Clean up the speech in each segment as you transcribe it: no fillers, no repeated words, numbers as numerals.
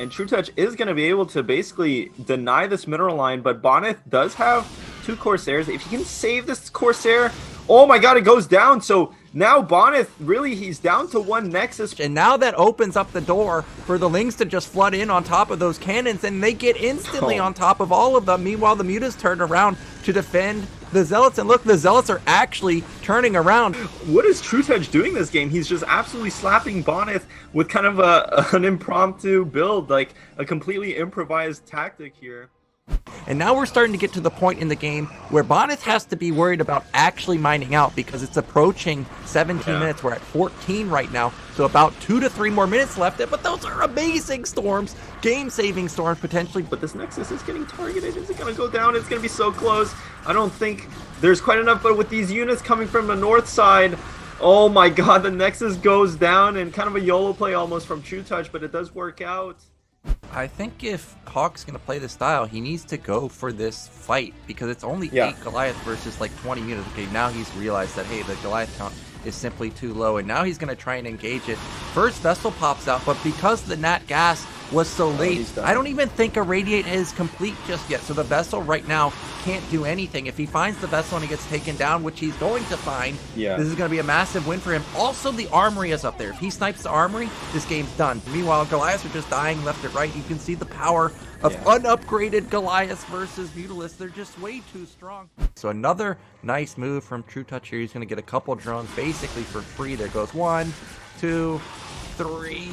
and True Touch is going to be able to basically deny this mineral line, but Bonneth does have 2 Corsairs. If he can save this Corsair, oh my god, it goes down. So now Bonneth, really, he's down to 1 Nexus. And now that opens up the door for the Lings to just flood in on top of those cannons, and they get instantly on top of all of them. Meanwhile, the Mutas turn around to defend the Zealots, and look, the Zealots are actually turning around. What is True Touch doing this game? He's just absolutely slapping Bonneth with kind of an impromptu build, like a completely improvised tactic here. And now we're starting to get to the point in the game where Bonneth has to be worried about actually mining out, because it's approaching 17 minutes. We're at 14 right now, so about 2 to 3 more minutes left. But those are amazing storms, game-saving storms potentially. But this Nexus is getting targeted. Is it going to go down? It's going to be so close. I don't think there's quite enough, but with these units coming from the north side, oh my god, the Nexus goes down, and kind of a YOLO play almost from True Touch, but it does work out. I think if Hawk's going to play this style, he needs to go for this fight, because it's only 8 Goliath versus like 20 units. Okay, now he's realized that, hey, the Goliath count is simply too low, and now he's going to try and engage it. First vessel pops out, but because the nat gas was so late, I don't even think a radiate is complete just yet. So the vessel right now can't do anything. If he finds the vessel and he gets taken down, which he's going to find, this is going to be a massive win for him. Also, the armory is up there. If he snipes the armory, this game's done. Meanwhile, Goliaths are just dying left and right. You can see the power of unupgraded Goliaths versus Mutalisks. They're just way too strong. So another nice move from True Touch here. He's going to get a couple drones basically for free. There goes 1, 2, 3.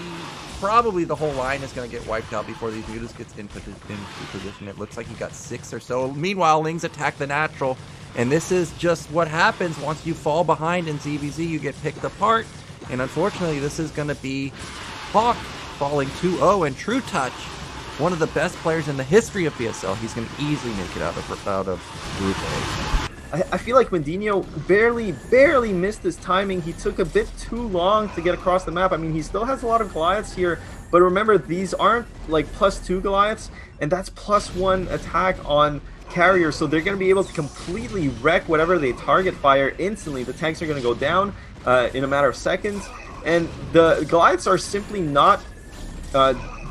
Probably the whole line is going to get wiped out before these Mutas gets into position. It looks like he got 6 or so. Meanwhile, Lings attack the natural. And this is just what happens once you fall behind in ZVZ. You get picked apart. And unfortunately, this is going to be Hawk falling 2-0. And True Touch, one of the best players in the history of BSL, he's going to easily make it out of Group A. I feel like Mendinho barely missed his timing. He took a bit too long to get across the map. I mean, he still has a lot of Goliaths here, but remember, these aren't like +2 Goliaths, and that's +1 attack on carrier, so they're going to be able to completely wreck whatever they target fire instantly. The tanks are going to go down in a matter of seconds, and the Goliaths are simply not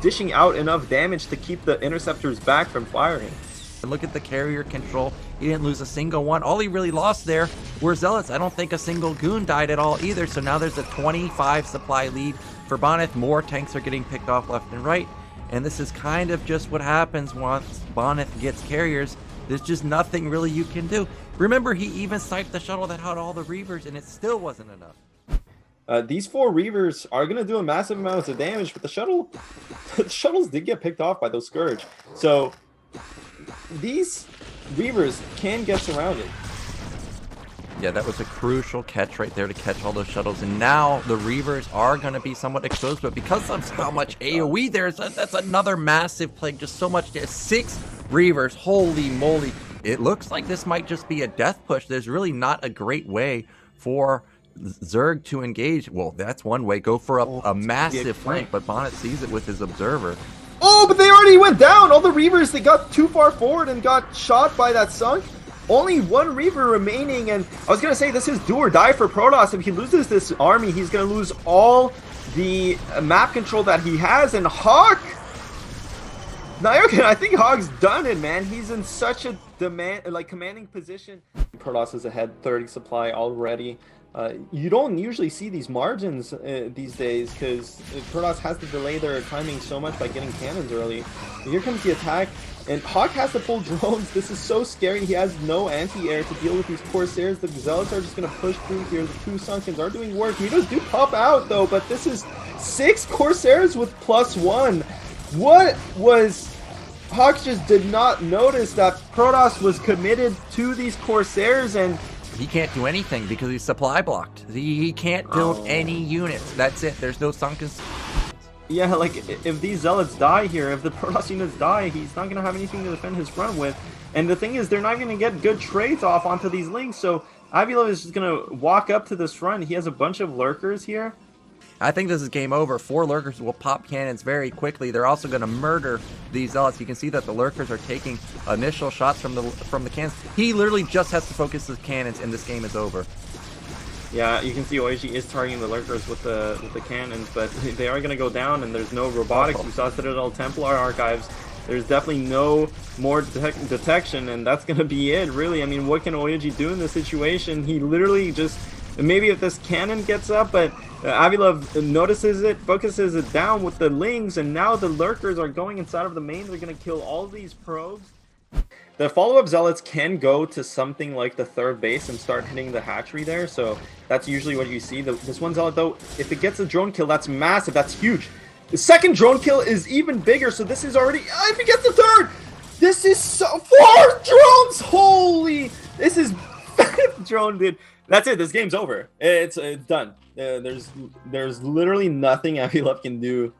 dishing out enough damage to keep the interceptors back from firing. Look at the carrier control. He didn't lose a single one. All he really lost there were Zealots. I don't think a single goon died at all either. So now there's a 25 supply lead for Bonneth. More tanks are getting picked off left and right. And this is kind of just what happens once Bonneth gets carriers. There's just nothing really you can do. Remember, he even sniped the shuttle that had all the Reavers, and it still wasn't enough. These 4 Reavers are going to do a massive amount of damage, but the shuttles did get picked off by those Scourge. So these Reavers can get surrounded. Yeah, that was a crucial catch right there to catch all those shuttles. And now the Reavers are going to be somewhat exposed, but because of how much AoE there is, that's another massive plague. Just so much. 6 Reavers. Holy moly. It looks like this might just be a death push. There's really not a great way for Zerg to engage. Well, that's one way. Go for a massive flank, but Bonneth sees it with his observer. Oh, but they already went down! All the Reavers, they got too far forward and got shot by that sunk. Only 1 Reaver remaining, and I was going to say, this is do or die for Protoss. If he loses this army, he's going to lose all the map control that he has, and Hawk! Nyokin, I think Hawk's done it, man. He's in such a commanding position. Protoss is ahead 30 supply already. You don't usually see these margins these days, because Protoss has to delay their timing so much by getting cannons early. And here comes the attack, and Hawk has to pull drones. This is so scary. He has no anti-air to deal with these Corsairs. The Zealots are just going to push through here. The 2 Sunkens are doing work. Mutas do pop out, though, but this is 6 Corsairs with +1. What was... Hawk just did not notice that Protoss was committed to these Corsairs, and he can't do anything because he's supply blocked. He can't build any units. That's it. There's no sunken. Yeah, like, if these Zealots die here, if the Protoss units die, he's not going to have anything to defend his front with. And the thing is, they're not going to get good trades off onto these links, so Avilov is just going to walk up to this front. He has a bunch of lurkers here. I think this is game over. 4 lurkers will pop cannons very quickly. They're also going to murder these Zealots. You can see that the lurkers are taking initial shots from the cannons. He literally just has to focus his cannons, and this game is over. Yeah, you can see OAG is targeting the lurkers with the cannons, but they are going to go down, and there's no robotics. We saw Citadel Templar archives. There's definitely no more detection, and that's going to be it, really. I mean, what can OAG do in this situation? He literally just... Maybe if this cannon gets up, but Avilov notices it, focuses it down with the lings, and now the lurkers are going inside of the main. They're going to kill all these probes. The follow-up zealots can go to something like the third base and start hitting the hatchery there, so that's usually what you see. This one zealot, though, if it gets a drone kill, that's massive, that's huge. The second drone kill is even bigger, so this is already... if he gets the third! This is so... 4 drones! Holy... This is... 5th drone, dude. That's it. This game's over. It's done. There's literally nothing Avilov can do.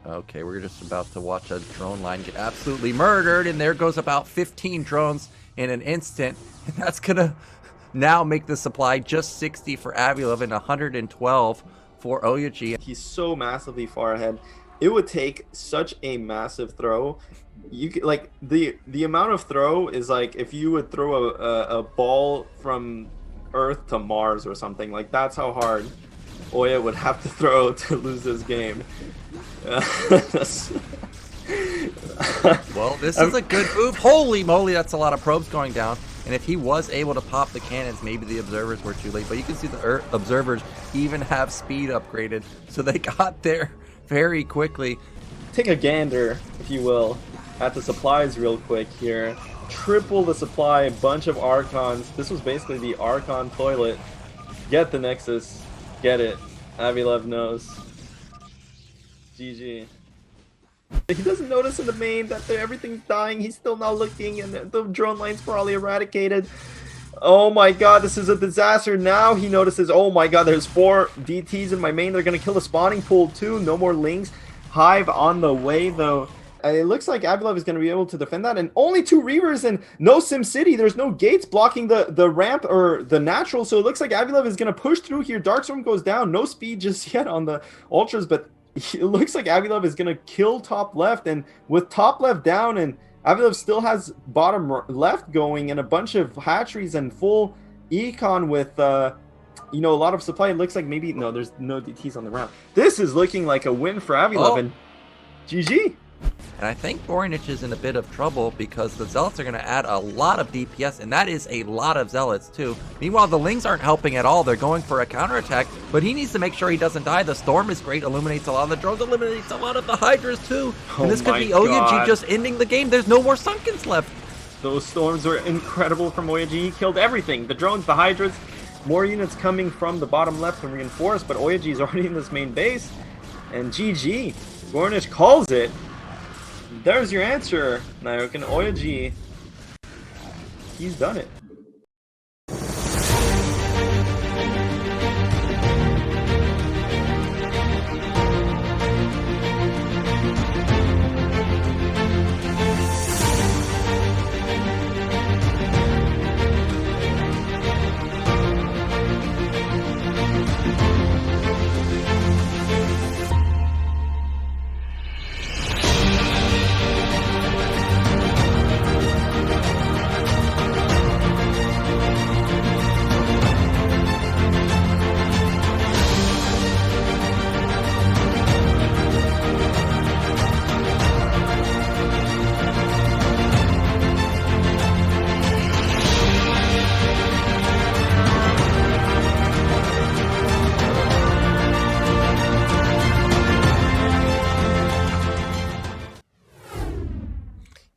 Okay, we're just about to watch a drone line get absolutely murdered, and there goes about 15 drones in an instant. And that's gonna now make the supply just 60 for Avilov and 112 for OUG. He's so massively far ahead. It would take such a massive throw. You could, like, the amount of throw is like if you would throw a ball from Earth to Mars or something. Like, that's how hard Oya would have to throw to lose this game. Well, this is a good move. Holy moly, that's a lot of probes going down. And if he was able to pop the cannons, maybe the observers were too late. But you can see the observers even have speed upgraded, so they got there very quickly. Take a gander, if you will, at the supplies real quick here. Triple the supply, a bunch of Archons. This was basically the Archon toilet. Get the Nexus. Get it. Avilov knows. GG. He doesn't notice in the main that everything's dying. He's still not looking, and the drone line's probably eradicated. Oh my god, this is a disaster. Now he notices, oh my god, there's 4 DTs in my main. They're going to kill the spawning pool too. No more Lings. Hive on the way, though. It looks like Avilov is going to be able to defend that. And only 2 Reavers and no Sim City. There's no gates blocking the ramp or the natural. So it looks like Avilov is going to push through here. Darkstorm goes down. No speed just yet on the Ultras. But it looks like Avilov is going to kill top left. And with top left down, and Avilov still has bottom left going, and a bunch of hatcheries and full econ with... you know, a lot of supply. It looks like maybe... No, there's no DTs on the ground. This is looking like a win for Avilov, and GG. And I think Borinich is in a bit of trouble because the Zealots are going to add a lot of DPS, and that is a lot of Zealots too. Meanwhile, the Lings aren't helping at all. They're going for a counterattack, but he needs to make sure he doesn't die. The Storm is great, illuminates a lot of the drones, illuminates a lot of the Hydras too. And this could be OUG just ending the game. There's no more Sunkens left. Those Storms were incredible from OUG. He killed everything. The drones, the Hydras, more units coming from the bottom left and reinforced, but OUG is already in this main base. And GG. Borinich calls it. There's your answer, Nyokin. OUG. He's done it.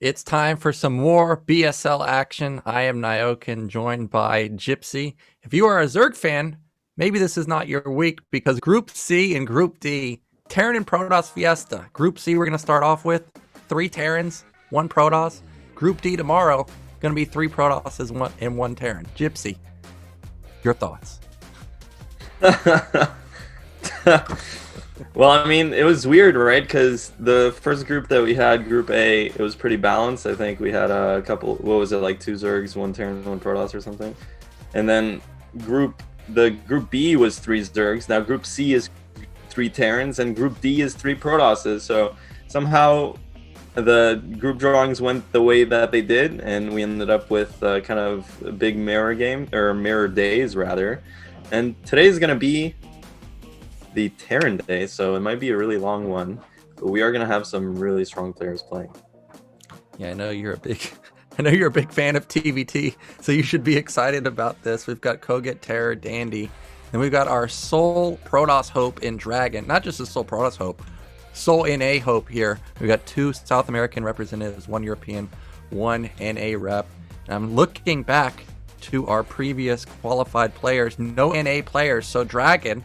It's time for some more BSL action. I am Nyokin, joined by Gypsy. If you are a Zerg fan, maybe this is not your week, because Group C and Group D, Terran and Protoss Fiesta. Group C we're going to start off with 3 Terrans, 1 Protoss. Group D tomorrow, going to be 3 Protosses and 1 Terran. Gypsy, your thoughts? Well, I mean, it was weird, right? Because the first group that we had, Group A, it was pretty balanced. I think we had a couple, what was it, like 2 Zergs, 1 Terran, 1 Protoss or something. And then Group B was 3 Zergs. Now Group C is 3 Terrans, and Group D is 3 Protosses. So somehow the group drawings went the way that they did, and we ended up with kind of a big mirror game, or mirror days rather. And today is going to be the Terran day, so it might be a really long one, but we are going to have some really strong players playing. Yeah, I know you're a big fan of TvT, so you should be excited about this. We've got kogeT Terran Dandy, and we've got our sole Protoss hope in Dragon. Not just a sole Protoss hope, sole NA hope here. We've got 2 South American representatives, 1 European, 1 NA rep. And I'm looking back to our previous qualified players, no NA players, so Dragon,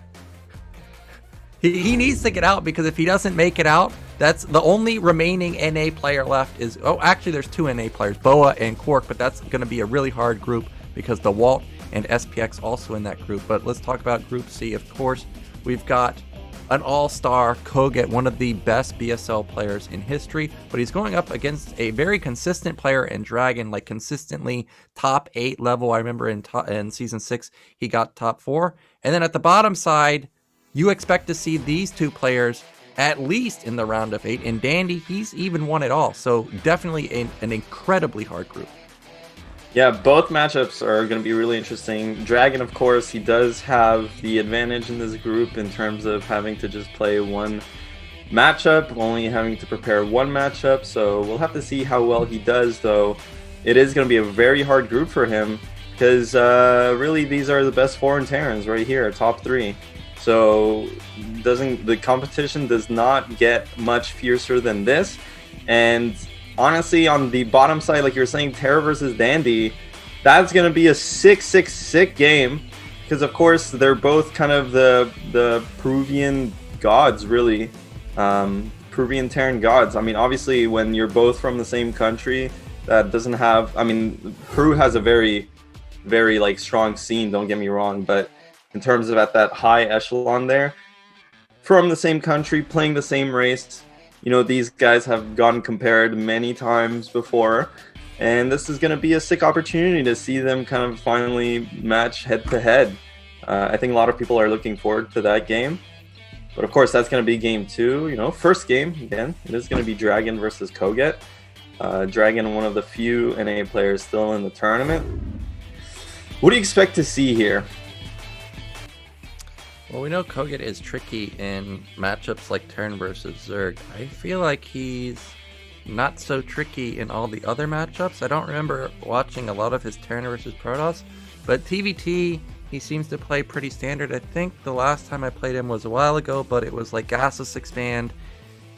he needs to get out, because if he doesn't make it out, that's the only remaining NA player left is, oh, actually there's 2 NA players, Boa and Quark, but that's going to be a really hard group because the Walt and SPX also in that group. But let's talk about Group C. Of course, we've got an all-star kogeT, one of the best BSL players in history, but he's going up against a very consistent player in Dragon, like consistently top 8 level. I remember in season 6 he got top 4. And then at the bottom side, you expect to see these 2 players at least in the round of 8. In Dandy, he's even won it all. So definitely an incredibly hard group. Yeah, both matchups are going to be really interesting. Dragon, of course, he does have the advantage in this group in terms of having to just play one matchup, only having to prepare one matchup. So we'll have to see how well he does, though. It is going to be a very hard group for him because really these are the best foreign Terrans right here, top 3. So the competition does not get much fiercer than this. And honestly, on the bottom side, like you were saying, Terra versus Dandy, that's going to be a sick game. Because, of course, they're both kind of the Peruvian gods, really. Peruvian Terran gods. I mean, obviously, when you're both from the same country, that doesn't have... I mean, Peru has a very, very, like, strong scene, don't get me wrong. But in terms of at that high echelon there, from the same country, playing the same race... You know, these guys have gotten compared many times before, and this is going to be a sick opportunity to see them kind of finally match head-to-head. I think a lot of people are looking forward to that game. But of course, that's going to be game 2. You know, first game, again, it is going to be Dragon versus kogeT. Dragon, one of the few NA players still in the tournament. What do you expect to see here? Well, we know kogeT is tricky in matchups like Terran versus Zerg. I feel like he's not so tricky in all the other matchups. I don't remember watching a lot of his Terran versus Protoss, but TvT, he seems to play pretty standard. I think the last time I played him was a while ago, but it was like gaseous expand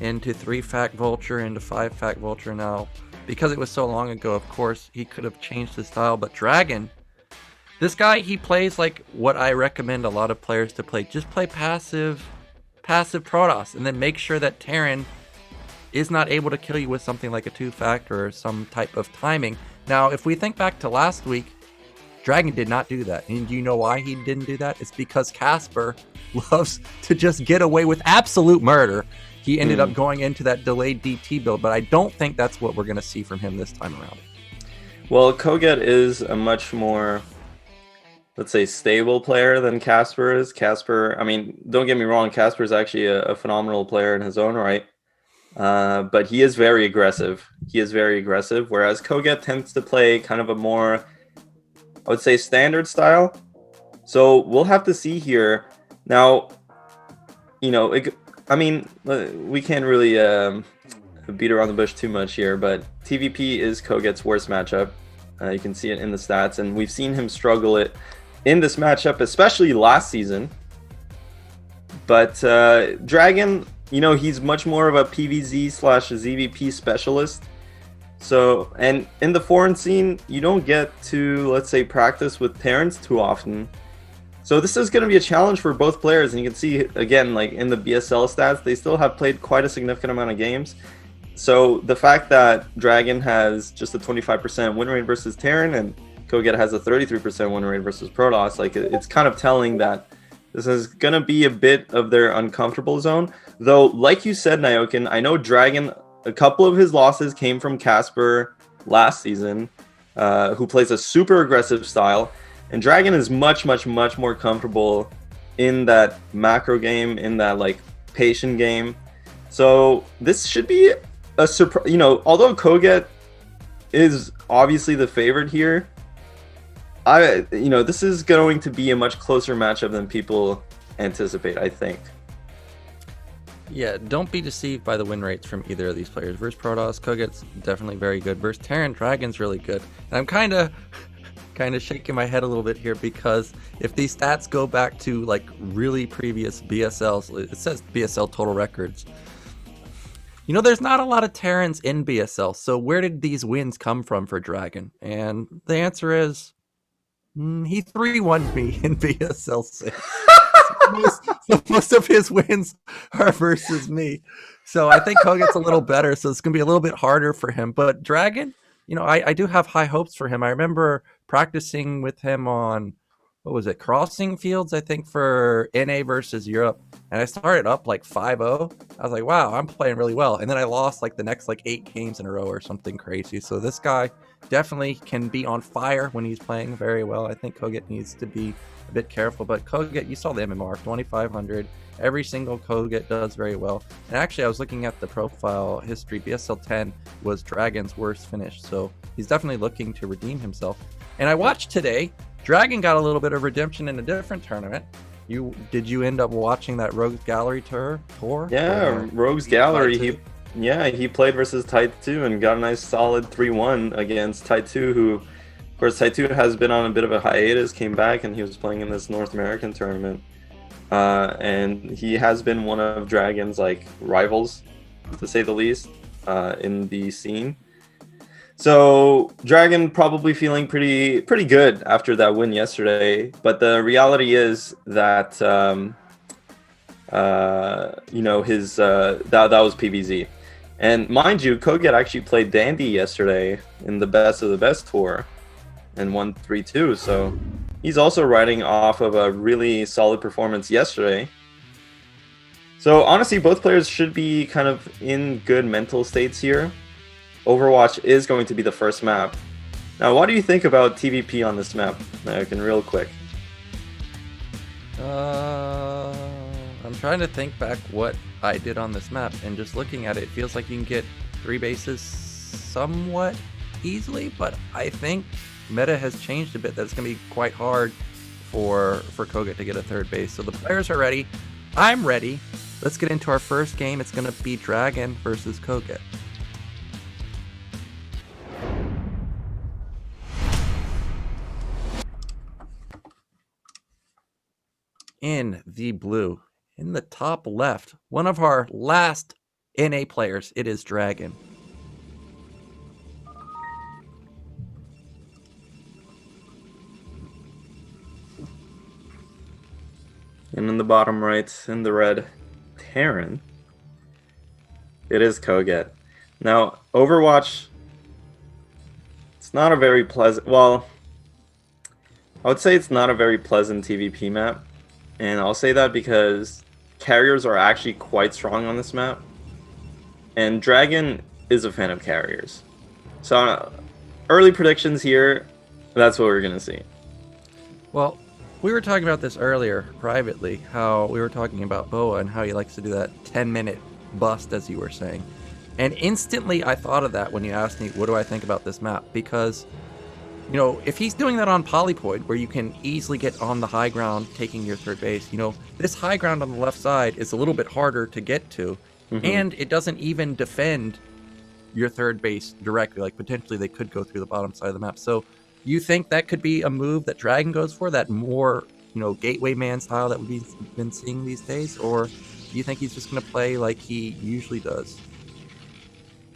into 3-fact vulture into 5-fact vulture. Now, because it was so long ago, of course, he could have changed his style, but Dragon, this guy, he plays like what I recommend a lot of players to play. Just play passive Protoss, and then make sure that Terran is not able to kill you with something like a 2-fact or some type of timing. Now, if we think back to last week, Dragon did not do that. And you know why he didn't do that? It's because Casper loves to just get away with absolute murder. He ended up going into that delayed DT build, but I don't think that's what we're going to see from him this time around. Well, kogeT is a much more, let's say, stable player than Casper is. Casper, I mean, don't get me wrong, Casper is actually a phenomenal player in his own right. But he is very aggressive. Whereas kogeT tends to play kind of a more, I would say, standard style. So we'll have to see here. Now, you know, we can't really beat around the bush too much here, but TvP is kogeT's worst matchup. You can see it in the stats, and we've seen him struggle it in this matchup, especially last season. But Dragon, you know, he's much more of a PvZ/ZVP specialist. So, and in the foreign scene, you don't get to, let's say, practice with Terrans too often. So this is going to be a challenge for both players. And you can see, again, like in the BSL stats, they still have played quite a significant amount of games. So the fact that Dragon has just a 25% win rate versus Terran, and kogeT has a 33% win rate versus Protoss, like it's kind of telling that this is going to be a bit of their uncomfortable zone. Though, like you said, Nyokin, I know Dragon, a couple of his losses came from Casper last season, who plays a super aggressive style. And Dragon is much more comfortable in that macro game, in that like patient game. So this should be a surprise. You know, although kogeT is obviously the favorite here, this is going to be a much closer matchup than people anticipate, I think. Yeah, don't be deceived by the win rates from either of these players. Versus Protoss, kogeT's definitely very good. Versus Terran, Dragon's really good. And I'm kind of shaking my head a little bit here, because if these stats go back to like really previous BSLs, it says BSL total records. You know, there's not a lot of Terrans in BSL, so where did these wins come from for Dragon? And the answer is, he 3-1'd me in BSL 6. Most of his wins are versus me. So I think kogeT's a little better, so it's going to be a little bit harder for him. But Dragon, you know, I do have high hopes for him. I remember practicing with him on, what was it, Crossing Fields, I think, for NA versus Europe. And I started up like 5-0. I was like, wow, I'm playing really well. And then I lost like the next like 8 games in a row or something crazy. So this guy definitely can be on fire when he's playing very well. I think kogeT needs to be a bit careful. But kogeT, you saw the MMR, 2,500. Every single kogeT does very well. And actually, I was looking at the profile history. BSL10 was Dragon's worst finish. So he's definitely looking to redeem himself. And I watched today, Dragon got a little bit of redemption in a different tournament. Did you end up watching that Rogues Gallery tour? Yeah, Rogues Gallery. He played versus Tide2 and got a nice solid 3-1 against Tide2, who, of course, Tide2 has been on a bit of a hiatus, came back, and he was playing in this North American tournament. And he has been one of Dragon's like rivals, to say the least, in the scene. So Dragon probably feeling pretty good after that win yesterday, but the reality is that that was PBZ, and mind you, kogeT actually played Dandy yesterday in the best of the best tour and won 3-2. So he's also riding off of a really solid performance yesterday. So honestly, both players should be kind of in good mental states here. Overwatch is going to be the first map. Now, what do you think about TvP on this map, American, real quick? I'm trying to think back what I did on this map, and just looking at it, it feels like you can get 3 bases somewhat easily, but I think meta has changed a bit. That's going to be quite hard for kogeT to get a 3rd base. So the players are ready. I'm ready. Let's get into our first game. It's going to be Dragon versus kogeT. In the blue, in the top left, one of our last NA players, it is Dragon. And in the bottom right, in the red, Terran, it is kogeT. Now, Overwatch, it's not a very pleasant, well, I would say it's not a very pleasant TvP map. And I'll say that because carriers are actually quite strong on this map. And Dragon is a fan of carriers. So early predictions here, that's what we're going to see. Well, we were talking about this earlier privately, how we were talking about Boa and how he likes to do that 10-minute bust, as you were saying. And instantly I thought of that when you asked me, what do I think about this map? Because, you know, if he's doing that on Polypoid, where you can easily get on the high ground, taking your 3rd base, you know, this high ground on the left side is a little bit harder to get to, and it doesn't even defend your 3rd base directly. Like, potentially they could go through the bottom side of the map. So you think that could be a move that Dragon goes for, that more, you know, gateway man style that we've been seeing these days? Or do you think he's just going to play like he usually does?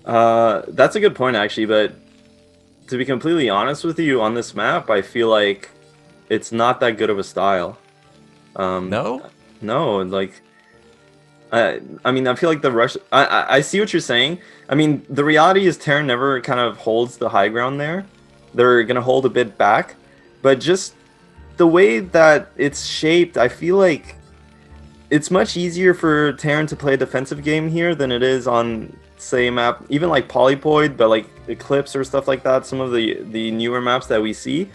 That's a good point, actually, but to be completely honest with you, on this map, I feel like it's not that good of a style. No, like, I mean, I feel like the rush. I see what you're saying. I mean, the reality is Terran never kind of holds the high ground there. They're gonna hold a bit back, but just the way that it's shaped, I feel like it's much easier for Terran to play a defensive game here than it is on, say, map, even like Polypoid, but like Eclipse or stuff like that. Some of the newer maps that we see,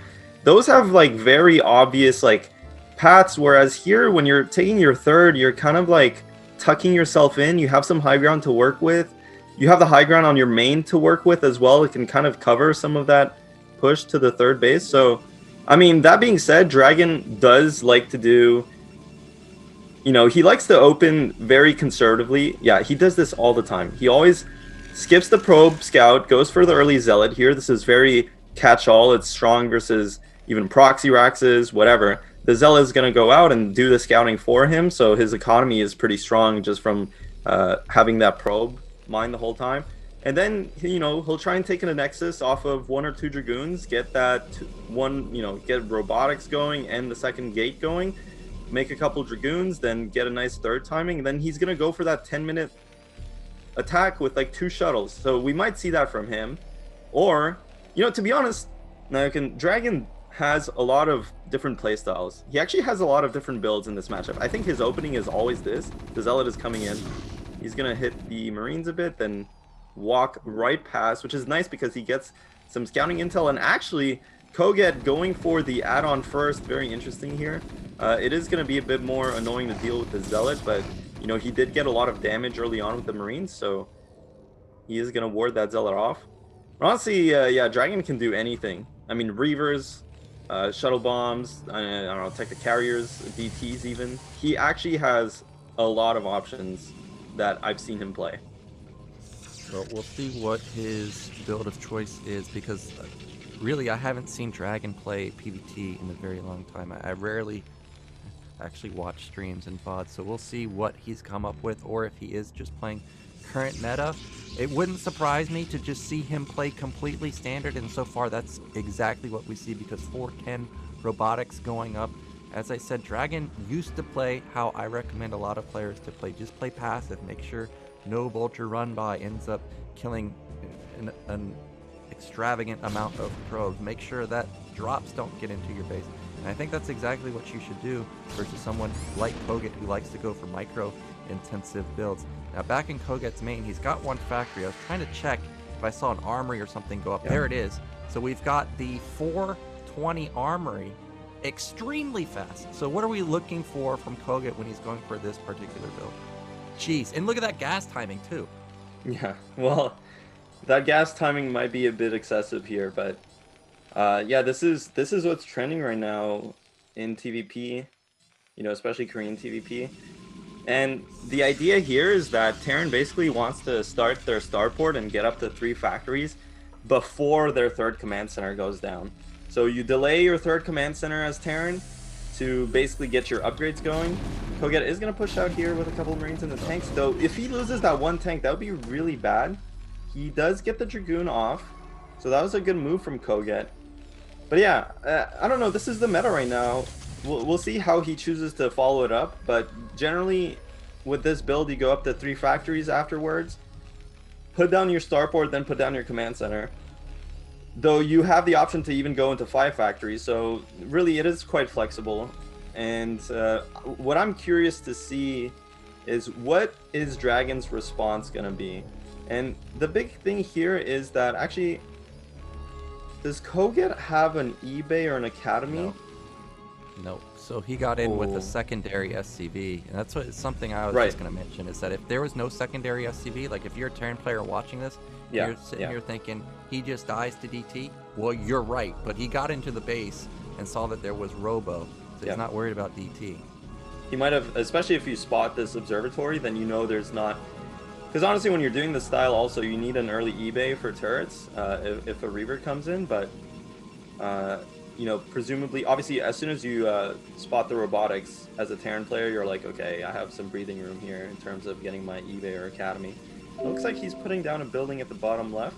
those have like very obvious like paths, whereas here, when you're taking your 3rd, you're kind of like tucking yourself in. You have some high ground to work with, you have the high ground on your main to work with as well. It can kind of cover some of that push to the third base. So, I mean, that being said, Dragon does like to do, you know, he likes to open very conservatively. Yeah, he does this all the time. He always skips the probe scout, goes for the early zealot here. This is very catch-all. It's strong versus even proxy raxes, whatever. The zealot is going to go out and do the scouting for him, so his economy is pretty strong just from having that probe mine the whole time. And then, you know, he'll try and take a nexus off of 1 or 2 dragoons, get that one, you know, get robotics going and the second gate going, make a couple dragoons, then get a nice third timing, and then he's gonna go for that 10-minute attack with like 2 shuttles. So we might see that from him. Or, you know, to be honest, Dragon has a lot of different playstyles. He actually has a lot of different builds in this matchup. I think his opening is always this. The zealot is coming in. He's gonna hit the marines a bit, then walk right past, which is nice because he gets some scouting intel. And actually, kogeT going for the add-on first, very interesting here. It is going to be a bit more annoying to deal with the zealot, but you know, he did get a lot of damage early on with the marines, so he is going to ward that zealot off. But honestly, yeah, Dragon can do anything. I mean, reavers, shuttle bombs, I don't know, tech the carriers, DTs even. He actually has a lot of options that I've seen him play. Well, we'll see what his build of choice is, because really I haven't seen Dragon play PvT in a very long time. I rarely actually watch streams and VODs, so we'll see what he's come up with, or if he is just playing current meta. It wouldn't surprise me to just see him play completely standard, and so far that's exactly what we see, because 410 robotics going up. As I said, Dragon used to play how I recommend a lot of players to play. Just play passive, make sure no vulture run by ends up killing an extravagant amount of probes. Make sure that drops don't get into your base. And I think that's exactly what you should do versus someone like kogeT who likes to go for micro intensive builds. Now back in kogeT's main, he's got 1 factory. I was trying to check if I saw an armory or something go up. Yeah. There it is. So we've got the 420 armory, extremely fast. So what are we looking for from kogeT when he's going for this particular build? Jeez, and look at that gas timing too. Yeah, well, that gas timing might be a bit excessive here, but yeah, this is what's trending right now in TvP, you know, especially Korean TvP. And the idea here is that Terran basically wants to start their starport and get up to 3 factories before their 3rd command center goes down. So you delay your 3rd command center as Terran to basically get your upgrades going. kogeT is going to push out here with a couple of marines in the tanks, though if he loses that 1 tank, that would be really bad. He does get the dragoon off, so that was a good move from kogeT. But yeah, I don't know, this is the meta right now. We'll see how he chooses to follow it up, but generally with this build you go up to 3 factories afterwards, put down your starport, then put down your command center. Though you have the option to even go into 5 factories, so really it is quite flexible. And what I'm curious to see is what is Dragon's response going to be. And the big thing here is that actually, does kogeT have an eBay or an academy? No. So he got in with a secondary SCV, and that's something I was just going to mention, is that if there was no secondary SCV, like if you're a Terran player watching this, you're sitting here thinking, he just dies to DT? Well, you're right, but he got into the base and saw that there was Robo, so he's not worried about DT. He might have, especially if you spot this observatory, then you know there's not... Because honestly, when you're doing this style also, you need an early eBay for turrets if a Reaver comes in, but... you know, presumably, obviously, as soon as you spot the robotics as a Terran player, you're like, okay, I have some breathing room here in terms of getting my eBay or academy. It looks like he's putting down a building at the bottom left.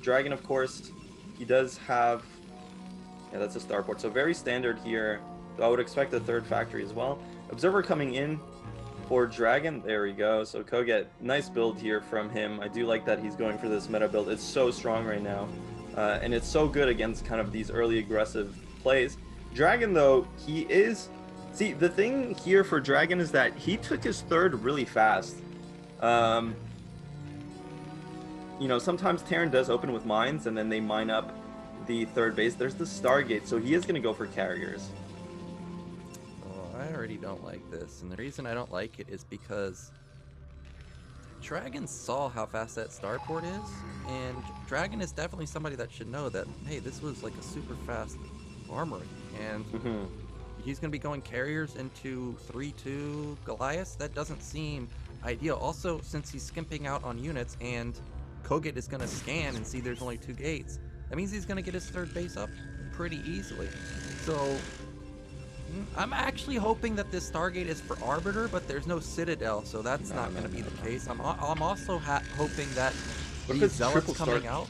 Dragon, of course, he does have... Yeah, that's a starport. So very standard here. I would expect a 3rd factory as well. Observer coming in for Dragon. There we go. So kogeT, nice build here from him. I do like that he's going for this meta build. It's so strong right now. And it's so good against kind of these early aggressive plays. Dragon, though, he is... See, the thing here for Dragon is that he took his 3rd really fast. You know, sometimes Terran does open with mines, and then they mine up the 3rd base. There's the Stargate, so he is going to go for carriers. Oh, I already don't like this. And the reason I don't like it is because Dragon saw how fast that starport is, and Dragon is definitely somebody that should know that, hey, this was like a super fast armory, and he's going to be going carriers into 3-2 Goliaths. That doesn't seem ideal. Also, since he's skimping out on units and kogeT is going to scan and see there's only 2 gates, that means he's going to get his 3rd base up pretty easily. So I'm actually hoping that this Stargate is for Arbiter, but there's no Citadel, so that's not going to be the case. I'm also hoping that these Zealots coming out,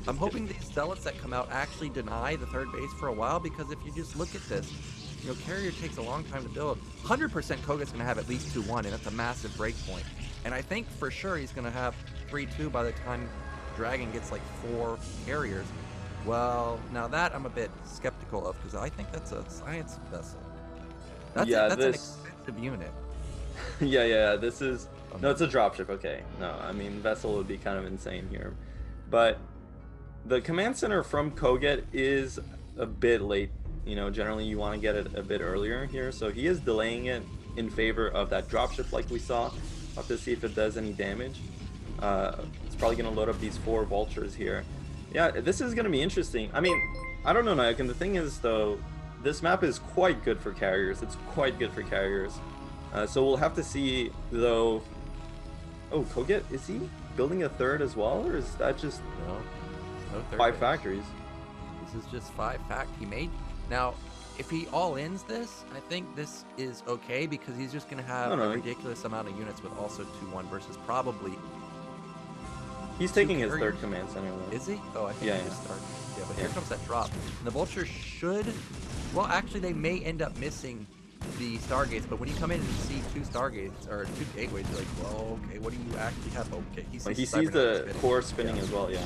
I'm hoping these Zealots that come out actually deny the 3rd base for a while, because if you just look at this, you know, Carrier takes a long time to build. 100% kogeT's going to have at least 2-1, and that's a massive break point. And I think for sure he's going to have 3-2 by the time Dragon gets like 4 carriers. Well, now that I'm a bit skeptical of, because I think that's a science vessel. That's an expensive unit. Yeah, this is... No, it's a dropship, okay. No, I mean, vessel would be kind of insane here. But the command center from kogeT is a bit late. You know, generally you want to get it a bit earlier here, so he is delaying it in favor of that dropship like we saw. We'll have to see if it does any damage. It's probably going to load up these 4 vultures here. Yeah, this is going to be interesting. I mean, I don't know, Nayak, and the thing is, though, this map is quite good for carriers. It's quite good for carriers. So we'll have to see, though... Oh, kogeT, is he building a 3rd as well, or is that just no 3rd 5 base. factories? This is just 5 he made. Now, if he all-ins this, I think this is okay, because he's just going to have a ridiculous amount of units with also 2-1 versus probably... He's taking his 3rd command center, though. Is he? Oh, I think he just started. Yeah, but here comes that drop. And the vultures should... Well, actually, they may end up missing the Stargates, but when you come in and you see 2 Stargates, or 2 gateways, you're like, well, okay, what do you actually have? Okay, he sees the core spinning as well, yeah.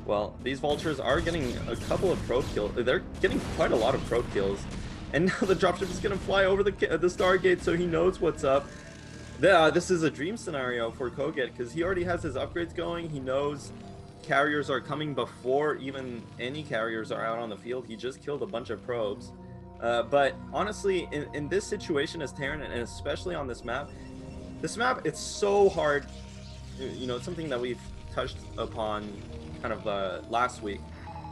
Well, these vultures are getting a couple of probe kills. They're getting quite a lot of probe kills. And now the dropship is going to fly over the Stargate, so he knows what's up. This is a dream scenario for kogeT, because he already has his upgrades going. He knows carriers are coming before even any carriers are out on the field. He just killed a bunch of probes. But honestly, in this situation as Terran, and especially on this map, it's so hard. You know, it's something that we've touched upon kind of last week.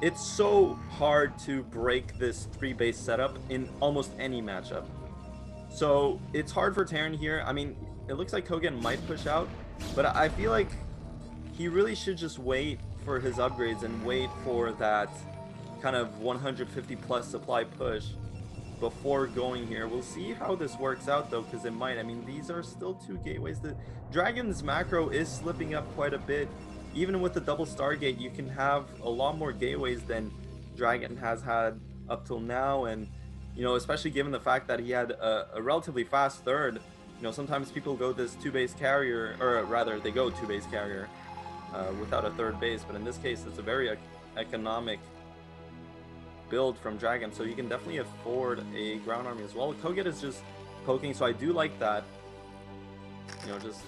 It's so hard to break this 3-base setup in almost any matchup. So it's hard for Terran here. I mean, it looks like kogeT might push out, but I feel like he really should just wait for his upgrades and wait for that kind of 150 plus supply push before going here. We'll see how this works out, though, because it might. I mean, these are still 2 gateways. The Dragon's macro is slipping up quite a bit. Even with the double Stargate, you can have a lot more gateways than Dragon has had up till now, and you know, especially given the fact that he had a relatively fast 3rd. You know, sometimes people go this 2-base carrier, or rather, they go 2-base carrier without a 3rd base, but in this case, it's a very economic build from Dragon, so you can definitely afford a ground army as well. kogeT is just poking, so I do like that. You know, just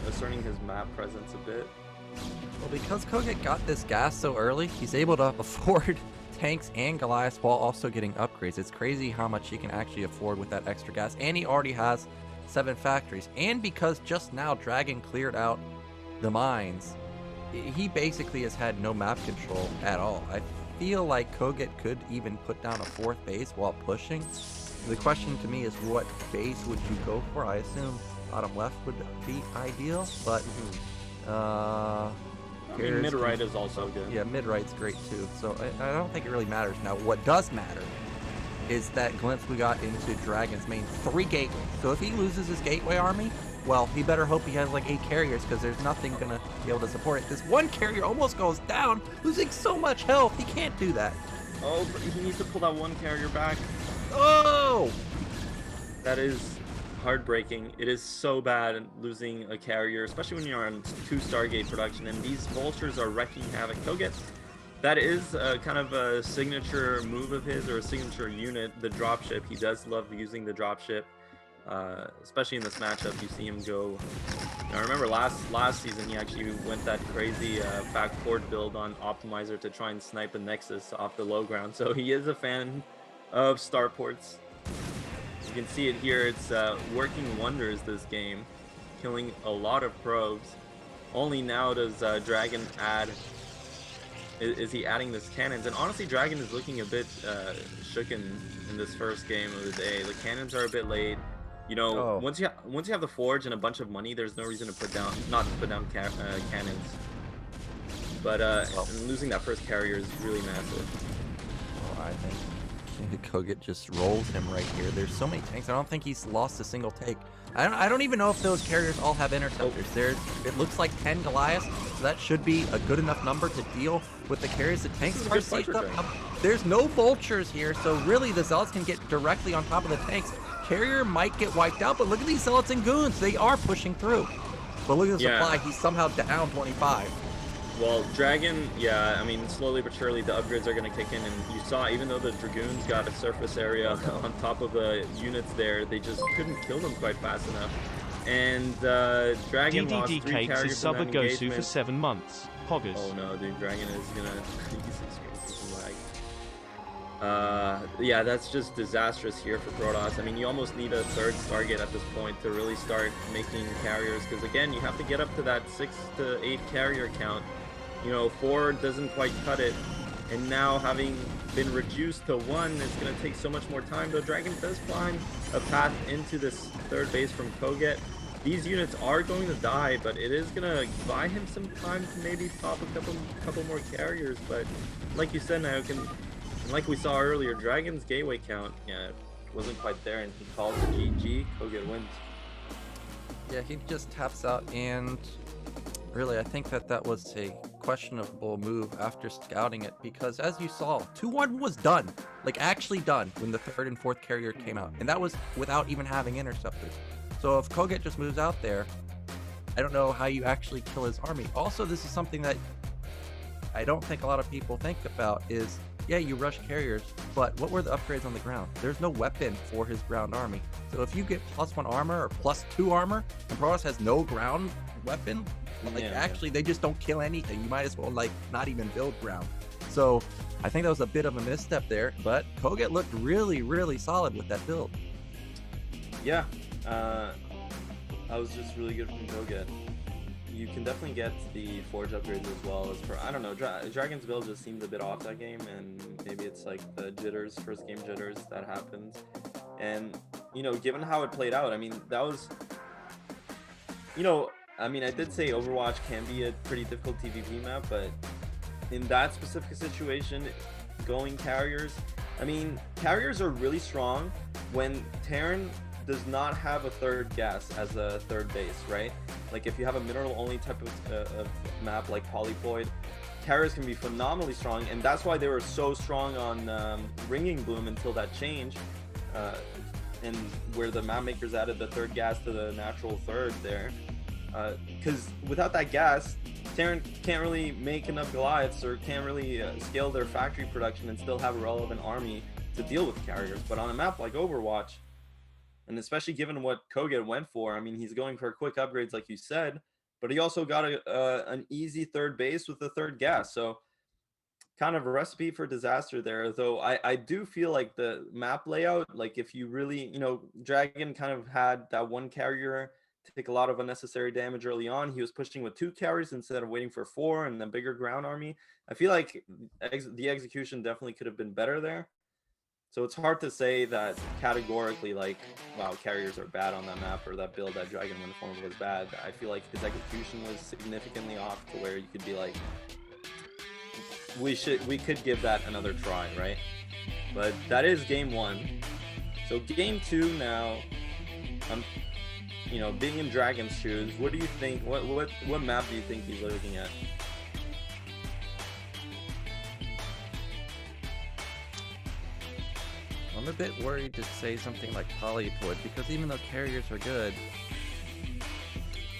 asserting his map presence a bit. Well, because kogeT got this gas so early, he's able to afford tanks and Goliaths while also getting upgrades. It's crazy how much he can actually afford with that extra gas, and he already has 7 factories. And because just now Dragon cleared out the mines, he basically has had no map control at all. I feel like kogeT could even put down a 4th base while pushing. The question to me is, what base would you go for? I assume bottom left would be ideal, but I mean, mid-right is also good. Yeah, mid-right's great too. So I don't think it really matters. Now, what does matter is that glimpse we got into Dragon's main 3 gateways. So if he loses his gateway army, well, he better hope he has like 8 carriers, because there's nothing gonna be able to support it. This 1 carrier almost goes down, losing so much health. He can't do that. Oh, but he needs to pull that 1 carrier back. Oh! That is heartbreaking. It is so bad losing a carrier, especially when you're on 2 Stargate production, and these vultures are wrecking havoc. kogeT, that is kind of a signature move of his, or a signature unit, the dropship. He does love using the dropship, especially in this matchup. You see him go... I remember last season he actually went that crazy backport build on Optimizer to try and snipe a Nexus off the low ground, so he is a fan of starports. You can see it here, it's working wonders this game. killing a lot of probes. Only now does Dragon add. Is he adding this cannons? And honestly, Dragon is looking a bit shooken in this first game of the day. The cannons are a bit late. You know, once you have the forge and a bunch of money, there's no reason to not put down cannons. But losing that first carrier is really massive. Well, I think kogeT just rolls him right here. There's so many tanks. I don't think he's lost a single take. I don't even know if those carriers all have interceptors. It looks like 10 Goliaths, so that should be a good enough number to deal with the carriers. The tanks are seized up. There's no vultures here, so really the zealots can get directly on top of the tanks. Carrier might get wiped out, but look at these zealots and goons. They are pushing through. But look at the supply. He's somehow down 25. Well, Dragon, yeah, I mean, slowly but surely the upgrades are going to kick in, and you saw, even though the Dragoons got a surface area on top of the units there, they just couldn't kill them quite fast enough. And Dragon lost 3 carriers sub a Gosu for 7 months. Poggers. Oh no, dude, Dragon is going to use some lag. Yeah, that's just disastrous here for Protoss. I mean, you almost need a 3rd Stargate at this point to really start making carriers, because again, you have to get up to that 6 to 8 carrier count. You know, 4 doesn't quite cut it, and now having been reduced to 1, it's going to take so much more time, though Dragon does find a path into this 3rd base from kogeT. These units are going to die, but it is going to buy him some time to maybe pop a couple more carriers, but like you said, now like we saw earlier, Dragon's gateway count, wasn't quite there, and he calls it GG, kogeT wins. Yeah, he just taps out, and really, I think that was a questionable move after scouting it, because as you saw, 2-1 was done, like actually done, when the 3rd and 4th carrier came out, and that was without even having interceptors. So if kogeT just moves out there, I don't know how you actually kill his army. Also, this is something that I don't think a lot of people think about is, yeah, you rush carriers, but what were the upgrades on the ground? There's no weapon for his ground army. So if you get +1 armor or +2 armor, and Protoss has no ground weapon, actually they just don't kill anything. You might as well not even build ground. So I think that was a bit of a misstep there, but kogeT looked really, really solid with that build. Yeah, that was just really good from kogeT. You can definitely get the forge upgrades as well. I don't know, Dragon's build just seemed a bit off that game, and maybe it's like the jitters, first game jitters that happens. And, you know, given how it played out, I mean, that was, you know, I mean, I did say Overwatch can be a pretty difficult TvP map, but in that specific situation, going carriers, I mean, carriers are really strong when Terran does not have a 3rd gas as a 3rd base, right? Like if you have a mineral-only type of map like Polyploid, carriers can be phenomenally strong, and that's why they were so strong on Ringing Bloom until that change, and where the map makers added the 3rd gas to the natural 3rd there. Because without that gas, Terran can't really make enough Goliaths or can't really scale their factory production and still have a relevant army to deal with carriers. But on a map like Overwatch, and especially given what kogeT went for, I mean, he's going for quick upgrades like you said, but he also got an easy 3rd base with the 3rd gas. So kind of a recipe for disaster there, though I do feel like the map layout, like if you really, you know, Dragon kind of had that 1 carrier take a lot of unnecessary damage early on. He was pushing with 2 carries instead of waiting for 4 and then bigger ground army. I feel like the execution definitely could have been better there. So it's hard to say that categorically, like, wow, carriers are bad on that map, or that build that Dragon went for was bad. I feel like his execution was significantly off to where you could be like, we could give that another try, right? But that is game 1. So game 2 now, you know, being in Dragon's shoes, what do you think? What map do you think he's looking at? I'm a bit worried to say something like Polyploid, because even though carriers are good,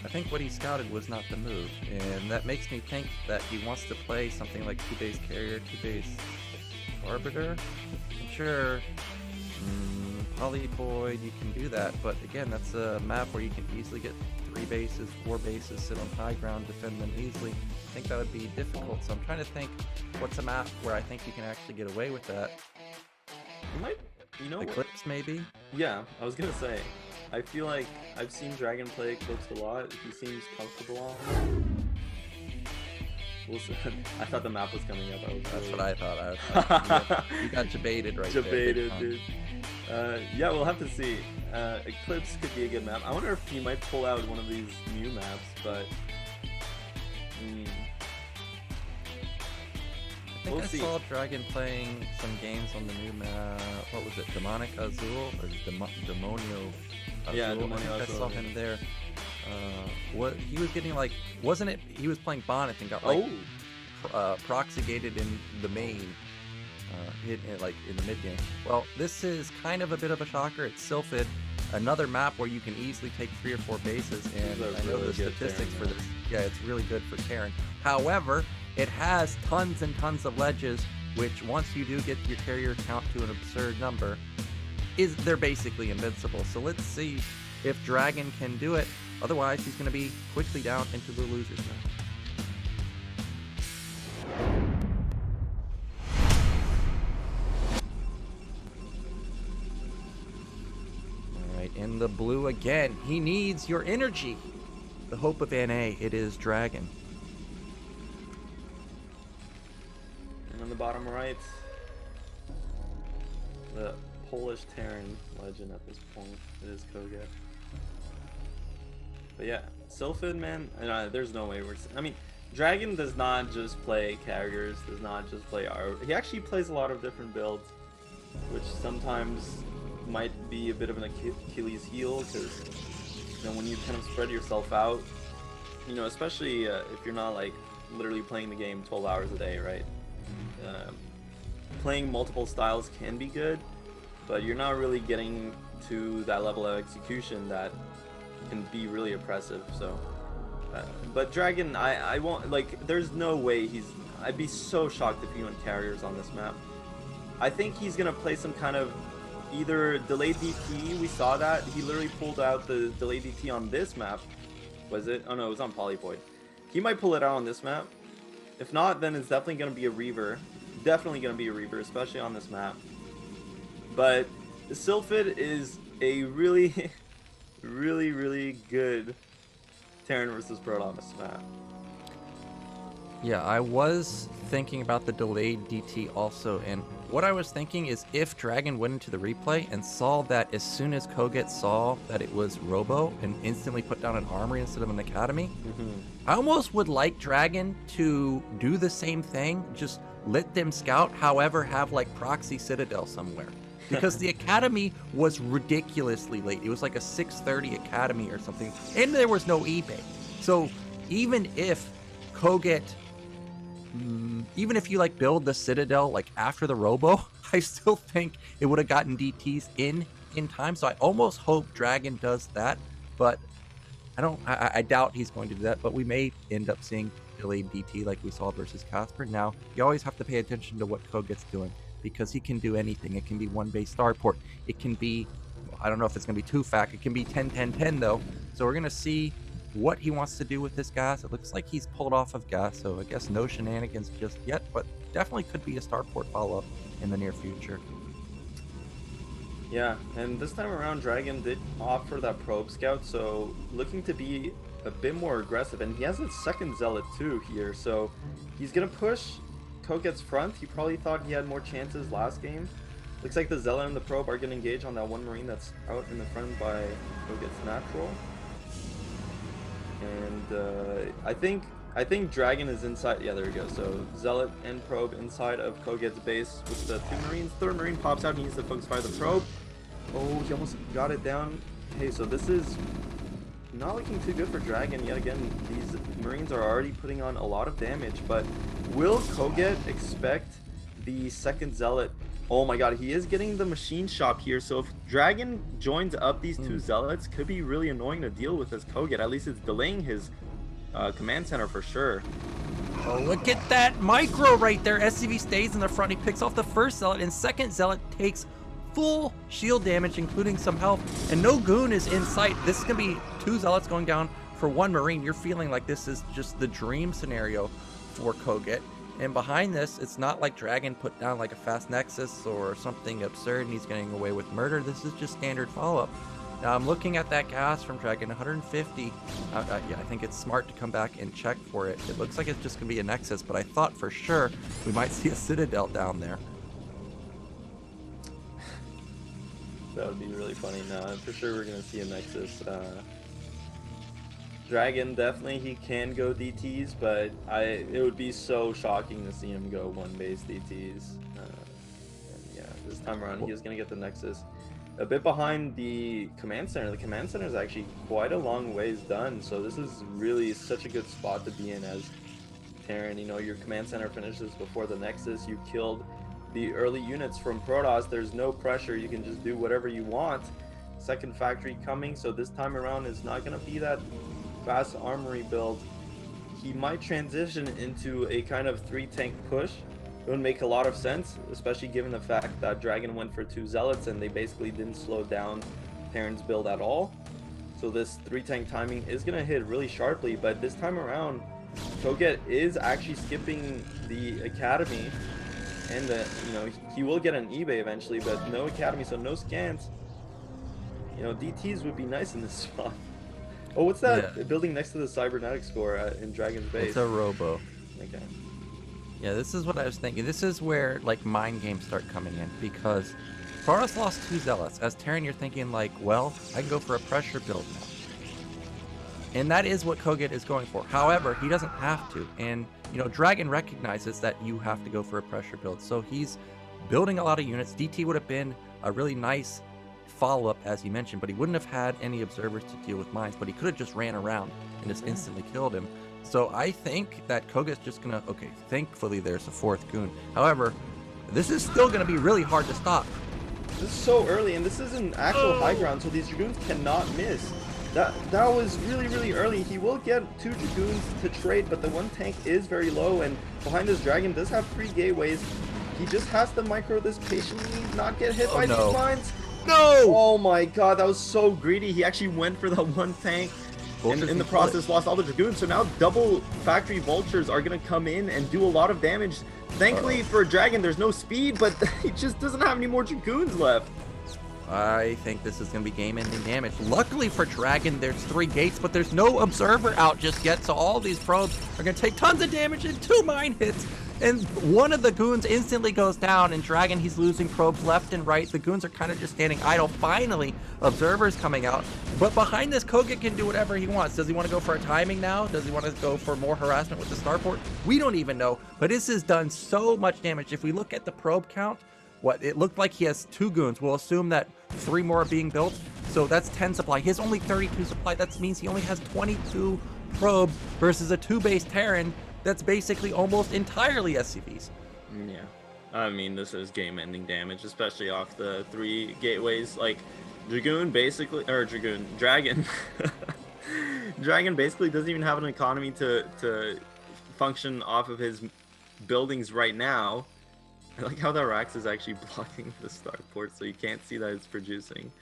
I think what he scouted was not the move, and that makes me think that he wants to play something like 2-base carrier, 2-base arbiter. Sure, Polyploid, you can do that, but again, that's a map where you can easily get 3 bases, 4 bases, sit on high ground, defend them easily. I think that would be difficult, so I'm trying to think what's a map where I think you can actually get away with that. You might, you know, Eclipse maybe? Yeah, I was gonna say, I feel like I've seen Dragon play Cloaks a lot. He seems comfortable on it. I thought the map was coming up. That's what I thought. You got debated right there. Debated, dude. Yeah, we'll have to see. Eclipse could be a good map. I wonder if he might pull out one of these new maps, but... I think I saw Dragon playing some games on the new map. What was it? Demonic Azul? Or Demonio Azul? Yeah, Demonio I think Azul. I saw him there. What he was getting like, wasn't it? He was playing Bonnet and got like proxigated in the main, hit like in the mid game. Well, this is kind of a bit of a shocker. It's Sylphid, another map where you can easily take 3 or 4 bases, and I know the statistics for this. Yeah, it's really good for Terran. However, it has tons and tons of ledges, which once you do get your carrier count to an absurd number, they're basically invincible. So let's see if Dragon can do it. Otherwise, he's going to be quickly down into the loser's zone. All right, in the blue again. He needs your energy. The hope of NA, it is Dragon. And on the bottom right, the Polish Terran legend at this point. It is kogeT. But yeah, Sylphid, man, there's no way I mean, Dragon does not just play carriers, does not just play RO. He actually plays a lot of different builds, which sometimes might be a bit of an Achilles heel, because when you kind of spread yourself out, especially if you're not like literally playing the game 12 hours a day, right? Playing multiple styles can be good, but you're not really getting to that level of execution that can be really oppressive. So but Dragon, I won't, like, there's no way I'd be so shocked if he went carriers on this map. I think he's gonna play some kind of either delayed DT. We saw that he literally pulled out the delayed DT on this map. Was it? Oh no, it was on Polyvoid. He might pull it out on this map. If not, then it's definitely gonna be a Reaver. Definitely gonna be a Reaver, especially on this map. But Sylphid is a really really good Terran versus Protoss map. Yeah, I was thinking about the delayed DT also, and what I was thinking is if Dragon went into the replay and saw that as soon as kogeT saw that it was Robo and instantly put down an armory instead of an academy, I almost would like Dragon to do the same thing, just let them scout, however, have like proxy Citadel somewhere. Because the academy was ridiculously late. It was like a 6:30 academy or something, and there was no eBay. So even if kogeT, even if you like build the Citadel like after the Robo, I still think it would have gotten DTs in time. So I almost hope Dragon does that, but I doubt he's going to do that. But we may end up seeing delayed DT like we saw versus Casper. Now you always have to pay attention to what kogeT's doing, because he can do anything. It can be 1 base starport. It can be, I don't know if it's going to be 2-fac. It can be 10-10-10 though. So we're going to see what he wants to do with this gas. It looks like he's pulled off of gas, so I guess no shenanigans just yet, but definitely could be a starport follow-up in the near future. Yeah, and this time around Dragon did offer that probe scout, so looking to be a bit more aggressive, and he has a second zealot too here, so he's going to push kogeT's front. He probably thought he had more chances last game. Looks like the Zealot and the Probe are going to engage on that one Marine that's out in the front by kogeT's natural. And I think Dragon is inside. Yeah, there we go. So Zealot and Probe inside of kogeT's base with the 2 Marines. Third Marine pops out and he needs to focus fire the Probe. Oh, he almost got it down. Okay, so this is not looking too good for Dragon. Yet again, these Marines are already putting on a lot of damage, but will kogeT expect the second Zealot? Oh my god, he is getting the machine shop here, so if Dragon joins up these 2 Zealots, could be really annoying to deal with as kogeT. At least it's delaying his command center for sure. Oh, look at that micro right there. SCV stays in the front. He picks off the first Zealot, and second Zealot takes full shield damage, including some health, and no goon is in sight. This is going to be 2 Zealots going down for 1 Marine. You're feeling like this is just the dream scenario for kogeT. And behind this, it's not like Dragon put down like a fast Nexus or something absurd and he's getting away with murder. This is just standard follow-up. Now I'm looking at that gas from Dragon, 150. Yeah, I think it's smart to come back and check for it. It looks like it's just going to be a Nexus, but I thought for sure we might see a Citadel down there. That would be really funny. No, for sure we're going to see a Nexus. Dragon, definitely he can go DTs, but it would be so shocking to see him go one base DTs. And yeah, this time around he is going to get the Nexus. A bit behind the command center. The command center is actually quite a long ways done, so this is really such a good spot to be in as Terran. You know, your command center finishes before the Nexus. You killed the early units from Protoss. There's no pressure. You can just do whatever you want. Second factory coming, so this time around is not going to be that fast armory build. He might transition into a kind of 3-tank push. It would make a lot of sense, especially given the fact that Dragon went for 2 Zealots and they basically didn't slow down Terran's build at all. So this 3-tank timing is going to hit really sharply, but this time around, kogeT is actually skipping the Academy, and you know, he will get an eBay eventually, but no Academy, so no scans. You know, DTs would be nice in this spot. Oh, what's that building next to the cybernetic score in Dragon's base? It's a robo. Okay. Yeah, this is what I was thinking. This is where like mind games start coming in, because Protoss lost 2 Zealots. As Terran, you're thinking like, well, I can go for a pressure build now. And that is what kogeT is going for. However, he doesn't have to. And, you know, Dragon recognizes that you have to go for a pressure build. So he's building a lot of units. DT would have been a really nice follow-up, as you mentioned, but he wouldn't have had any observers to deal with mines, but he could have just ran around and just instantly killed him. So I think that kogeT's just gonna, okay, thankfully there's a 4th goon. However, this is still gonna be really hard to stop. This is so early, and this is an actual high ground, so these Dragoons cannot miss. That was really, really early. He will get 2 Dragoons to trade, but the 1 tank is very low, and behind this Dragon does have 3 gateways. He just has to micro this patiently, not get hit by these mines. No! Oh my god, that was so greedy. He actually went for the 1 tank, and in the process lost all the Dragoons. So now double factory vultures are going to come in and do a lot of damage. Thankfully for Dragon, there's no speed, but he just doesn't have any more Dragoons left. I think this is going to be game-ending damage. Luckily for Dragon, there's 3 gates, but there's no observer out just yet, so all these probes are going to take tons of damage and 2 mine hits. And one of the goons instantly goes down, and Dragon, he's losing probes left and right. The goons are kind of just standing idle. Finally, observers coming out. But behind this, kogeT can do whatever he wants. Does he want to go for a timing now? Does he want to go for more harassment with the starport? We don't even know. But this has done so much damage. If we look at the probe count, what it looked like he has 2 goons. We'll assume that 3 more are being built. So that's 10 supply. He has only 32 supply. That means he only has 22 probes versus a 2-base Terran that's basically almost entirely SCVs. Yeah. I mean, this is game-ending damage, especially off the 3 gateways. Like, Dragon basically Dragon basically doesn't even have an economy to function off of his buildings right now. I like how the Rax is actually blocking the starport, so you can't see that it's producing.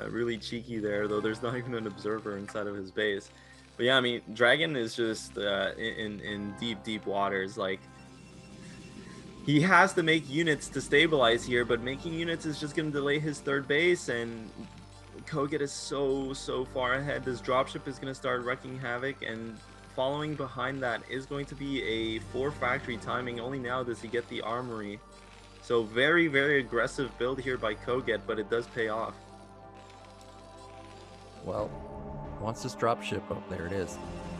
Really cheeky there, though there's not even an observer inside of his base. But yeah, I mean, Dragon is just in deep, deep waters. Like, he has to make units to stabilize here, but making units is just going to delay his 3rd base, and kogeT is so far ahead. This dropship is going to start wreaking havoc, and following behind that is going to be a 4-factory timing. Only now does he get the armory. So very, very aggressive build here by kogeT, but it does pay off. Well, once this dropship, oh, there it is.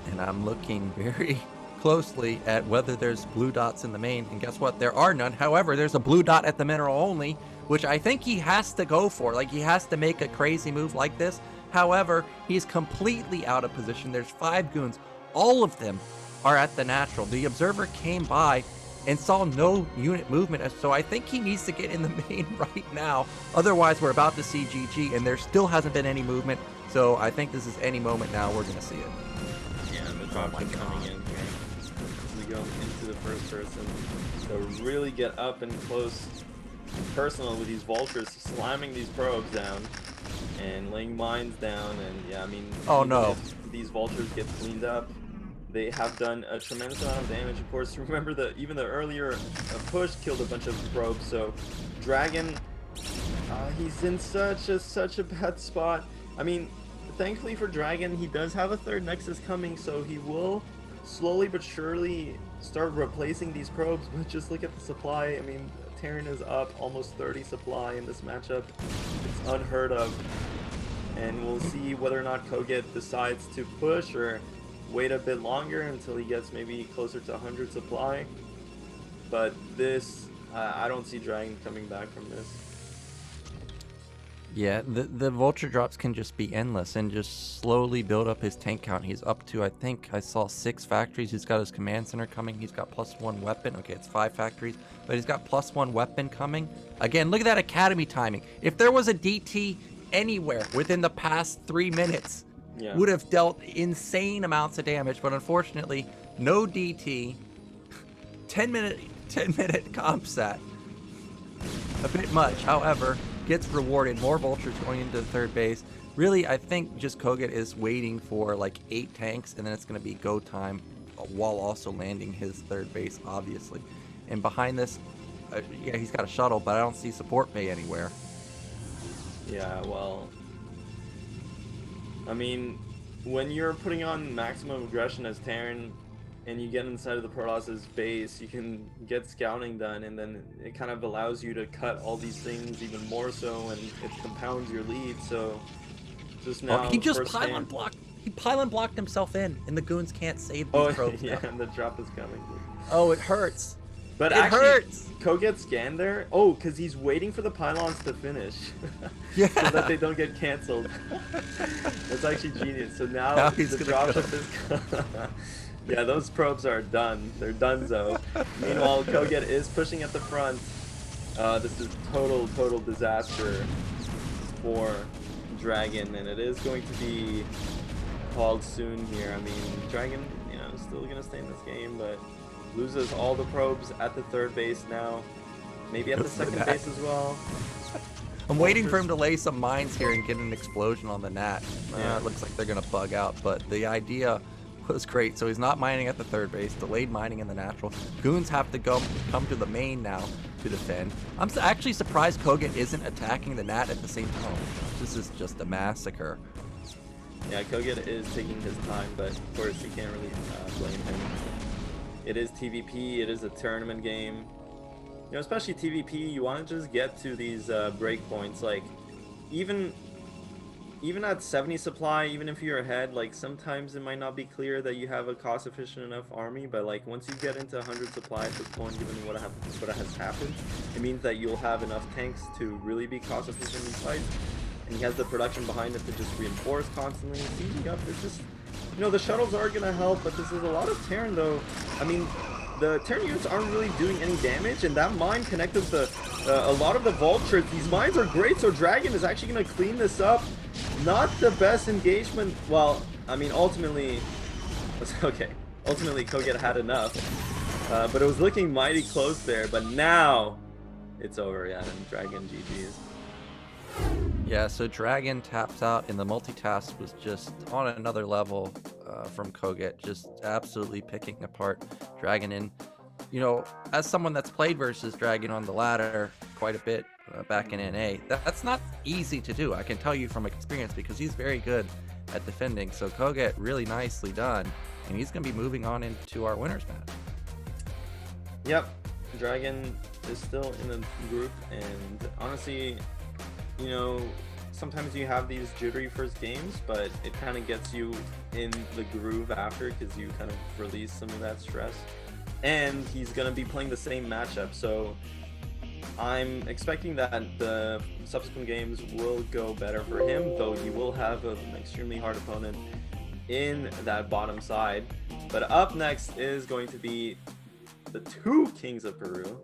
And I'm looking very closely at whether there's blue dots in the main, and guess what? There are none. However, there's a blue dot at the mineral only, which I think he has to go for. Like, he has to make a crazy move like this. However, he's completely out of position. There's 5 goons. All of them are at the natural. The observer came by and saw no unit movement, so I think he needs to get in the main right now. Otherwise, we're about to see GG, and there still hasn't been any movement. So I think this is any moment now we're going to see it. Yeah, the dropship coming in here. We go into the first person. So really get up and close personal with these vultures, slamming these probes down and laying mines down. And yeah, I mean, oh no, if these vultures get cleaned up, they have done a tremendous amount of damage. Of course, remember that even the earlier push killed a bunch of probes. So Dragon, he's in such a bad spot. I mean, thankfully for Dragon, he does have a third Nexus coming, so he will slowly but surely start replacing these probes. But just look at the supply. I mean, Terran is up almost 30 supply in this matchup. It's unheard of. And we'll see whether or not kogeT decides to push or wait a bit longer until he gets maybe closer to 100 supply. But this, I don't see Dragon coming back from this. Yeah, the vulture drops can just be endless and just slowly build up his tank count. He's up to, I think I saw 6 factories. He's got his command center coming. He's got +1 weapon. Okay, it's 5 factories, but he's got +1 weapon coming. Again, look at that academy timing. If there was a DT anywhere within the past 3 minutes, would have dealt insane amounts of damage, but unfortunately, no DT. 10 minute comp set. A bit much, however, gets rewarded. More vultures going into the third base. Really, I think just kogeT is waiting for like 8 tanks, and then it's going to be go time while also landing his third base, obviously. And behind this, yeah, he's got a shuttle, but I don't see support bay anywhere. Yeah, well, I mean, when you're putting on maximum aggression as Terran and you get inside of the Protoss's base, you can get scouting done, and then it kind of allows you to cut all these things even more so, and it compounds your lead. So just now, he just pylon blocked. He pylon blocked himself in, and the goons can't save these probes. Yeah, and the drop is coming. Oh, it hurts. But it actually, hurts. kogeT scanned there. Oh, because he's waiting for the pylons to finish. Yeah. So that they don't get canceled. That's actually genius. So now the dropship is... Yeah, those probes are done. They're donezo. Meanwhile, kogeT is pushing at the front. This is total disaster for Dragon, and it is going to be called soon here. I mean, Dragon, you know, is still gonna stay in this game, but loses all the probes at the third base now. Maybe at the second base as well. I'm waiting for him to lay some mines here and get an explosion on the nat. It looks like they're gonna bug out, but the idea was great. So he's not mining at the third base, delayed mining in the natural. Goons have to come to the main now to defend. I'm actually surprised kogeT isn't attacking the nat at the same time. This is just a massacre. Yeah, kogeT is taking his time, but of course you can't really blame him. It is TvP, it is a tournament game. You know, especially TvP, you want to just get to these breakpoints. Like, even at 70 supply, even if you're ahead, like, sometimes it might not be clear that you have a cost-efficient enough army, but, like, once you get into 100 supply at this point, given what has happened, it means that you'll have enough tanks to really be cost-efficient in fights, and he has the production behind it to just reinforce constantly. Sieging up, it's just, you know, the shuttles are going to help, but this is a lot of Terran, though. I mean, the Terran units aren't really doing any damage, and that mine connected to a lot of the vultures. These mines are great, so Dragon is actually going to clean this up. Not the best engagement. Well, I mean, ultimately, okay. Ultimately, kogeT had enough, but it was looking mighty close there. But now, it's over. Yeah, and Dragon GG's. Yeah, so Dragon taps out, and the multitask was just on another level from kogeT, just absolutely picking apart Dragon. And, you know, as someone that's played versus Dragon on the ladder quite a bit back in NA, that's not easy to do. I can tell you from experience, because he's very good at defending. So kogeT really nicely done, and he's going to be moving on into our winners match. Yep, Dragon is still in the group, and honestly, you know, sometimes you have these jittery first games, but it kind of gets you in the groove after, because you kind of release some of that stress. And he's going to be playing the same matchup, so I'm expecting that the subsequent games will go better for him, though he will have an extremely hard opponent in that bottom side. But up next is going to be the 2 kings of Peru,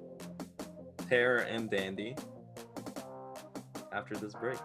Terror and Dandy, after this break.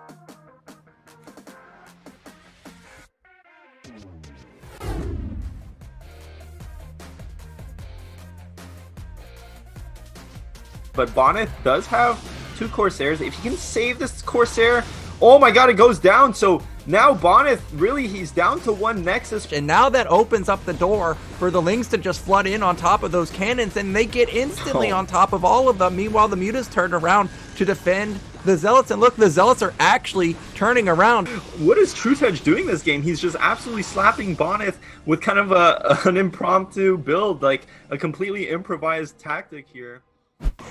But Bonneth does have 2 Corsairs. If he can save this Corsair, oh my god, it goes down. So now Bonneth, really, he's down to 1 Nexus. And now that opens up the door for the Lings to just flood in on top of those cannons, and they get instantly on top of all of them. Meanwhile, the Mutas turn around to defend the Zealots, and look, the Zealots are actually turning around. What is TrueTouch doing this game? He's just absolutely slapping Bonnet with kind of an impromptu build, like a completely improvised tactic here.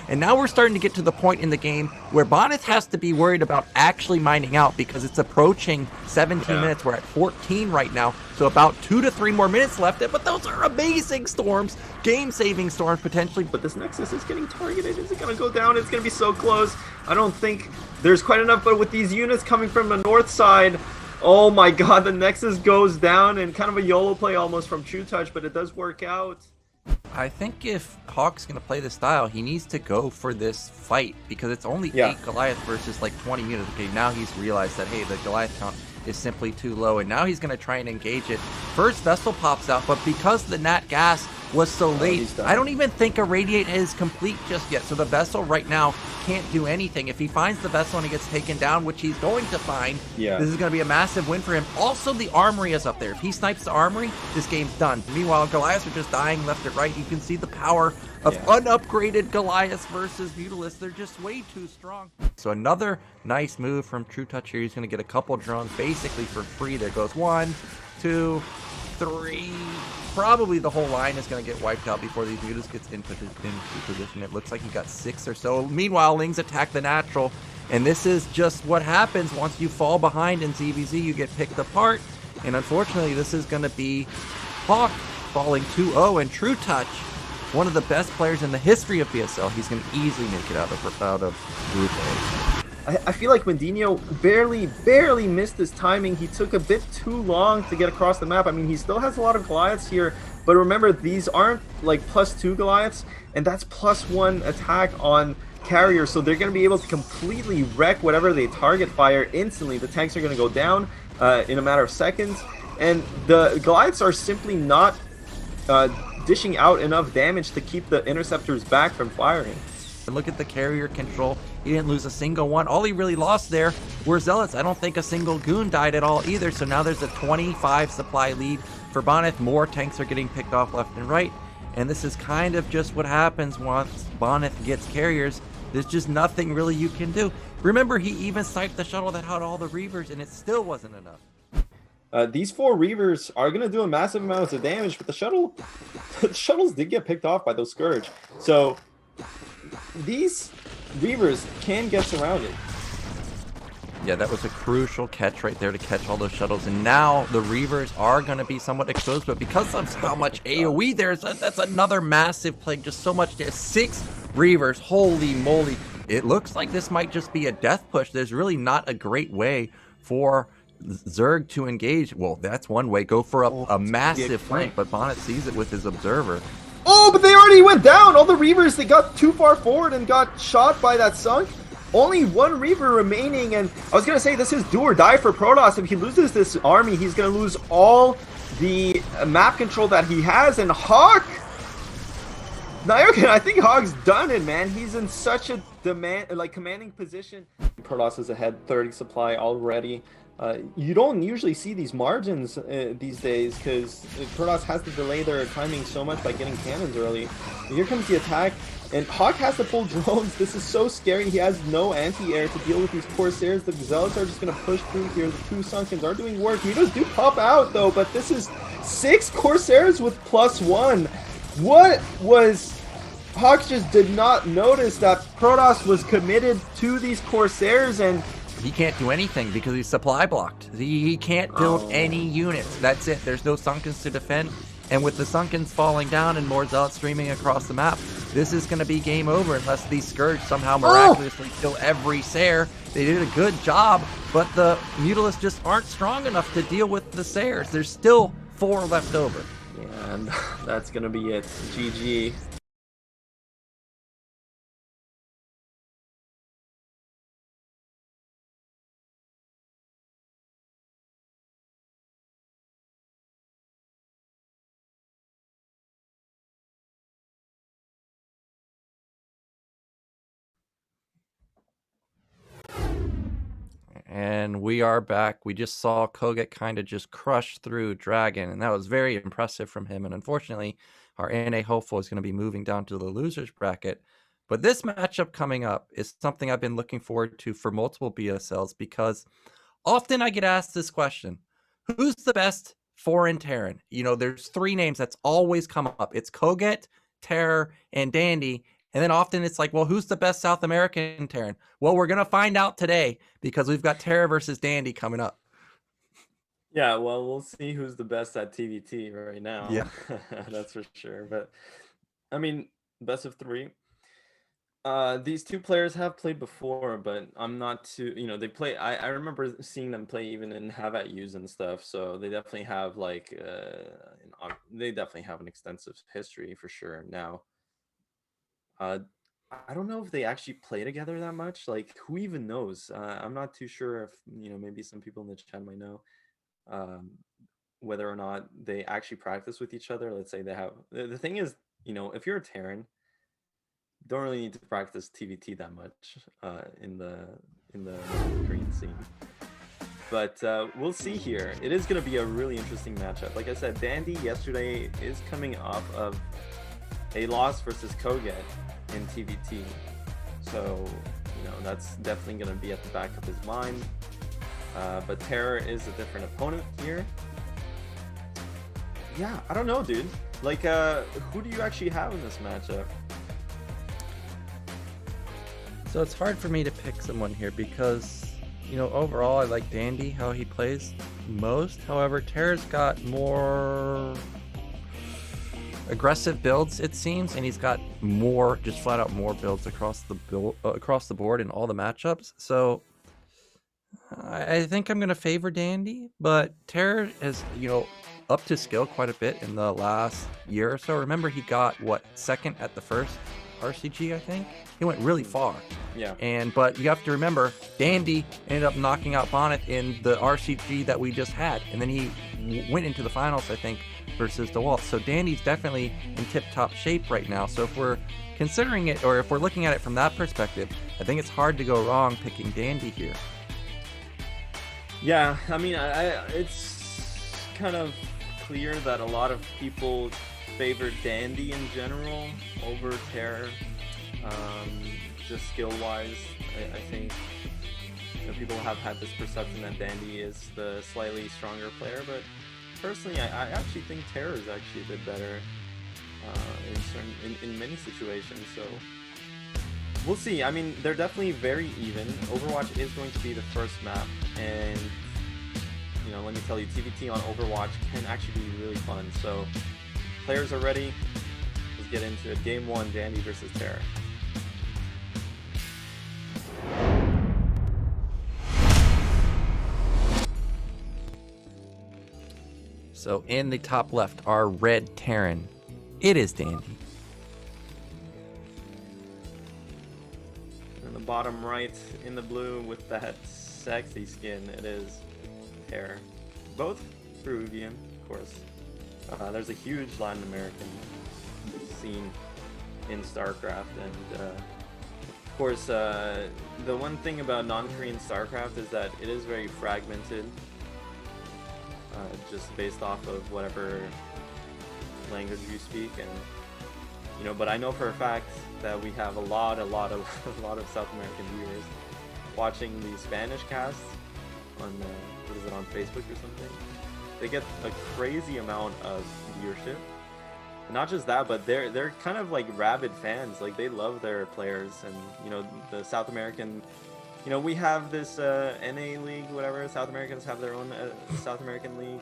And now we're starting to get to the point in the game where Bonnet has to be worried about actually mining out because it's approaching 17 minutes. We're at 14 right now, so about 2 to 3 more minutes left. But those are amazing storms, game-saving storms potentially. But this Nexus is getting targeted. Is it going to go down? It's going to be so close. I don't think there's quite enough, but with these units coming from the north side, oh my god, the Nexus goes down, and kind of a YOLO play almost from TrueTouch, but it does work out. I think if Hawk's going to play this style, he needs to go for this fight because it's only 8 Goliath versus like 20 units. Okay, now he's realized that, hey, the Goliath count is simply too low, and now he's going to try and engage it. First vessel pops out, but because the Nat gas was so late, I don't even think a Radiate is complete just yet. So the vessel right now can't do anything. If he finds the vessel and he gets taken down, which he's going to find, this is going to be a massive win for him. Also, the armory is up there. If he snipes the armory, this game's done. Meanwhile, Goliaths are just dying left and right. You can see the power of unupgraded Goliaths versus Mutalisks. They're just way too strong. So another nice move from TrueTouch here. He's going to get a couple drones basically for free. There goes 1, 2, 3. Probably the whole line is going to get wiped out before these Mutas gets into position. It looks like he got 6 or so. Meanwhile, Lings attack the natural. And this is just what happens once you fall behind in ZVZ. You get picked apart. And unfortunately, this is going to be Hawk falling 2-0. And TrueTouch, one of the best players in the history of BSL, he's going to easily make it out of Group A. I feel like Mendinho barely missed his timing. He took a bit too long to get across the map. I mean, he still has a lot of Goliaths here, but remember, these aren't like +2 Goliaths, and that's +1 attack on carrier, so they're going to be able to completely wreck whatever they target fire instantly. The tanks are going to go down in a matter of seconds, and the Goliaths are simply not dishing out enough damage to keep the interceptors back from firing. And look at the carrier control. He didn't lose a single one. All he really lost there were Zealots. I don't think a single goon died at all either. So now there's a 25 supply lead for Bonnet. More tanks are getting picked off left and right. And this is kind of just what happens once Bonnet gets carriers. There's just nothing really you can do. Remember, he even sniped the shuttle that had all the Reavers, and it still wasn't enough. These 4 Reavers are going to do a massive amount of damage, but the shuttles did get picked off by those Scourge. So these Reavers can get surrounded. Yeah, that was a crucial catch right there to catch all those shuttles. And now the Reavers are going to be somewhat exposed, but because of how much AoE there's, that's another massive play. Just so much. 6 Reavers. Holy moly. It looks like this might just be a death push. There's really not a great way for Zerg to engage. Well, that's one way. Go for a massive flank, but Bonnet sees it with his observer. Oh, but they already went down! All the Reavers, they got too far forward and got shot by that sunk. Only 1 Reaver remaining, and I was going to say, this is do or die for Protoss. If he loses this army, he's going to lose all the map control that he has, and Hawk... Nayokin, I think Hawk's done it, man. He's in such a commanding position. Protoss is ahead 30 supply already. You don't usually see these margins these days because Protoss has to delay their timing so much by getting cannons early. Here comes the attack, and Hawk has to pull drones. This is so scary. He has no anti-air to deal with these Corsairs. The Zealots are just going to push through here. The 2 Sunkens are doing work. Mutas do pop out, though, but this is 6 Corsairs with +1. What was... Hawk just did not notice that Protoss was committed to these Corsairs, and he can't do anything because he's supply blocked. He can't build any units. That's it. There's no Sunkens to defend. And with the Sunkens falling down and more Zealots streaming across the map, this is going to be game over unless these Scourge somehow miraculously kill every Sayer. They did a good job, but the Mutalisks just aren't strong enough to deal with the Sayers. There's still 4 left over. Yeah, and that's going to be it. GG. And we are back. We just saw kogeT kind of just crush through Dragon, and that was very impressive from him. And unfortunately, our NA hopeful is going to be moving down to the losers bracket. But this matchup coming up is something I've been looking forward to for multiple BSLs, because often I get asked this question: who's the best foreign Terran? You know, there's three names that's always come up. It's kogeT, TerrOr, and Dandy. And then often it's like, well, who's the best South American Terran? Well, we're going to find out today, because we've got TerrOr versus Dandy coming up. Yeah, well, we'll see who's the best at TvT right now. Yeah. That's for sure. But I mean, best of three. These two players have played before, but I'm not too, you know, they play. I remember seeing them play even in Have At Yous and stuff. So they definitely have like, they definitely have an extensive history for sure. Now, I don't know if they actually play together that much. Like, who even knows? I'm not too sure if, you know, maybe some people in the chat might know whether or not they actually practice with each other. Let's say they have. The thing is, you know, if you're a Terran, don't really need to practice TvT that much in the Korean scene. But we'll see here. It is going to be a really interesting matchup. Like I said, Dandy yesterday is coming off of a loss versus kogeT in TvT. So, you know, that's definitely going to be at the back of his mind. But TerrOr is a different opponent here. Yeah, I don't know, dude. Like, who do you actually have in this matchup? So it's hard for me to pick someone here because, you know, overall I like Dandy, how he plays most. However, TerrOr's got more aggressive builds, it seems, and he's got more, just flat out more builds across the board in all the matchups. So I think I'm going to favor Dandy, but TerrOr has, you know, up to skill quite a bit in the last year or so. Remember, he got, what, second at the first RCG, I think? He went really far. Yeah. But you have to remember, Dandy ended up knocking out Bonnet in the RCG that we just had. And then he went into the finals, I think, versus DeWalt. So Dandy's definitely in tip-top shape right now. So if we're considering it, or if we're looking at it from that perspective, I think it's hard to go wrong picking Dandy here. Yeah, I mean, it's kind of clear that a lot of people favor Dandy in general over TerrOr. Just skill-wise, I think, you know, people have had this perception that Dandy is the slightly stronger player, but personally, I actually think TerrOr is actually a bit better in many situations. So we'll see. I mean, they're definitely very even. Overwatch is going to be the first map, and you know, let me tell you, TvT on Overwatch can actually be really fun. So players are ready. Let's get into it. Game 1, Dandy versus TerrOr. So in the top left, our red Terran. It is Dandy. In the bottom right, in the blue with that sexy skin, it is TerrOr. Both Peruvian, of course. There's a huge Latin American scene in StarCraft, and of course, the one thing about non-Korean StarCraft is that it is very fragmented. Just based off of whatever language you speak, and you know, but I know for a fact that we have a lot of South American viewers watching the Spanish cast on what is it, on Facebook or something. They get a crazy amount of viewership. And not just that, but they're kind of like rabid fans. Like, they love their players, and you know, the South American. You know, we have this NA league, whatever. South Americans have their own South American league.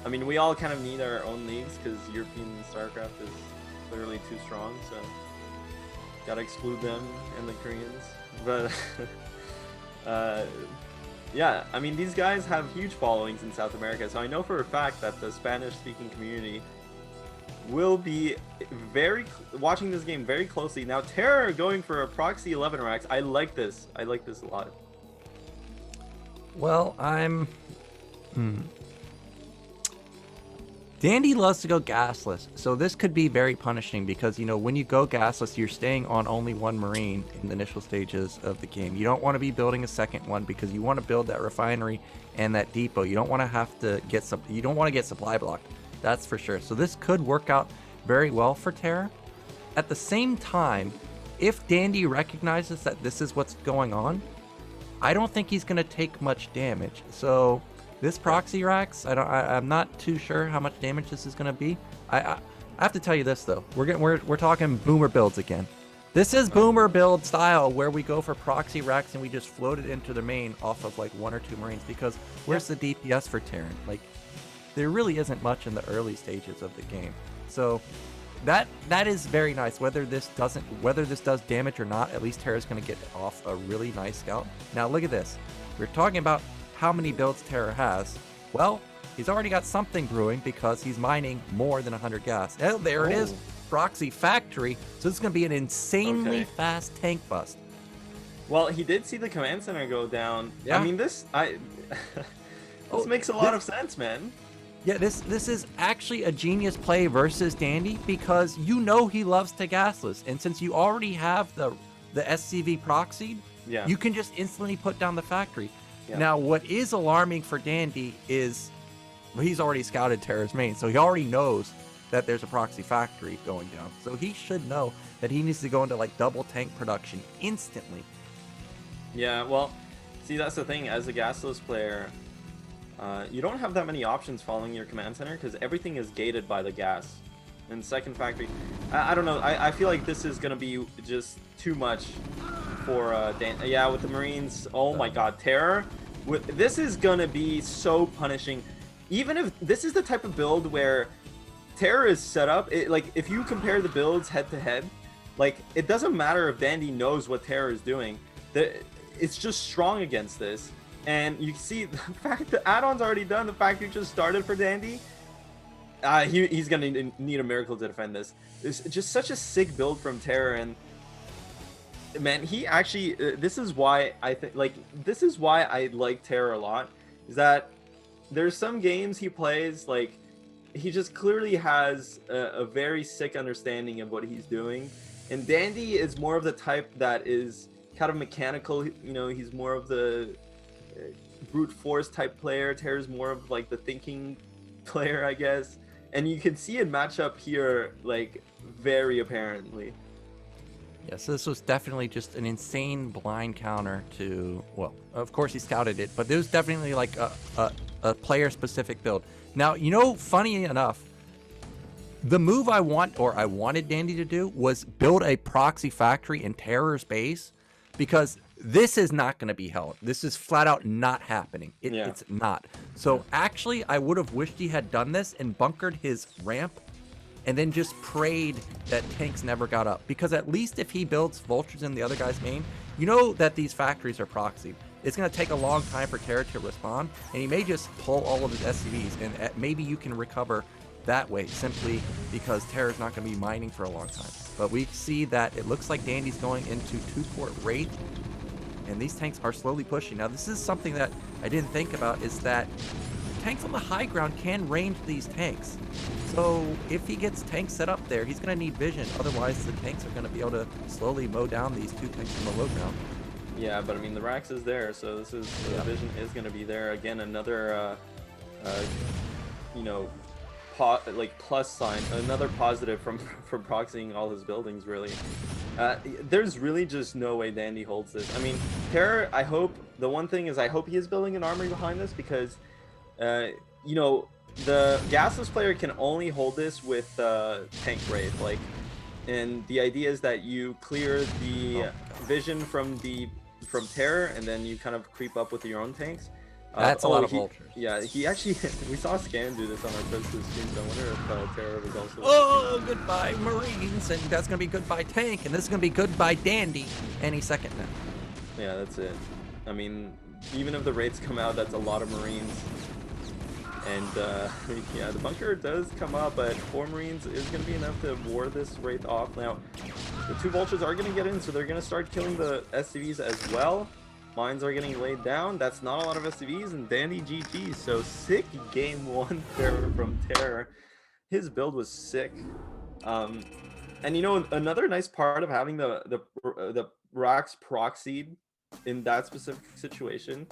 I mean, we all kind of need our own leagues because European StarCraft is literally too strong, so gotta exclude them and the Koreans. But yeah, I mean, these guys have huge followings in South America, so I know for a fact that the Spanish-speaking community will be watching this game very closely. Now, TerrOr going for a proxy 11 racks. I like this. I like this a lot. Well, Dandy loves to go gasless, so this could be very punishing because, you know, when you go gasless, you're staying on only one Marine in the initial stages of the game. You don't want to be building a second one because you want to build that refinery and that depot. You don't want to have to get you don't want to get supply blocked. That's for sure. So this could work out very well for TerrOr. At the same time, if Dandy recognizes that this is what's going on, I don't think he's going to take much damage. So this proxy racks, I'm not too sure how much damage this is going to be. I have to tell you this though, we're talking boomer builds again. This is boomer build style where we go for proxy racks and we just float it into the main off of like 1 or 2 Marines, because where's the DPS for Terran? Like, there really isn't much in the early stages of the game. So that is very nice. Whether this does damage or not, at least Terra's going to get off a really nice scout. Now look at this. We're talking about how many builds Terra has. Well, he's already got something brewing because he's mining more than 100 gas. Oh, there it is. Proxy factory. So this is going to be an insanely fast tank bust. Well, he did see the command center go down. Yeah. I mean, this makes a lot of sense, man. Yeah, this is actually a genius play versus Dandy, because you know he loves to gasless, and since you already have the SCV proxied, you can just instantly put down the factory. Yeah. Now, what is alarming for Dandy is he's already scouted Terra's main, so he already knows that there's a proxy factory going down. So he should know that he needs to go into like double tank production instantly. Yeah, well, see, that's the thing. As a gasless player, you don't have that many options following your command center because everything is gated by the gas. And second factory, I don't know. I feel like this is gonna be just too much for Dan. Yeah, with the Marines. Oh my God, Terror. This is gonna be so punishing. Even if this is the type of build where Terror is set up, like if you compare the builds head to head, like it doesn't matter if Dandy knows what Terror is doing. It's just strong against this. And you see the fact the add-on's already done, the factory just started for Dandy. He's gonna need a miracle to defend this. It's just such a sick build from Terror, and man, he actually this is why I think I like Terror a lot, is that there's some games he plays, like he just clearly has a very sick understanding of what he's doing, and Dandy is more of the type that is kind of mechanical. You know, he's more of the brute force type player. Terror's more of like the thinking player, I guess, and you can see it match up here like very apparently. Yeah, so this was definitely just an insane blind counter to, well, of course he scouted it, but it was definitely like a player-specific build. Now, you know, funny enough, the move I wanted Dandy to do was build a proxy factory in Terror's base, because this is not going to be held. This is flat out not happening. It's not. So actually, I would have wished he had done this and bunkered his ramp and then just prayed that tanks never got up. Because at least if he builds vultures in the other guy's main, you know that these factories are proxied. It's going to take a long time for Terra to respond, and he may just pull all of his SCVs, and maybe you can recover that way, simply because Terra's not going to be mining for a long time. But we see that it looks like Dandy's going into 2-port Wraith, and these tanks are slowly pushing. Now, this is something that I didn't think about, is that tanks on the high ground can range these tanks. So if he gets tanks set up there, he's going to need vision. Otherwise, the tanks are going to be able to slowly mow down these 2 tanks from the low ground. Yeah, but I mean, the Rax is there, so this is the vision is going to be there. Again, another, you know, plus sign, another positive from proxying all his buildings, really. There's really just no way Dandy holds this. I mean, Terror, I hope, the one thing is I hope he is building an armory behind this, because, you know, the gasless player can only hold this with tank Wraith, like, and the idea is that you clear the vision from Terror, and then you kind of creep up with your own tanks. That's a lot of vultures. Yeah, he actually, we saw Scan do this on our first stream, so I wonder if Terror was also... Oh, goodbye Marines, and that's going to be goodbye tank, and this is going to be goodbye Dandy any second now. Yeah, that's it. I mean, even if the Wraiths come out, that's a lot of Marines. And, yeah, the bunker does come up, but 4 Marines is going to be enough to ward this Wraith off. Now, the 2 Vultures are going to get in, so they're going to start killing the SCVs as well. Mines are getting laid down. That's not a lot of SCVs, and Dandy GG. So sick game 1 there from Terror. His build was sick. And you know, another nice part of having the Rax proxied in that specific situation.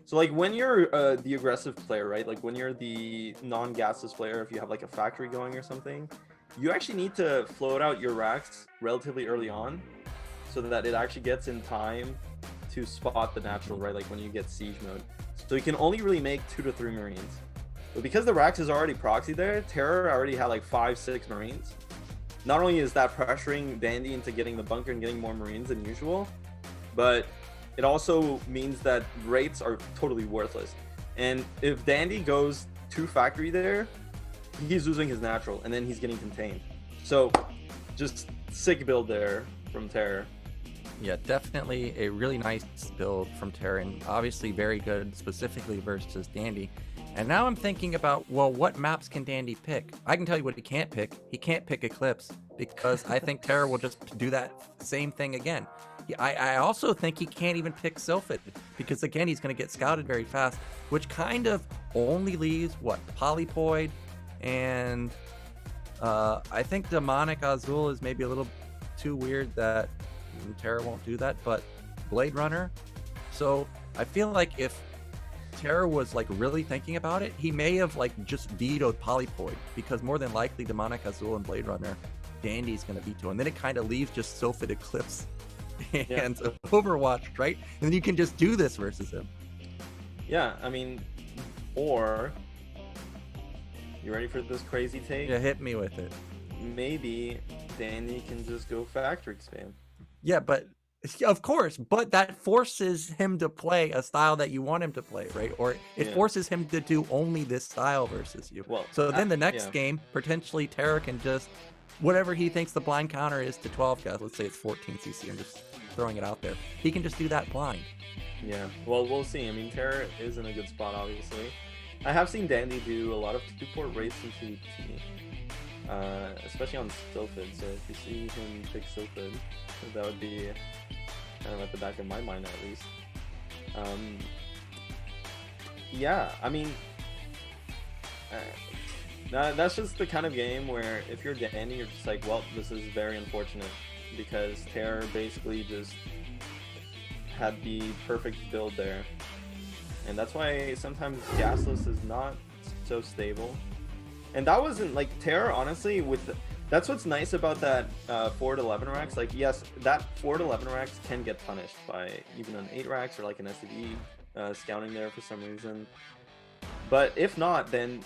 So like when you're the aggressive player, right? Like when you're the non-gasless player, if you have like a factory going or something, you actually need to float out your Rax relatively early on, so that it actually gets in time to spot the natural, right? Like when you get siege mode. So you can only really make 2 to 3 Marines. But because the Rax is already proxy there, Terror already had like 5-6 Marines. Not only is that pressuring Dandy into getting the bunker and getting more Marines than usual, but it also means that rates are totally worthless. And if Dandy goes 2 factory there, he's losing his natural, and then he's getting contained. So, just sick build there from Terror. Yeah, definitely a really nice build from Terran. Obviously very good, specifically versus Dandy. And now I'm thinking about, well, what maps can Dandy pick? I can tell you what he can't pick. He can't pick Eclipse, because I think Terra will just do that same thing again. I also think he can't even pick Sylphid, because again, he's going to get scouted very fast, which kind of only leaves, what, Polypoid, and I think Demonic Azul is maybe a little too weird that Terra won't do that, but Blade Runner. So I feel like if Terra was like really thinking about it, he may have like just vetoed Polypoid, because more than likely Demonic Azul and Blade Runner, Dandy's going to veto, and then it kind of leaves just Sylphid, Eclipse, and Overwatch, right? And then you can just do this versus him. Yeah, I mean, or you ready for this crazy take? Yeah, hit me with it. Maybe Dandy can just go factory spam. Yeah, but of course, but that forces him to play a style that you want him to play, right? Or it forces him to do only this style versus you. Well, so then the next game, potentially Terra can just, whatever he thinks the blind counter is to 12 guys, let's say it's 14 CC, I'm just throwing it out there. He can just do that blind. Yeah, well, we'll see. I mean, Terra is in a good spot, obviously. I have seen Dandy do a lot of 2-port race in TvT, especially on Sylphid, so if you see him pick Sylphid, that would be kind of at the back of my mind, at least. Yeah, I mean, that's just the kind of game where if you're Dandy, you're just like, well, this is very unfortunate, because Terror basically just had the perfect build there. And that's why sometimes Gasless is not so stable. And that wasn't, like, Terror, honestly, that's what's nice about that 4-11 racks. Like, yes, that 4-11 racks can get punished by even an 8 racks or like an SCV scouting there for some reason. But if not, then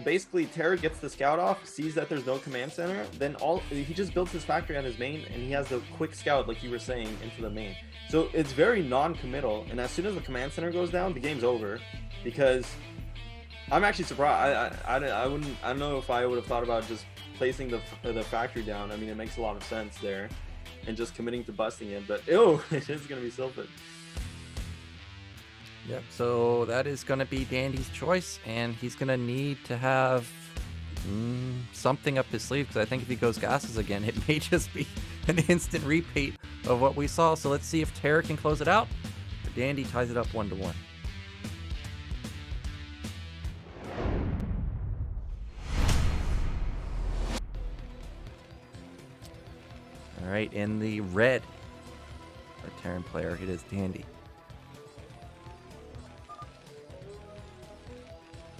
basically Terror gets the scout off, sees that there's no command center, then he just builds his factory on his main, and he has the quick scout, like you were saying, into the main. So it's very non-committal, and as soon as the command center goes down, the game's over. Because I'm actually surprised. I don't know if I would have thought about just placing the factory down. I mean, it makes a lot of sense there, and just committing to busting it. But ew, it is gonna be Sylphid. Yep, so that is going to be Dandy's choice, and he's going to need to have something up his sleeve, because I think if he goes gases again, it may just be an instant repeat of what we saw. So let's see if Terror can close it out. Dandy ties it up 1-1. All right, in the red, our Terran player, it is Dandy.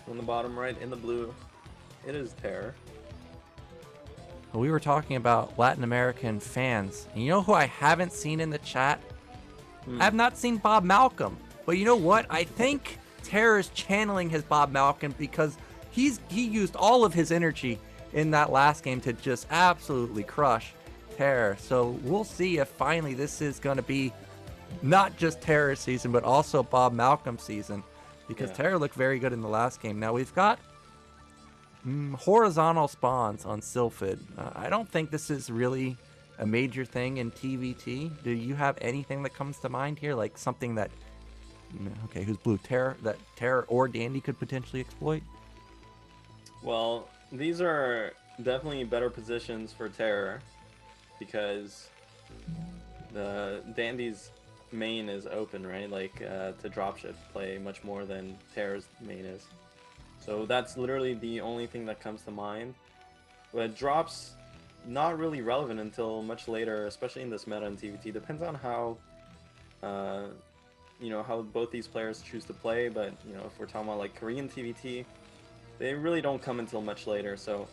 On the bottom right, in the blue, it is Terror. Well, we were talking about Latin American fans, and you know who I haven't seen in the chat? I have not seen Bob Malcolm. But you know what? I think Terror is channeling his Bob Malcolm, because he used all of his energy in that last game to just absolutely crush Terror. So we'll see if finally this is going to be not just Terror season, but also Bob Malcolm season. Because Terror looked very good in the last game. Now we've got horizontal spawns on Sylphid. I don't think this is really a major thing in TvT. Do you have anything that comes to mind here? Like something that, okay, who's blue? Terror, that Terror or Dandy could potentially exploit? Well, these are definitely better positions for Terror, because the Dandy's main is open, right? Like to dropship play much more than Terror's main is. So that's literally the only thing that comes to mind. But drops not really relevant until much later, especially in this meta in TvT. Depends on how how both these players choose to play, but if we're talking about like Korean TvT, they really don't come until much later. So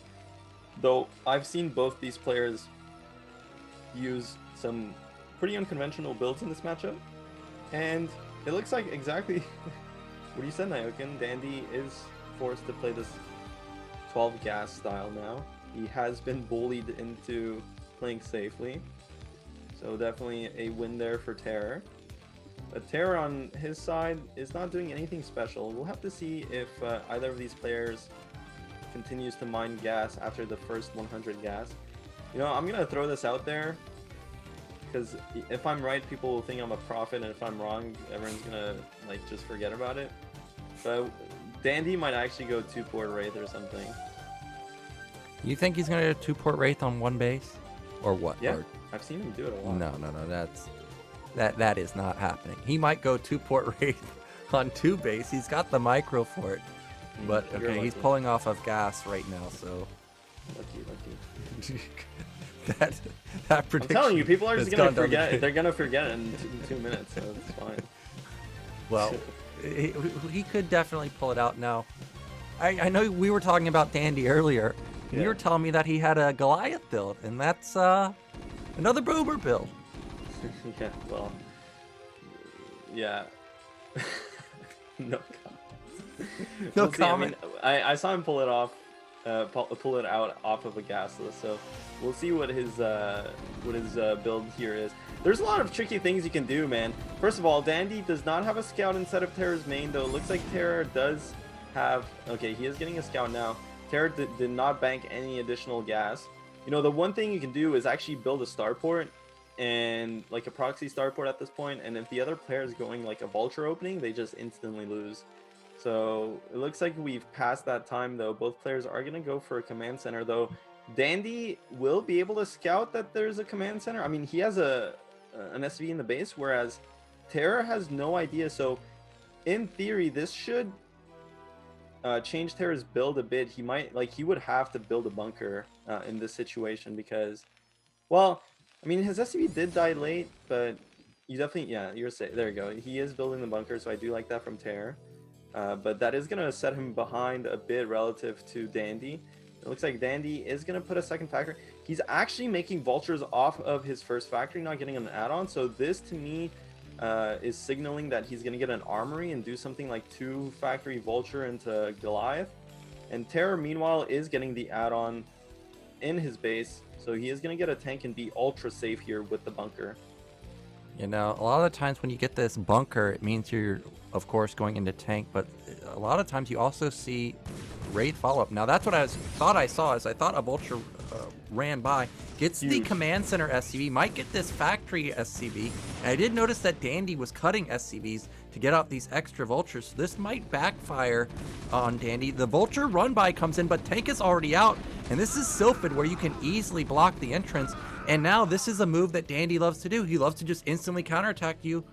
though I've seen both these players use some pretty unconventional builds in this matchup. And it looks like exactly what you said, Nyokin. Dandy is forced to play this 12 gas style now. He has been bullied into playing safely. So definitely a win there for Terror. But Terror on his side is not doing anything special. We'll have to see if either of these players continues to mine gas after the first 100 gas. You know, I'm going to throw this out there, because if I'm right, people will think I'm a prophet, and if I'm wrong, everyone's going to like just forget about it. But Dandy might actually go 2-port Wraith or something. You think he's going to do 2-port Wraith on one base? Or what? Yeah, Or... I've seen him do it a lot. No, that is not happening. He might go 2-port Wraith on 2 base. He's got the micro for it. But okay, he's pulling off of gas right now, so Lucky. that prediction. I'm telling you, people are just gonna forget. They're gonna forget it in 2 minutes, so it's fine. Well, he could definitely pull it out now. I know we were talking about Dandy earlier. And you were telling me that he had a Goliath build, and that's another Boomer build. Yeah, well, yeah. No comment. No comment. I saw him pull it off, pull it out off of a gas list. So we'll see what his build here is. There's a lot of tricky things you can do, man. First of all, Dandy does not have a scout inside of Terror's main, though. It looks like Terror does have. Okay, he is getting a scout now. Terror did not bank any additional gas. You know, the one thing you can do is actually build a starport and like a proxy starport at this point, and if the other player is going like a vulture opening, they just instantly lose. So it looks like we've passed that time, though. Both players are going to go for a command center, though. Dandy will be able to scout that there's a command center. I mean, he has an SV in the base, whereas Terror has no idea. So in theory, this should change Terror's build a bit. He would have to build a bunker in this situation because, well, I mean, his SCV did die late, but you definitely, yeah, you're safe. There you go. He is building the bunker, so I do like that from Terror. But that is going to set him behind a bit relative to Dandy. It looks like Dandy is going to put a second factory. He's actually making vultures off of his first factory, not getting an add-on. So this, to me, is signaling that he's going to get an armory and do something like 2 factory vulture into Goliath. And Terror, meanwhile, is getting the add-on in his base. So he is going to get a tank and be ultra safe here with the bunker. You know, a lot of the times when you get this bunker, it means you're, of course, going into tank, but a lot of times you also see Wraith follow-up. Now, that's what I thought I saw, is I thought a vulture ran by, gets the command center SCV, might get this factory SCV, and I did notice that Dandy was cutting SCVs to get out these extra vultures, so this might backfire on Dandy. The vulture run by comes in, but tank is already out, and this is Sylphid, where you can easily block the entrance. And now this is a move that Dandy loves to do. He loves to just instantly counterattack you,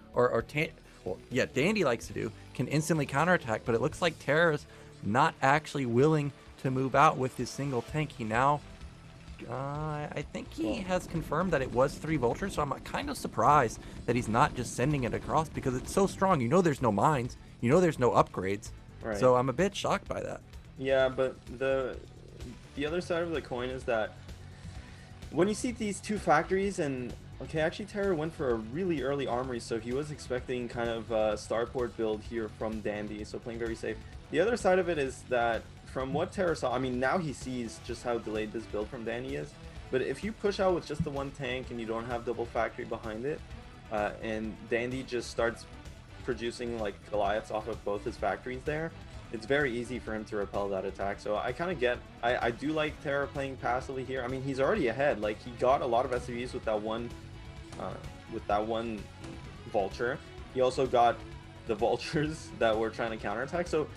Dandy likes to do, can instantly counterattack, but it looks like Terror's not actually willing to move out with his single tank. He now, I think he has confirmed that it was 3 vultures, so I'm kind of surprised that he's not just sending it across, because it's so strong. You know there's no mines, you know there's no upgrades, right. So I'm a bit shocked by that. Yeah, but the other side of the coin is that when you see these 2 factories, and okay, actually Terror went for a really early armory, so he was expecting kind of a starport build here from Dandy, so playing very safe. The other side of it is that from what Terror saw, I mean, now he sees just how delayed this build from Dandy is, but if you push out with just the 1 tank and you don't have double factory behind it, and Dandy just starts producing like Goliaths off of both his factories there, it's very easy for him to repel that attack. So I kind of get, I do like Terror playing passively here. I mean, he's already ahead. Like, he got a lot of SCVs with that one vulture. He also got the vultures that were trying to counterattack. So,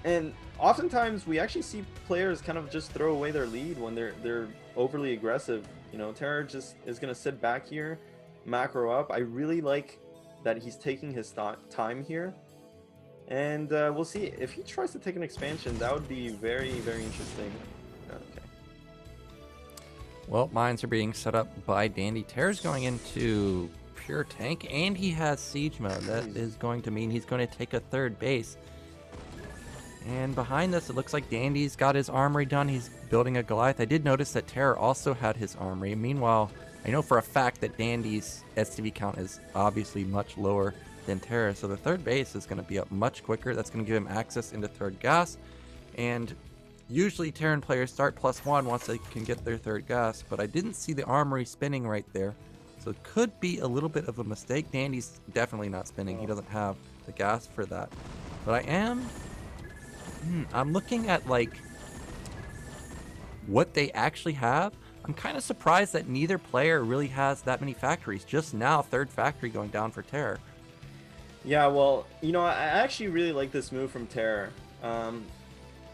and oftentimes we actually see players kind of just throw away their lead when they're overly aggressive. You know, Terror just is going to sit back here, macro up. I really like that he's taking his time here. And we'll see if he tries to take an expansion. That would be very, very interesting. Okay. Well, mines are being set up by Dandy. Terror's going into pure tank, and he has siege mode. That is going to mean he's going to take a 3rd base. And behind this, it looks like Dandy's got his armory done. He's building a Goliath. I did notice that Terror also had his armory. Meanwhile, I know for a fact that Dandy's STV count is obviously much lower than Terra, so the third base is going to be up much quicker. That's going to give him access into third gas, and usually Terran players start +1 once they can get their third gas, but I didn't see the armory spinning right there, so it could be a little bit of a mistake. Dandy's definitely not spinning. He doesn't have the gas for that. But I'm looking at like what they actually have. I'm kind of surprised that neither player really has that many factories. Just now, third factory going down for Terror. Yeah, well, you know, I actually really like this move from Terror,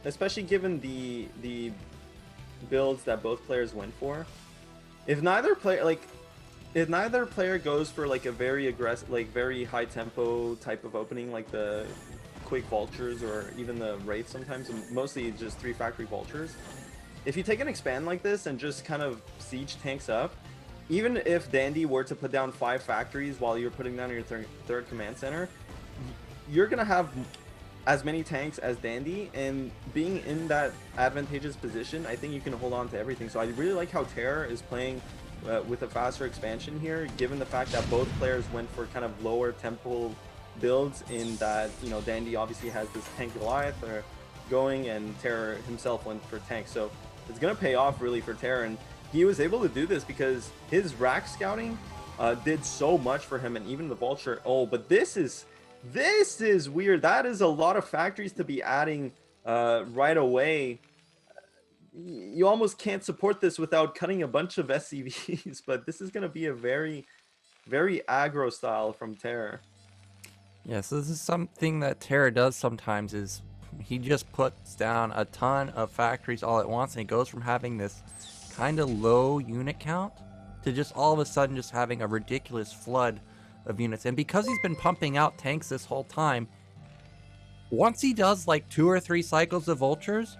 especially given the builds that both players went for. If neither player goes for like a very aggressive, like very high tempo type of opening, like the quick vultures or even the wraith sometimes, and mostly just 3 factory vultures. If you take an expand like this and just kind of siege tanks up, even if Dandy were to put down 5 factories while you're putting down your third command center, you're gonna have as many tanks as Dandy, and being in that advantageous position, I think you can hold on to everything. So I really like how Terror is playing with a faster expansion here, given the fact that both players went for kind of lower tempo builds, in that, you know, Dandy obviously has this tank Goliath going, and Terror himself went for tank. So it's gonna pay off really for Terror, and he was able to do this because his rack scouting did so much for him, and even the vulture. Oh, but this is weird. That is a lot of factories to be adding right away. You almost can't support this without cutting a bunch of SCVs, but this is going to be a very, very aggro style from Terror. Yeah, so this is something that Terror does sometimes, is he just puts down a ton of factories all at once, and he goes from having this kind of low unit count to just all of a sudden just having a ridiculous flood of units. And because he's been pumping out tanks this whole time, once he does like 2 or 3 cycles of vultures,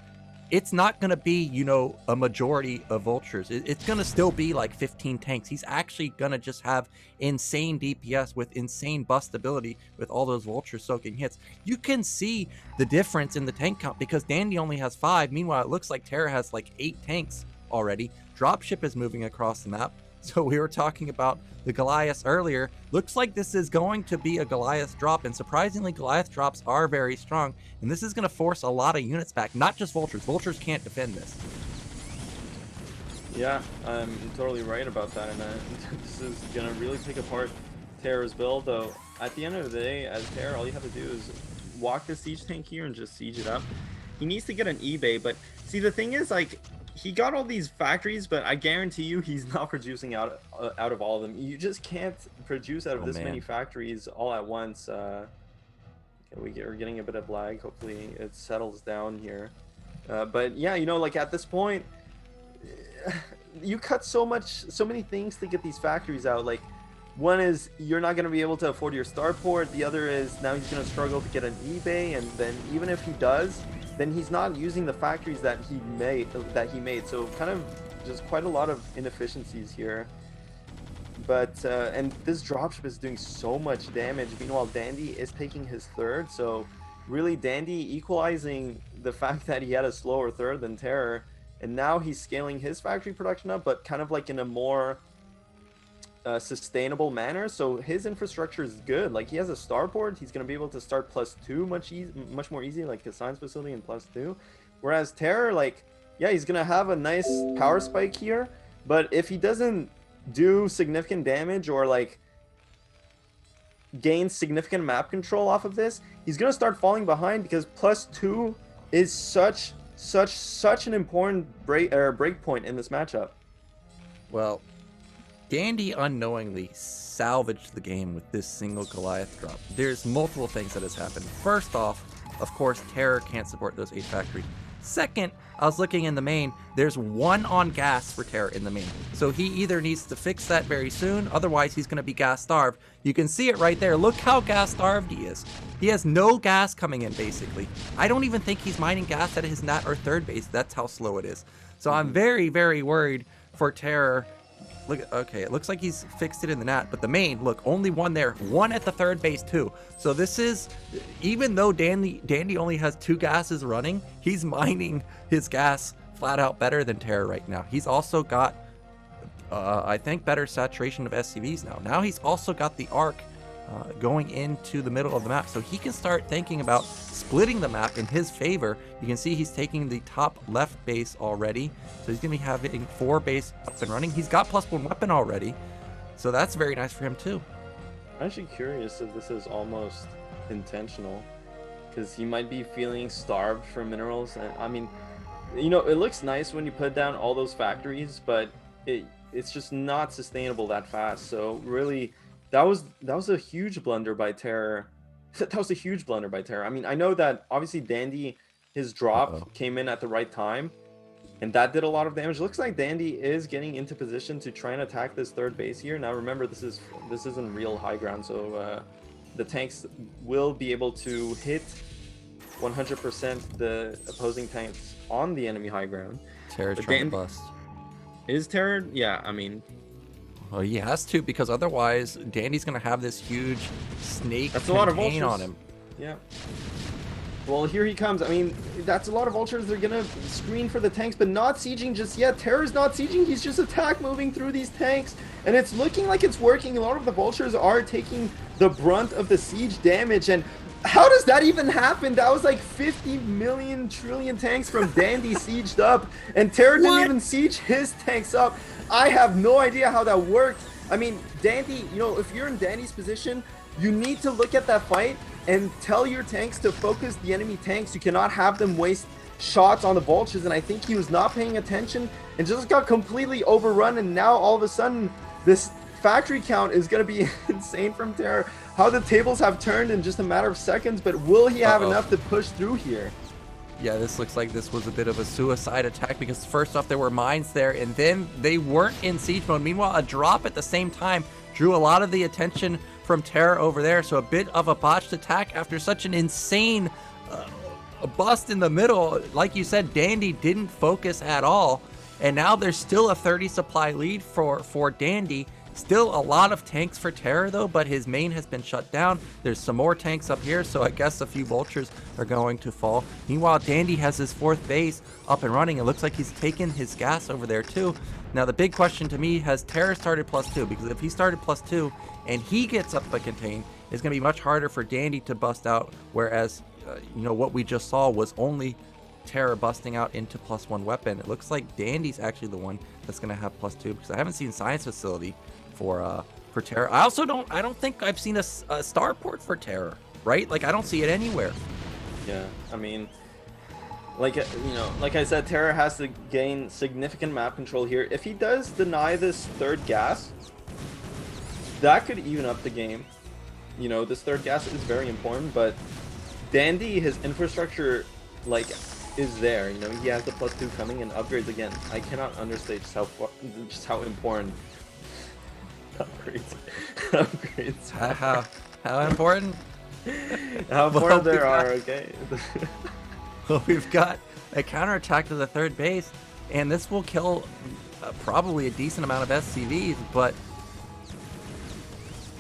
it's not going to be, you know, a majority of vultures. It's going to still be like 15 tanks. He's actually going to just have insane DPS with insane bustability with all those vultures soaking hits. You can see the difference in the tank count because Dandy only has 5. Meanwhile, it looks like Terra has like 8 tanks already. Dropship is moving across the map. So we were talking about the Goliath earlier. Looks like this is going to be a Goliath drop, and surprisingly, Goliath drops are very strong, and this is going to force a lot of units back, not just vultures. Vultures can't defend this. Yeah, I'm totally right about that, and this is going to really pick apart Terror's build, though. At the end of the day, as Terror, all you have to do is walk the siege tank here and just siege it up. He needs to get an eBay, but see, the thing is, like, he got all these factories, but I guarantee you he's not producing out of all of them. You just can't produce out of this many factories all at once. We're getting a bit of lag. Hopefully it settles down here. But yeah, you know, like at this point, you cut so many things to get these factories out. Like, one is you're not going to be able to afford your starport. The other is now he's going to struggle to get an eBay, and then even if he does, then he's not using the factories that he made. So kind of just quite a lot of inefficiencies here. But and this dropship is doing so much damage. Meanwhile, Dandy is taking his third. So really, Dandy equalizing the fact that he had a slower third than Terror, and now he's scaling his factory production up, but kind of like in a more sustainable manner. So his infrastructure is good. Like, he has a starport. He's going to be able to start +2 much more easy, like a science facility and +2. Whereas Terror, like, yeah, he's going to have a nice power spike here, but if he doesn't do significant damage or like gain significant map control off of this, he's going to start falling behind, because +2 is such an important break point in this matchup. Well, Dandy unknowingly salvaged the game with this single Goliath drop. There's multiple things that has happened. First off, of course, Terror can't support those 8 factories. Second, I was looking in the main, there's 1 on gas for Terror in the main. So he either needs to fix that very soon, otherwise he's going to be gas starved. You can see it right there. Look how gas starved he is. He has no gas coming in, basically. I don't even think he's mining gas at his nat or third base. That's how slow it is. So I'm very, very worried for Terror. Look, okay, it looks like he's fixed it in the nat, but the main, look, only 1 there, 1 at the third base too. So this is, even though Dandy only has 2 gases running, he's mining his gas flat out better than Terror right now. He's also got I think, better saturation of SCVs now. Now he's also got the arc going into the middle of the map, so he can start thinking about splitting the map in his favor. You can see he's taking the top left base already, so he's going to be having 4 base up and running. He's got +1 weapon already, so that's very nice for him too. I'm actually curious if this is almost intentional, because he might be feeling starved for minerals. And I mean, you know, it looks nice when you put down all those factories, but it's just not sustainable that fast. So really, that was a huge blunder by Terror. That was a huge blunder by Terror. I mean, I know that obviously Dandy, his drop came in at the right time, and that did a lot of damage. Looks like Dandy is getting into position to try and attack this 3rd base here. Now remember, this isn't real high ground, so the tanks will be able to hit 100% the opposing tanks on the enemy high ground. Terror trying to bust. Is Terror? Yeah, I mean, well, he has to, because otherwise Dandy's going to have this huge snake that's a lot of vultures on him. Yeah. Well, here he comes. I mean, that's a lot of vultures. They're going to screen for the tanks, but not sieging just yet. Terror's not sieging. He's just attack moving through these tanks, and it's looking like it's working. A lot of the vultures are taking the brunt of the siege damage, and how does that even happen? That was like 50 million trillion tanks from Dandy sieged up, and Terror didn't even siege his tanks up. I have no idea how that worked. I mean, Dandy, you know, if you're in Dandy's position, you need to look at that fight and tell your tanks to focus the enemy tanks. You cannot have them waste shots on the vultures, and I think he was not paying attention and just got completely overrun, and now all of a sudden this factory count is going to be insane from Terror. How the tables have turned in just a matter of seconds, but will he have enough to push through here? Yeah, this looks like this was a bit of a suicide attack, because first off there were mines there, and then they weren't in siege mode. Meanwhile, a drop at the same time drew a lot of the attention from Terror over there, so a bit of a botched attack after such an insane bust in the middle. Like you said, Dandy didn't focus at all, and now there's still a 30 supply lead for Dandy. Still a lot of tanks for Terror though, but his main has been shut down. There's some more tanks up here, so I guess a few vultures are going to fall. Meanwhile, Dandy has his 4th base up and running. It looks like he's taken his gas over there too. Now the big question to me, has Terror started +2? Because if he started +2 and he gets up a contain, it's going to be much harder for Dandy to bust out, whereas you know, what we just saw was only Terror busting out into +1 weapon. It looks like Dandy's actually the one that's going to have +2, because I haven't seen Science Facility for Terror. I don't think I've seen a starport for Terror, right? Like, I don't see it anywhere. Yeah, I mean, like, you know, like I said, Terror has to gain significant map control here. If he does deny this 3rd gas, that could even up the game. You know, this 3rd gas is very important, but Dandy, his infrastructure, like, is there. You know, he has the +2 coming and upgrades again. I cannot understate just how important upgrades. How important? How important there are, okay? Well, we've got a counterattack to the 3rd base, and this will kill probably a decent amount of SCVs, but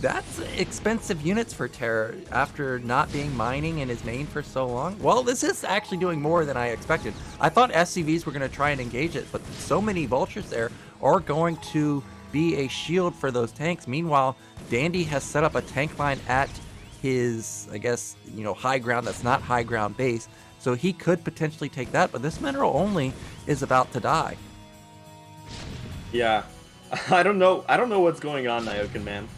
that's expensive units for Terror after not being mining in his main for so long. Well, this is actually doing more than I expected. I thought SCVs were going to try and engage it, but so many vultures there are going to be a shield for those tanks. Meanwhile, Dandy has set up a tank line at his, I guess, you know, high ground that's not high ground base, so he could potentially take that, but this mineral only is about to die. Yeah, I don't know what's going on, Nyokin, man.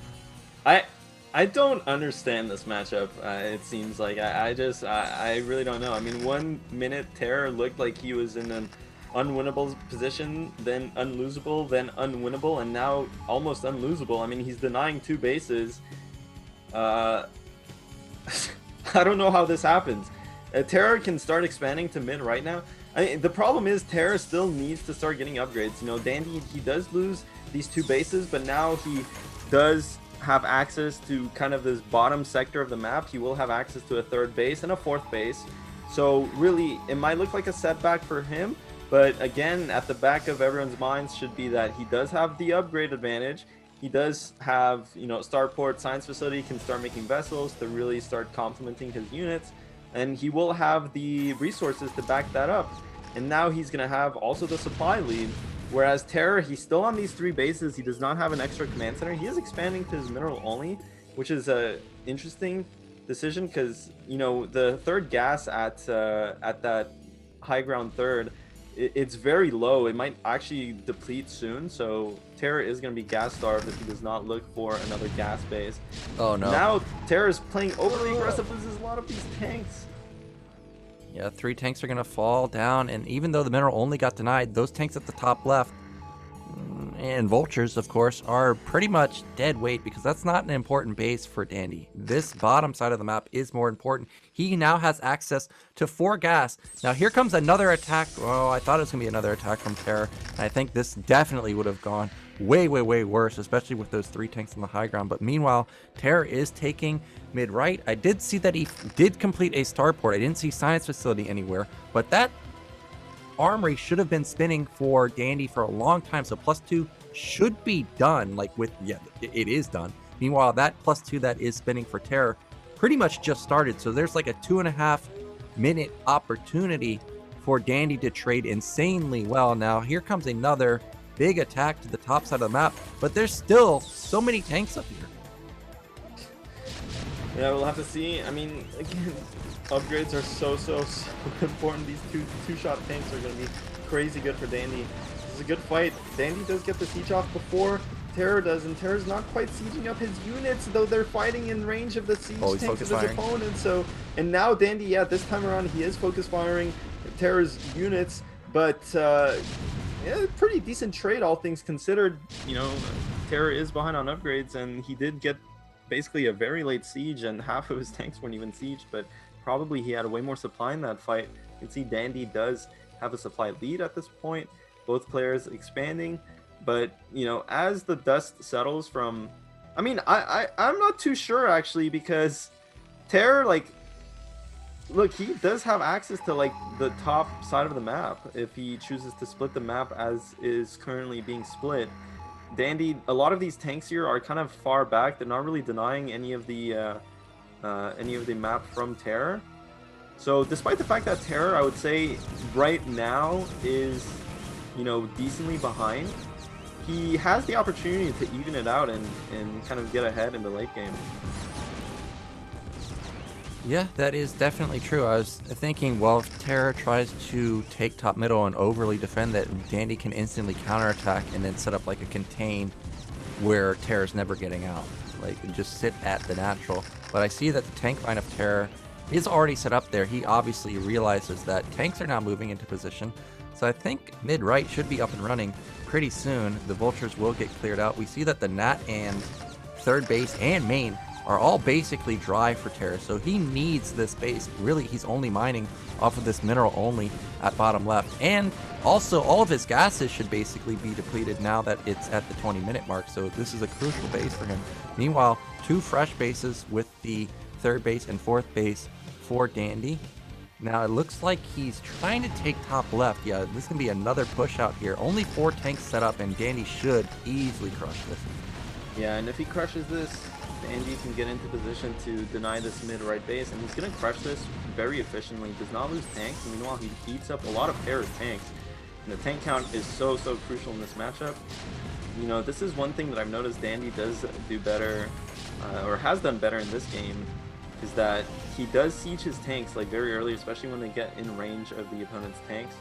I don't understand this matchup. It seems like I really don't know. I mean, 1 minute Terror looked like he was in an unwinnable position, then unlosable, then unwinnable, and now almost unlosable. I mean, he's denying 2 bases. I don't know how this happens. Terror can start expanding to mid right now. I mean, the problem is Terror still needs to start getting upgrades. You know, Dandy, he does lose these 2 bases, but now he does have access to kind of this bottom sector of the map. He will have access to a 3rd base and a 4th base. So really, it might look like a setback for him, but again, at the back of everyone's minds should be that he does have the upgrade advantage. He does have, you know, starport, science facility, can start making vessels to really start complementing his units, and he will have the resources to back that up. And now he's going to have also the supply lead. Whereas Terror, he's still on these 3 bases. He does not have an extra command center. He is expanding to his mineral only, which is a interesting decision because, you know, the 3rd gas at that high ground 3rd, it's very low. It might actually deplete soon, so Terror is going to be gas starved if he does not look for another gas base. Oh no. Now Terror is playing overly aggressive, loses a lot of these tanks. Yeah, 3 tanks are going to fall down, and even though the mineral only got denied, those tanks at the top left, and vultures, of course, are pretty much dead weight because that's not an important base for Dandy. This bottom side of the map is more important. He now has access to 4 gas. Now here comes another attack. Oh, I thought it was going to be another attack from Terror, and I think this definitely would have gone way worse, especially with those 3 tanks on the high ground. But meanwhile, Terror is taking mid-right. I did see that he did complete a starport. I didn't see science facility anywhere, but that armory should have been spinning for Dandy for a long time, so +2 should be done. Like with, yeah, it is done. Meanwhile, that +2 that is spinning for Terror pretty much just started, so there's like a 2.5 minute opportunity for Dandy to trade insanely well. Now here comes another big attack to the top side of the map, but there's still so many tanks up here. Yeah, we'll have to see. I mean, again, upgrades are so important. These two-shot tanks are going to be crazy good for Dandy. This is a good fight. Dandy does get the siege off before Terror does, and Terror's not quite sieging up his units, though they're fighting in range of the siege tanks of his opponent. So, and now Dandy, yeah, this time around he is focus firing Terror's units, but yeah, pretty decent trade all things considered. You know, Terror is behind on upgrades, and he did get basically a very late siege, and half of his tanks weren't even sieged, but probably he had way more supply in that fight. You can see Dandy does have a supply lead at this point, both players expanding, but you know, as the dust settles from, I mean, I'm not too sure actually, because Terror, like, look, he does have access to like the top side of the map if he chooses to split the map as is currently being split. Dandy, a lot of these tanks here are kind of far back. They're not really denying any of the map from Terror. So despite the fact that Terror, I would say right now is, you know, decently behind, he has the opportunity to even it out and kind of get ahead in the late game. Yeah, that is definitely true. I was thinking, well, if Terror tries to take top middle and overly defend that, Dandy can instantly counterattack and then set up like a contain where Terror's never getting out, like, and just sit at the natural. But I see that the tank line of Terror is already set up there. He obviously realizes that tanks are now moving into position, so I think mid-right should be up and running pretty soon. The vultures will get cleared out. We see that the Nat and third base and main are all basically dry for Terror, so he needs this base. Really, he's only mining off of this mineral only at bottom left, and also all of his gases should basically be depleted now that it's at the 20-minute mark, so this is a crucial base for him. Meanwhile, 2 fresh bases with the third base and fourth base for Dandy. Now it looks like he's trying to take top left. Yeah, this is gonna be another push out here. Only 4 tanks set up, and Dandy should easily crush this. Yeah, and if he crushes this, Dandy can get into position to deny this mid-right base, and he's going to crush this very efficiently. Does not lose tanks, and meanwhile he eats up a lot of Terror's tanks. And the tank count is so crucial in this matchup. You know, this is one thing that I've noticed Dandy does do better, or has done better in this game, is that he does siege his tanks like very early, especially when they get in range of the opponent's tanks.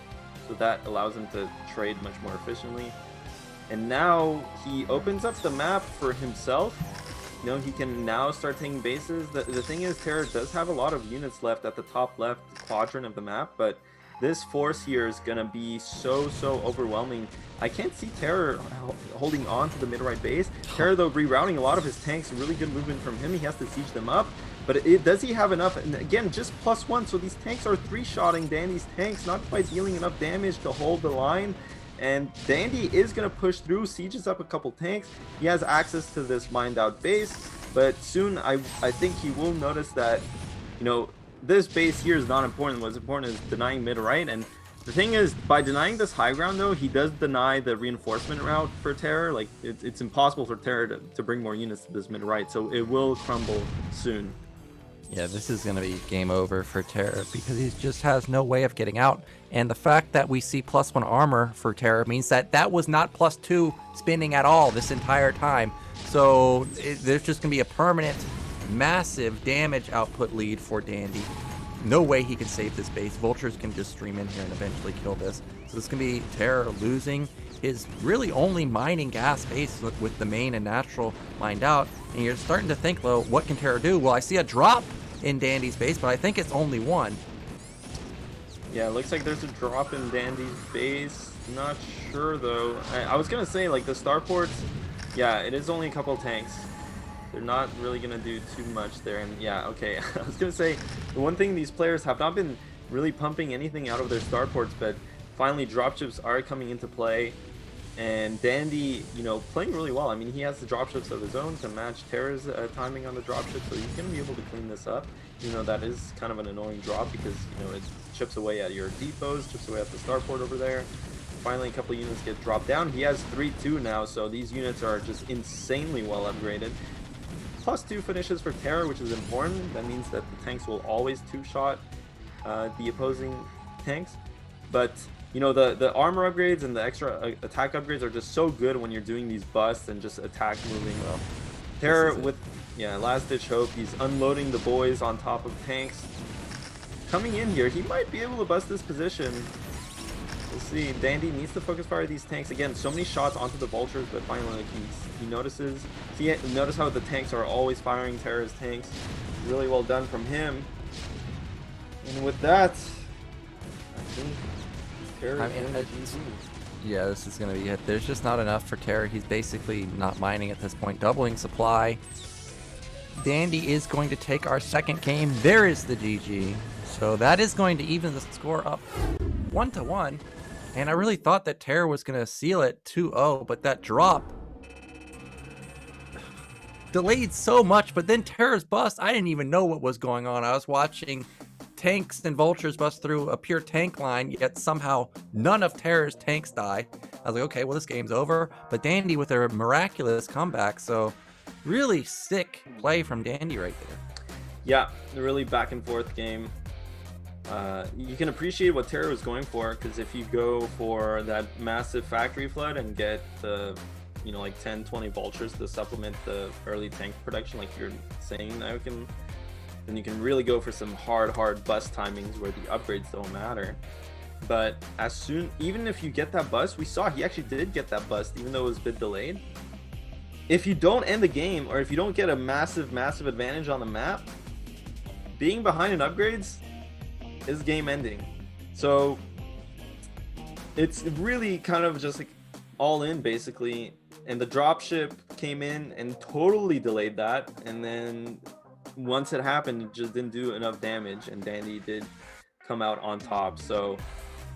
So that allows him to trade much more efficiently. And now he opens up the map for himself. You know, he can now start taking bases. The thing is, Terror does have a lot of units left at the top left quadrant of the map, but this force here is going to be so overwhelming. I can't see Terror holding on to the mid-right base. Terror, though, rerouting a lot of his tanks. Really good movement from him. He has to siege them up. But does he have enough? And again, just +1. So these tanks are 3-shotting Dandy's tanks, not quite dealing enough damage to hold the line. And Dandy is going to push through, sieges up a couple tanks. He has access to this mined out base, but soon I think he will notice that, you know, this base here is not important. What's important is denying mid-right. And the thing is, by denying this high ground, though, he does deny the reinforcement route for Terror. Like, it's impossible for Terror to bring more units to this mid-right, so it will crumble soon. Yeah, this is going to be game over for Terra because he just has no way of getting out. And the fact that we see +1 armor for Terra means that that was not +2 spinning at all this entire time. So there's just going to be a permanent, massive damage output lead for Dandy. No way he can save this base. Vultures can just stream in here and eventually kill this. So this is going to be Terra losing his really only mining gas base with the main and natural mined out. And you're starting to think, well, what can Terra do? Well, I see a drop in Dandy's base, but I think it's only one. Yeah, it looks like there's a drop in Dandy's base. Not sure, though. I was going to say, like, the starports, yeah, it is only a couple tanks. They're not really going to do too much there. And yeah, okay, I was going to say, the one thing these players have not been really pumping anything out of their starports, but finally dropships are coming into play. And Dandy, you know, playing really well. I mean, he has the dropships of his own to match Terra's timing on the dropship, so he's going to be able to clean this up. You know, that is kind of an annoying drop because, you know, it chips away at your depots, chips away at the starport over there. Finally, a couple of units get dropped down. He has 3-2 now, so these units are just insanely well upgraded. +2 finishes for Terra, which is important. That means that the tanks will always two-shot the opposing tanks. But you know, the armor upgrades and the extra attack upgrades are just so good when you're doing these busts and just attack moving well. Terra with, yeah, last ditch hope. He's unloading the boys on top of tanks. Coming in here, he might be able to bust this position. We'll see. Dandy needs to focus fire these tanks. Again, so many shots onto the vultures, but finally like, he notices. See, notice how the tanks are always firing Terra's tanks. Really well done from him. And with that, I think Terra yeah, this is going to be it. There's just not enough for Terra. He's basically not mining at this point. Doubling supply. Dandy is going to take our second game. There is the GG. So that is going to even the score up 1-1. And I really thought that Terra was going to seal it 2-0, but that drop delayed so much. But then Terra's bust, I didn't even know what was going on. I was watching tanks and vultures bust through a pure tank line, yet somehow none of Terra's tanks die. I was like, okay, well, this game's over. But Dandy with a miraculous comeback, so really sick play from Dandy right there. Yeah, a really back and forth game. You can appreciate what Terra was going for, because if you go for that massive factory flood and get the, you know, like 10-20 vultures to supplement the early tank production, like you're saying, then you can really go for some hard bust timings where the upgrades don't matter. But as soon, even if you get that bust, we saw he actually did get that bust, even though it was a bit delayed. If you don't end the game, or if you don't get a massive advantage on the map, being behind in upgrades is game ending. So it's really kind of just like all in basically. And the dropship came in and totally delayed that. And then once it happened, it just didn't do enough damage, and Dandy did come out on top. So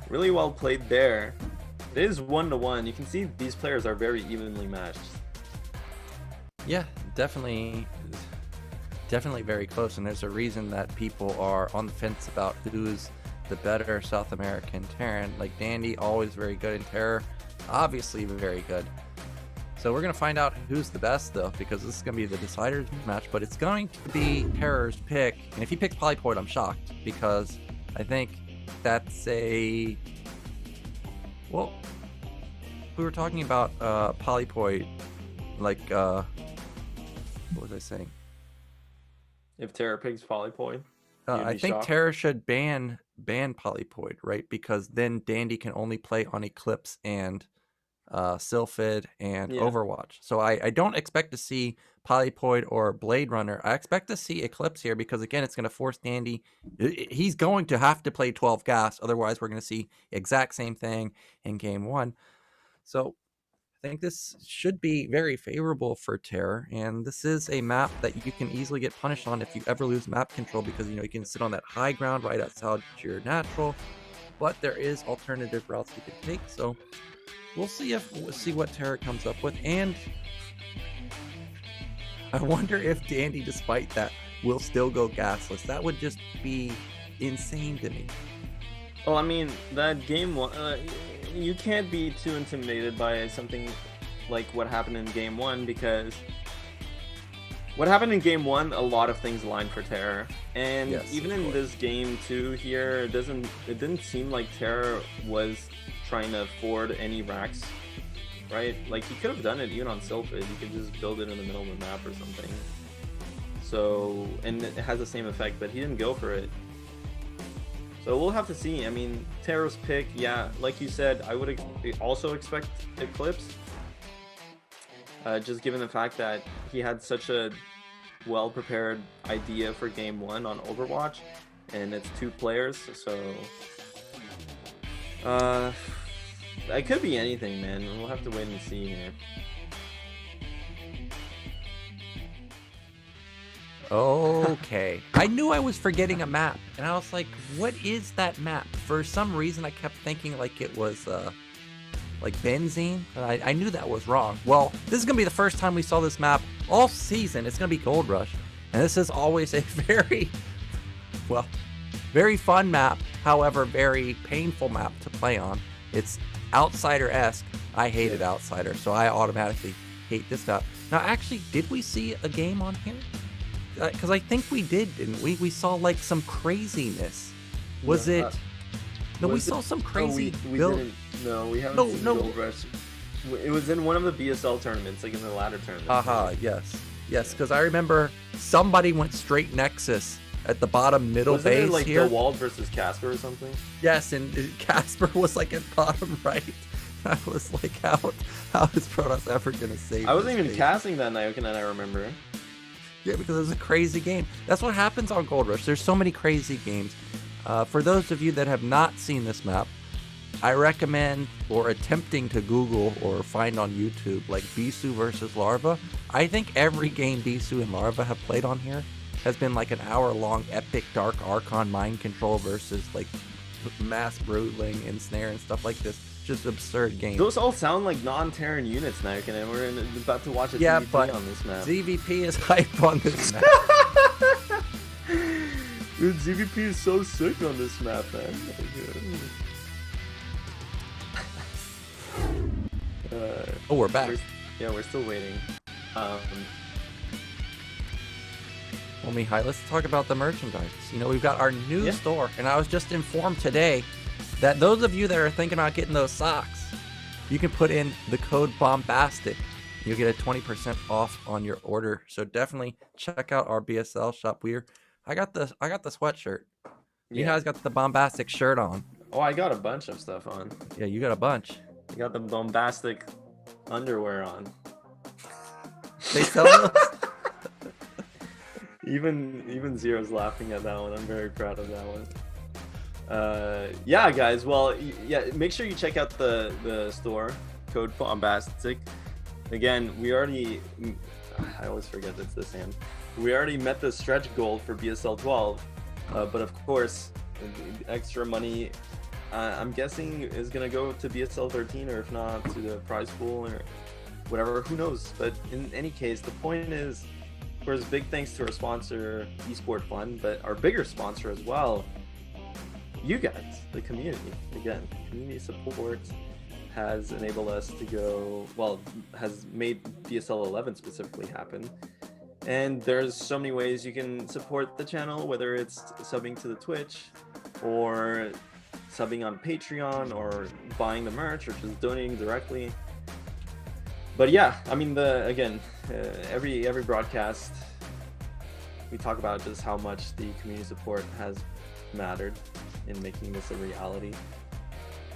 really well played there. It is 1-1. You can see these players are very evenly matched. Yeah, definitely very close, and there's a reason that people are on the fence about who's the better South American Terran. Like Dandy, always very good, in Terra, obviously very good. So we're going to find out who's the best, though, because this is going to be the deciders match, but it's going to be Terror's pick. And if he picks Polypoid, I'm shocked, because I think that's a... Well, we were talking about Polypoid, like, what was I saying? If Terra picks Polypoid, I think shocked. Terra should ban Polypoid, right? Because then Dandy can only play on Eclipse and Sylphid and Overwatch. So I don't expect to see Polypoid or Blade Runner. I expect to see Eclipse here because, again, it's going to force Dandy. He's going to have to play 12 gas. Otherwise, we're going to see exact same thing in game one. So I think this should be very favorable for Terra, and this is a map that you can easily get punished on if you ever lose map control, because, you know, you can sit on that high ground right outside your natural, but there is alternative routes you can take. So we'll see what Terra comes up with, and I wonder if Dandy, despite that, will still go gasless. That would just be insane to me. Well, I mean, that game one, you can't be too intimidated by something like what happened in game one, because what happened in game 1, a lot of things aligned for Terror, and Yes, even in this game 2 here, it didn't seem like Terror was trying to afford any racks, right? Like, he could have done it even on Silphid. He could just build it in the middle of the map or something. So, and it has the same effect, but he didn't go for it. So we'll have to see. I mean, Terror's pick, yeah, like you said, I would also expect Eclipse. Just given the fact that he had such a well-prepared idea for game 1 on Overwatch, and it's 2 players, so it could be anything, man. We'll have to wait and see here. Okay. I knew I was forgetting a map, and I was like, what is that map? For some reason, I kept thinking like it was like benzene. I knew that was wrong. Well, this is going to be the first time we saw this map all season. It's going to be Gold Rush, and this is always a very, well, very fun map, however, very painful map to play on. It's Outsider-esque. I hated Outsider, so I automatically hate this map. Now, actually, did we see a game on here? Because I think we did, didn't we? We saw like some craziness. Was it? No, we saw some crazy. We didn't. No, we haven't seen Gold Rush. It was in one of the BSL tournaments, like in the ladder tournament. Yes. Because I remember somebody went straight Nexus at the bottom middle Wasn't base it like here. Dawid versus Casper or something? Yes, and Casper was like at bottom right. I was like, how is Protoss ever gonna save? I wasn't this even game? casting that night, and I remember. Yeah, because it was a crazy game. That's what happens on Gold Rush. There's so many crazy games. For those of you that have not seen this map, I recommend, or attempting to Google or find on YouTube, like Bisu versus Larva. I think every game Bisu and Larva have played on here has been like an hour-long epic Dark Archon mind control versus like mass broodling, ensnare, and stuff like this. Just absurd games. Those all sound like non-Terran units now, and we're about to watch a Yeah, TvT but on this map. ZVP is hype on this map. Dude, ZVP is so sick on this map, man. Oh, we're back. We're still waiting. Well, Mihai, let's talk about the merchandise. You know, we've got our new store, and I was just informed today that those of you that are thinking about getting those socks, you can put in the code BOMBASTIC. You'll get a 20% off on your order. So definitely check out our BSL shop. I got the sweatshirt. You guys got the Bombastic shirt on. Oh, I got a bunch of stuff on. Yeah, you got a bunch. I got the Bombastic underwear on. They sell those? Even Zero's laughing at that one. I'm very proud of that one. Yeah, guys. Well, yeah. Make sure you check out the store, code Bombastic. Again, I always forget it's this hand. We already met the stretch goal for BSL12, but of course, extra money. I'm guessing is gonna go to BSL13, or if not, to the prize pool or whatever. Who knows? But in any case, the point is, of course, big thanks to our sponsor, Esport Fund, but our bigger sponsor as well, you guys, the community. Again, community support has enabled us to go, well, has made BSL11 specifically happen. And there's so many ways you can support the channel, whether it's subbing to the Twitch, or subbing on Patreon, or buying the merch, or just donating directly. But yeah, I mean, every broadcast, we talk about just how much the community support has mattered in making this a reality.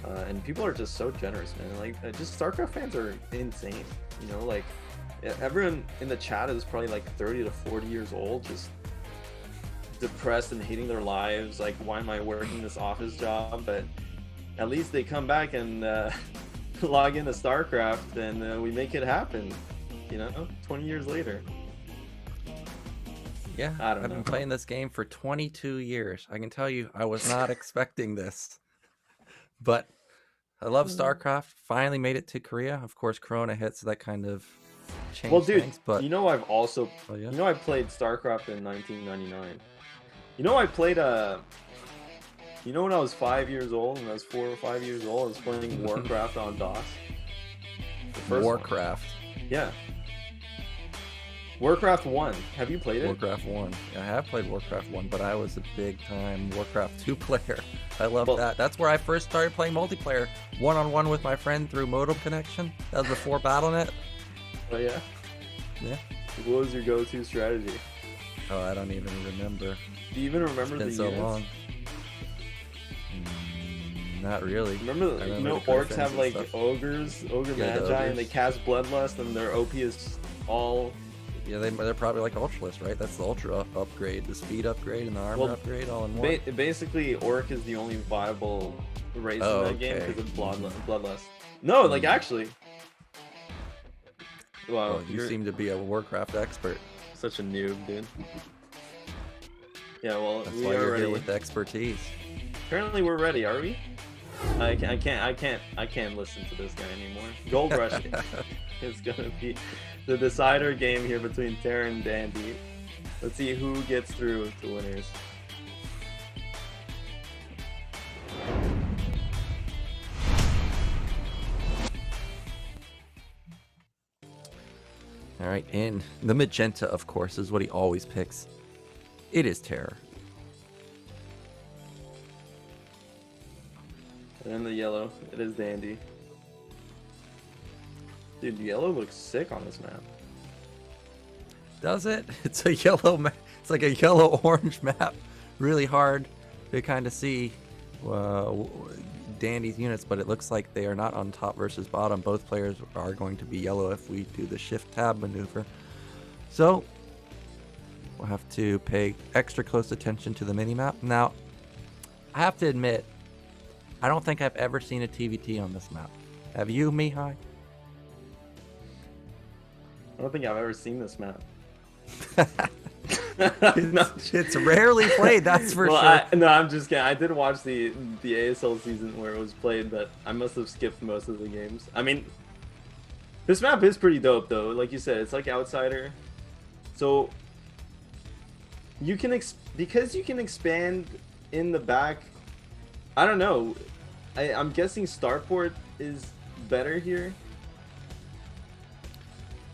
And people are just so generous, man. Like, just StarCraft fans are insane. You know, like, everyone in the chat is probably like 30 to 40 years old, just depressed and hating their lives. Like, why am I working this office job? But at least they come back and log into StarCraft, and we make it happen. You know, 20 years later. Yeah, I've been playing this game for 22 years. I can tell you, I was not expecting this. But I love StarCraft. Finally made it to Korea. Of course, Corona hit, so that kind of changed things. But you know, I've also, you know, I played StarCraft in 1999. You know, I played you know, when I was 5 years old, and I was 4 or 5 years old, I was playing Warcraft on DOS. Warcraft. Yeah. Warcraft 1. Have you played it? Warcraft 1. I have played Warcraft 1, but I was a big time Warcraft 2 player. I love that. That's where I first started playing multiplayer, one-on-one with my friend through modem connection. That was before Battle.net. Oh yeah? Yeah. What was your go-to strategy? Oh, I don't even remember. Do you even remember It's the been so units? long. Not really. Remember, I you remember know, the orcs defense have and like stuff. ogres, ogre Yeah, the magi, and ogres. they cast bloodlust, and their OP is all. Yeah, they're probably like Ultralist, right? That's the Ultra upgrade, the speed upgrade, and the armor Well, upgrade all in one. Basically, orc is the only viable race Oh, in that game okay. because of bloodlust. No, like actually. Wow, Well, you you're seem to be a Warcraft expert. such a noob, dude. Yeah, well, That's we why are you're ready. here with the expertise. Apparently, we're ready. Are we? I can't listen to this guy anymore. Gold Rush is gonna be the decider game here between Terran and Dandy. Let's see who gets through to winners. All right, and the magenta, of course, is what he always picks. It is Terror. And then the yellow, it is Dandy. Dude, yellow looks sick on this map. Does it? It's a yellow map. It's like a yellow-orange map. Really hard to kind of see Dandy's units, but it looks like they are not on top versus bottom. Both players are going to be yellow if we do the shift-tab maneuver. So we'll have to pay extra close attention to the mini-map. Now, I have to admit, I don't think I've ever seen a TvT on this map. Have you, Mihai? I don't think I've ever seen this map. It's rarely played, that's for well, sure. No, I'm just kidding. I did watch the ASL season where it was played, but I must have skipped most of the games. I mean, this map is pretty dope, though. Like you said, it's like Outsider. So you can because you can expand in the back. I don't know. I'm guessing Starport is better here.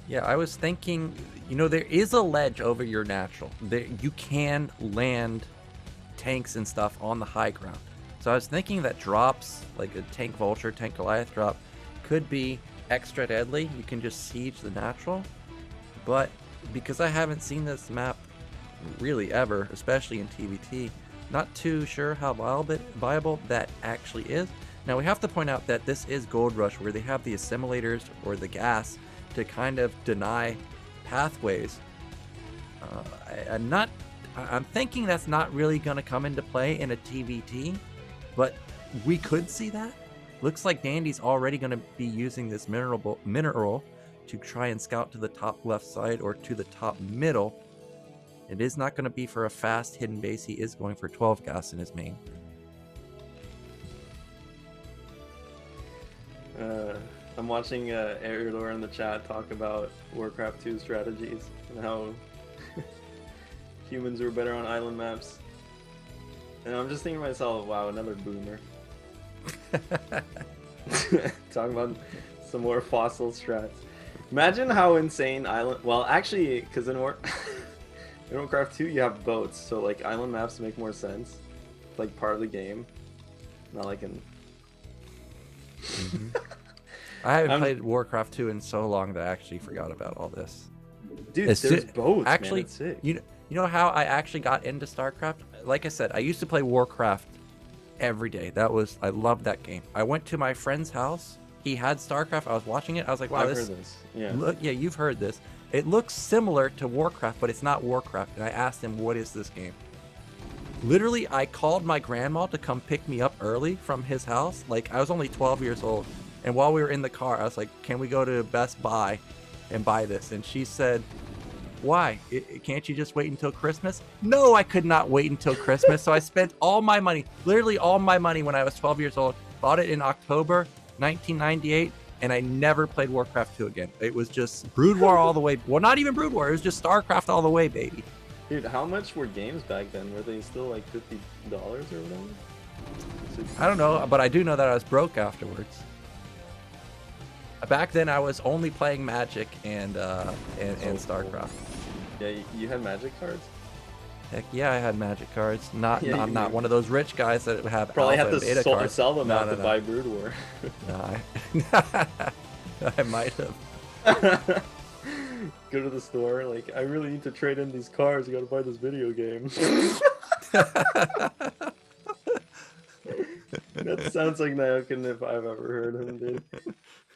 Yeah, I was thinking, you know, there is a ledge over your natural. You can land tanks and stuff on the high ground. So I was thinking that drops, like a tank vulture, tank Goliath drop, could be extra deadly. You can just siege the natural. But because I haven't seen this map really ever, especially in TvT, not too sure how viable that actually is. Now we have to point out that this is Gold Rush, where they have the assimilators or the gas to kind of deny pathways. I'm thinking that's not really going to come into play in a TvT, but we could see that. Looks like Dandy's already going to be using this mineral to try and scout to the top left side or to the top middle. It is not going to be for a fast hidden base. He is going for 12 gas in his main. I'm watching Eridor in the chat talk about Warcraft 2 strategies and how humans were better on island maps. And I'm just thinking to myself, wow, another boomer. Talking about some more fossil strats. Imagine how insane island... Well, actually, because in Warcraft 2 you have boats, so like island maps make more sense. It's like part of the game. Not like in... I haven't played Warcraft 2 in so long that I actually forgot about all this. Dude, there's boats, actually, man. It's sick. You know how I actually got into StarCraft? Like I said, I used to play Warcraft every day. I loved that game. I went to my friend's house. He had StarCraft. I was watching it. I was like, wow, I've heard this. Yeah. Yeah, you've heard this. It looks similar to Warcraft, but it's not Warcraft. And I asked him, what is this game? Literally, I called my grandma to come pick me up early from his house. Like, I was only 12 years old. And while we were in the car, I was like, can we go to Best Buy and buy this? And she said, why? Can't you just wait until Christmas? No, I could not wait until Christmas. So I spent all my money, literally all my money when I was 12 years old, bought it in October 1998, and I never played Warcraft 2 again. It was just Brood War all the way. Well, not even Brood War. It was just StarCraft all the way, baby. Dude, how much were games back then? Were they still like $50 or whatever? I don't know, but I do know that I was broke afterwards. Back then, I was only playing Magic and StarCraft. Yeah, you had magic cards? Heck yeah, I had magic cards. Yeah, I'm not one of those rich guys that have probably alpha have and to beta cards. sell them out No. to buy Brood War. No, I might have. Go to the store, like, I really need to trade in these cards, you gotta buy this video game. That sounds like Naokin if I've ever heard him, dude.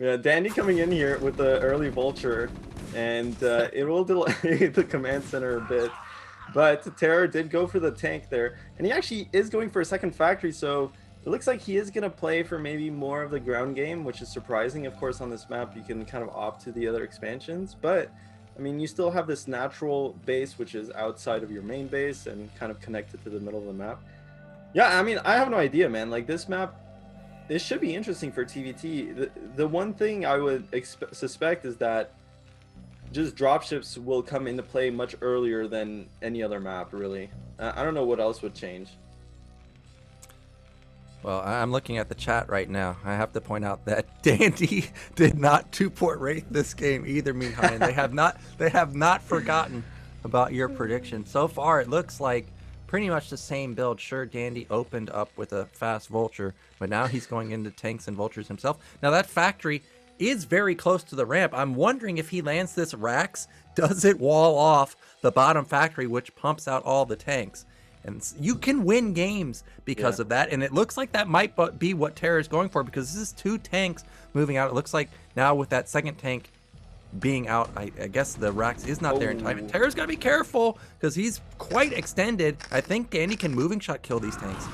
Yeah, Dandy coming in here with the early Vulture, and it will delay the command center a bit. But TerrOr did go for the tank there, and he actually is going for a second factory, so it looks like he is going to play for maybe more of the ground game, which is surprising. Of course, on this map, you can kind of opt to the other expansions, but I mean, you still have this natural base, which is outside of your main base and kind of connected to the middle of the map. Yeah, I mean, I have no idea, man. Like, this map, this should be interesting for TvT. The one thing I would suspect is that just dropships will come into play much earlier than any other map, really. I don't know what else would change. Well, I'm looking at the chat right now. I have to point out that Dandy did not 2-port Wraith this game either, Mihai, and they have not forgotten about your prediction. So far, it looks like pretty much the same build. Sure, Dandy opened up with a fast Vulture, but now he's going into tanks and Vultures himself. Now, that factory is very close to the ramp. I'm wondering if he lands this Rax, does it wall off the bottom factory, which pumps out all the tanks? And you can win games because of that, and it looks like that might be what TerrOr is going for, because this is 2 tanks moving out. It looks like now with that second tank being out, I guess the Rax is not there in time. And TerrOr's got to be careful because he's quite extended. I think Dandy can moving shot kill these tanks.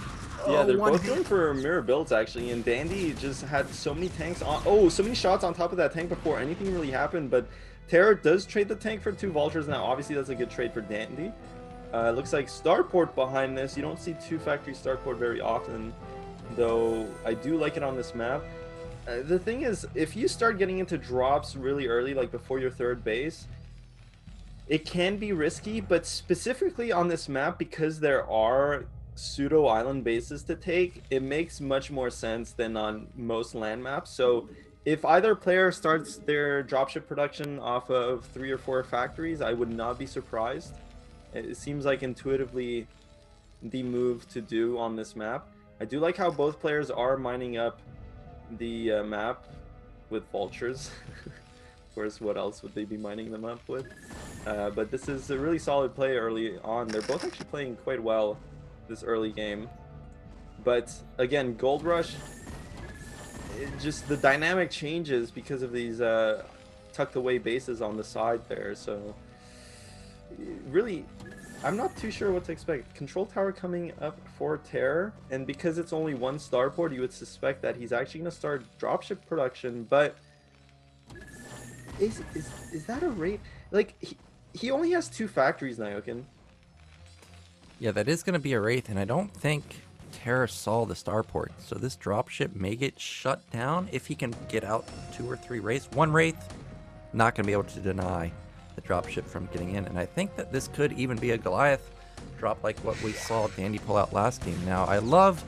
Yeah, they're both going for mirror builds, actually, and Dandy just had so many tanks on. So many shots on top of that tank before anything really happened, but TerrOr does trade the tank for 2 Vultures now. Obviously, that's a good trade for Dandy. Looks like Starport behind this. You don't see 2 factory Starport very often, though I do like it on this map. The thing is, if you start getting into drops really early, like before your 3rd base, it can be risky, but specifically on this map, because there are pseudo island bases to take, it makes much more sense than on most land maps. So if either player starts their dropship production off of 3 or 4 factories, I would not be surprised. It seems like intuitively the move to do on this map. I do like how both players are mining up the map with Vultures. Of course, what else would they be mining them up with? But this is a really solid play early on. They're both actually playing quite well this early game. But again, Gold Rush, just the dynamic changes because of these tucked away bases on the side there. So really, I'm not too sure what to expect. Control tower coming up for TerrOr, and because it's only 1 starport, you would suspect that he's actually going to start dropship production. But is that a rate? Like, he only has 2 factories, Naokin. Yeah, that is going to be a Wraith, and I don't think TerrOr saw the starport. So this dropship may get shut down if he can get out 2 or 3 Wraiths. 1 Wraith, not going to be able to deny the dropship from getting in. And I think that this could even be a Goliath drop like what we saw Dandy pull out last game. Now, I love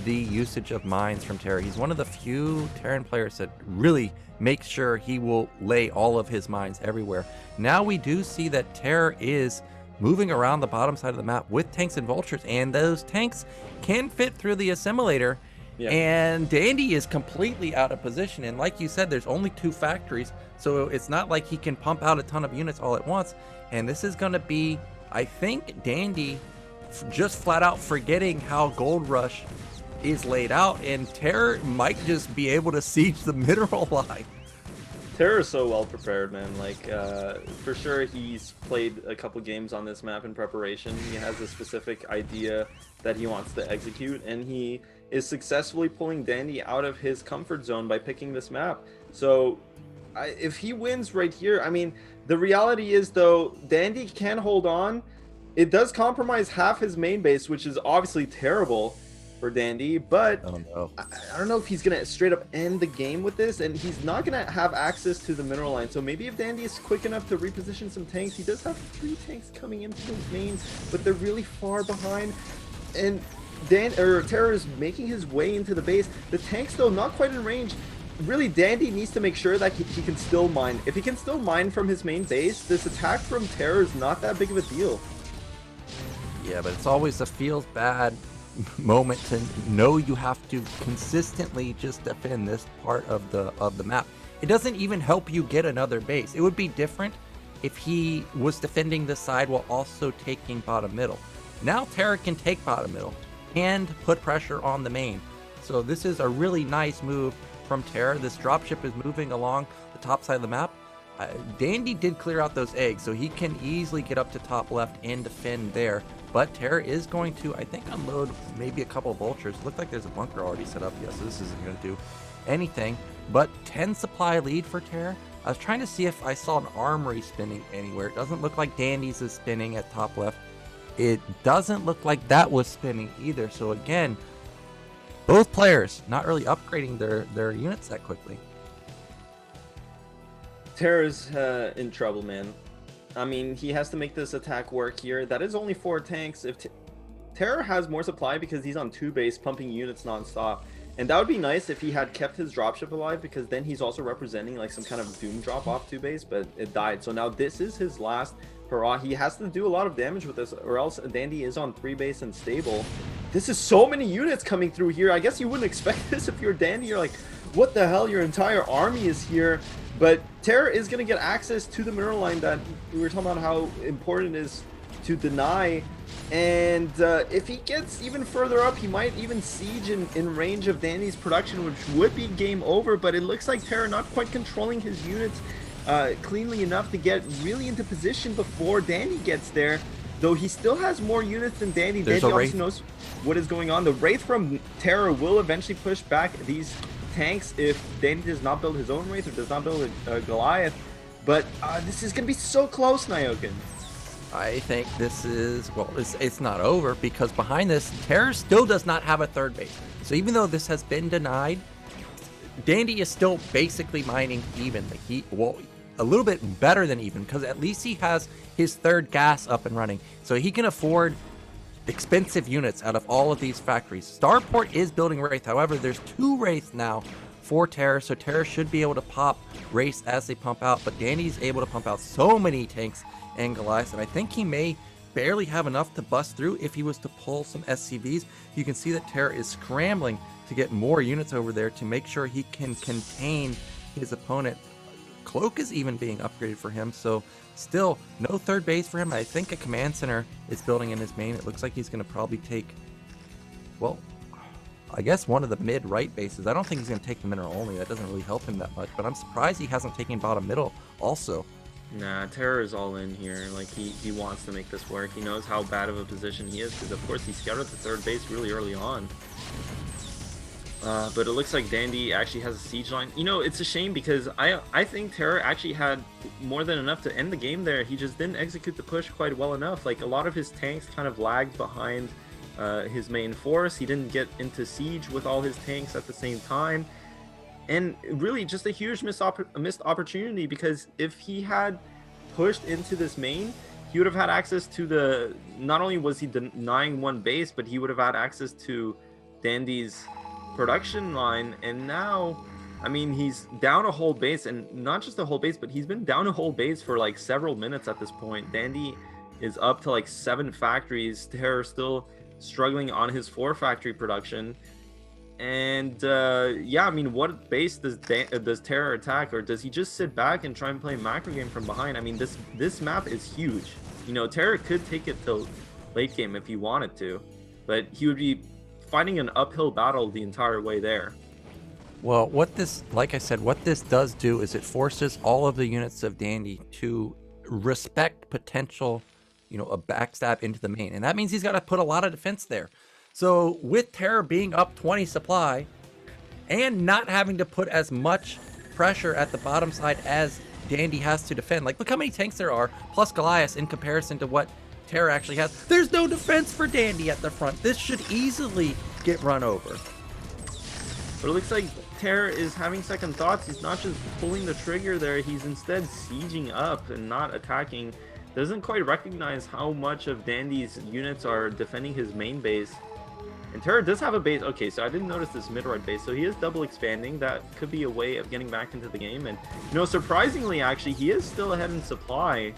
the usage of mines from TerrOr. He's one of the few Terran players that really makes sure he will lay all of his mines everywhere. Now we do see that TerrOr is moving around the bottom side of the map with tanks and Vultures, and those tanks can fit through the assimilator. Yeah. And Dandy is completely out of position, and like you said, there's only 2 factories, so it's not like he can pump out a ton of units all at once. And this is going to be, I think, Dandy just flat out forgetting how Gold Rush is laid out, and TerrOr might just be able to siege the mineral line. TerrOr is so well prepared, man. Like, for sure, he's played a couple games on this map in preparation. He has a specific idea that he wants to execute, and he is successfully pulling Dandy out of his comfort zone by picking this map. So, if he wins right here, I mean, the reality is, though, Dandy can hold on. It does compromise half his main base, which is obviously terrible for Dandy, but I don't know if he's gonna straight up end the game with this, and he's not gonna have access to the mineral line. So maybe if Dandy is quick enough to reposition some tanks, he does have 3 tanks coming into his mains, but they're really far behind, and TerrOr is making his way into the base. The tanks, though, not quite in range. really, Dandy needs to make sure that he can still mine. If he can still mine from his main base, this attack from Terror is not that big of a deal. Yeah, but it's always a feels bad moment to know you have to consistently just defend this part of the map. It doesn't even help you get another base. It would be different if he was defending this side while also taking bottom middle. Now Terra can take bottom middle and put pressure on the main. So this is a really nice move from Terra. This dropship is moving along the top side of the map. Dandy did clear out those eggs, so he can easily get up to top left and defend there. But Terra is going to, I think, unload maybe a couple of vultures. Looked like there's a bunker already set up. Yeah, so this isn't going to do anything. But 10 supply lead for Terra. I was trying to see if I saw an armory spinning anywhere. It doesn't look like Dandy's is spinning at top left. It doesn't look like that was spinning either. So again, both players not really upgrading their units that quickly. Terra's in trouble, man. I mean, he has to make this attack work here. That is only 4 tanks. If Terra has more supply because he's on 2 base pumping units non-stop. And that would be nice if he had kept his dropship alive, because then he's also representing like some kind of doom drop off 2 base, but it died. So now this is his last hurrah. He has to do a lot of damage with this, or else Dandy is on 3 base and stable. This is so many units coming through here. I guess you wouldn't expect this if you're Dandy. You're like, what the hell? Your entire army is here. But Terra is going to get access to the mineral line that we were talking about how important it is to deny. And if he gets even further up, he might even siege in range of Dandy's production, which would be game over. But it looks like Terra not quite controlling his units cleanly enough to get really into position before Dandy gets there. Though he still has more units than Dandy. Dandy also knows what is going on. The Wraith from Terra will eventually push back these tanks if Dandy does not build his own Wraith or does not build a Goliath. But this is going to be so close, Nyokin. I think this is, well, it's not over, because behind this, Terra still does not have a 3rd base. So even though this has been denied, Dandy is still basically mining evenly. Well, a little bit better than even, because at least he has his 3rd gas up and running. So he can afford expensive units out of all of these factories. Starport is building Wraith. However, there's 2 Wraiths now for Terra, so Terra should be able to pop Wraiths as they pump out. But Dandy's able to pump out so many tanks and Goliaths, and I think he may barely have enough to bust through if he was to pull some SCVs. You can see that Terra is scrambling to get more units over there to make sure he can contain his opponent. Cloak is even being upgraded for him, so still no 3rd base for him. I think a command center is building in his main. It looks like he's going to probably take, well, I guess one of the mid-right bases. I don't think he's going to take the mineral only. That doesn't really help him that much, but I'm surprised he hasn't taken bottom middle also. Nah, Terror is all in here. Like, he wants to make this work. He knows how bad of a position he is, because of course he scouted the 3rd base really early on. But it looks like Dandy actually has a siege line. You know, it's a shame, because I think Terror actually had more than enough to end the game there. He just didn't execute the push quite well enough. Like, a lot of his tanks kind of lagged behind his main force. He didn't get into siege with all his tanks at the same time. And really just a huge missed opportunity, because if he had pushed into this main, he would have had access to the, not only was he denying 1 base, but he would have had access to Dandy's production line. And now, I mean, he's down a whole base, and not just a whole base, but he's been down a whole base for like several minutes at this point. Dandy is up to like 7 factories. Terror still struggling on his 4 factory production. And yeah, I mean, what base does Terror attack, or does he just sit back and try and play macro game from behind? I mean, this map is huge. You know, Terror could take it till late game if he wanted to, but he would be fighting an uphill battle the entire way there. Well, what this, like I said, what this does do is it forces all of the units of Dandy to respect potential, you know, a backstab into the main, and that means he's got to put a lot of defense there. So with Terror being up 20 supply and not having to put as much pressure at the bottom side as Dandy has to defend, like look how many tanks there are plus Goliath in comparison to what Terror actually has. There's no defense for Dandy at the front. This should easily get run over. But it looks like Terror is having second thoughts. He's not just pulling the trigger there, he's instead sieging up and not attacking. Doesn't quite recognize how much of Dandy's units are defending his main base. And Terra does have a base. Okay, so I didn't notice this mid-right base, so he is double expanding. That could be a way of getting back into the game. And, you know, surprisingly, actually, he is still ahead in supply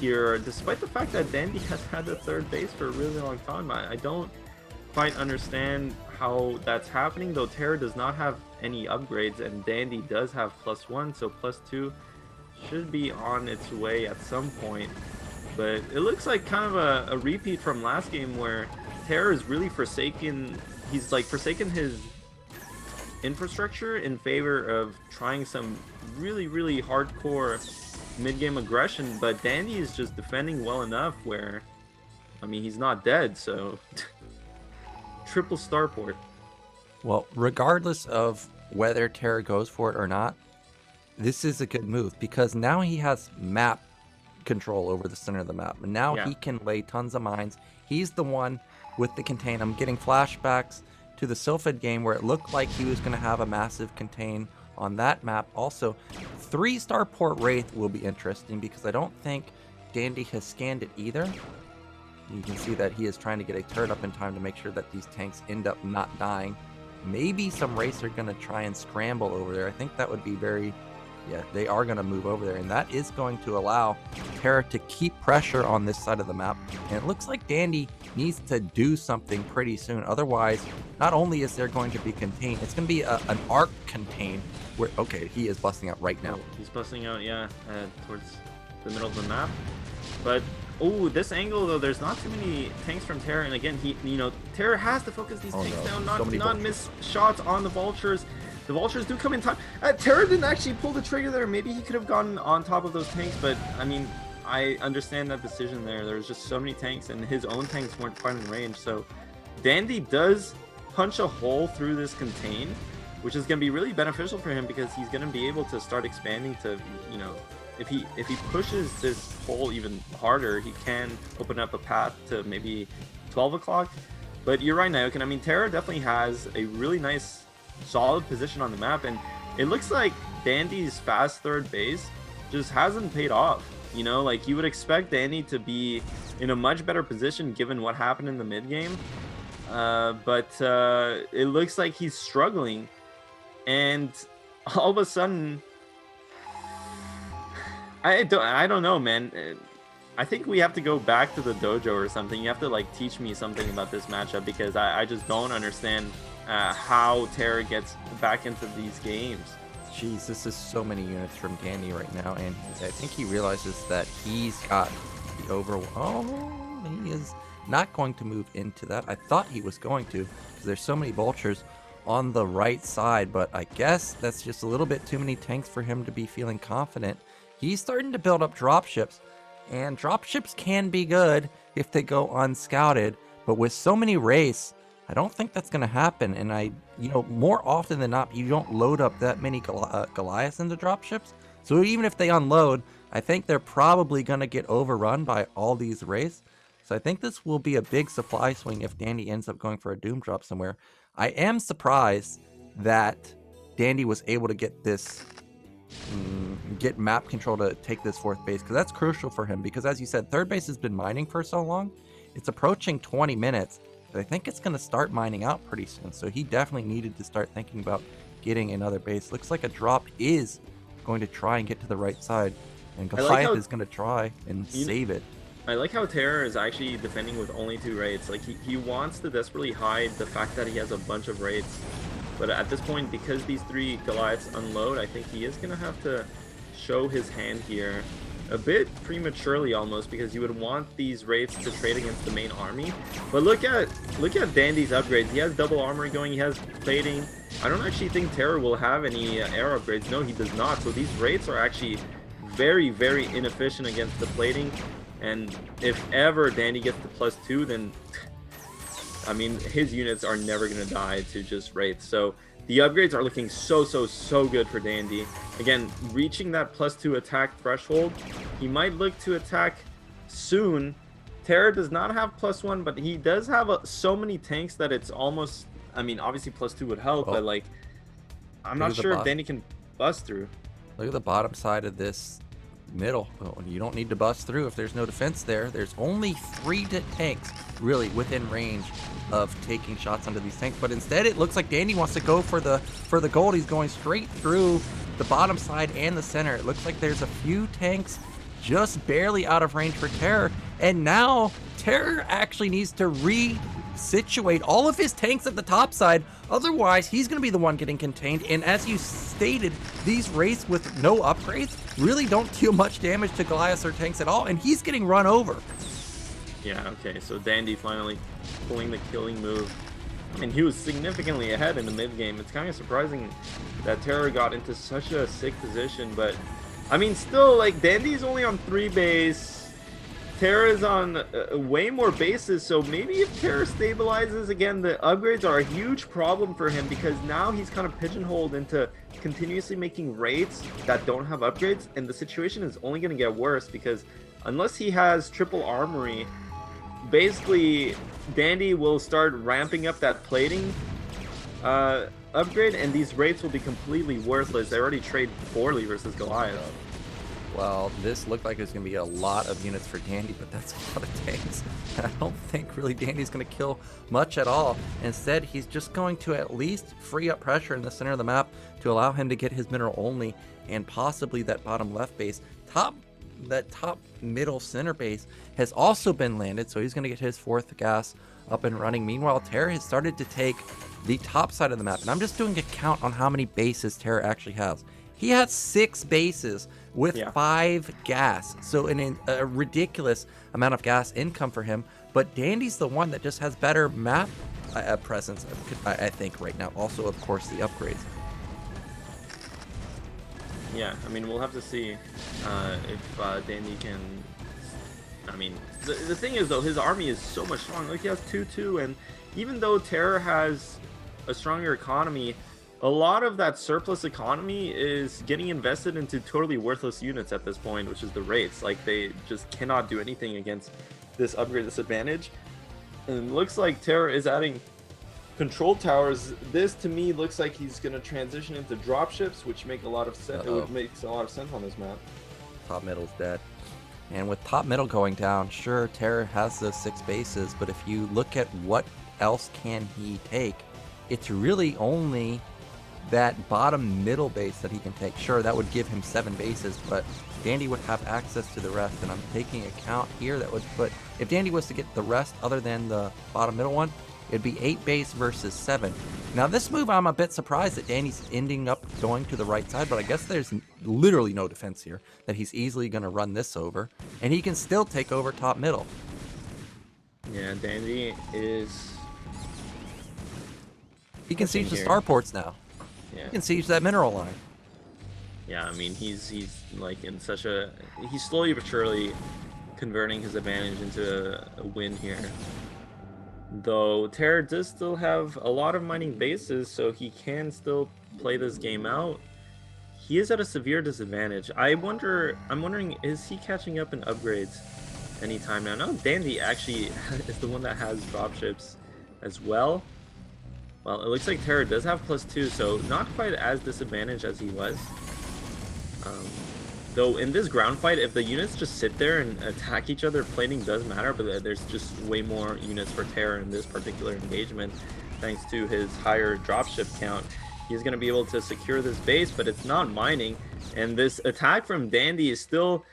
here, despite the fact that Dandy has had the third base for a really long time. I don't quite understand how that's happening, though Terra does not have any upgrades, and Dandy does have +1, so +2 should be on its way at some point. But it looks like kind of a repeat from last game where Terra is really forsaken. He's like forsaken his infrastructure in favor of trying some really hardcore mid-game aggression, but Dandy is just defending well enough where, I mean, he's not dead, so triple starport. Well, regardless of whether Terra goes for it or not, this is a good move because now he has map control over the center of the map. And now he can lay tons of mines. He's the one with the contain. I'm getting flashbacks to the Sylphid game where it looked like he was going to have a massive contain on that map. Also, 3 starport Wraith will be interesting because I don't think Dandy has scanned it either. You can see that he is trying to get a turret up in time to make sure that these tanks end up not dying. Maybe some Wraiths are going to try and scramble over there. I think that would be very... Yeah, they are going to move over there, and that is going to allow Terra to keep pressure on this side of the map. And it looks like Dandy needs to do something pretty soon. Otherwise, not only is there going to be contain, it's going to be an arc contain. Where okay, he is busting out right now. Oh, he's busting out, towards the middle of the map. But oh, this angle though, there's not too many tanks from Terra, and again, Terra has to focus these tanks down, not miss shots on the vultures. The vultures do come in time. Terra didn't actually pull the trigger there. Maybe he could have gone on top of those tanks, but I mean, I understand that decision there. There's just so many tanks, and his own tanks weren't quite in range. So Dandy does punch a hole through this contain, which is going to be really beneficial for him because he's going to be able to start expanding to, if he pushes this hole even harder, he can open up a path to maybe 12 o'clock. But you're right, Naokin. I mean, Terra definitely has a really nice solid position on the map, and it looks like Dandy's fast third base just hasn't paid off. Like you would expect Dandy to be in a much better position given what happened in the mid game, but it looks like he's struggling, and all of a sudden I don't know, man. I think we have to go back to the dojo or something. You have to like teach me something about this matchup because I just don't understand how Terra gets back into these games. Jeez, this is so many units from Dandy right now, and I think he realizes that he's got the Oh, he is not going to move into that. I thought he was going to, because there's so many vultures on the right side, but I guess that's just a little bit too many tanks for him to be feeling confident. He's starting to build up dropships, and dropships can be good if they go unscouted, but with so many Wraiths, I don't think that's going to happen, and more often than not, you don't load up that many Goliaths into dropships, so even if they unload, I think they're probably going to get overrun by all these Wraiths, so I think this will be a big supply swing if Dandy ends up going for a Doom drop somewhere. I am surprised that Dandy was able to get this, get map control to take this fourth base, because that's crucial for him, because as you said, third base has been mining for so long, it's approaching 20 minutes, but I think it's going to start mining out pretty soon, so he definitely needed to start thinking about getting another base. Looks like a drop is going to try and get to the right side, and Goliath is going to try and save it. I like how Terra is actually defending with only 2 Wraiths. Like, he wants to desperately hide the fact that he has a bunch of Wraiths, but at this point, because these 3 Goliaths unload, I think he is going to have to show his hand here a bit prematurely almost, because you would want these Wraiths to trade against the main army. But look at Dandy's upgrades. He has double armor going, he has plating. I don't actually think Terra will have any air upgrades. No, he does not. So these Wraiths are actually very inefficient against the plating, and if ever Dandy gets to +2, then I mean, his units are never going to die to just Wraiths. So the upgrades are looking so good for Dandy. Again, reaching that +2 attack threshold, he might look to attack soon. Terra does not have +1, but he does have so many tanks that it's almost, I mean, obviously +2 would help, but like, I'm not sure if Dandy can bust through. Look at the bottom side of this middle. Well, you don't need to bust through if there's no defense there. There's only 3 tanks really within range of taking shots onto these tanks, but instead it looks like Dandy wants to go for the gold. He's going straight through the bottom side and the center. It looks like there's a few tanks just barely out of range for Terror, and now Terror actually needs to situate all of his tanks at the top side, otherwise he's going to be the one getting contained. And as you stated, these wraiths with no upgrades really don't deal much damage to Goliaths or tanks at all, and he's getting run over. Yeah, okay, so Dandy finally pulling the killing move, and he was significantly ahead in the mid game. It's kind of surprising that Terror got into such a sick position, but I mean, still, like, Dandy's only on 3 base, Terra's on way more bases, so maybe if Terra stabilizes again, the upgrades are a huge problem for him, because now he's kind of pigeonholed into continuously making raids that don't have upgrades, and the situation is only going to get worse, because unless he has triple armory, basically Dandy will start ramping up that plating upgrade, and these raids will be completely worthless. They already trade poorly versus Goliath. Well, this looked like there's going to be a lot of units for Dandy, but that's a lot of tanks. I don't think really Dandy's going to kill much at all. Instead, he's just going to at least free up pressure in the center of the map to allow him to get his mineral only, and possibly that bottom left base. That top middle center base has also been landed, so he's going to get his 4th gas up and running. Meanwhile, Terra has started to take the top side of the map, and I'm just doing a count on how many bases Terra actually has. He has 6 bases with 5 gas, so a ridiculous amount of gas income for him. But Dandy's the one that just has better map presence, I think, right now. Also, of course, the upgrades. Yeah, I mean, we'll have to see if Dandy can... I mean, the thing is, though, his army is so much stronger. Like, he has 2-2, and even though Terror has a stronger economy, a lot of that surplus economy is getting invested into totally worthless units at this point, which is the Wraiths. Like, they just cannot do anything against this upgrade disadvantage. And it looks like Terror is adding control towers. This to me looks like he's going to transition into dropships, which make a lot of sense. It makes a lot of sense on this map. Top middle's dead. And with top middle going down, sure, Terror has those 6 bases, but if you look at what else can he take, it's really only that bottom middle base that he can take. Sure, that would give him 7 bases, but Dandy would have access to the rest, and I'm taking account here that would put, if Dandy was to get the rest other than the bottom middle one, it'd be 8 base versus 7. Now this move, I'm a bit surprised that Dandy's ending up going to the right side, but I guess there's literally no defense here, that he's easily going to run this over, and he can still take over top middle. Yeah, Dandy is... He can siege the starports now. Yeah. He can siege that mineral line. Yeah, I mean, he's like in such a... He's slowly but surely converting his advantage into a win here. Though Terra does still have a lot of mining bases, so he can still play this game out. He is at a severe disadvantage. I'm wondering, is he catching up in upgrades anytime now? No, Dandy actually is the one that has dropships as well. Well, it looks like Terra does have +2, so not quite as disadvantaged as he was. Though in this ground fight, if the units just sit there and attack each other, plating does matter, but there's just way more units for Terra in this particular engagement. Thanks to his higher dropship count, he's going to be able to secure this base, but it's not mining. And this attack from Dandy is still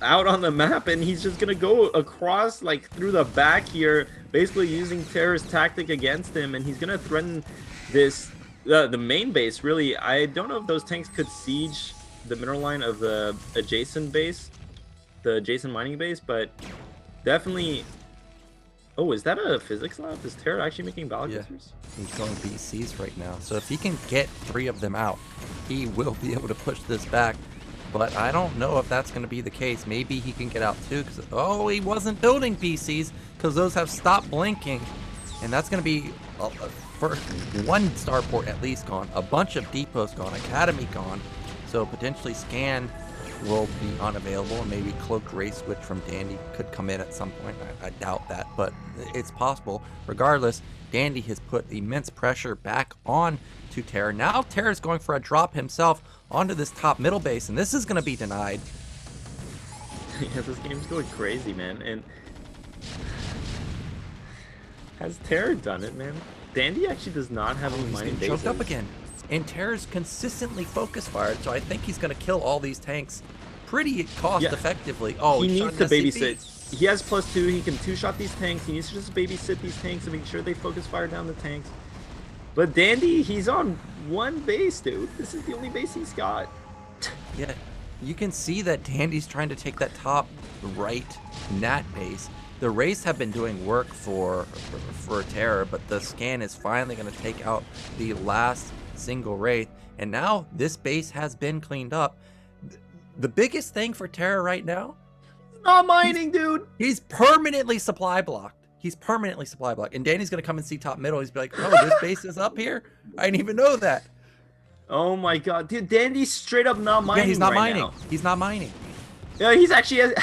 out on the map, and he's just going to go across, like, through the back here, basically using Terra's tactic against him, and he's going to threaten this, the main base, really. I don't know if those tanks could siege the mineral line of the adjacent base, the adjacent mining base, but definitely... Oh, is that a physics lab? Is Terra actually making Valor Cruisers? He's going BCs right now, so if he can get 3 of them out, he will be able to push this back. But I don't know if that's going to be the case. Maybe he can get out too, because he wasn't building BCs, because those have stopped blinking, and that's going to be for 1 starport at least gone, a bunch of depots gone, academy gone. So potentially Scan will be unavailable, and maybe Cloaked Ray Switch from Dandy could come in at some point. I doubt that, but it's possible. Regardless, Dandy has put immense pressure back on to Terra. Now Terra's going for a drop himself onto this top middle base, and this is going to be denied. Yeah, this game's going crazy, man. And has Terra done it, man? Dandy actually does not have any mining bases. Choked up again. And Terra's consistently focus fired, so I think he's going to kill all these tanks pretty cost effectively. Oh, he needs to babysit. He has +2. He can 2-shot these tanks. He needs to just babysit these tanks and make sure they focus fire down the tanks. But Dandy, he's on one base, dude. This is the only base he's got. Yeah, you can see that Dandy's trying to take that top right Nat base. The Wraiths have been doing work for Terror, but the scan is finally going to take out the last single Wraith. And now this base has been cleaned up. The biggest thing for Terror right now, not mining, dude. He's permanently supply blocked. He's permanently supply blocked. And Danny's going to come and see top middle. He's be like, oh, this base is up here? I didn't even know that. Oh my god. Dude, Dandy's straight up not mining. Yeah, he's not right mining. Now. He's not mining. Yeah, he's actually...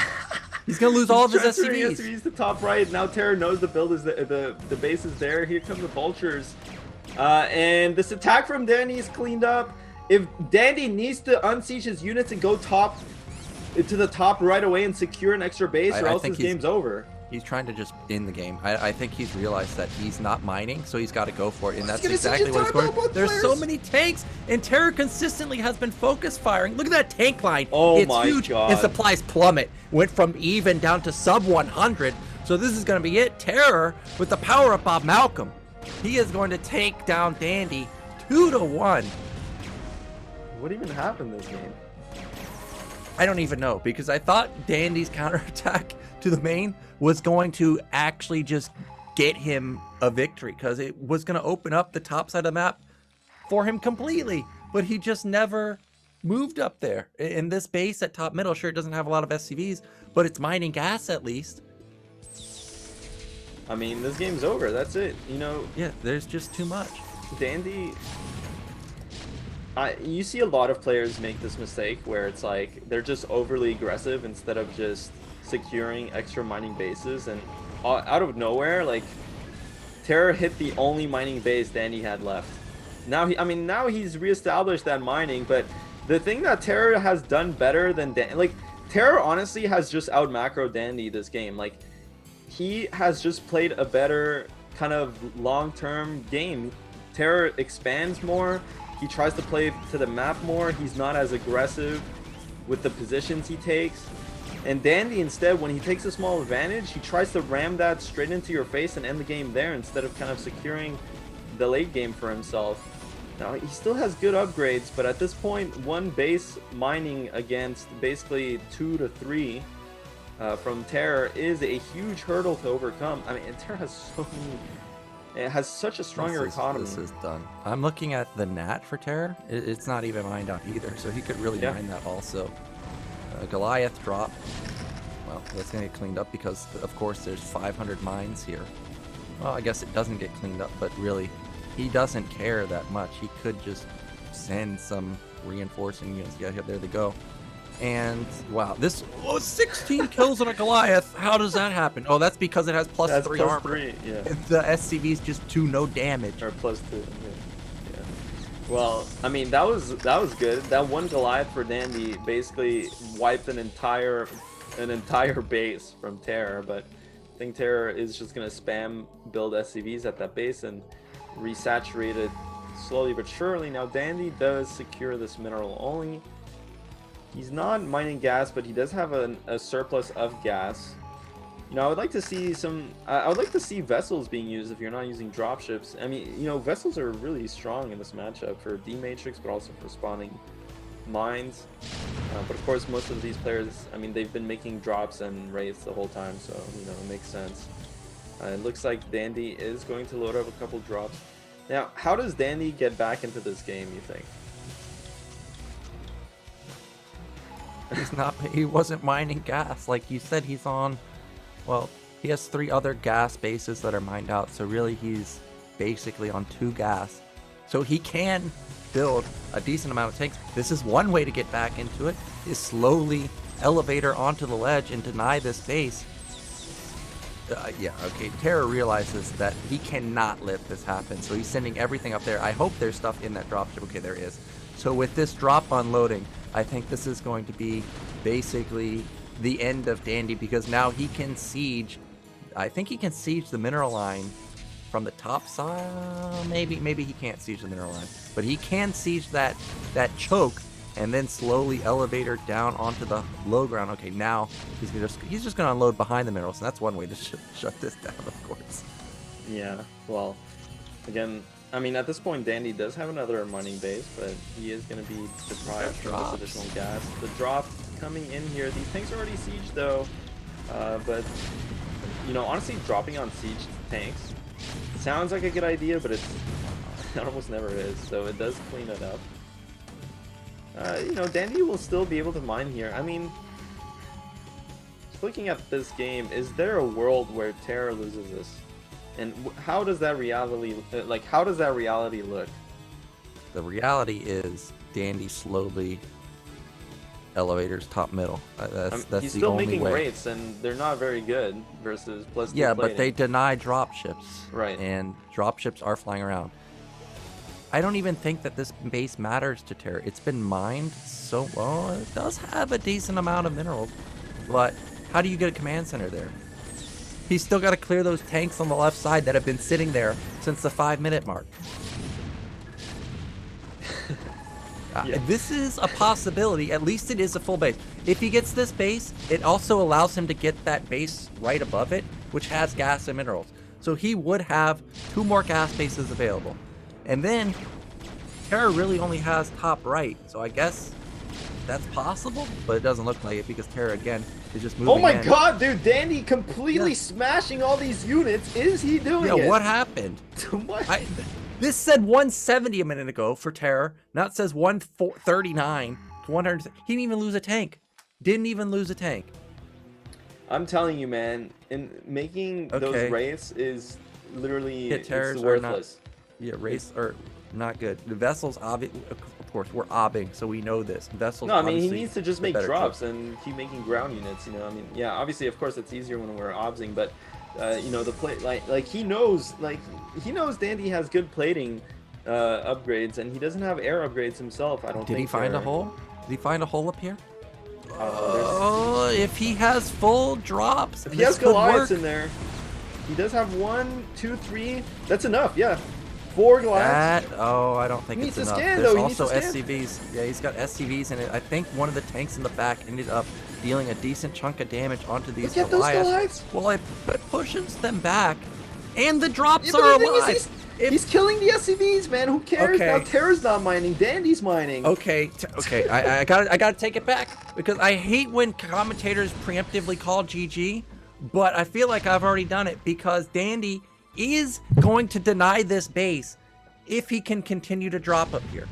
He's going to lose all of his SCVs. SCVs to top right. Now Terra knows the build is the base is there. Here come the vultures. And this attack from Dandy is cleaned up. If Dandy needs to unsiege his units and go to the top right away and secure an extra base, or else this game's over. He's trying to just end the game. I think he's realized that he's not mining, so he's got to go for it, and that's exactly what he's going. There's so many tanks, and Terror consistently has been focus firing. Look at that tank line. Oh it's huge. God. His supplies plummet. Went from even down to sub 100. So this is going to be it. Terror with the power of Bob Malcolm. He is going to take down Dandy 2-1. What even happened this game? I don't even know, because I thought Dandy's counterattack to the main was going to actually just get him a victory, because it was going to open up the top side of the map for him completely, but he just never moved up there. In this base at top middle, sure, it doesn't have a lot of SCVs, but it's mining gas at least. I mean, this game's over. That's it. You know. Yeah, there's just too much. Dandy. You see a lot of players make this mistake where it's like they're just overly aggressive instead of just securing extra mining bases, and out of nowhere, like, Terror hit the only mining base Dandy had left. Now now he's reestablished that mining, but the thing that Terror has done better than Dandy, like, Terror honestly has just out macroed Dandy this game. Like, he has just played a better kind of long-term game. Terror expands more. He tries to play to the map more. He's not as aggressive with the positions he takes. And Dandy, instead, when he takes a small advantage, he tries to ram that straight into your face and end the game there instead of kind of securing the late game for himself. Now, he still has good upgrades, but at this point, one base mining against basically 2 to 3 from Terror is a huge hurdle to overcome. I mean, and Terror has so many... It has such a stronger economy. This is done. I'm looking at the Nat for Terror. It's not even mined out either, so he could really mine that also. Goliath drop. Well, that's going to get cleaned up because, of course, there's 500 mines here. Well, I guess it doesn't get cleaned up, but really, he doesn't care that much. He could just send some reinforcing units. Yeah, there they go. And, wow, this 16 kills on a Goliath. How does that happen? Oh, that's because it has +3 armor. 3, yeah. The SCVs just do no damage. Or +2, yeah. Well, I mean, that was good. That one Goliath for Dandy basically wiped an entire base from Terror, but I think Terror is just gonna spam build SCVs at that base and resaturate it slowly but surely. Now Dandy does secure this mineral only. He's not mining gas, but he does have a surplus of gas. You know, I would like to see I would like to see vessels being used if you're not using dropships. I mean, you know, vessels are really strong in this matchup for D-Matrix, but also for spawning mines. But of course, most of these players, I mean, they've been making drops and wraiths the whole time, so, you know, it makes sense. It looks like Dandy is going to load up a couple drops. Now, how does Dandy get back into this game, you think? He wasn't mining gas. Like you said, he's on, well, he has 3 other gas bases that are mined out. So really he's basically on 2 gas. So he can build a decent amount of tanks. This is one way to get back into it, is slowly elevator onto the ledge and deny this base. Yeah, okay, Terror realizes that he cannot let this happen. So he's sending everything up there. I hope there's stuff in that dropship. Okay, there is. So with this drop unloading, I think this is going to be basically the end of Dandy because now he can siege. I think he can siege the mineral line from the top side. Maybe he can't siege the mineral line, but he can siege that choke and then slowly elevate her down onto the low ground. Okay, now he's just going to unload behind the minerals, and that's one way to shut this down, of course. Yeah, well, again, I mean, at this point, Dandy does have another mining base, but he is going to be deprived from this additional gas. The drop coming in here. These tanks are already sieged, though, but, you know, honestly, dropping on siege tanks sounds like a good idea, but it almost never is, so it does clean it up. You know, Dandy will still be able to mine here. I mean, just looking at this game, is there a world where Terror loses this? And how does that reality, how does that reality look? The reality is Dandy slowly elevators top middle. That's he's the still only making way. rates, and they're not very good versus plus. Yeah, but they deny dropships. Right. And dropships are flying around. I don't even think that this base matters to Terror. It's been mined so well. It does have a decent amount of minerals, but how do you get a command center there? He's still got to clear those tanks on the left side that have been sitting there since the 5-minute mark. Yeah. This is a possibility. At least it is a full base. If he gets this base, it also allows him to get that base right above it, which has gas and minerals. So he would have 2 more gas bases available. And then Terror really only has top right. So I guess that's possible, but it doesn't look like it because Terror, again, is just moving Oh my in. god, dude, Dandy completely smashing all these units. Is he doing it? Yeah, what happened? What? This said 170 a minute ago for Terror. Now it says 139 to 100. He didn't even lose a tank. Didn't even lose a tank. I'm telling you, man, in making those rates is literally Hit terrors it's are worthless. Yeah, race are not good. The vessels, of course, we're obbing, so we know this. Vessels. No, I mean he obviously needs to just the make better drops choice. and keep making ground units. You know, I mean, yeah, obviously, of course, it's easier when we're obsing, but you know, the play like he knows Dandy has good plating upgrades, and he doesn't have air upgrades himself. I don't. Did he find a hole? Did he find a hole up here? Oh, If he has full drops, if he has Goliaths in there, he does have 1, 2, 3. That's enough. Yeah, 4 Goliaths. I don't think He it's needs to enough. scan, There's though. He needs also to scan. SCVs. Yeah, he's got SCVs in it. I think one of the tanks in the back ended up dealing a decent chunk of damage onto these Look at those Goliaths. Goliaths. Well, it pushes them back, and the drops Yeah, but are the thing is, alive. he's killing the SCVs, man. Who cares? Okay. Now Terror's not mining. Dandy's mining. Okay, I gotta take it back because I hate when commentators preemptively call GG, but I feel like I've already done it because Dandy is going to deny this base if he can continue to drop up here.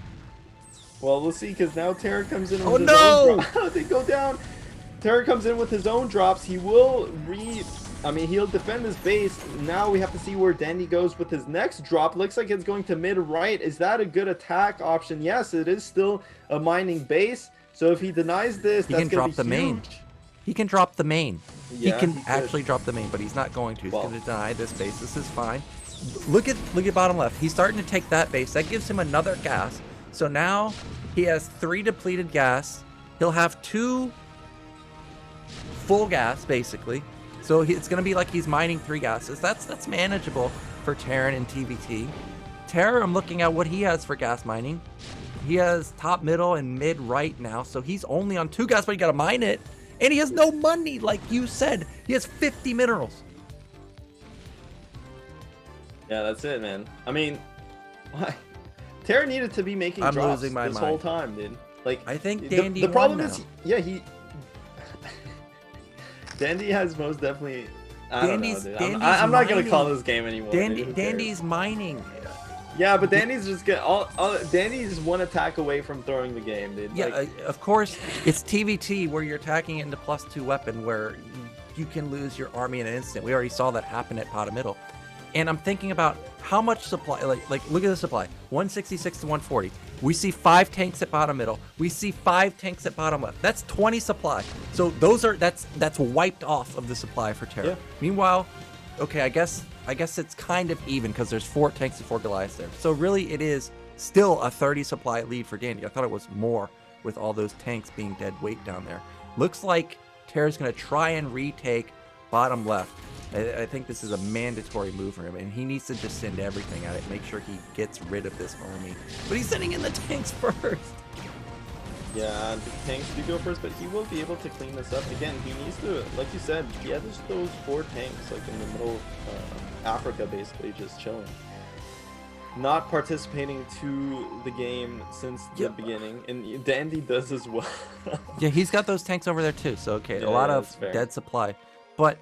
Well, we'll see, because now Terror comes in with Oh, his no! own drops. They go down. Terror comes in with his own drops. He will he'll defend his base. Now we have to see where Dandy goes with his next drop. Looks like it's going to mid-right. Is that a good attack option? Yes, it is still a mining base. So if he denies this, He that's can going drop to the be main. huge. He can drop the main. Yeah, he can he could. actually drop the main, but he's not going to. He's Well. going to deny this base. This is fine. Look at bottom left. He's starting to take that base. That gives him another gas. So now he has 3 depleted gas. He'll have 2 full gas, basically. So it's going to be like he's mining 3 gases. That's manageable for Terran and TvT. Terror, I'm looking at what he has for gas mining. He has top, middle, and mid right now. So he's only on 2 gas, but you got to mine it. And he has no money, like you said. He has 50 minerals. Yeah, that's it, man. I mean, why? Terror needed to be making I'm drops losing my this mind. whole time, dude. Like, I think Dandy the problem won is, now. yeah, Dandy has most definitely. I don't know, dude. Dandy's I'm not gonna mining. call this game anymore. dude. Who cares? Dandy's mining. Yeah, but Dandy's just get Dandy's one attack away from throwing the game, dude. Yeah, Like, of course, it's TvT where you're attacking it into +2 weapon where you can lose your army in an instant. We already saw that happen at bottom middle. And I'm thinking about how much supply, like look at the supply, 166 to 140. We see 5 tanks at bottom middle. We see 5 tanks at bottom left. That's 20 supply. So that's wiped off of the supply for Terror. Yeah. Meanwhile, okay, I guess it's kind of even because there's 4 tanks and 4 Goliaths there. So really it is still a 30 supply lead for Dandy. I thought it was more with all those tanks being dead weight down there. Looks like Terra's going to try and retake bottom left. I think this is a mandatory move for him, and he needs to just send everything at it, make sure he gets rid of this army. But he's sending in the tanks first. Yeah, the tanks do go first, but he will be able to clean this up. Again, he needs to, like you said, he has those 4 tanks like in the middle of Africa, basically just chilling. Not participating to the game since the beginning, and Dandy does as well. Yeah, he's got those tanks over there too, so okay, Yeah, a lot yeah, of dead supply. But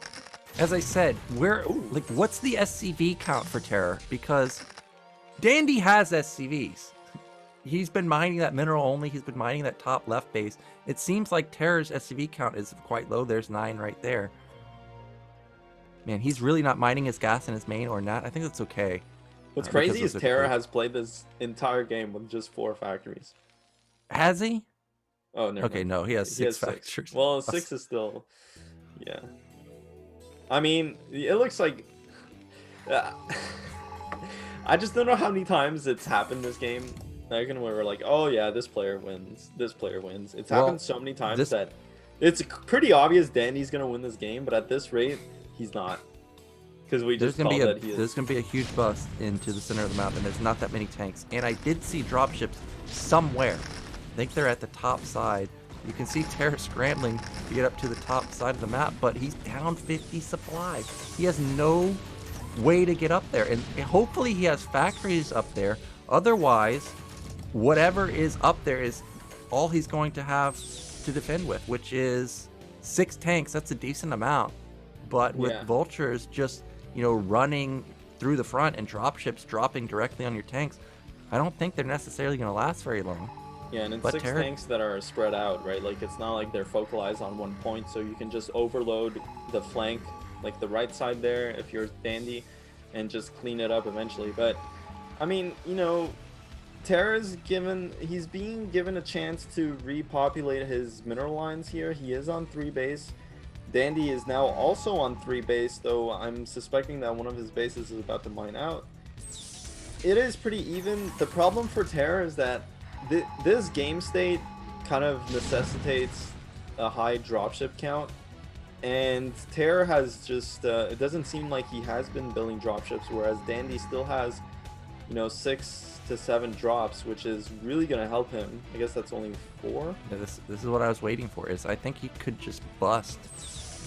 as I said, like, what's the SCV count for Terror? Because Dandy has SCVs. He's been mining that mineral only. He's been mining that top left base. It seems like Terror's SCV count is quite low. There's 9 right there. Man, he's really not mining his gas in his main or not. I think that's okay. What's crazy is Terra has played this entire game with just 4 factories. Has he? Oh, no. Okay, no, he has 6 factories. Well, 6 is still... Yeah. I mean, it looks like... I just don't know how many times it's happened this game. Like, where we're like, oh yeah, this player wins, this player wins. It's happened so many times that it's pretty obvious Dandy's gonna win this game, but at this rate, he's not. Because we just called that he is. There's gonna be a huge bust into the center of the map, and there's not that many tanks. And I did see dropships somewhere. I think they're at the top side. You can see Terra scrambling to get up to the top side of the map, but he's down 50 supply. He has no way to get up there, and hopefully he has factories up there. Otherwise, whatever is up there is all he's going to have to defend with, which is 6 tanks. That's a decent amount. But with vultures just, you know, running through the front and dropships dropping directly on your tanks, I don't think they're necessarily going to last very long. Yeah, and it's 6 tanks that are spread out, right? Like, it's not like they're focalized on one point, so you can just overload the flank, like the right side there, if you're Dandy, and just clean it up eventually. But, I mean, you know, he's being given a chance to repopulate his mineral lines here. He is on 3 base. Dandy is now also on 3 base, though I'm suspecting that one of his bases is about to mine out. It is pretty even. The problem for Terra is that this game state kind of necessitates a high dropship count, and Terra has just it doesn't seem like he has been building dropships, whereas Dandy still has, you know, 6 to 7 drops, which is really going to help him. I guess that's only 4. Yeah, this is what I was waiting for. Is I think he could just bust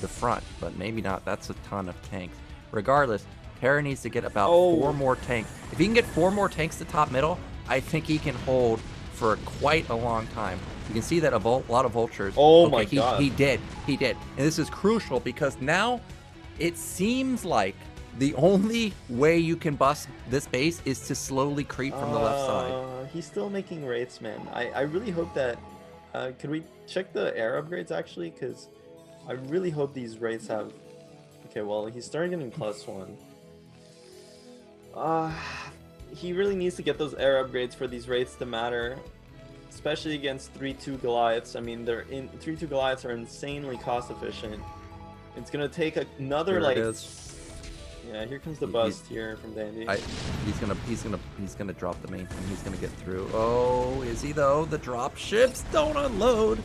the front, but maybe not. That's a ton of tanks. Regardless, Terra needs to get about 4 more tanks. If he can get 4 more tanks to top middle, I think he can hold for quite a long time. You can see that a lot of vultures. Oh my god. He did. And this is crucial because now it seems like the only way you can bust this base is to slowly creep from the left side. He's still making rates, man. I really hope that... could we check the air upgrades, actually? Because I really hope these rates have... Okay, well, he's starting getting +1. He really needs to get those air upgrades for these rates to matter. Especially against 3-2 Goliaths. I mean, 3-2 Goliaths are insanely cost efficient. It's going to take another, Here like... it is. Yeah, here comes the bust here from Dandy. He's gonna drop the main thing. He's gonna get through. Oh, is he though? The drop ships don't unload,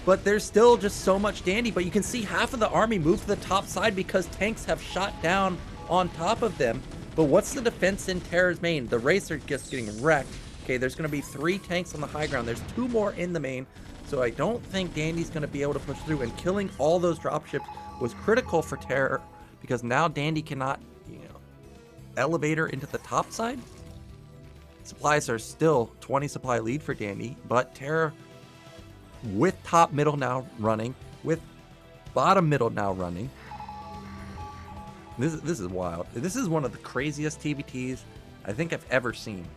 but there's still just so much Dandy. But you can see half of the army move to the top side because tanks have shot down on top of them. But what's the defense in Terra's main? The Wraiths are just getting wrecked. Okay, there's gonna be 3 tanks on the high ground. There's 2 more in the main, so I don't think Dandy's gonna be able to push through. And killing all those dropships was critical for Terra, because now Dandy cannot, you know, elevator into the top side. Supplies are still 20 supply lead for Dandy, but Terra, with top middle now running, with bottom middle now running. This is wild. This is one of the craziest TvTs I think I've ever seen.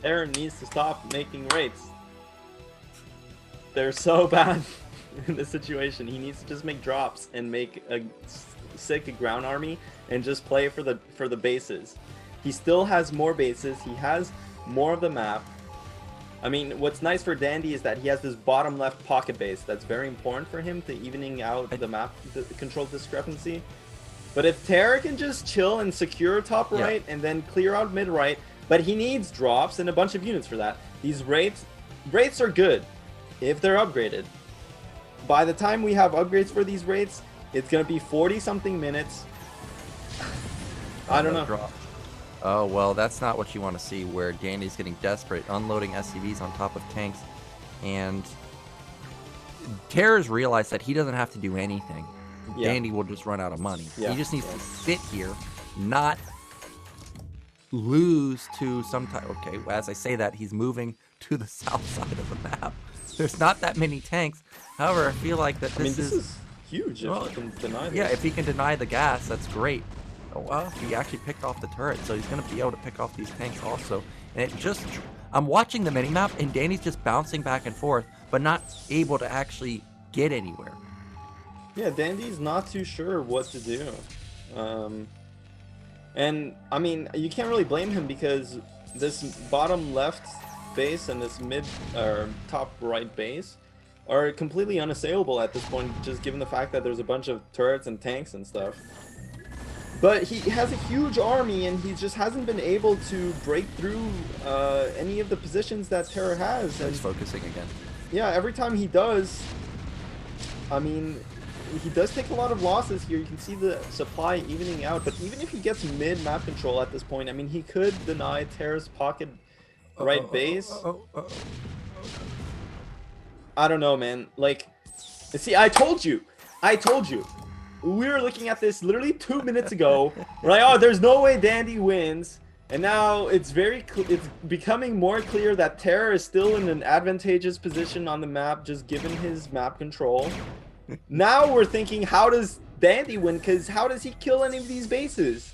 Aaron needs to stop making rates. They're so bad in this situation. He needs to just make drops and make a sick ground army and just play for the bases. He still has more bases. He has more of the map. I mean, what's nice for Dandy is that he has this bottom left pocket base. That's very important for him to evening out the map control discrepancy. But if Terra can just chill and secure top right and then clear out mid right, but he needs drops and a bunch of units for that. These wraiths are good if they're upgraded. by the time we have upgrades for these raids, it's gonna be 40-something minutes. I don't know. Drop. Oh, well, that's not what you want to see, where Dandy's getting desperate, unloading SCVs on top of tanks, and Terror's realized that he doesn't have to do anything. Yeah. Dandy will just run out of money. Yeah. He just needs to sit here, not lose to some type. Okay, as I say that, he's moving to the south side of the map. There's not that many tanks. However, I feel like that this is huge if he can deny this. Yeah, if he can deny the gas, that's great. Oh, well, he actually picked off the turret, so he's going to be able to pick off these tanks also. And it just, I'm watching the minimap, and Danny's just bouncing back and forth, but not able to actually get anywhere. Yeah, Dandy's not too sure what to do. And, I mean, you can't really blame him because this bottom left base and this mid, or top right base are completely unassailable at this point, just given the fact that there's a bunch of turrets and tanks and stuff. But he has a huge army, and he just hasn't been able to break through any of the positions that Terror has. And he's focusing again. yeah, every time he does, I mean, he does take a lot of losses here. You can see the supply evening out, but even if he gets mid-map control at this point, I mean, he could deny Terror's pocket right base. I don't know, man. Like, see, I told you. We were looking at this literally 2 minutes ago. We're like, oh, there's no way Dandy wins. And now it's it's becoming more clear that Terror is still in an advantageous position on the map, just given his map control. Now we're thinking, how does Dandy win? Because how does he kill any of these bases?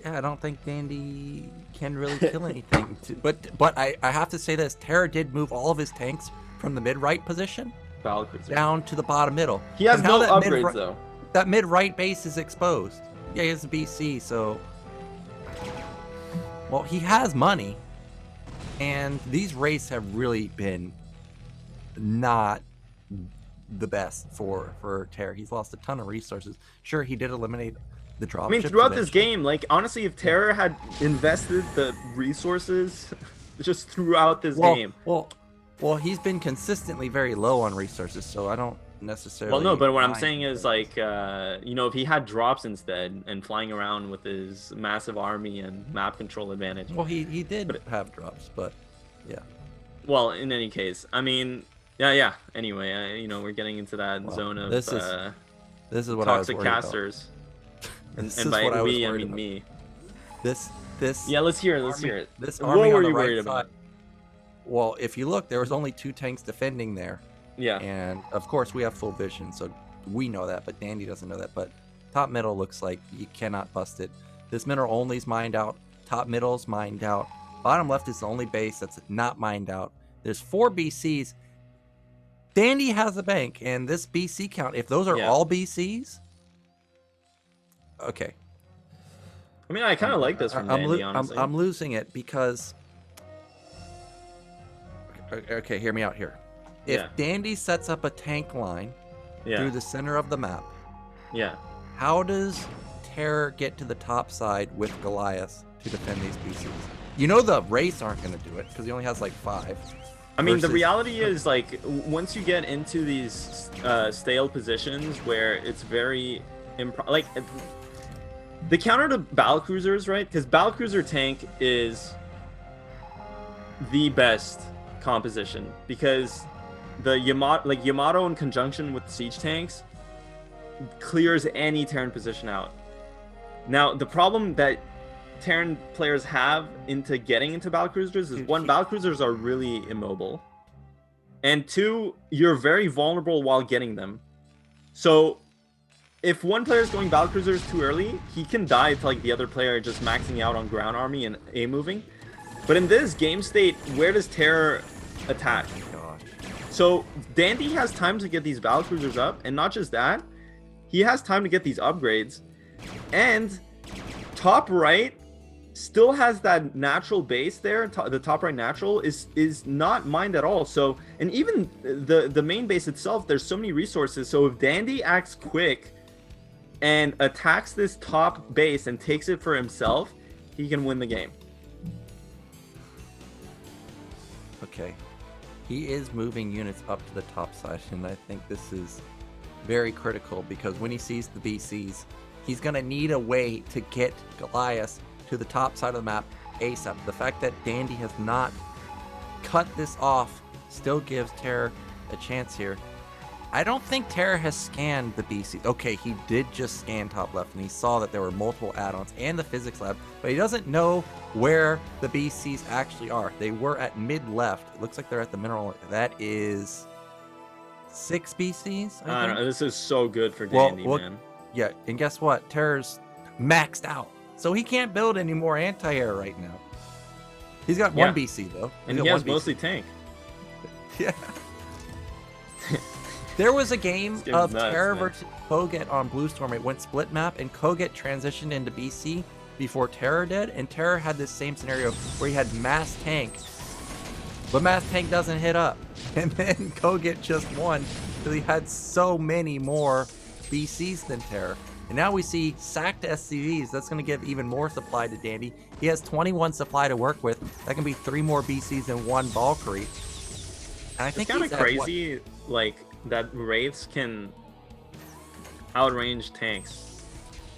Yeah, I don't think Dandy can really kill anything. But I have to say this. Terror did move all of his tanks from the mid-right position down to the bottom middle. He has no upgrades, though. That mid-right base is exposed. Yeah, he has a BC, so... Well, he has money. And these raids have really been not the best for Terror. He's lost a ton of resources. Sure, he did eliminate the dropship. I mean, throughout this game, like, honestly, if Terror had invested the resources just throughout this game... Well, he's been consistently very low on resources, so I don't necessarily... Well, no, but what I'm saying is, like, you know, if he had drops instead and flying around with his massive army and map control advantage... Well, he did have drops, but, yeah. Well, in any case, I mean, yeah. Anyway, you know, we're getting into that zone of this is what toxic I was casters. And by we, I mean me. This... Yeah, let's hear it. This army what were on the you right worried side, about? Well, if you look, there was only 2 tanks defending there. Yeah. And, of course, we have full vision, so we know that, but Dandy doesn't know that. But top middle looks like you cannot bust it. This middle only's mined out. Top middle's mined out. Bottom left is the only base that's not mined out. There's 4 BCs. Dandy has a bank, and this BC count, if those are all BCs... Okay. I mean, I kind of like this from Dandy, honestly. I'm losing it because... Okay, hear me out here. If Dandy sets up a tank line through the center of the map, how does Terror get to the top side with Goliath to defend these BCs? You know the Wraiths aren't going to do it because he only has like 5. I mean, the reality is, like, once you get into these stale positions where it's very like the counter to battlecruisers, right? Because battlecruiser tank is the best composition because the Yamato in conjunction with siege tanks clears any Terran position out. Now, the problem that Terran players have into getting into battlecruisers is 1, battlecruisers are really immobile, and 2, you're very vulnerable while getting them. So if one player is going battlecruisers too early, he can die to like the other player just maxing out on ground army and A moving. But in this game state, where does Terror attack? So Dandy has time to get these battlecruisers up, and not just that, he has time to get these upgrades. And top right still has that natural base there. The top right natural is not mined at all. So, and even the main base itself, there's so many resources. So if Dandy acts quick and attacks this top base and takes it for himself, he can win the game. Okay. He is moving units up to the top side, and I think this is very critical because when he sees the BCs, he's going to need a way to get Goliath to the top side of the map ASAP. The fact that Dandy has not cut this off still gives Terror a chance here. I don't think Terror has scanned the BC. Okay, he did just scan top left, and he saw that there were multiple add-ons and the physics lab, but he doesn't know where the BCs actually are. They were at mid left. It looks like they're at the mineral. That is 6 BCs. I don't know. This is so good for Dandy, man. Yeah, and guess what? Terror's maxed out, so he can't build any more anti-air right now. He's got 1 BC though, and he has mostly tank. Yeah. There was a game of Terror versus kogeT on Blue Storm. It went split map, and kogeT transitioned into BC before Terror did, and Terror had this same scenario where he had mass tank, but mass tank doesn't hit up, and then kogeT just won because he had so many more BCs than Terror. And now we see sacked SCVs. That's going to give even more supply to Dandy. He has 21 supply to work with. That can be 3 more BCs and 1 Valkyrie. And I think it's kind of crazy, like, that Wraiths can outrange tanks.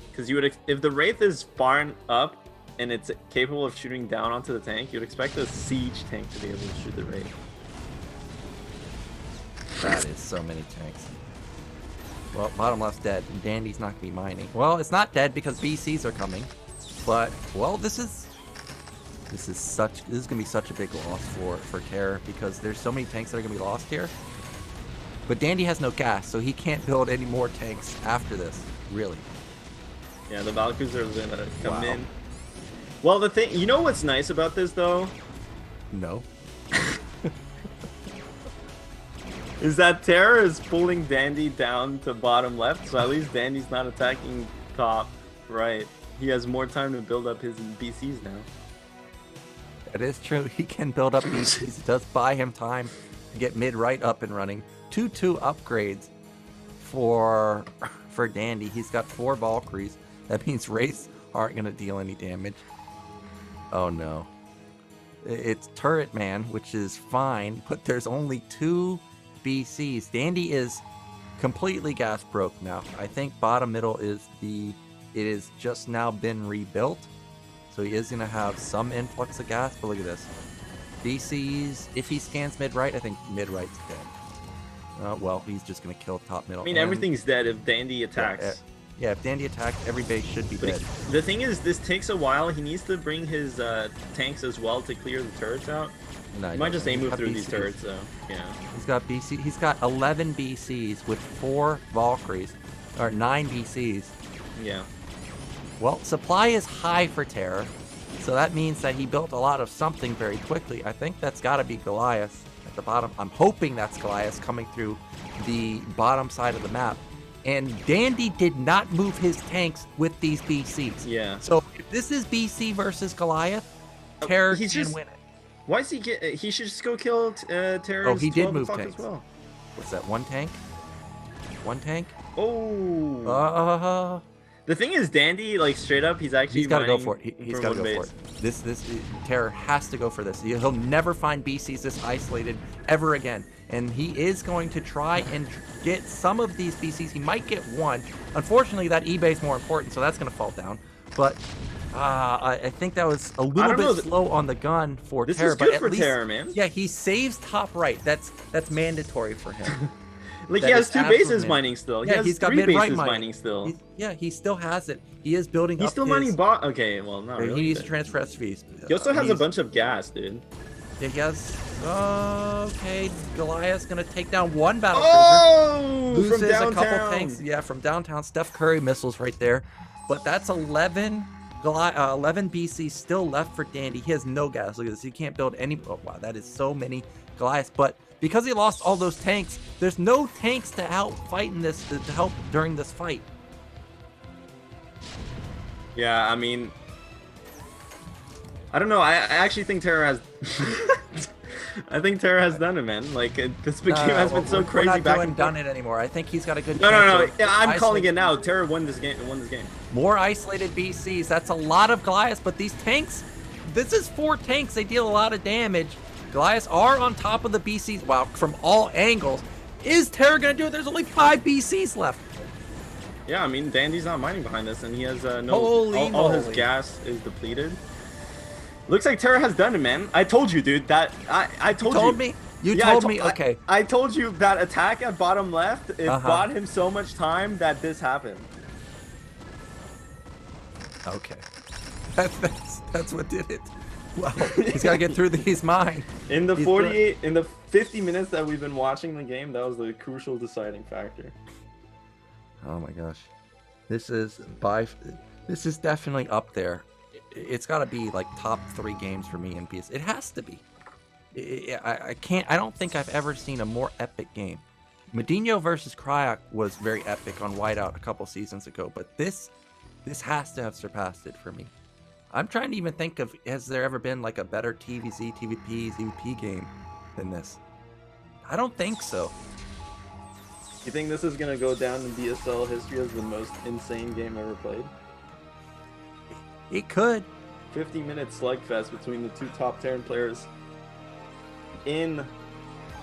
Because you would, if the Wraith is far up and it's capable of shooting down onto the tank, you'd expect a siege tank to be able to shoot the Wraith. That is so many tanks. Well, bottom left's dead. Dandy's not gonna be mining. Well, it's not dead because BCs are coming. But well, this is gonna be such a big loss for Terror because there's so many tanks that are gonna be lost here. But Dandy has no gas, so he can't build any more tanks after this, really. Yeah, the Valkyries are gonna come in. Well, the thing, you know what's nice about this though? No. Is that Terror is pulling Dandy down to bottom left, so at least Dandy's not attacking top right. He has more time to build up his BCs now. That is true. He can build up BCs. It does buy him time to get mid right up and running. 2-2 upgrades for Dandy. He's got 4 Valkyries. That means Wraiths aren't going to deal any damage. Oh no. It's Turret Man, which is fine, but there's only 2 BCs. Dandy is completely gas broke now. I think bottom middle is it is just now been rebuilt. So he is going to have some influx of gas, but look at this. BCs, if he scans mid right, I think mid right's dead. Well, he's just going to kill top middle. I mean, everything's dead if Dandy attacks. Yeah, if Dandy attacks, every base should be dead. The thing is, this takes a while. He needs to bring his tanks as well to clear the turrets out. No, he might just move through these turrets, though. Yeah. He's got BC. He's got 11 BCs with 4 Valkyries, or 9 BCs. Yeah. Well, supply is high for Terror, so that means that he built a lot of something very quickly. I think that's got to be Goliath at the bottom. I'm hoping that's Goliath coming through the bottom side of the map. And Dandy did not move his tanks with these BCs. Yeah. So if this is BC versus Goliath, Terror can win it. Why is he get? He should just go kill Terror. Oh, he did move tanks as well. What's that? 1 tank? 1 tank? Oh. The thing is, Dandy, like straight up, he's got to go for it. He's got to go for it. This Terror has to go for this. He'll never find BCs this isolated ever again, and he is going to try and get some of these BCs. He might get 1. Unfortunately, that eBay is more important, so that's going to fall down. But I think that was a little bit slow on the gun for Terror. This is good for Terror, man. Yeah, he saves top right. That's mandatory for him. Like, he has 2 bases mining still. Yeah, he's got 3 mid-right bases mining still. He still has it. He is building up. He's still mining bot. Okay, well, not really. He needs to transfer SVs. He also has a bunch of gas, dude. Yeah, he has. Okay, Goliath's gonna take down 1 battle cruiser. Loses from downtown. A couple tanks. Yeah, from downtown. Steph Curry missiles right there. But that's 11 BC still left for Dandy. He has no gas. Look at this. He can't build any. Oh wow, that is so many Goliaths. But because he lost all those tanks, there's no tanks to outfight in this to help during this fight. Yeah, I mean, I don't know. I actually think Terror has. I think Terror has done it, man. Like, this game has been so crazy. We're not done it anymore. I think he's got a good. No. Yeah, I'm calling it now. Terror won this game. More isolated BCs. That's a lot of Goliaths, but these tanks. This is 4 tanks. They deal a lot of damage. Goliaths are on top of the BCs. Wow, from all angles. Is Terra going to do it? There's only 5 BCs left. Yeah, I mean, Dandy's not mining behind this, and he has Holy all his gas is depleted. Looks like Terra has done it, man. I told you, dude. That I told you. Told me? You told me? Okay. I told you that attack at bottom left, it bought him so much time that this happened. Okay. That's what did it. Well, he's got to get through these mines. In the 50 minutes that we've been watching the game, that was the crucial deciding factor. Oh my gosh. This is definitely up there. It's got to be like top 3 games for me in PS. It has to be. I don't think I've ever seen a more epic game. Medino versus Kryak was very epic on Whiteout a couple seasons ago, but this has to have surpassed it for me. I'm trying to even think of, has there ever been like a better TvZ, TvP, ZVP game than this? I don't think so. You think this is going to go down in BSL history as the most insane game ever played? It could. 50-minute slugfest between the 2 top Terran players in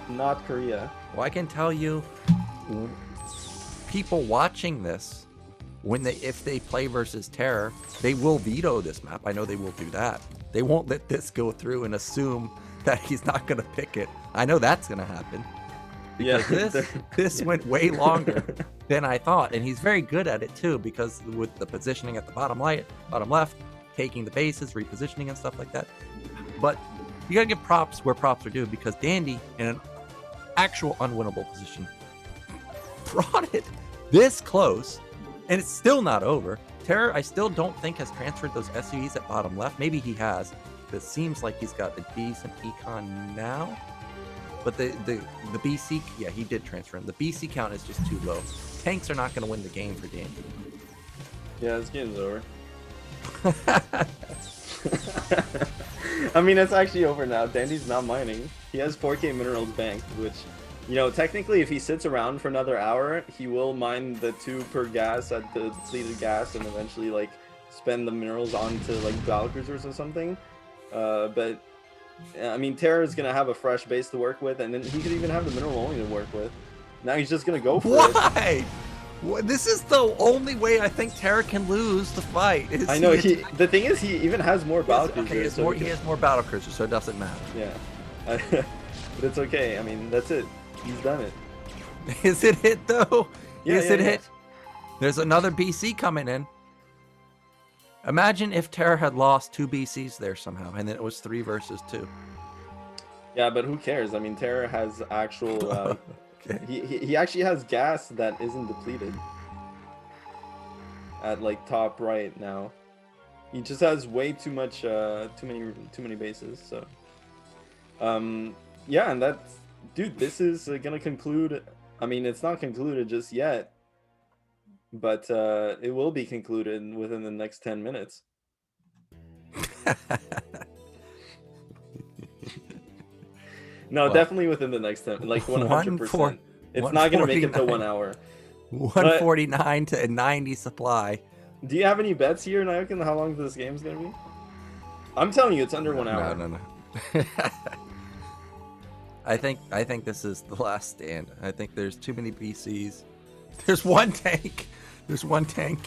North Korea. Well, I can tell you, people watching this, if they play versus Terror, they will veto this map. I know they will do that. They won't let this go through and assume that he's not going to pick it. I know that's going to happen. Because this went way longer than I thought, and he's very good at it too, because with the positioning at the bottom left, taking the bases, repositioning and stuff like that. But you gotta give props where props are due, because Dandy, in an actual unwinnable position, brought it this close, and it's still not over. Terror, I still don't think has transferred those SUEs at bottom left. Maybe he has. It seems like he's got a decent econ now. But the BC, yeah, he did transfer him. The BC count is just too low. Tanks are not going to win the game for Dandy. Yeah, this game's over. I mean, it's actually over now. Dandy's not mining. He has 4K minerals banked, which, you know, technically if he sits around for another hour, he will mine the 2 per gas at the depleted gas and eventually, like, spend the minerals onto, like, battlecruisers or something. But I mean, Terra is gonna have a fresh base to work with, and then he could even have the mineral only to work with. Now he's just gonna go for it. Why? This is the only way I think Terra can lose the fight. I know. The thing is, he even has more battlecruisers. Okay, he has more battlecruisers, so it doesn't matter. Yeah, but it's okay. I mean, that's it. He's done it. Is it hit though? Yeah, is it hit? There's another BC coming in. Imagine if Terra had lost 2 BCs there somehow, and then it was 3 versus 2. Yeah, but who cares? I mean, Terra has actual. Okay. He actually has gas that isn't depleted. At like top right now, he just has way too much, too many bases. So, yeah, and that's, dude. This is gonna conclude. I mean, it's not concluded just yet. But it will be concluded within the next 10 minutes. No, well, definitely within the next 10, like 100%. It's not going to make it to 1 hour. 149 to 90 supply. Do you have any bets here, Nyokin, how long this game's going to be? I'm telling you, it's under 1 hour. No. I think this is the last stand. I think there's too many BCs. There's 1 tank. There's 1 tank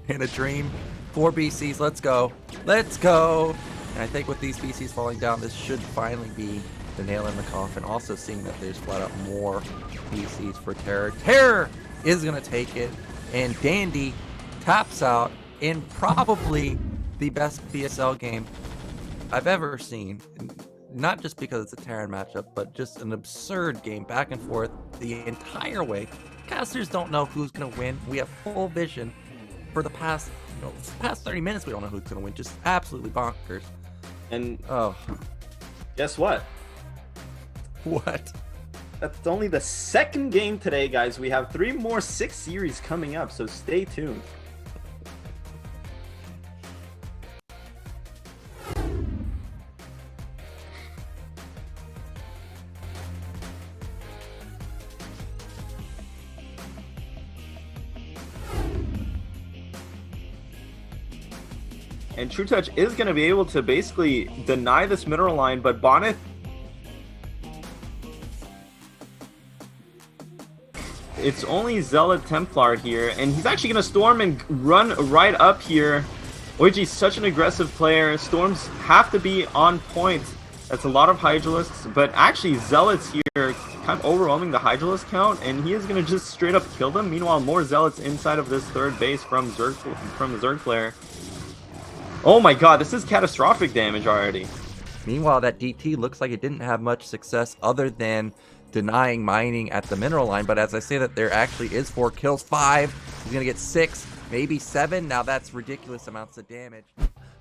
in a dream. 4 BCs. Let's go. Let's go. And I think with these BCs falling down, this should finally be the nail in the coffin. Also seeing that there's flat out more BCs for Terror. Terror is going to take it. And Dandy taps out in probably the best BSL game I've ever seen. Not just because it's a Terran matchup, but just an absurd game back and forth the entire way. Casters don't know who's going to win. We have full vision for the past 30 minutes. We don't know who's going to win. Just absolutely bonkers. And guess what? What? That's only the 2nd game today, guys. We have 3 more 6 series coming up, so stay tuned. And True Touch is going to be able to basically deny this mineral line, but Bonnet It's only Zealot Templar here, and he's actually going to storm and run right up here. Oiji's such an aggressive player. Storms have to be on point. That's a lot of Hydralisks, but actually Zealots here kind of overwhelming the Hydralisk count, and he is going to just straight up kill them. Meanwhile, more Zealots inside of this third base from the Zerg player. Oh my god, this is catastrophic damage already. Meanwhile, that DT looks like it didn't have much success other than denying mining at the mineral line, but as I say that there actually is 4 kills, 5, he's gonna get 6, maybe 7, now that's ridiculous amounts of damage.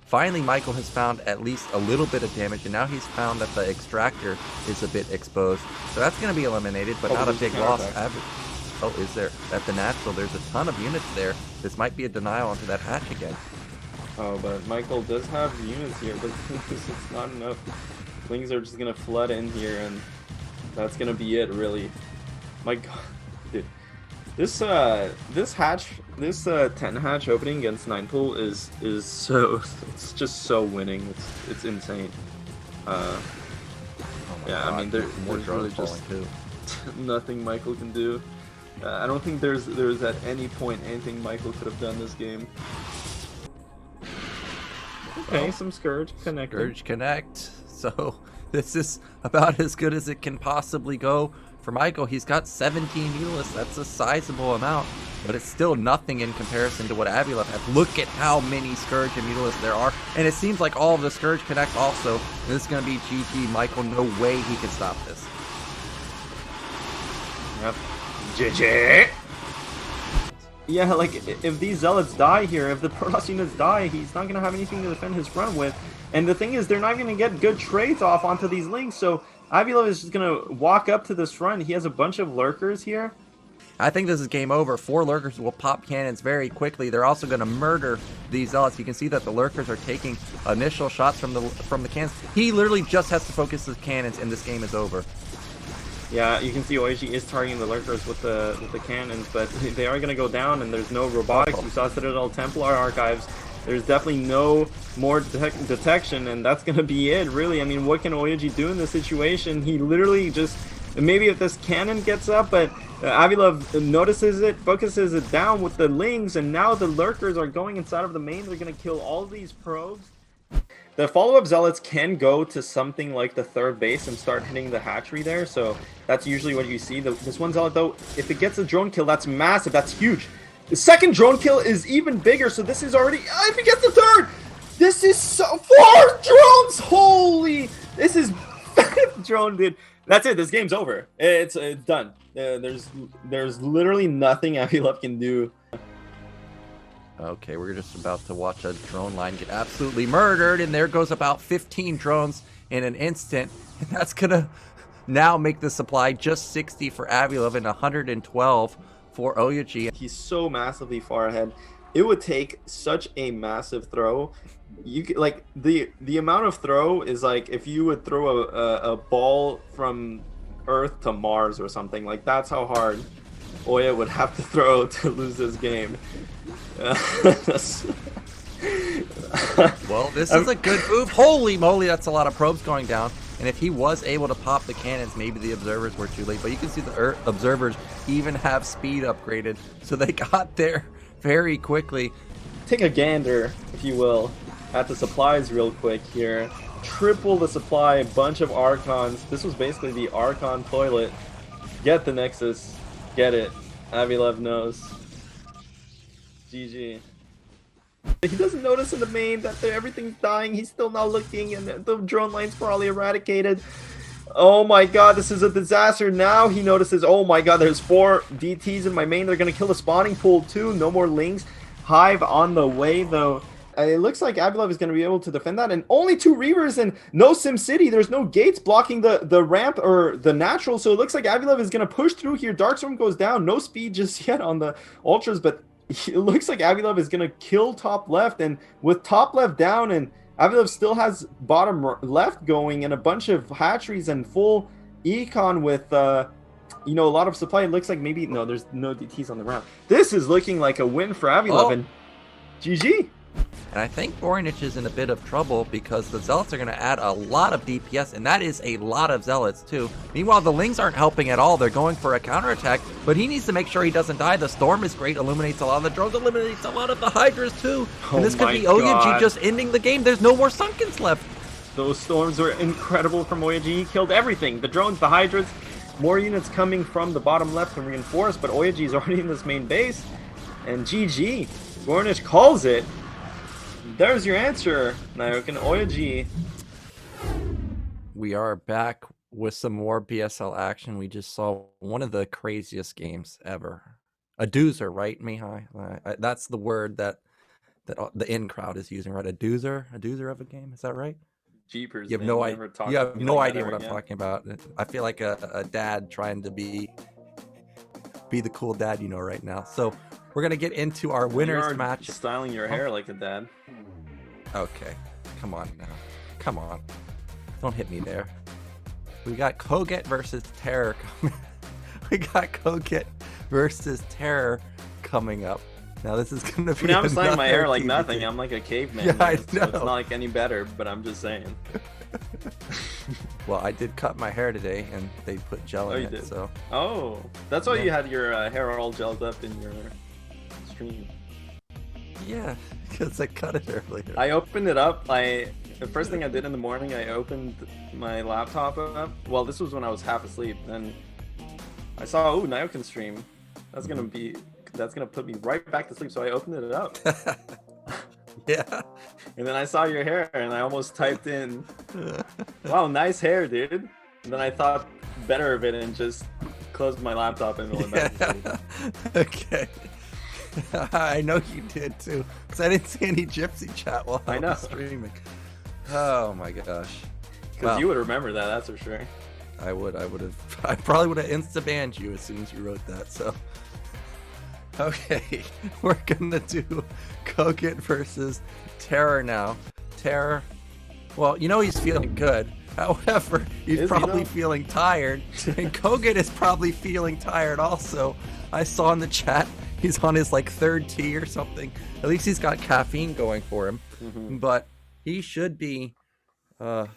Finally, Michael has found at least a little bit of damage, and now he's found that the extractor is a bit exposed, so that's gonna be eliminated, but not a big loss. Oh, is there? At the natural, there's a ton of units there. This might be a denial onto that hatch again. Oh, but Michael does have units here, but it's not enough. Wings are just gonna flood in here, and that's gonna be it, really. My god, dude. This hatch, this 10 hatch opening against 9 pool is so, it's just so winning. It's insane. Oh yeah, God, I mean there's more really drones just falling too. nothing Michael can do. I don't think there's at any point anything Michael could have done this game. Okay, Well, some Scourge connected. Scourge connect. So this is about as good as it can possibly go for Michael. He's got 17 Mutalisks. That's a sizable amount, but it's still nothing in comparison to what Avilev has. Look at how many Scourge and Mutalisks there are, and it seems like all of the Scourge connect also. This is going to be GG. Michael, no way he can stop this. Yep. GG! Yeah, like, if these Zealots die here, if the Protoss units die, he's not going to have anything to defend his front with. And the thing is, they're not going to get good trades off onto these links, so Avilev is just going to walk up to this front. He has a bunch of Lurkers here. I think this is game over. 4 Lurkers will pop cannons very quickly. They're also going to murder these Zealots. You can see that the Lurkers are taking initial shots from the cannons. He literally just has to focus his cannons, and this game is over. Yeah, you can see Oiji is targeting the Lurkers with the cannons, but they are going to go down, and there's no robotics. We saw Citadel Templar archives. There's definitely no more detection, and that's going to be it, really. I mean, what can Oiji do in this situation? He literally just... Maybe if this cannon gets up, but Avilev notices it, focuses it down with the Lings, and now the Lurkers are going inside of the main. They're going to kill all these probes. The follow-up Zealots can go to something like the third base and start hitting the hatchery there, so that's usually what you see. This one Zealot, though, if it gets a drone kill, that's massive, that's huge. The second drone kill is even bigger, so this is already... if it gets the third! This is so... 4 drones! Holy... This is... drone, dude. That's it, this game's over. It's done. There's literally nothing Avilev can do. Okay, we're just about to watch a drone line get absolutely murdered, and there goes about 15 drones in an instant, and that's gonna now make the supply just 60 for Avilev and 112 for Oyoji. He's so massively far ahead. It would take such a massive throw. You could, like, the amount of throw is like if you would throw a ball from Earth to Mars or something. Like, that's how hard Oya would have to throw to lose this game. Well, this is a good move. Holy moly, that's a lot of probes going down. And if he was able to pop the cannons, maybe the observers were too late. But you can see the observers even have speed upgraded, so they got there very quickly. Take a gander, if you will, at the supplies real quick here. Triple the supply, a bunch of Archons. This was basically the Archon toilet. Get the Nexus. Get it. Avilev knows. GG. He doesn't notice in the main that everything's dying. He's still not looking, and the drone line's probably eradicated. Oh my god, this is a disaster. Now he notices, oh my god, there's 4 DTs in my main. They're going to kill the spawning pool too. No more Lings. Hive on the way, though. It looks like Avilev is going to be able to defend that. And only 2 Reavers and no Sim City. There's no gates blocking the ramp or the natural. So it looks like Avilev is going to push through here. Darkstorm goes down. No speed just yet on the Ultras, but it looks like Avilev is going to kill top left. And with top left down, and Avilev still has bottom left going, and a bunch of hatcheries and full econ with, you know, a lot of supply. It looks like maybe, no, there's no DTs on the ground. This is looking like a win for Avilev, and GG. And I think Voronich is in a bit of trouble because the Zealots are going to add a lot of DPS, and that is a lot of Zealots too. Meanwhile, the Lings aren't helping at all. They're going for a counterattack, but he needs to make sure he doesn't die. The Storm is great, illuminates a lot of the drones, illuminates a lot of the Hydras too. And this could be Oyaji just ending the game. There's no more Sunkens left. Those Storms were incredible from Oyaji. He killed everything. The drones, the Hydras, more units coming from the bottom left to reinforce, but Oyaji is already in this main base. And GG. Voronich calls it. There's your answer, Nayokin. Oyaji. We are back with some more BSL action. We just saw one of the craziest games ever. A doozer, right, Mihai? That's the word that the in crowd is using, right? A doozer of a game. Is that right? Jeepers. You have no idea. You have no idea what I'm talking about. I feel like a dad trying to be the cool dad, right now. So we're gonna get into our winners match. Styling your hair like a dad. Okay, come on now. Come on. Don't hit me there. We got kogeT versus TerrOr. We got kogeT versus TerrOr coming up. Now this is gonna be. I'm styling my hair like nothing. I'm like a caveman. Yeah, I know. So it's not like any better, but I'm just saying. Well, I did cut my hair today, and they put gel in it. Did. So. Oh, that's why you had your hair all gelled up in your stream. Yeah, because I cut it earlier. I opened it up. The first thing I did in the morning, I opened my laptop up. Well, this was when I was half asleep, and I saw, ooh, Nayokin stream. That's gonna put me right back to sleep. So I opened it up. Yeah. And then I saw your hair, and I almost typed in, "Wow, nice hair, dude." And then I thought better of it and just closed my laptop and went back to sleep. Okay. I know you did too, because I didn't see any gypsy chat while I was streaming. Oh my gosh. Because you would remember that, that's for sure. I probably would have insta-banned you as soon as you wrote that, so. Okay, we're gonna do kogeT versus TerrOr now. TerrOr, well, he's feeling good. However, he's probably feeling tired, and kogeT is probably feeling tired also. I saw in the chat he's on his third tea or something. At least he's got caffeine going for him. Mm-hmm. But he should be, he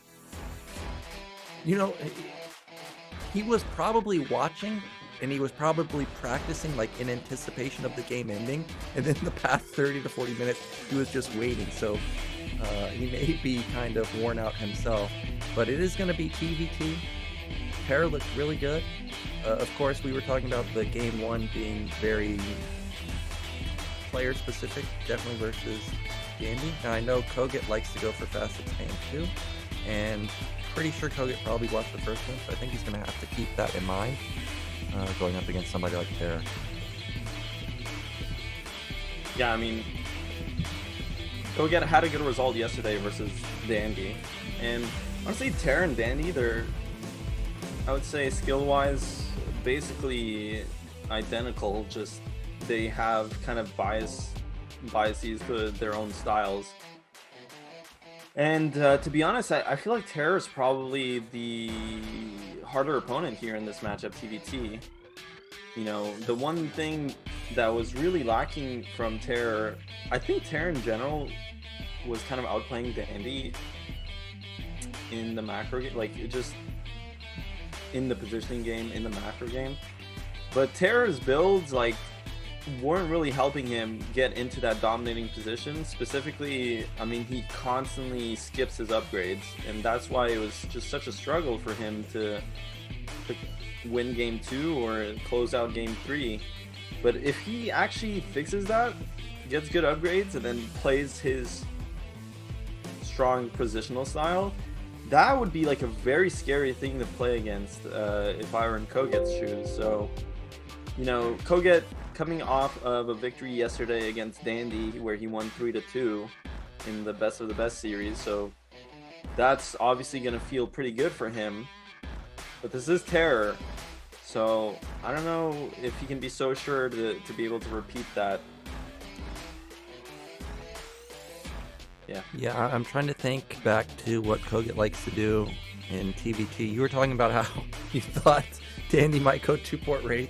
was probably watching. And he was probably practicing in anticipation of the game ending. And then the past 30 to 40 minutes, he was just waiting. So he may be kind of worn out himself. But it is going to be TvT. TerrOr looks really good. Of course, we were talking about the game one being very player specific, definitely versus Dandy. Now I know kogeT likes to go for fast expand too. And pretty sure kogeT probably watched the first one. So I think he's going to have to keep that in mind. Going up against somebody like TerrOr. Yeah, I mean, kogeT had a good result yesterday versus Dandy, and honestly, TerrOr and Dandy, they're, I would say, skill-wise, basically identical. Just they have kind of biases to their own styles. And to be honest, I feel like TerrOr is probably the harder opponent here in this matchup, TvT. The one thing that was really lacking from TerrOr, I think TerrOr in general was kind of outplaying Dandy in the macro game, just in the positioning game, in the macro game. But TerrOr's builds, weren't really helping him get into that dominating position. Specifically, I mean, he constantly skips his upgrades, and that's why it was just such a struggle for him to win game 2 or close out game 3. But if he actually fixes that, gets good upgrades, and then plays his strong positional style, that would be a very scary thing to play against if I were in kogeT's shoes. So, kogeT coming off of a victory yesterday against Dandy, where he won 3-2 in the best of the best series, so that's obviously going to feel pretty good for him. But this is TerrOr, so I don't know if he can be so sure to be able to repeat that. Yeah, I'm trying to think back to what kogeT likes to do in TvT. You were talking about how you thought Dandy might go 2-port Wraith.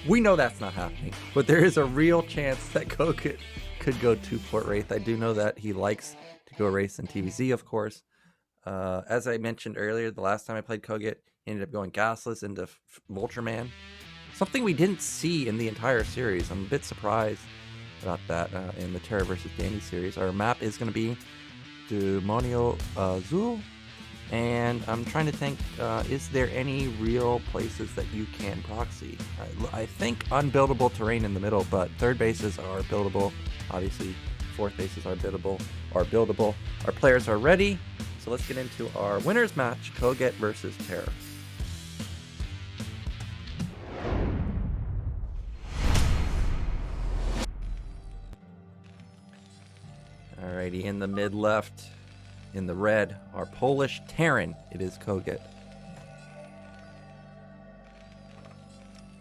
We know that's not happening, but there is a real chance that kogeT could go 2-port Wraith. I do know that he likes to go Wraiths in TvZ, of course. As I mentioned earlier, the last time I played kogeT, he ended up going Gasless into Vultureman. Something we didn't see in the entire series. I'm a bit surprised about that in the Terra vs. Dandy series. Our map is going to be Demonio Azul, and I'm trying to think, is there any real places that you can proxy? I think unbuildable terrain in the middle, but third bases are buildable. Obviously, fourth bases are buildable. Our players are ready, so let's get into our winners match, kogeT versus Terra. Alrighty, in the mid left, in the red, our Polish Terran. It is kogeT.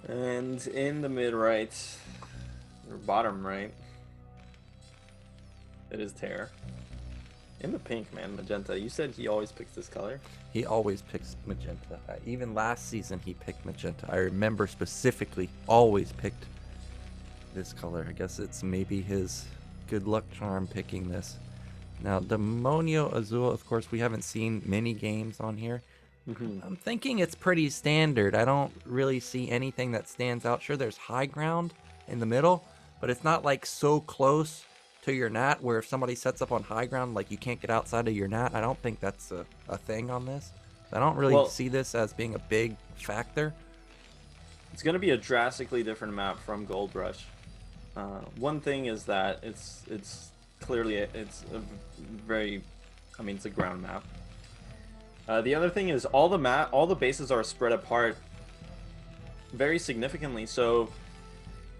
And in the mid right, or bottom right, it is Terra. In the pink, man, magenta. You said he always picks this color? He always picks magenta. Even last season, he picked magenta. I remember specifically always picked this color. I guess it's maybe his good luck charm picking this. Now, Demonio Azul, of course, we haven't seen many games on here. I'm thinking it's pretty standard. I don't really see anything that stands out. Sure, there's high ground in the middle, but it's not like so close to your nat where if somebody sets up on high ground, like you can't get outside of your nat. I don't think that's a thing on this. I don't really see this as being a big factor. It's going to be a drastically different map from Gold Rush. One thing is that it's clearly it's a very, I mean, it's a ground map. The other thing is all the bases are spread apart very significantly. So,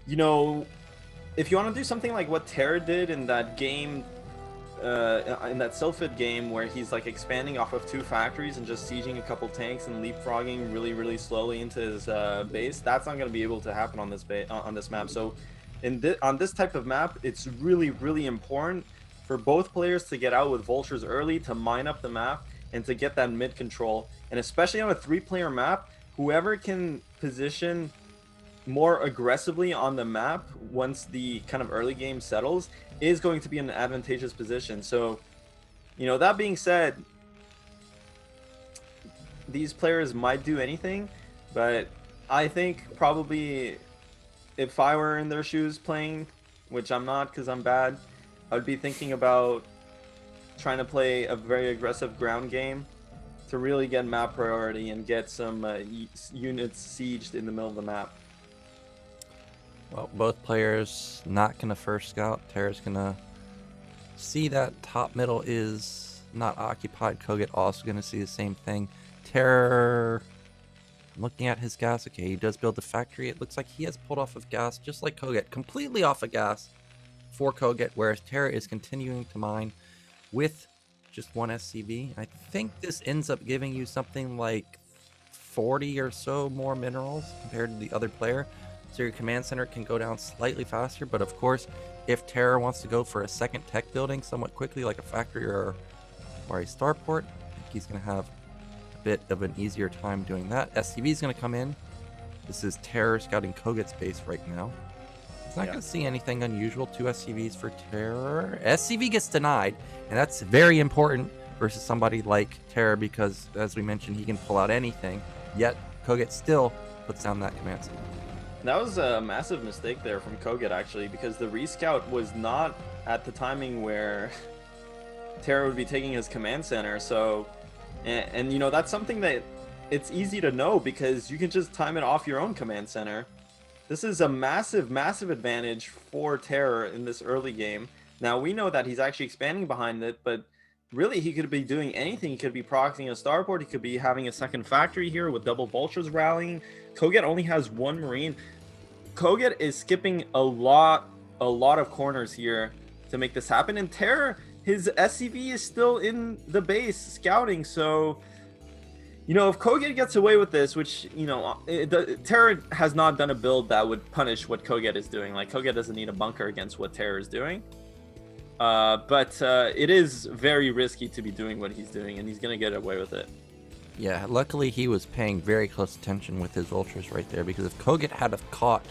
you know, if you want to do something like what Terra did in that game, in that Sylphid game where he's like expanding off of 2 factories and just sieging a couple tanks and leapfrogging really slowly into his base, that's not going to be able to happen on this map. So on this type of map, it's really important for both players to get out with vultures early, to mine up the map, and to get that mid control. And especially on a 3-player map, whoever can position more aggressively on the map once the kind of early game settles is going to be in an advantageous position. So, you know, that being said, these players might do anything, but I think probably if I were in their shoes playing, which I'm not because I'm bad, I would be thinking about trying to play a very aggressive ground game to really get map priority and get some units sieged in the middle of the map. Well, both players not going to first scout. Terra's going to see that top middle is not occupied. kogeT also going to see the same thing. Terra, looking at his gas, okay, he does build the factory. It looks like he has pulled off of gas, just like kogeT, completely off of gas for kogeT, whereas Terra is continuing to mine with just 1 SCV. I think this ends up giving you something like 40 or so more minerals compared to the other player. So your command center can go down slightly faster, but of course, if Terra wants to go for a second tech building somewhat quickly, like a factory or a starport, I think he's going to have a bit of an easier time doing that. SCV is going to come in. This is Terra scouting kogeT's base right now. He's not going to see anything unusual. 2 SCVs for Terra. SCV gets denied, and that's very important versus somebody like Terra because, as we mentioned, he can pull out anything, yet kogeT still puts down that command center. That was a massive mistake there from kogeT, actually, because the rescout was not at the timing where Terra would be taking his command center. So, and you know, that's something that it's easy to know because you can just time it off your own command center. This is a massive advantage for Terra in this early game. Now, we know that he's actually expanding behind it, but really he could be doing anything. He could be proxying a starport. He could be having a second factory here with double vultures rallying. kogeT only has 1 marine. kogeT is skipping a lot of corners here to make this happen, and Terra, his SCV is still in the base scouting. So, you know, if kogeT gets away with this, which, you know, Terra has not done a build that would punish what kogeT is doing. Like, kogeT doesn't need a bunker against what Terra is doing. But it is very risky to be doing what he's doing, and he's going to get away with it. Yeah, luckily he was paying very close attention with his vultures right there, because if kogeT had have caught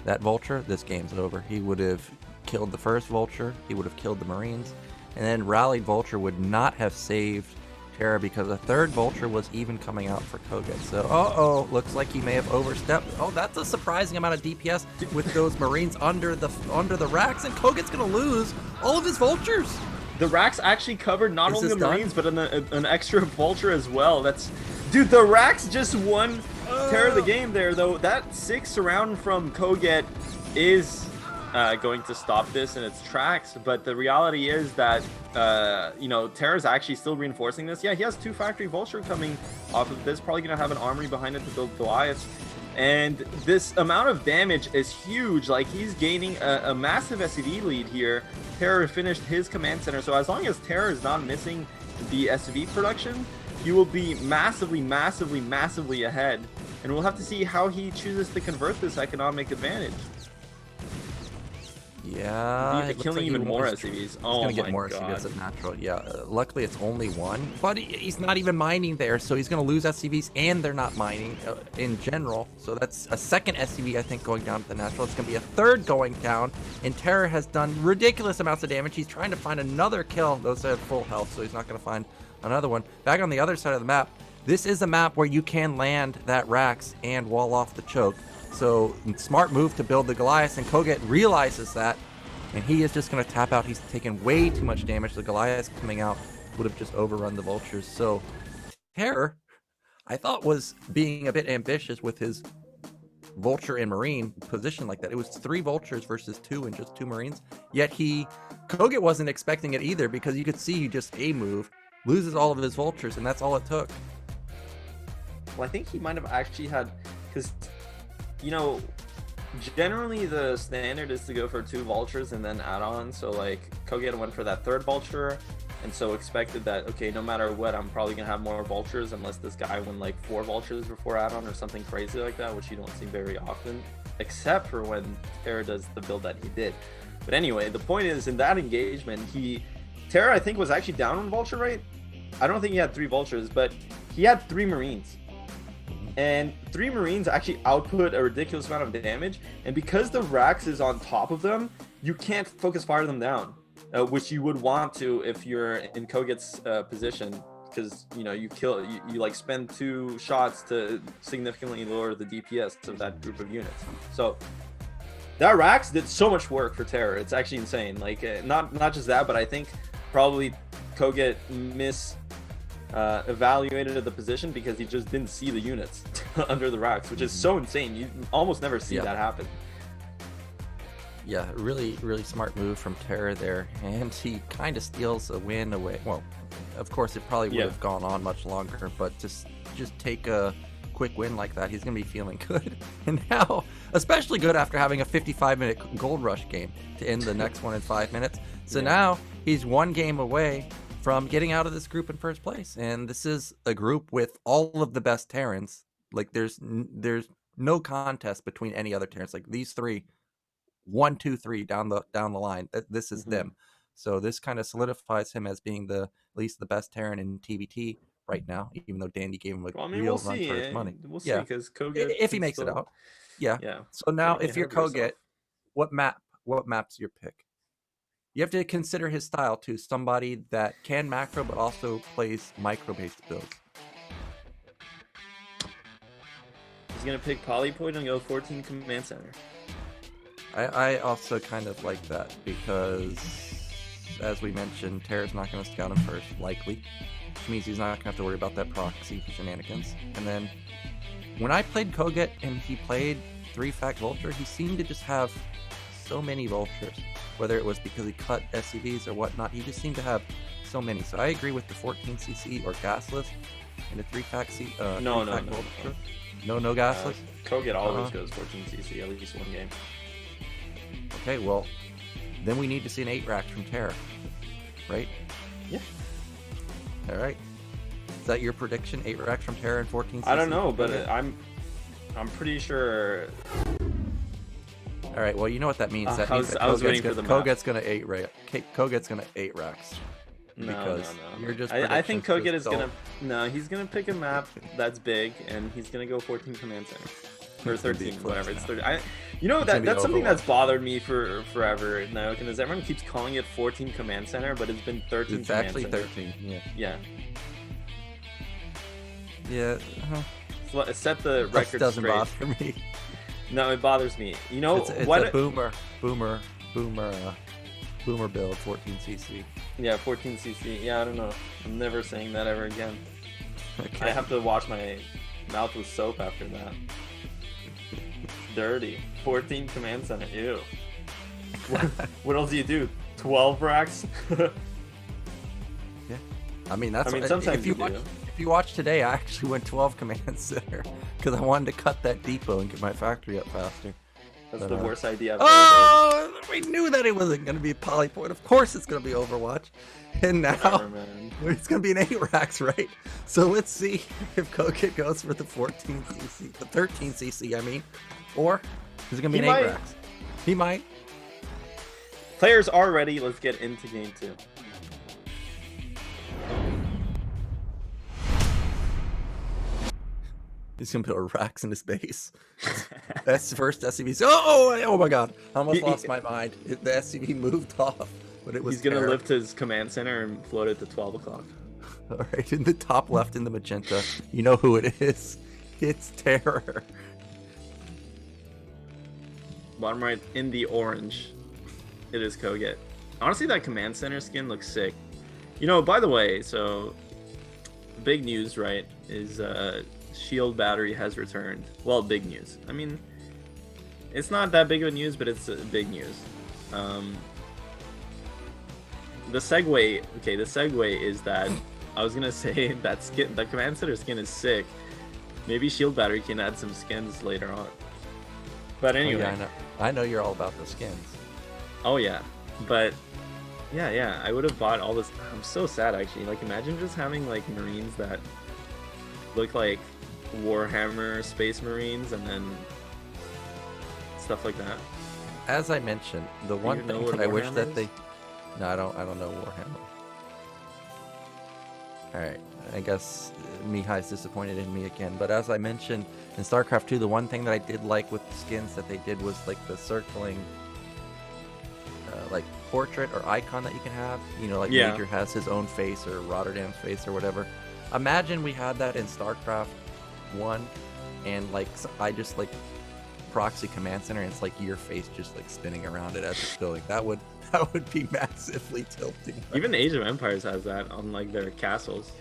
that vulture, this game's over. He would have killed the first Vulture, he would have killed the Marines, and then rallied Vulture would not have saved Terra because a third Vulture was even coming out for kogeT. So, looks like he may have overstepped. Oh, that's a surprising amount of DPS with those Marines under the racks, and kogeT's gonna lose all of his Vultures. The racks actually covered not only the Marines, but an extra Vulture as well. Dude, the racks just won Terra the game there, though. That 6 round from kogeT is going to stop this in its tracks, but the reality is that Terra's actually still reinforcing this. Yeah, he has 2 factory Vulture coming off of this, probably gonna have an armory behind it to build Goliaths, and this amount of damage is huge. Like, he's gaining a massive SCV lead here. Terra finished his command center, so as long as Terra is not missing the SCV production, he will be massively ahead, and we'll have to see how he chooses to convert this economic advantage. Yeah, killing even more SCVs. Oh, he's gonna get more SCVs as natural. Yeah, luckily it's only 1, but he's not even mining there, so he's gonna lose SCVs, and they're not mining in general. So that's a second SCV, I think, going down to the natural. It's gonna be a third going down, and Terra has done ridiculous amounts of damage. He's trying to find another kill. Those have full health, so he's not gonna find another one. Back on the other side of the map, this is a map where you can land that racks and wall off the choke. So, smart move to build the Goliaths, and kogeT realizes that, and he is just going to tap out. He's taken way too much damage. The Goliaths coming out would have just overrun the Vultures. So, Terror, I thought, was being a bit ambitious with his Vulture and Marine position like that. It was 3 Vultures versus 2 and just 2 Marines. Yet kogeT wasn't expecting it either, because you could see he just A-move, loses all of his Vultures, and that's all it took. Well, I think he might have actually had, because, generally the standard is to go for 2 Vultures and then add on. So like kogeT went for that 3rd Vulture, and so expected that, okay, no matter what, I'm probably gonna have more Vultures unless this guy won like 4 Vultures before add-on or something crazy like that, which you don't see very often, except for when Terra does the build that he did. But anyway, the point is, in that engagement, Terra, I think, was actually down on Vulture, right? I don't think he had 3 Vultures, but he had 3 Marines. And 3 Marines actually output a ridiculous amount of damage, and because the racks is on top of them, you can't focus fire them down, which you would want to if you're in kogeT's position, because you like spend 2 shots to significantly lower the DPS of that group of units. So that racks did so much work for Terror. It's actually insane. Like, not just that, but I think probably kogeT evaluated the position because he just didn't see the units under the racks, which is so insane. You almost never see that happen. Yeah, really smart move from Terra there, and he kind of steals a win away. Well, of course it probably would have gone on much longer, but just take a quick win like that, he's gonna be feeling good. And now, especially good after having a 55-minute gold rush game to end the next one in 5 minutes. So now he's 1 game away from getting out of this group in first place, and this is a group with all of the best Terrans. Like, there's no contest between any other Terrans. Like, these 3, 1, 2, 3 down the line. This is them. So this kind of solidifies him as being at least the best Terran in TvT right now, even though Dandy gave him a real run for his money. We'll see, because kogeT, if he makes it out. Yeah. So now, if you're kogeT, what map's your pick? You have to consider his style too. Somebody that can macro but also plays micro-based builds. He's gonna pick Polypoid and go 14 command center. I also kind of like that because, as we mentioned, Terra's not going to scout him first, likely. Which means he's not going to have to worry about that proxy shenanigans. And then, when I played kogeT and he played 3-fact Vulture, he seemed to just have so many Vultures. Whether it was because he cut SCVs or whatnot, he just seemed to have so many. So I agree with the 14cc or gasless and the 3-fact Vulture. No gasless? kogeT always goes 14cc, at least 1 game. Okay, well, then we need to see an 8-rack from Terra, right? Yeah. All right. Is that your prediction? 8-racks from Terra and 14cc? I don't know, but I'm pretty sure. All right. Well, you know what that means. That means that kogeT's gonna 8 racks. No. You're just. I think kogeT is gonna. No, he's gonna pick a map that's big, and he's gonna go 14 command center. or It's gonna be 13, close whatever. It's now. 30. You know, It's gonna be that's something that's Overwatch. bothered me for forever now, because everyone keeps calling it 14 Command Center, but it's been 13 It's Command actually Center. 13. Yeah. Yeah. Yeah. So set the That record doesn't straight. bother me. No, it bothers me. You know It's what? a boomer build 14cc. Yeah, 14cc. Yeah, I don't know. I'm never saying that ever again. Okay. I have to wash my mouth with soap after that. Dirty. 14 Command Center. Ew. What else do you do? 12 racks? Yeah. I mean, that's. I mean, sometimes if you you watch, do. if you watch today, I actually went 12 command center because I wanted to cut that depot and get my factory up faster. That's But, the worst idea I've ever Oh, we knew that it wasn't going to be Polypoint. Of course, it's going to be Overwatch, and now Whatever, man. it's going to be an 8 racks, right? So let's see if kogeT goes for the 14cc, the 13cc, I mean, or is it going to be He an 8 might. racks? He might. Players are ready. Let's get into game 2. He's gonna put racks in his base. That's the first SCV. Oh my god! I almost lost my mind. The SCV moved off, but it was. He's gonna Terra. lift his command center and float it to 12 o'clock. All right, in the top left in the magenta, you know who it is. It's Terror. Bottom right in the orange, it is kogeT. Honestly, that command center skin looks sick. You know, by the way, so big news, right? Is shield battery has returned. Well, big news. I mean, it's not that big of a news, but it's big news. The segue. Okay, the segue is that I was gonna say that skin, the command center skin is sick. Maybe shield battery can add some skins later on. But anyway. Oh, yeah, I know you're all about the skins. Oh yeah, but yeah, I would have bought all this. I'm so sad actually. Like, imagine just having like Marines that look like Warhammer Space Marines, and then stuff like that. As I mentioned, the one you know thing what that I wish Warhammer that is? they. No, I don't know Warhammer. All right, I guess Mihai's disappointed in me again. But as I mentioned in StarCraft 2, the one thing that I did like with the skins that they did was like the circling, like portrait or icon that you can have. You know, like Yeah. Major has his own face or Rotterdam's face or whatever. Imagine we had that in StarCraft 1, and like I just like proxy command center, and it's like your face just like spinning around it as it's going. That would be massively tilting. Even Age of Empires has that on like their castles.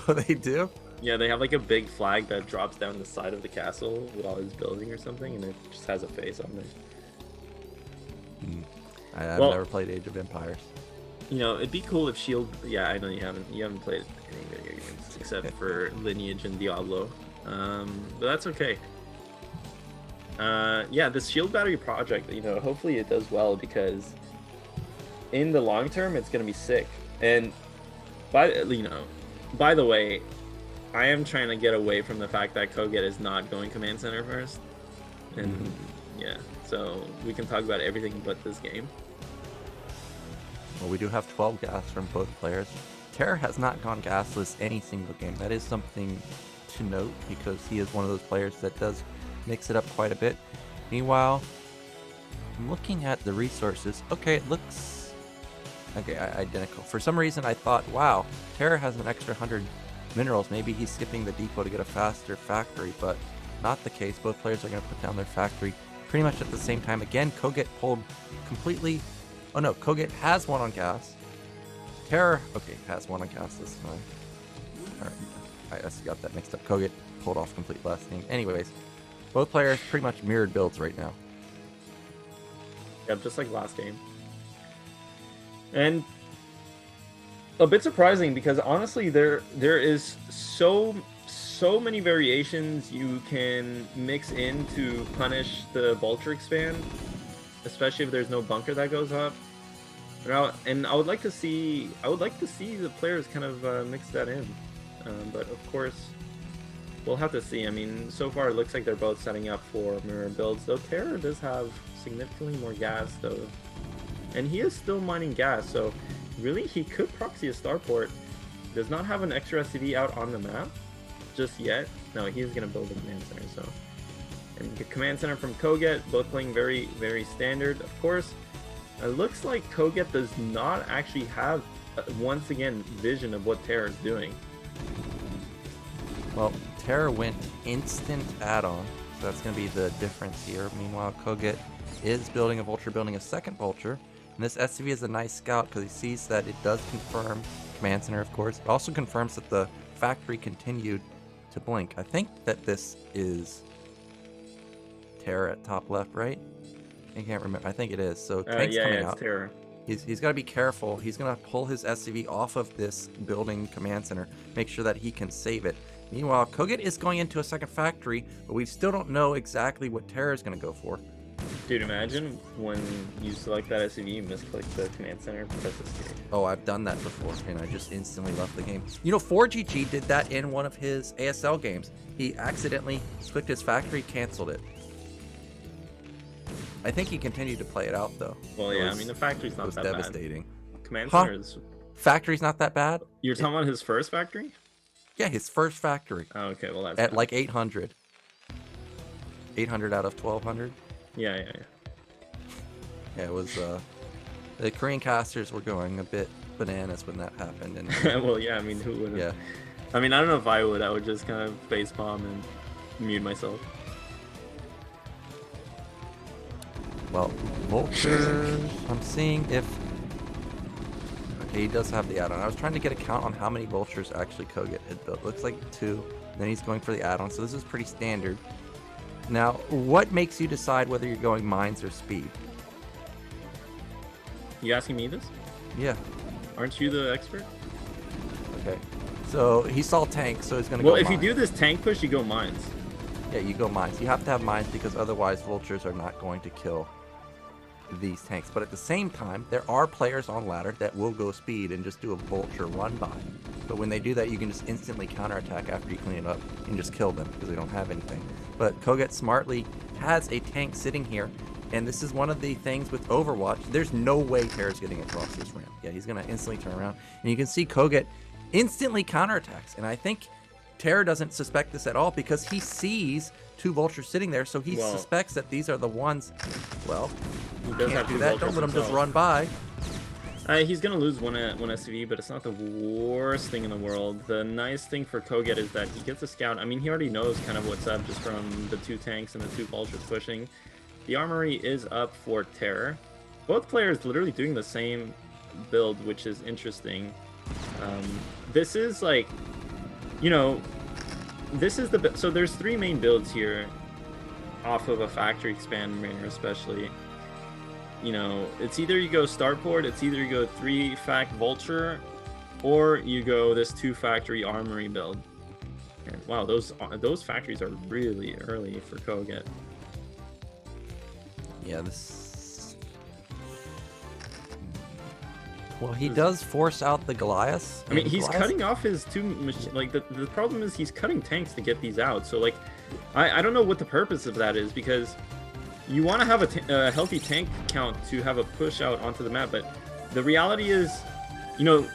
Oh, they do? Yeah, they have like a big flag that drops down the side of the castle while it's building or something, and it just has a face on there. I've Well- never played Age of Empires. You know, it'd be cool if Shield. Yeah, I know you haven't played any video games except for Lineage and Diablo, but that's okay. Yeah, this Shield battery project, you know, hopefully it does well, because in the long term it's gonna be sick. And by the way, I am trying to get away from the fact that kogeT is not going command center first, and yeah, so we can talk about everything but this game. Well, we do have 12 gas from both players. Terror has not gone gasless any single game. That is something to note, because he is one of those players that does mix it up quite a bit. Meanwhile, I'm looking at the resources. Okay, it looks identical. For some reason, I thought, wow, Terror has an extra 100 minerals. Maybe he's skipping the depot to get a faster factory, but not the case. Both players are going to put down their factory pretty much at the same time. Again, kogeT pulled completely. Oh no, kogeT has one on gas. Terror, okay, has one on gas this time. Alright, I just got that mixed up. kogeT pulled off complete last game. Anyways, both players pretty much mirrored builds right now. Yeah, just like last game. And a bit surprising, because honestly there is so many variations you can mix in to punish the vulture expand, especially if there's no bunker that goes up. And I would like to see the players kind of mix that in, but of course we'll have to see. I mean, so far it looks like they're both setting up for mirror builds, though Terror does have significantly more gas though, and he is still mining gas, so really he could proxy a starport. Does not have an extra SCV out on the map just yet. No, he's gonna build a command center, so And the command center from kogeT, both playing very, very standard, of course. It looks like kogeT does not actually have, once again, vision of what Terra is doing. Well, Terra went instant add-on, so that's going to be the difference here. Meanwhile, kogeT is building a vulture, building a second vulture. And this SCV is a nice scout because he sees that it does confirm command center, of course. It also confirms that the factory continued to blink. I think that this is Terra at top left, right? I can't remember. I think it is. So tank's coming out. Terra. He's got to be careful. He's going to pull his SCV off of this building command center, make sure that he can save it. Meanwhile, kogeT is going into a second factory, but we still don't know exactly what Terra is going to go for. Dude, imagine when you select that SCV, you misclick the command center. That's scary. Oh, I've done that before, and I just instantly left the game. You know, 4GG did that in one of his ASL games. He accidentally clicked his factory, canceled it. I think he continued to play it out, though. Well, yeah, I mean, the factory's not that devastating. bad. Command center is... Factory's not that bad? You're talking about his first factory? Yeah, his first factory. Oh, okay, well, that's... At like 800. 800 out of 1200? Yeah. Yeah, it was, the Korean casters were going a bit bananas when that happened. And well, yeah, I mean, who wouldn't? Yeah. I mean, I don't know if I would. I would just kind of facepalm and mute myself. Well, vultures, I'm seeing if... Okay, he does have the add-on. I was trying to get a count on how many vultures actually kogeT had built. Looks like 2. Then he's going for the add-on, so this is pretty standard. Now, what makes you decide whether you're going mines or speed? You asking me this? Yeah. Aren't you the expert? Okay. So he saw tanks, so he's going to go mines. Well, if you do this tank push, you go mines. Yeah, you go mines. You have to have mines because otherwise vultures are not going to kill these tanks. But at the same time, there are players on ladder that will go speed and just do a vulture run by. But when they do that, you can just instantly counterattack after you clean it up and just kill them because they don't have anything. But kogeT smartly has a tank sitting here, and this is one of the things with Overwatch. There's no way Terra's getting across this ramp. Yeah, he's going to instantly turn around. And you can see kogeT instantly counterattacks. And I think Terra doesn't suspect this at all because he sees 2 vultures sitting there, so he suspects that these are the ones. Well, he does can't do that. Don't let him just run by. He's going to lose one SCV, but it's not the worst thing in the world. The nice thing for kogeT is that he gets a scout. I mean, he already knows kind of what's up just from the 2 tanks and the 2 vultures pushing. The armory is up for Terra. Both players literally doing the same build, which is interesting. This is like, you know, this is the... So there's 3 main builds here off of a factory expand manner especially. You know, it's either you go starport, it's either you go 3 fact vulture, or you go this 2 factory armory build. And wow, those factories are really early for kogeT. Yeah, this... Well, he does force out the Goliaths. I mean, he's cutting off his 2... Like, the problem is he's cutting tanks to get these out. So, like, I don't know what the purpose of that is, because you want to have a healthy tank count to have a push out onto the map, but the reality is, you know,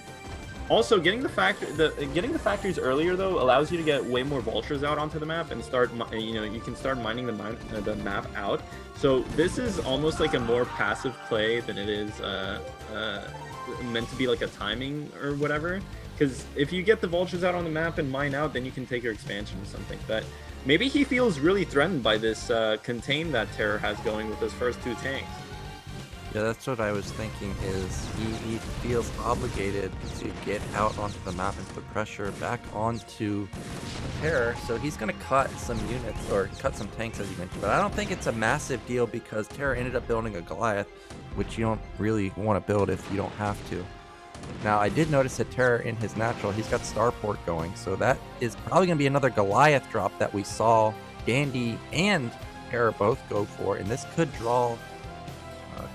also getting the factories earlier though allows you to get way more vultures out onto the map and start, you know, you can start mining the map out. So this is almost like a more passive play than it is meant to be like a timing or whatever. Because if you get the vultures out on the map and mine out, then you can take your expansion or something. But maybe he feels really threatened by this contain that Terra has going with his first 2 tanks. Yeah, that's what I was thinking, is he feels obligated to get out onto the map and put pressure back onto Terra, so he's going to cut some units, or cut some tanks as you mentioned, but I don't think it's a massive deal because Terra ended up building a Goliath, which you don't really want to build if you don't have to. Now, I did notice that Terra in his natural, he's got starport going, so that is probably going to be another Goliath drop that we saw Dandy and Terra both go for, and this could draw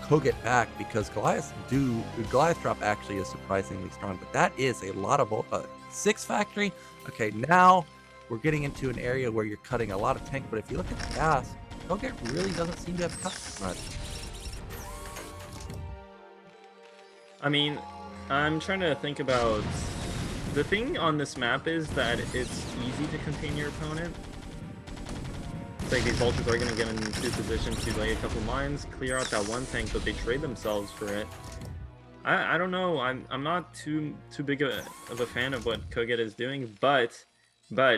kogeT back because Goliath drop actually is surprisingly strong, but that is a lot of 6 factory. Okay, now we're getting into an area where you're cutting a lot of tank, but if you look at the gas, kogeT really doesn't seem to have cut much. I mean, I'm trying to think about... The thing on this map is that it's easy to contain your opponent. Looks like these vultures are going to get into position to lay a couple mines, clear out that one tank, but they trade themselves for it. I don't know. I'm not too big of a fan of what kogeT is doing, but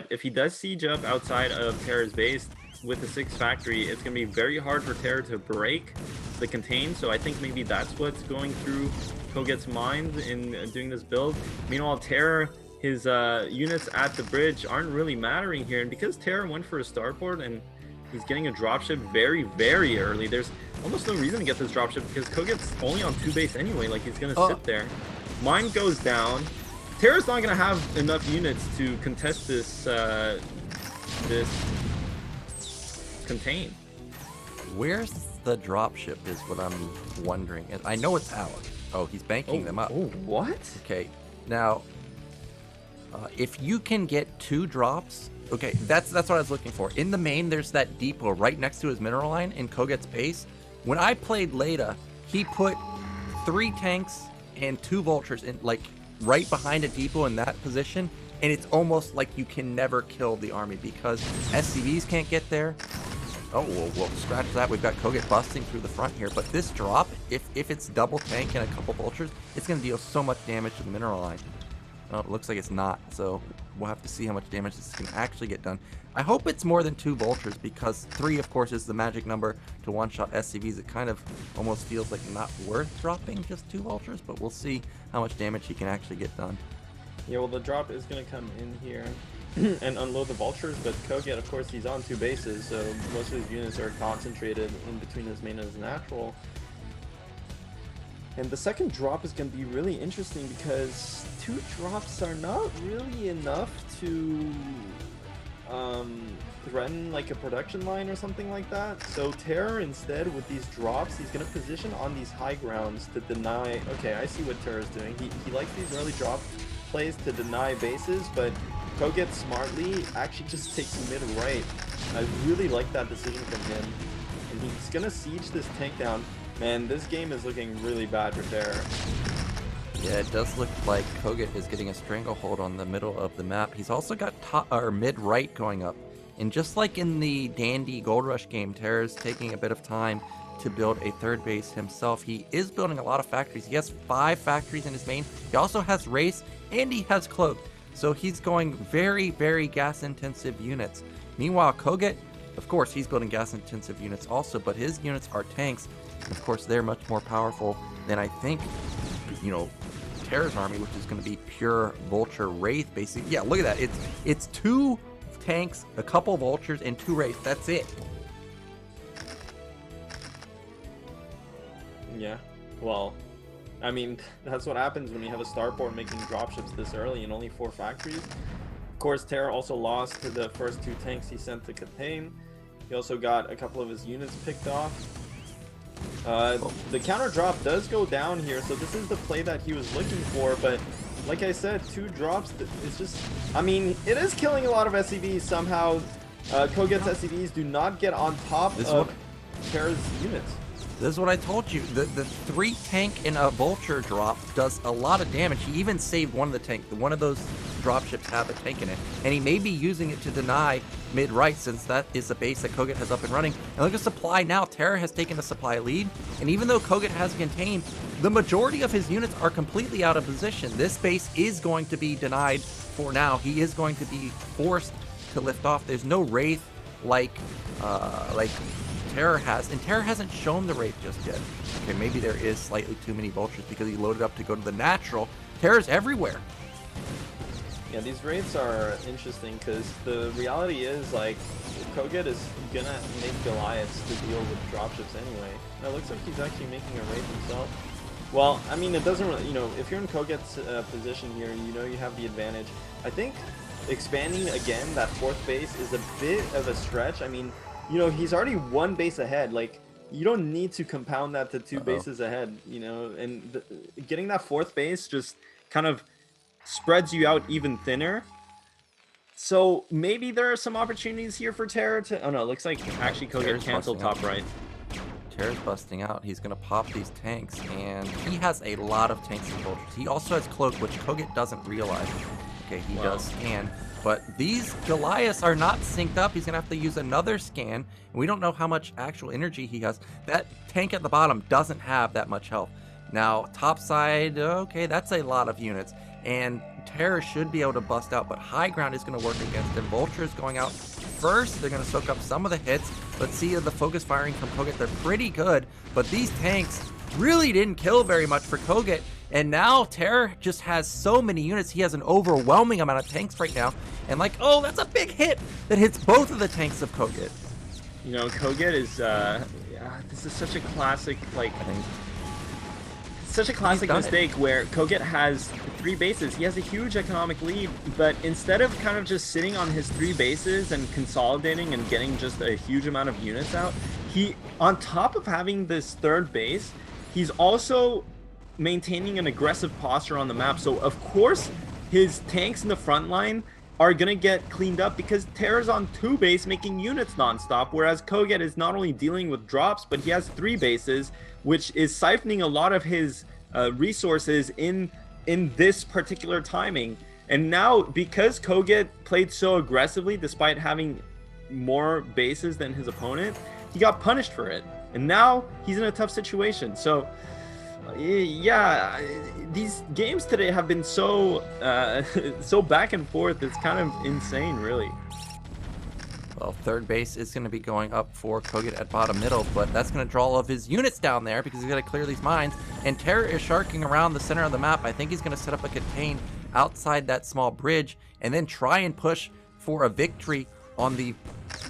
if he does siege up outside of Terra's base with the 6th factory, it's going to be very hard for Terra to break the contain. So I think maybe that's what's going through kogeT's mind in doing this build. Meanwhile, Terra, his units at the bridge aren't really mattering here, and because Terra went for a starport and he's getting a dropship very, very early, there's almost no reason to get this dropship because kogeT's only on 2 base anyway. Like, he's gonna sit there. Mine goes down. Terra's not gonna have enough units to contest this this contain. Where's the dropship is what I'm wondering. And I know it's out. Oh, he's banking them up. Oh, what? Okay, now if you can get 2 drops, okay, that's what I was looking for. In the main, there's that depot right next to his mineral line in kogeT's base. When I played Leda, he put 3 tanks and 2 vultures in, like, right behind a depot in that position, and it's almost like you can never kill the army because SCVs can't get there. Oh, well, scratch that. We've got kogeT busting through the front here, but this drop, if it's double tank and a couple vultures, it's going to deal so much damage to the mineral line. Oh, it looks like it's not, so we'll have to see how much damage this can actually get done. I hope it's more than 2 vultures because 3, of course, is the magic number to one-shot SCVs. It kind of almost feels like not worth dropping just 2 vultures, but we'll see how much damage he can actually get done. Yeah, well, the drop is going to come in here and unload the vultures, but kogeT, of course, he's on 2 bases, so most of his units are concentrated in between his main and his natural. And the second drop is going to be really interesting because 2 drops are not really enough to threaten like a production line or something like that. So Terra, instead, with these drops, he's going to position on these high grounds to deny... Okay, I see what Terra's doing. He likes these early drop plays to deny bases, but kogeT smartly actually just takes mid-right. I really like that decision from him. And he's going to siege this tank down. Man, this game is looking really bad for Terra. Yeah, it does look like kogeT is getting a stranglehold on the middle of the map. He's also got mid-right going up. And just like in the Dandy Gold Rush game, Terra's taking a bit of time to build a 3rd base himself. He is building a lot of factories. He has 5 factories in his main. He also has Race, and he has Cloak. So he's going very, very gas-intensive units. Meanwhile, kogeT, of course, he's building gas-intensive units also, but his units are tanks. And of course, they're much more powerful than I think, Terra's army, which is going to be pure Vulture Wraith, basically. Yeah, look at that. It's 2 tanks, a couple Vultures, and 2 Wraiths. That's it. Yeah, well, I mean, that's what happens when you have a starport making dropships this early and only 4 factories. Of course, Terra also lost to the first 2 tanks he sent to contain. He also got a couple of his units picked off. The counter drop does go down here, so this is the play that he was looking for, but like I said, 2 drops, it's just, I mean, it is killing a lot of SCVs somehow. kogeT's SCVs do not get on top of Terra's units. This is what I told you. The 3 tank and a vulture drop does a lot of damage. He even saved one of the tank. One of those dropships have a tank in it, and he may be using it to deny mid-right since that is the base that kogeT has up and running. And look at supply now. Terra has taken the supply lead, and even though kogeT has contained, the majority of his units are completely out of position. This base is going to be denied for now. He is going to be forced to lift off. There's no Wraith like Terra has, and Terra hasn't shown the Wraith just yet. Okay, maybe there is slightly too many vultures because he loaded up to go to the natural. Terra's everywhere. Yeah, these Wraiths are interesting because the reality is, like, kogeT is gonna make Goliaths to deal with dropships anyway. Now, it looks like he's actually making a Wraith himself. Well, I mean, it doesn't really, if you're in kogeT's position here, you have the advantage. I think expanding again that 4th base is a bit of a stretch. I mean, he's already 1 base ahead. Like, you don't need to compound that to 2 bases ahead, and getting that 4th base just kind of spreads you out even thinner. So maybe there are some opportunities here for Terra to... Oh no, it looks like actually kogeT canceled top right. Terra's busting out. He's going to pop these tanks, and he has a lot of tanks and vultures. He also has Cloak, which kogeT doesn't realize. Okay, he does scan. But these Goliaths are not synced up. He's going to have to use another scan. And we don't know how much actual energy he has. That tank at the bottom doesn't have that much health. Now, top side, okay, that's a lot of units. And Terror should be able to bust out, but high ground is going to work against him. Vulture is going out first. They're going to soak up some of the hits. Let's see the focus firing from kogeT. They're pretty good, but these tanks really didn't kill very much for kogeT. And now Terror just has so many units. He has an overwhelming amount of tanks right now. And like, oh, that's a big hit that hits both of the tanks of kogeT. You know, kogeT is, this is such a classic, like, such a classic mistake where kogeT has 3 bases. He has a huge economic lead, but instead of kind of just sitting on his 3 bases and consolidating and getting just a huge amount of units out, he, on top of having this 3rd base, he's also maintaining an aggressive posture on the map. So of course his tanks in the front line are gonna get cleaned up because Terra's on 2 base making units nonstop, whereas kogeT is not only dealing with drops, but he has 3 bases, which is siphoning a lot of his resources in this particular timing. And now, because kogeT played so aggressively despite having more bases than his opponent, he got punished for it, and now he's in a tough situation. So yeah, these games today have been so so back and forth. It's kind of insane, really. Well, 3rd base is going to be going up for kogeT at bottom middle, but that's going to draw all of his units down there because he's got to clear these mines. And Terror is sharking around the center of the map. I think he's going to set up a contain outside that small bridge and then try and push for a victory on the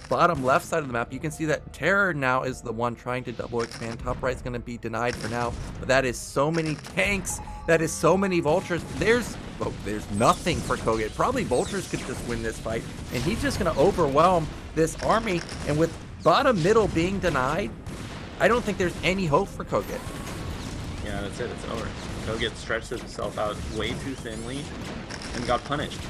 bottom left side of the map. You can see that Terror now is the one trying to double expand. Top right is going to be denied for now, but that is so many tanks. That is so many vultures. There's nothing for kogeT. Probably vultures could just win this fight, and he's just going to overwhelm this army. And with bottom middle being denied, I don't think there's any hope for kogeT. Yeah, that's it. It's over. kogeT stretched himself out way too thinly and got punished.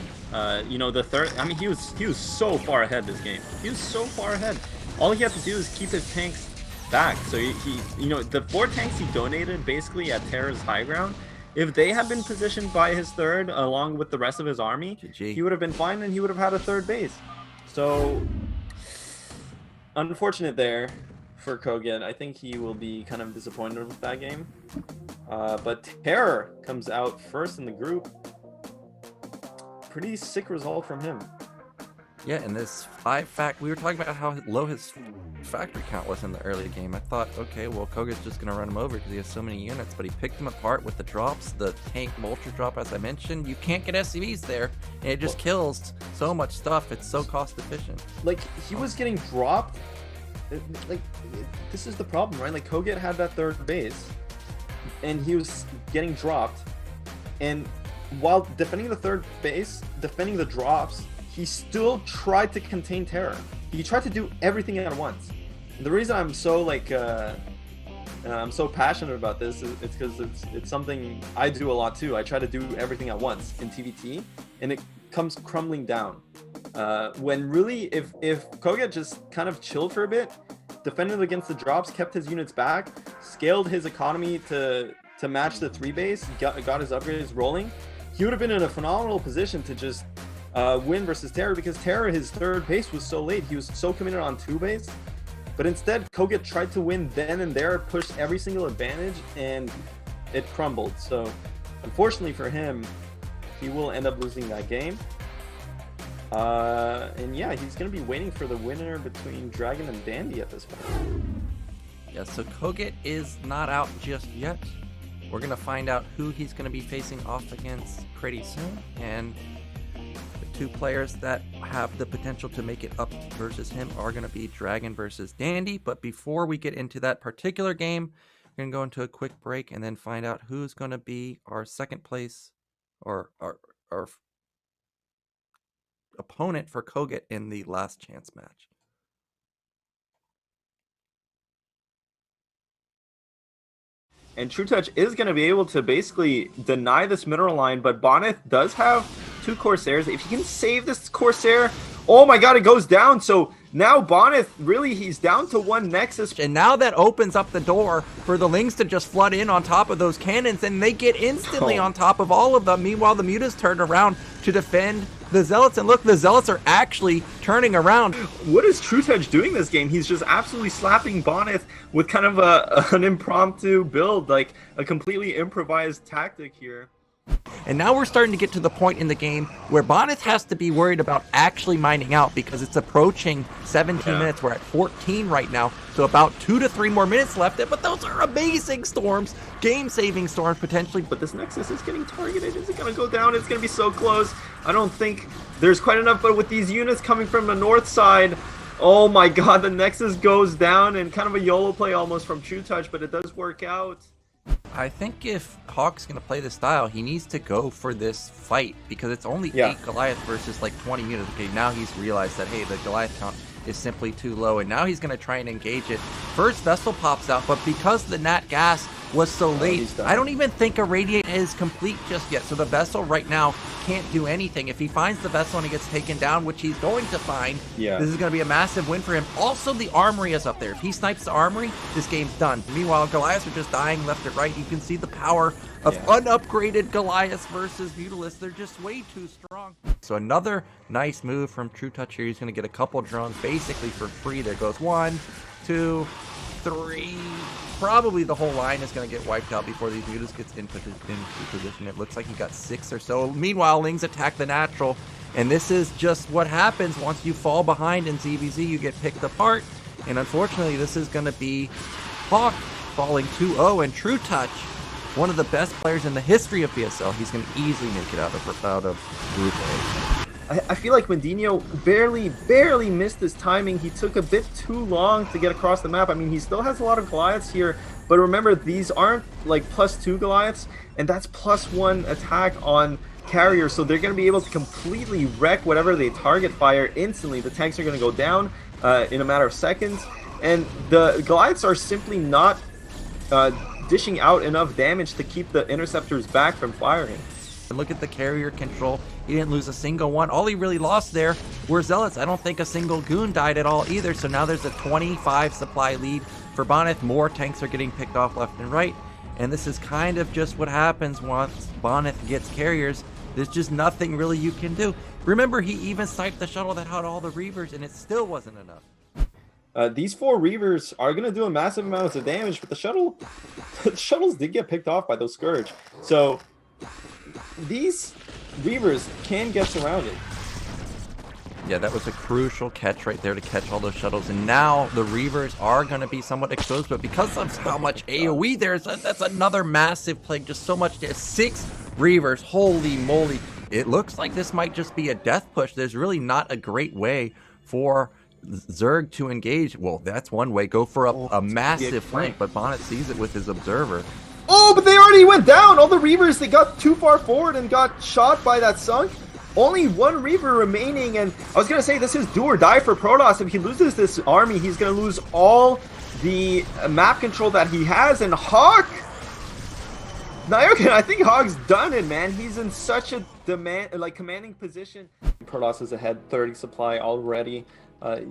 You know, the 3rd, I mean, he was so far ahead this game. He was so far ahead. All he had to do is keep his tanks back. So he you know, the 4 tanks he donated basically at Terra's high ground, if they had been positioned by his 3rd along with the rest of his army, he would have been fine and he would have had a 3rd base. So unfortunate there for kogeT. I think he will be kind of disappointed with that game. But Terror comes out first in the group. Pretty sick result from him. Yeah, and this 5 we were talking about how low his factory count was in the early game. I thought, okay, well, kogeT's just gonna run him over because he has so many units, but he picked them apart with the drops, the tank vulture drop, as I mentioned. You can't get SCVs there, and it just kills so much stuff. It's so cost efficient. Like, he was getting dropped. Like, this is the problem, right? Like, kogeT had that 3rd base, and he was getting dropped, and while defending the 3rd base, defending the drops, he still tried to contain Terror. He tried to do everything at once. And the reason I'm so like I'm so passionate about this is it's because it's something I do a lot too. I try to do everything at once in TvT, and it comes crumbling down. When really, if kogeT just kind of chilled for a bit, defended against the drops, kept his units back, scaled his economy to match the 3 base, got his upgrades rolling, he would have been in a phenomenal position to just win versus Terror, because Terror, his 3rd base was so late. He was so committed on 2 base, but instead kogeT tried to win then and there, pushed every single advantage, and it crumbled. So unfortunately for him, he will end up losing that game. And yeah, he's going to be waiting for the winner between DragOn and Dandy at this point. Yeah, so kogeT is not out just yet. We're going to find out who he's going to be facing off against pretty soon, and the 2 players that have the potential to make it up versus him are going to be DragOn versus Dandy. But before we get into that particular game, we're going to go into a quick break and then find out who's going to be our 2nd place or our opponent for kogeT in the last chance match. And True Touch is going to be able to basically deny this middle line, but Bonneth does have 2 Corsairs. If he can save this Corsair, oh my god, it goes down. So now Bonneth, really, he's down to 1 Nexus. And now that opens up the door for the Lings to just flood in on top of those cannons, and they get instantly on top of all of them. Meanwhile, the Mutas turned around to defend the Zealots, and look, the Zealots are actually turning around. What is TrueTouch doing this game? He's just absolutely slapping Bonnet with kind of an impromptu build, like a completely improvised tactic here. And now we're starting to get to the point in the game where Bonnet has to be worried about actually mining out because it's approaching 17 minutes. We're at 14 right now, so about 2 to 3 more minutes left. But those are amazing storms, game-saving storms potentially. But this Nexus is getting targeted. Is it going to go down? It's going to be so close. I don't think there's quite enough, but with these units coming from the north side, oh my god, the Nexus goes down, and kind of a YOLO play almost from TrueTouch, but it does work out. I think if Hawk's going to play this style, he needs to go for this fight because it's only 8 Goliath versus like 20 units. Okay, now he's realized that, hey, the Goliath count is simply too low, and now he's going to try and engage it. First vessel pops out, but because the Nat gas was so late, I don't even think a radiate is complete just yet. So the vessel right now can't do anything. If he finds the vessel and he gets taken down, which he's going to find, this is going to be a massive win for him. Also, the armory is up there. If he snipes the armory, this game's done. Meanwhile, Goliaths are just dying left and right. You can see the power of unupgraded Goliaths versus Mutalisks. They're just way too strong. So another nice move from TrueTouch here. He's going to get a couple drones basically for free. There goes 1, 2, 3. Probably the whole line is going to get wiped out before these Mutalisks gets into position. It looks like he got 6 or so. Meanwhile, Lings attack the natural. And this is just what happens once you fall behind in ZVZ. You get picked apart. And unfortunately, this is going to be Hawk falling 2-0. And TrueTouch, one of the best players in the history of BSL, he's going to easily make it out of Group A. I feel like Mendinho barely missed his timing. He took a bit too long to get across the map. I mean, he still has a lot of Goliaths here, but remember, these aren't like +2 Goliaths, and that's +1 attack on carrier, so they're going to be able to completely wreck whatever they target fire instantly. The tanks are going to go down in a matter of seconds, and the Goliaths are simply not dishing out enough damage to keep the interceptors back from firing. And look at the carrier control. He didn't lose a single one. All he really lost there were Zealots. I don't think a single goon died at all either. So now there's a 25 supply lead for Bonnet. More tanks are getting picked off left and right. And this is kind of just what happens once Bonnet gets carriers. There's just nothing really you can do. Remember, he even sniped the shuttle that had all the Reavers, and it still wasn't enough. These 4 Reavers are going to do a massive amount of damage, but the shuttles did get picked off by those Scourge. So these Reavers can get surrounded. Yeah, that was a crucial catch right there to catch all those shuttles. And now the Reavers are going to be somewhat exposed, but because of how much AoE there's, that's another massive play. Just so much. 6 Reavers. Holy moly. It looks like this might just be a death push. There's really not a great way for Zerg to engage. Well, that's one way. Go for a massive flank, but Bonnet sees it with his observer. Oh, but they already went down! All the Reavers, they got too far forward and got shot by that sunk. Only 1 Reaver remaining, and I was going to say, this is do or die for Protoss. If he loses this army, he's going to lose all the map control that he has, and Hawk... Nayokin, I think Hawk's done it, man. He's in such a commanding position. Protoss is ahead 30 supply already.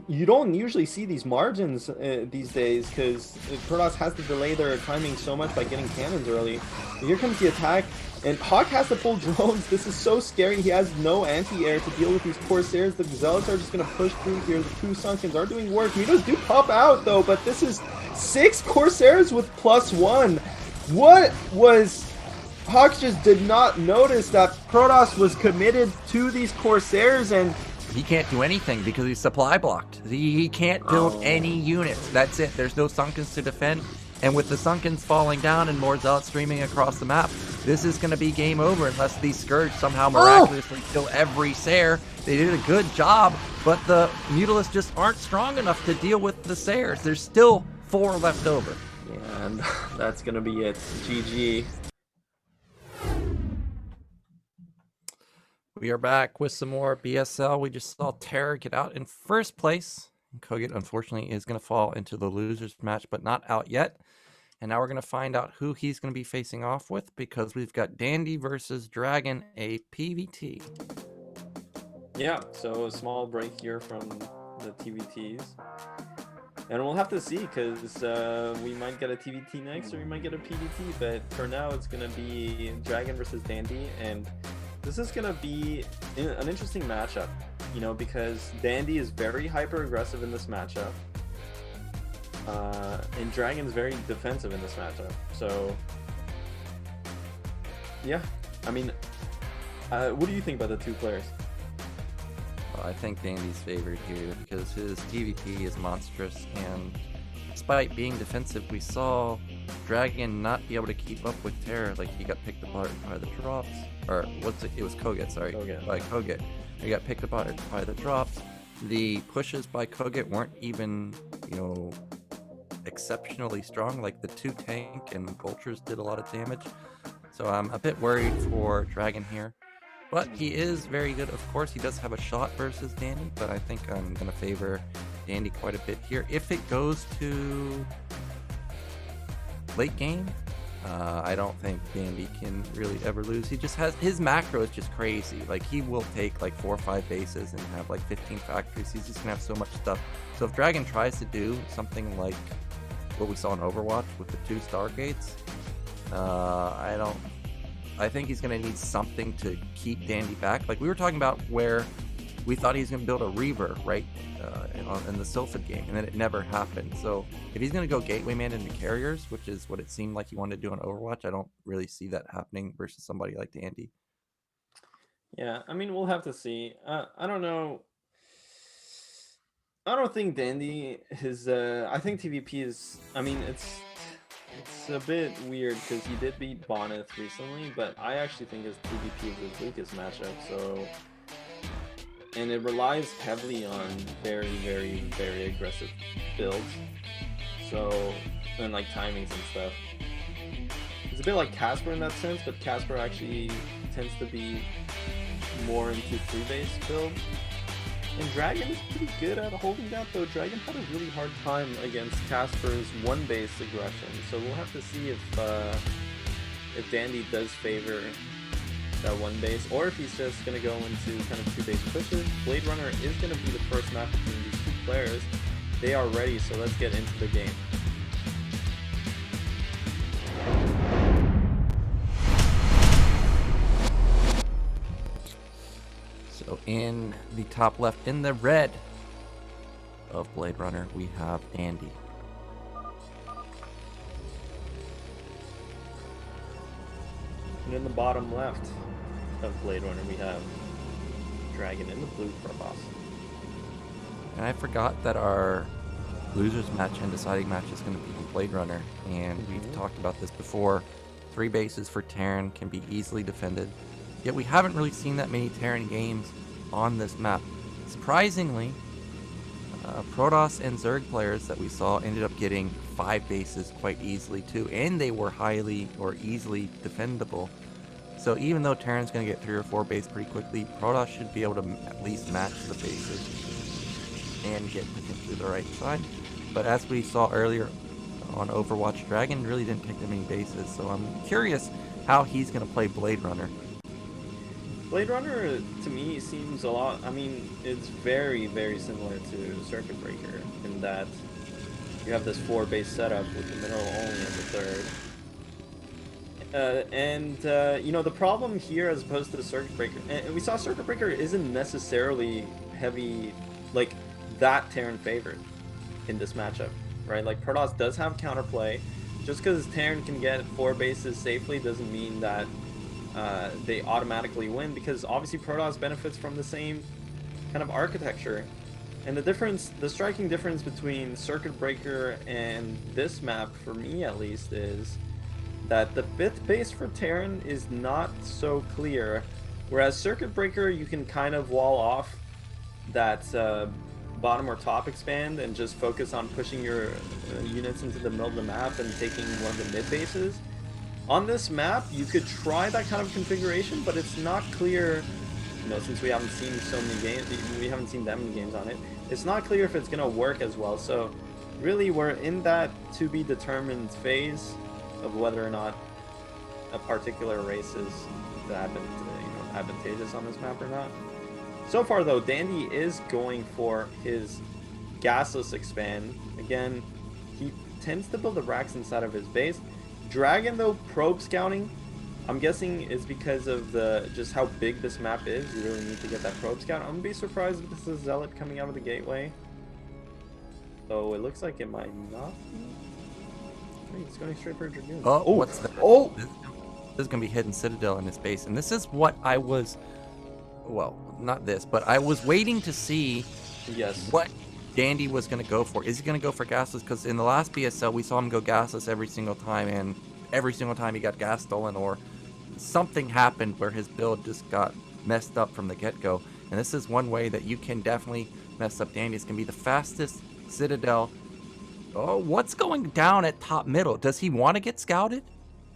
You don't usually see these margins these days because Protoss has to delay their timing so much by getting cannons early. Here comes the attack, and Hawk has to pull drones. This is so scary. He has no anti-air to deal with these Corsairs. The Zealots are just going to push through here. The 2 Sunkens are doing work. Mutos do pop out, though, but this is 6 Corsairs with +1. What was... Hawk just did not notice that Protoss was committed to these Corsairs, and he can't do anything because he's supply blocked. He can't build any units. That's it. There's no Sunkens to defend. And with the Sunkens falling down and more Zealots streaming across the map, this is going to be game over unless these Scourge somehow miraculously kill every Sayer. They did a good job, but the Mutalisks just aren't strong enough to deal with the Sayers. There's still 4 left over. Yeah, and that's going to be it. GG. We are back with some more BSL. We just saw Terror get out in first place. kogeT, unfortunately, is going to fall into the losers match, but not out yet. And now we're going to find out who he's going to be facing off with because we've got Dandy versus DragOn, a PvT. Yeah, so a small break here from the TvTs. And we'll have to see because we might get a TvT next or we might get a PvT. But for now, it's going to be DragOn versus Dandy. And This is gonna be an interesting matchup, you know, because Dandy is very hyper aggressive in this matchup, and Dragon's very defensive in this matchup. So, yeah, I mean, what do you think about the two players? Well, I think Dandy's favored here because his TvP is monstrous, and despite being defensive, we saw Dragon not be able to keep up with Terra. Like, he got picked apart by the drops, or what's it? It was kogeT, sorry, by kogeT. He got picked apart by the drops. The pushes by kogeT weren't even, you know, exceptionally strong. Like, the 2 tank and vultures did a lot of damage. So I'm a bit worried for Dragon here. But he is very good, of course. He does have a shot versus Dandy, but I think I'm going to favor Dandy quite a bit here. If it goes to late game, I don't think Dandy can really ever lose. He just has, his macro is just crazy. Like, he will take like 4 or 5 bases and have like 15 factories. He's just gonna have so much stuff. So if Dragon tries to do something like what we saw in Overwatch with the 2 Stargates, I think he's gonna need something to keep Dandy back. Like, we were talking about where we thought he was going to build a Reaver, right, in the Sylphid game, and then it never happened. So if he's going to go Gateway Man into carriers, which is what it seemed like he wanted to do on Overwatch, I don't really see that happening versus somebody like Dandy. Yeah, I mean, we'll have to see. I don't know. I don't think Dandy, I think TvP is, I mean, it's a bit weird because he did beat Bonneth recently, but I actually think his TvP is his weakest matchup, so... And it relies heavily on very, very, very aggressive builds. So, and like timings and stuff. It's a bit like Casper in that sense, but Casper actually tends to be more into 3-base builds. And Dragon is pretty good at holding that, though Dragon had a really hard time against Casper's 1-base aggression. So we'll have to see if Dandy does favor that 1-base, or if he's just going to go into kind of 2-base pushes. Blade Runner is going to be the first map between these 2 players. They are ready, so let's get into the game. So in the top left, in the red of Blade Runner, we have Dandy. And in the bottom left of Blade Runner, we have Dragon in the blue Protoss. And I forgot that our losers match and deciding match is going to be in Blade Runner, and we've talked about this before. 3 bases for Terran can be easily defended, yet we haven't really seen that many Terran games on this map. Surprisingly, Protoss and Zerg players that we saw ended up getting 5 bases quite easily too, and they were highly or easily defendable. So even though Terran's going to get 3 or 4 base pretty quickly, Protoss should be able to at least match the bases and get potentially the right side. But as we saw earlier on Overwatch, Dragon really didn't take that many bases, so I'm curious how he's going to play Blade Runner. Blade Runner, to me, seems a lot, I mean, it's very, very similar to Circuit Breaker in that you have this 4-base setup with the mineral only as a third. You know, the problem here as opposed to Circuit Breaker, and we saw Circuit Breaker isn't necessarily heavy, like, that Terran favored in this matchup, right? Like, Protoss does have counterplay. Just because Terran can get 4 bases safely doesn't mean that they automatically win, because obviously Protoss benefits from the same kind of architecture. And the striking difference between Circuit Breaker and this map, for me at least, is that the 5th base for Terran is not so clear, whereas Circuit Breaker you can kind of wall off that bottom or top expand and just focus on pushing your units into the middle of the map and taking one of the mid bases. On this map, you could try that kind of configuration, but it's not clear, you know, since we haven't seen so many games, we haven't seen that many games on it, it's not clear if it's going to work as well. So really, we're in that to be determined phase of whether or not a particular race is advantageous on this map or not. So far though, Dandy is going for his gasless expand. Again, he tends to build the racks inside of his base. Dragon though, probe scouting I'm guessing it's because of just how big this map is. You really need to get that probe scout. I'm gonna be surprised if this is Zealot coming out of the gateway. So it looks like it might not be. Wait, it's going straight for a Dragoon. Oh, what's that? Oh! This is going to be Hidden Citadel in his base. And this is what I was... Well, not this, but I was waiting to see what Dandy was going to go for. Is he going to go for gasless? Because in the last BSL, we saw him go gasless every single time, and every single time he got gas stolen, or something happened where his build just got messed up from the get-go. And this is one way that you can definitely mess up Dandy. It's going to be the fastest Citadel. Oh, what's going down at top middle? Does he want to get scouted?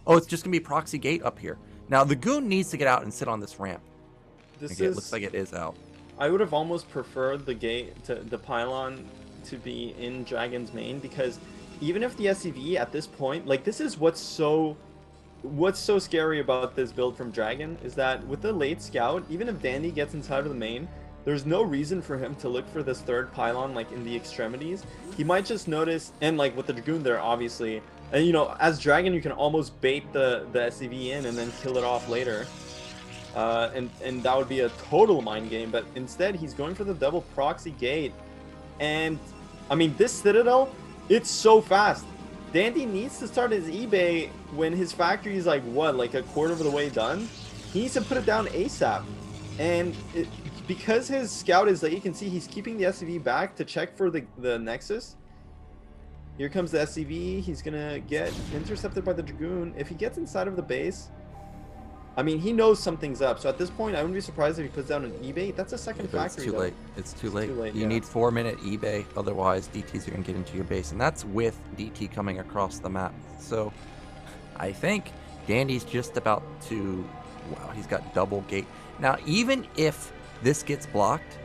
Oh, it's just going to be proxy gate up here. Now, the goon needs to get out and sit on this ramp. It looks like it is out. I would have almost preferred the pylon to be in Dragon's main, because even if the SCV at this point, like, this is what's so scary about this build from Dragon, is that with the late scout, even if Dandy gets inside of the main, there's no reason for him to look for this third pylon, like, in the extremities. He might just notice, and, like, with the Dragoon there, obviously, and, you know, as Dragon, you can almost bait the SCV in and then kill it off later. And that would be a total mind game, but instead, he's going for the double proxy gate. And, I mean, this Citadel, it's so fast. Dandy needs to start his eBay when his factory is, like, what, like a quarter of the way done? He needs to put it down ASAP. And because his scout is, like, you can see he's keeping the SCV back to check for the Nexus. Here comes the SCV. He's gonna get intercepted by the Dragoon. If he gets inside of the base, I mean, he knows something's up. So at this point, I wouldn't be surprised if he puts down an eBay. That's a second factory. It's too late. It's too late. You need 4-minute eBay, otherwise DTs are gonna get into your base, and that's with DT coming across the map. So I think Dandy's just about to. Wow, he's got double gate. Now, even if this gets blocked,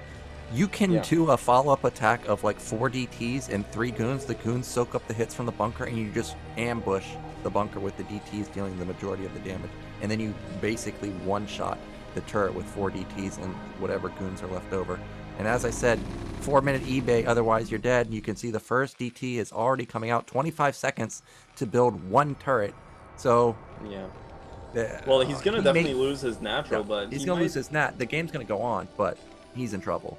you can do a follow-up attack of like 4 DTs and 3 goons. The goons soak up the hits from the bunker, and you just ambush the bunker with the DTs dealing the majority of the damage. And then you basically one-shot the turret with 4 DTs and whatever goons are left over. And as I said, 4-minute eBay, otherwise you're dead. You can see the first DT is already coming out. 25 seconds to build 1 turret. So... yeah. Well, he's going to definitely lose his natural, but... He's going to lose his nat. The game's going to go on, but he's in trouble.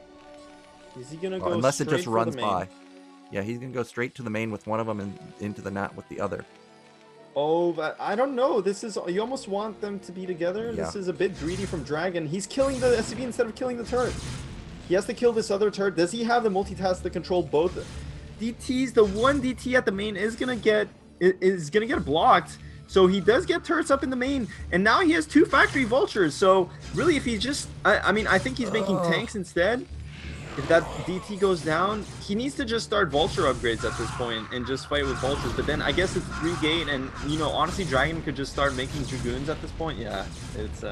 Is he going to go unless it just for runs the main? by. Yeah, he's going to go straight to the main with one of them and into the nat with the other. Oh, but I don't know. This is... you almost want them to be together. Yeah. This is a bit greedy from Dragon. He's killing the SCV instead of killing the turret. He has to kill this other turret. Does he have the multitask to control both DTs? The one DT at the main is going to get blocked. So he does get turrets up in the main, and now he has 2 factory vultures. So really, if he just, I mean, I think he's making tanks instead. If that DT goes down, he needs to just start vulture upgrades at this point and just fight with vultures. But then I guess it's 3 gate, and you know, honestly, Dragon could just start making Dragoons at this point. Yeah, it's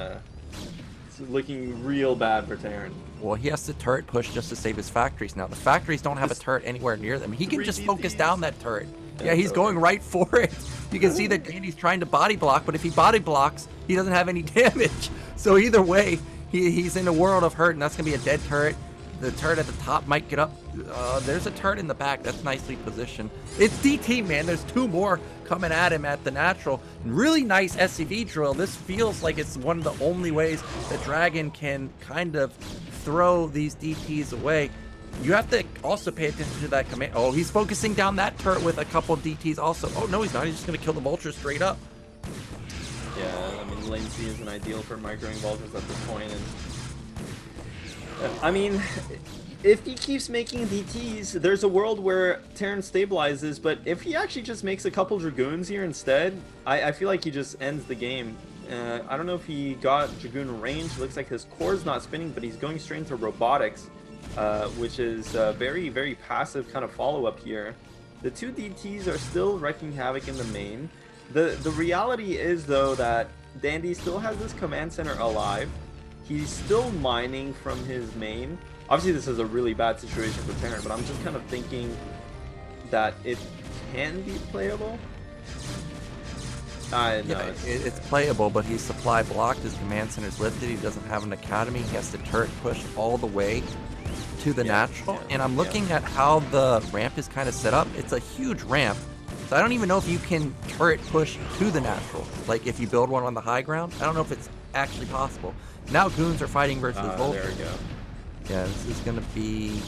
looking real bad for Terran. Well, he has to turret push just to save his factories now. The factories don't have a turret anywhere near them. He can just focus down that turret. Yeah, he's going right for it. You can see that Dandy's trying to body block, but if he body blocks, he doesn't have any damage. So either way, he's in a world of hurt, and that's going to be a dead turret. The turret at the top might get up. There's a turret in the back. That's nicely positioned. It's DT, man. There's 2 more coming at him at the natural. Really nice SCV drill. This feels like it's one of the only ways that Dragon can kind of throw these DTs away. You have to also pay attention to that command. Oh, he's focusing down that turret with a couple of DTs also. Oh, no, he's not. He's just going to kill the vulture straight up. Yeah, I mean, lane C isn't ideal for microing vultures at this point. And I mean, if he keeps making DTs, there's a world where Terran stabilizes, but if he actually just makes a couple Dragoons here instead, I feel like he just ends the game. I don't know if he got Dragoon range. Looks like his core's not spinning, but he's going straight into robotics. Which is very, very passive kind of follow-up here. The 2 DTs are still wreaking havoc in the main. The reality is, though, that Dandy still has this command center alive. He's still mining from his main. Obviously, this is a really bad situation for Terran, but I'm just kind of thinking that it can be playable. Yeah, it's playable, but he's supply blocked. His command center's lifted. He doesn't have an academy. He has to turret push all the way to the natural. And I'm looking at how the ramp is kind of set up. It's a huge ramp. So I don't even know if you can turret push to the natural. Like if you build one on the high ground, I don't know if it's actually possible. Now goons are fighting versus vultures. There we go. Yeah, this is gonna be.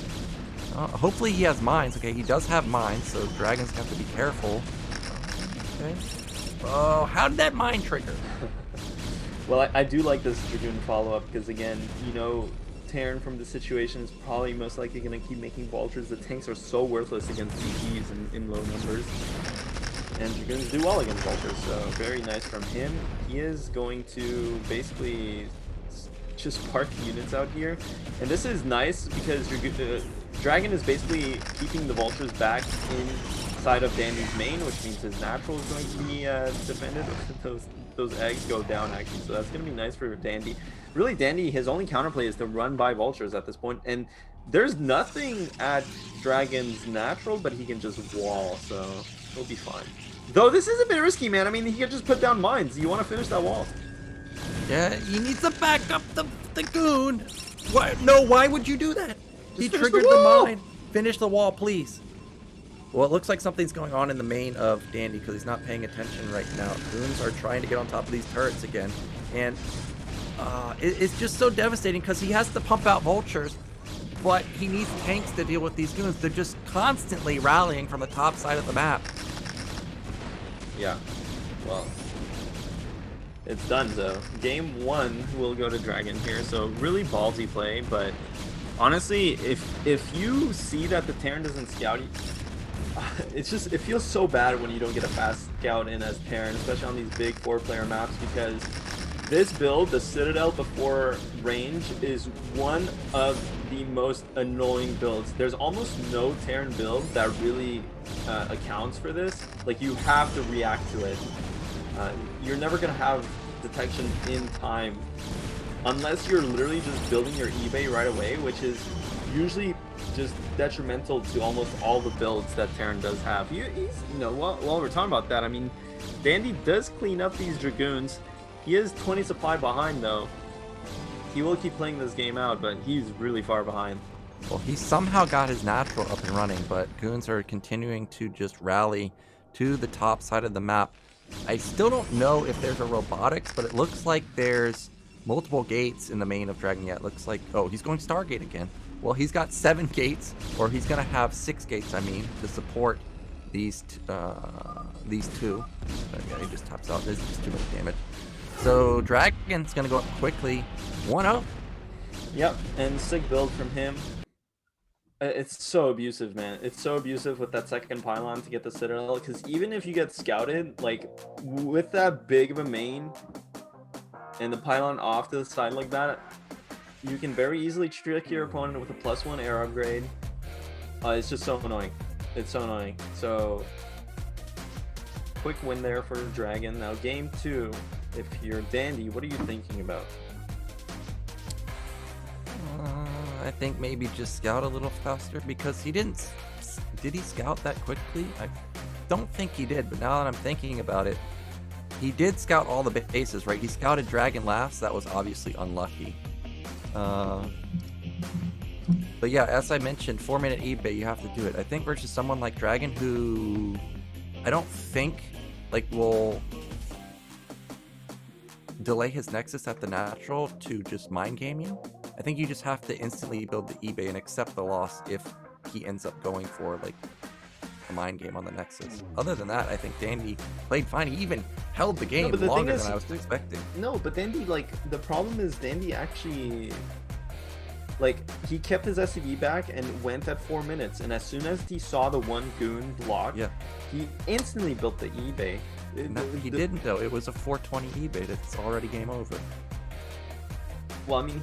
Hopefully he has mines. Okay, he does have mines, so Dragon's got to be careful. Okay. Oh, how did that mine trigger? Well, I do like this Dragoon follow-up because, again, you know, Terran from the situation is probably most likely going to keep making vultures. The tanks are so worthless against DPs in low numbers. And Dragoons do well against vultures, so very nice from him. He is going to basically just park units out here. And this is nice because Dragon is basically keeping the vultures back inside of Dandy's main, which means his natural is going to be defended. Those eggs go down, actually, so that's going to be nice for Dandy. Really, Dandy, his only counterplay is to run by vultures at this point, and there's nothing at Dragon's natural, but he can just wall, so he'll be fine. Though this is a bit risky, man. I mean, he could just put down mines. You want to finish that wall. Yeah, he needs to back up the goon. Why? No, why would you do that? He triggered the mine. Finish the wall, please. Well, it looks like something's going on in the main of Dandy because he's not paying attention right now. Goons are trying to get on top of these turrets again. And it's just so devastating because he has to pump out vultures, but he needs tanks to deal with these goons. They're just constantly rallying from the top side of the map. Yeah, well, it's done, though. Game 1 will go to Dragon here, so really ballsy play, but honestly, if you see that the Terran doesn't scout you, it feels so bad when you don't get a fast scout in as Terran, especially on these big 4-player maps, because this build, the Citadel before range, is one of the most annoying builds. There's almost no Terran build that really accounts for this. Like, you have to react to it. You're never gonna have detection in time unless you're literally just building your eBay right away, which is usually just detrimental to almost all the builds that Terran does have. He's, you know, while we're talking about that, I mean, Dandy does clean up these Dragoons. He is 20 supply behind, though. He will keep playing this game out, but he's really far behind. Well, he somehow got his natural up and running, but goons are continuing to just rally to the top side of the map. I still don't know if there's a robotics, but it looks like there's multiple gates in the main of Dragon yet. Looks like, oh, he's going Stargate again. Well, he's got 7 gates, or he's going to have 6 gates, I mean, to support these two. Yeah, he just taps out. This is just too much damage. So Dragon's going to go up quickly. 1-0. Yep, and sick build from him. It's so abusive, man. It's so abusive with that second pylon to get the Citadel, because even if you get scouted, like, with that big of a main and the pylon off to the side like that, you can very easily trick your opponent with a +1 air upgrade. It's just so annoying. It's so annoying. So, quick win there for Dragon. Now, game 2, if you're Dandy, what are you thinking about? I think maybe just scout a little faster, because he didn't. Did he scout that quickly? I don't think he did, but now that I'm thinking about it, he did scout all the bases, right? He scouted Dragon last. That was obviously unlucky. But yeah, as I mentioned, 4-minute eBay, you have to do it. I think versus someone like Dragon, who I don't think will delay his Nexus at the natural to just mind game you. I think you just have to instantly build the eBay and accept the loss if he ends up going for like a mind game on the Nexus. Other than that, I think Dandy played fine. He even held the game longer than I was expecting. No, but Dandy, like, the problem is Dandy actually, like, he kept his SCV back and went at 4 minutes, and as soon as he saw the one goon block, he instantly built the eBay. No, he didn't, though. It was a 420 eBay. That's already game over. Well, I mean,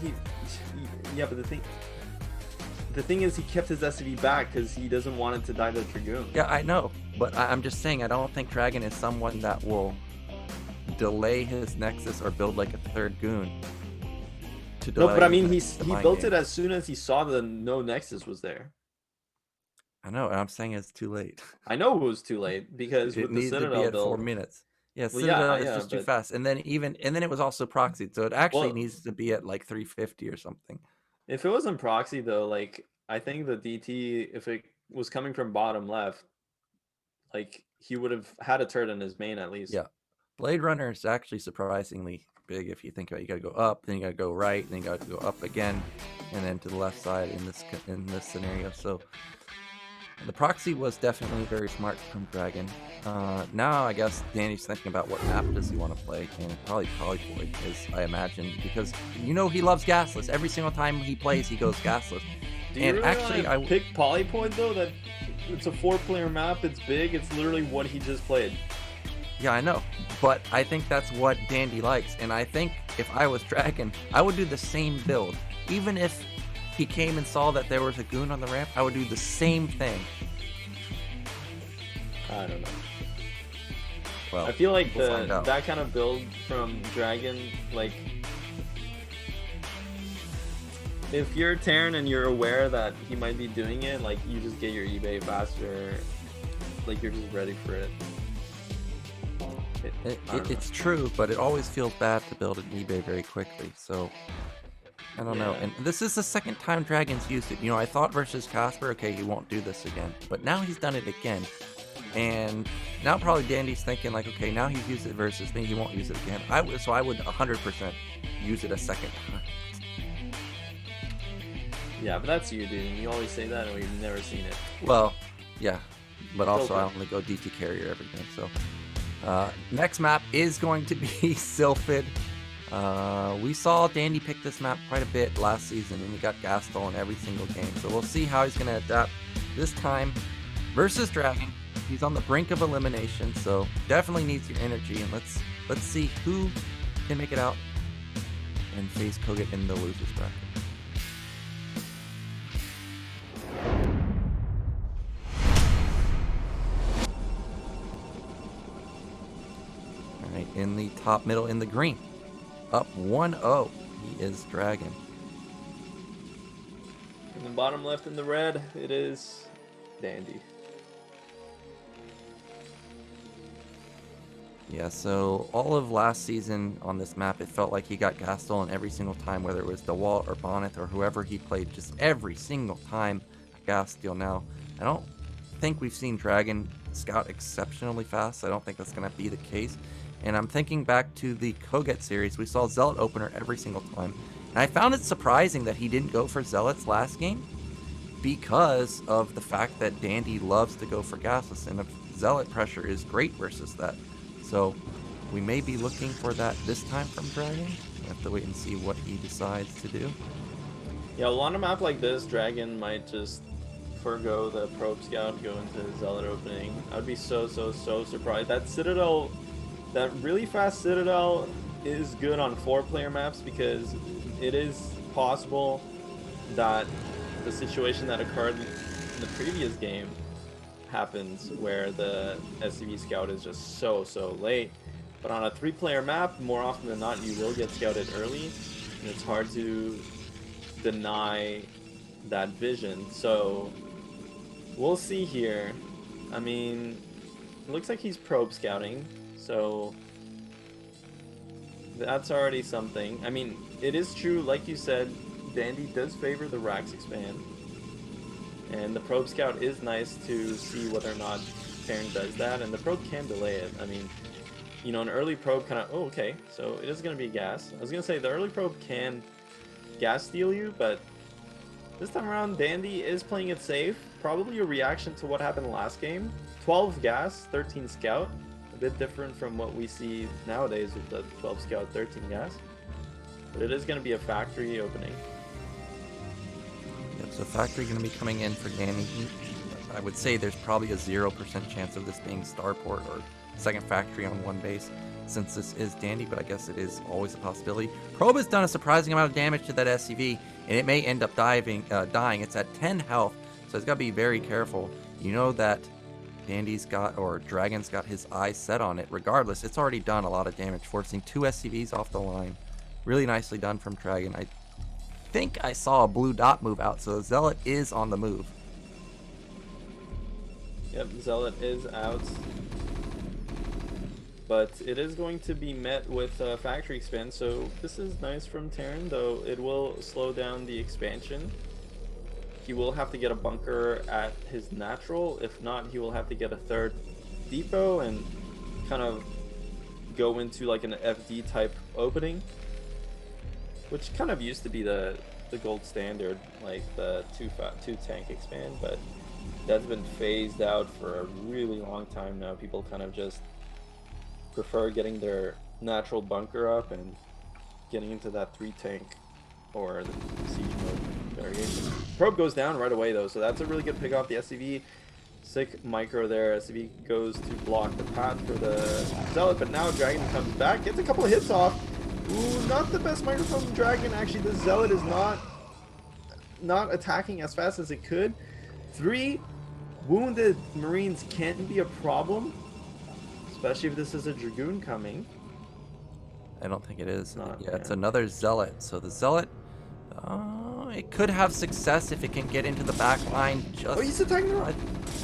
yeah, but the thing is, he kept his SCV back because he doesn't want it to die to the Dragoon. Yeah, I know, but I'm just saying, I don't think Dragon is someone that will delay his Nexus or build like a third goon. No, but I mean, he built it as soon as he saw the no Nexus was there. I know, and I'm saying it's too late. I know it was too late because it with the Citadel to be at build, 4 minutes. Yeah, Citadel is just too fast, and then it was also proxied, so it actually needs to be at like 350 or something. If it wasn't proxy though, like, I think the DT, if it was coming from bottom left, like, he would have had a turret in his main at least. Yeah. Blade Runner is actually surprisingly big if you think about it. You got to go up, then you got to go right, then you got to go up again, and then to the left side in this scenario. So the proxy was definitely very smart from Dragon. Now I guess Danny's thinking about what map does he want to play, and probably Polyploid is, I imagine, because he loves gasless. Every single time he plays, he goes gasless. Do you And really actually, wanna pick Polyploid though? That it's a 4-player map. It's big. It's literally what he just played. Yeah, I know, but I think that's what Dandy likes, and I think if I was Dragon, I would do the same build. Even if he came and saw that there was a goon on the ramp, I would do the same thing. I don't know. Well, I feel like we'll find out. that kind of build from Dragon, like, if you're Terran and you're aware that he might be doing it, like, you just get your eBay faster, like, you're just ready for it. It's true, but it always feels bad to build an eBay very quickly, so I don't know. And this is the second time Dragon's used it. I thought versus Casper, okay, he won't do this again, but now he's done it again. And now probably Dandy's thinking like, okay, now he's used it versus me, he won't use it again. So I would 100% use it a second time. Yeah, but that's you, dude. You always say that, and we've never seen it. Well, yeah, but also Okay. I only go DT carrier everything. So next map is going to be Sylphid. We saw Dandy pick this map quite a bit last season, and he got gas stolen every single game. So we'll see how he's going to adapt this time versus Dragon. He's on the brink of elimination, so definitely needs your energy. And let's see who can make it out and face kogeT in the losers bracket. All right, in the top middle in the green, up 1-0. He is Dragon. In the bottom left in the red, it is Dandy. Yeah, so all of last season on this map, it felt like he got gas stolen every single time, whether it was Dawid or Bonnet or whoever he played, just every single time gas steal. Now, I don't think we've seen Dragon scout exceptionally fast. I don't think that's going to be the case. And I'm thinking back to the kogeT series, we saw Zealot opener every single time. And I found it surprising that he didn't go for Zealots last game because of the fact that Dandy loves to go for gasless, and Zealot pressure is great versus that. So we may be looking for that this time from Dragon. We have to wait and see what he decides to do. Yeah, on a map like this, Dragon might just forgo the probe scout, go into Zealot opening. I would be so surprised. That Citadel, that really fast Citadel is good on 4-player maps because it is possible that the situation that occurred in the previous game happens where the SCV scout is just so late. But on a 3-player map, more often than not, you will get scouted early, and it's hard to deny that vision. So we'll see here. I mean, it looks like he's probe scouting, so that's already something. I mean, it is true, like you said, Dandy does favor the Rax expand. And the probe scout is nice to see whether or not Terran does that, and the probe can delay it. I mean, an early probe kind of, oh, okay, so it is going to be gas. I was going to say the early probe can gas steal you, but this time around, Dandy is playing it safe. Probably a reaction to what happened last game. 12 gas, 13 scout. A bit different from what we see nowadays with the 12 scout, 13 gas. But it is going to be a factory opening. Yep, so factory going to be coming in for Danny. I would say there's probably a 0% chance of this being starport or second factory on one base since this is Dandy, but I guess it is always a possibility. Probe has done a surprising amount of damage to that SCV, and it may end up dying. It's at 10 health, so it's got to be very careful. You know that Dandy's got, or Dragon's got his eyes set on it. Regardless, it's already done a lot of damage, forcing 2 SCVs off the line. Really nicely done from Dragon. I think I saw a blue dot move out, so Zealot is on the move. Yep, Zealot is out. But it is going to be met with factory expand, so this is nice from Terran, though it will slow down the expansion. He will have to get a bunker at his natural. If not, he will have to get a third depot and kind of go into like an FD type opening, which kind of used to be the gold standard, like the two tank expand, but that's been phased out for a really long time now. People kind of just prefer getting their natural bunker up and getting into that 3 tank or the siege mode variation. Probe goes down right away though, so that's a really good pick off the SCV. Sick micro there. SCV goes to block the path for the Zealot, but now Dragon comes back, gets a couple of hits off. Ooh, not the best micro from Dragon. Actually, the Zealot is not attacking as fast as it could. 3 wounded Marines can be a problem, especially if this is a Dragoon coming. I don't think it is. Not, yeah, it's another Zealot. So the Zealot, it could have success if it can get into the back line. Oh, he's attacking the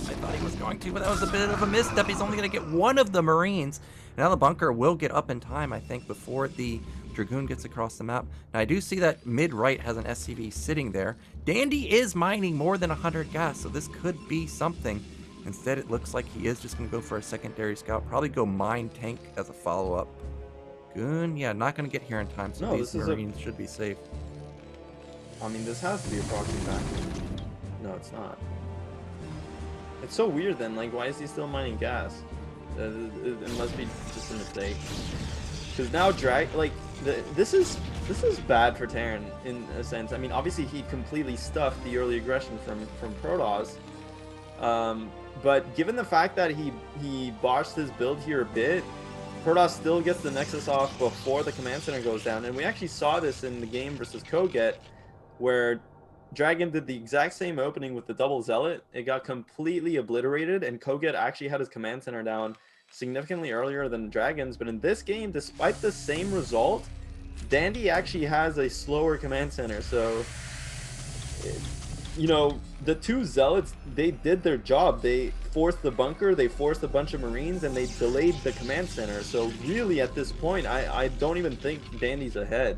I thought he was going to, but that was a bit of a misstep. He's only going to get one of the Marines. Now the bunker will get up in time, I think, before the Dragoon gets across the map. Now I do see that mid-right has an SCV sitting there. Dandy is mining more than 100 gas, so this could be something. Instead, it looks like he is just going to go for a secondary scout. Probably go mine tank as a follow-up. Goon, yeah, not going to get here in time, so these Marines should be safe. I mean, this has to be a proxy factory. No, it's not. It's so weird then, like, why is he still mining gas? It must be just a mistake. Because now this is bad for Terran in a sense. I mean, obviously he completely stuffed the early aggression from Protoss. But given the fact that he botched his build here a bit, Protoss still gets the Nexus off before the command center goes down. And we actually saw this in the game versus kogeT, where Dragon did the exact same opening with the double Zealot. It got completely obliterated, and kogeT actually had his command center down significantly earlier than Dragon's. But in this game, despite the same result, Dandy actually has a slower command center. So, you know, the 2 Zealots, they did their job. They forced the bunker, they forced a bunch of Marines, and they delayed the command center. So really, at this point, I don't even think Dandy's ahead.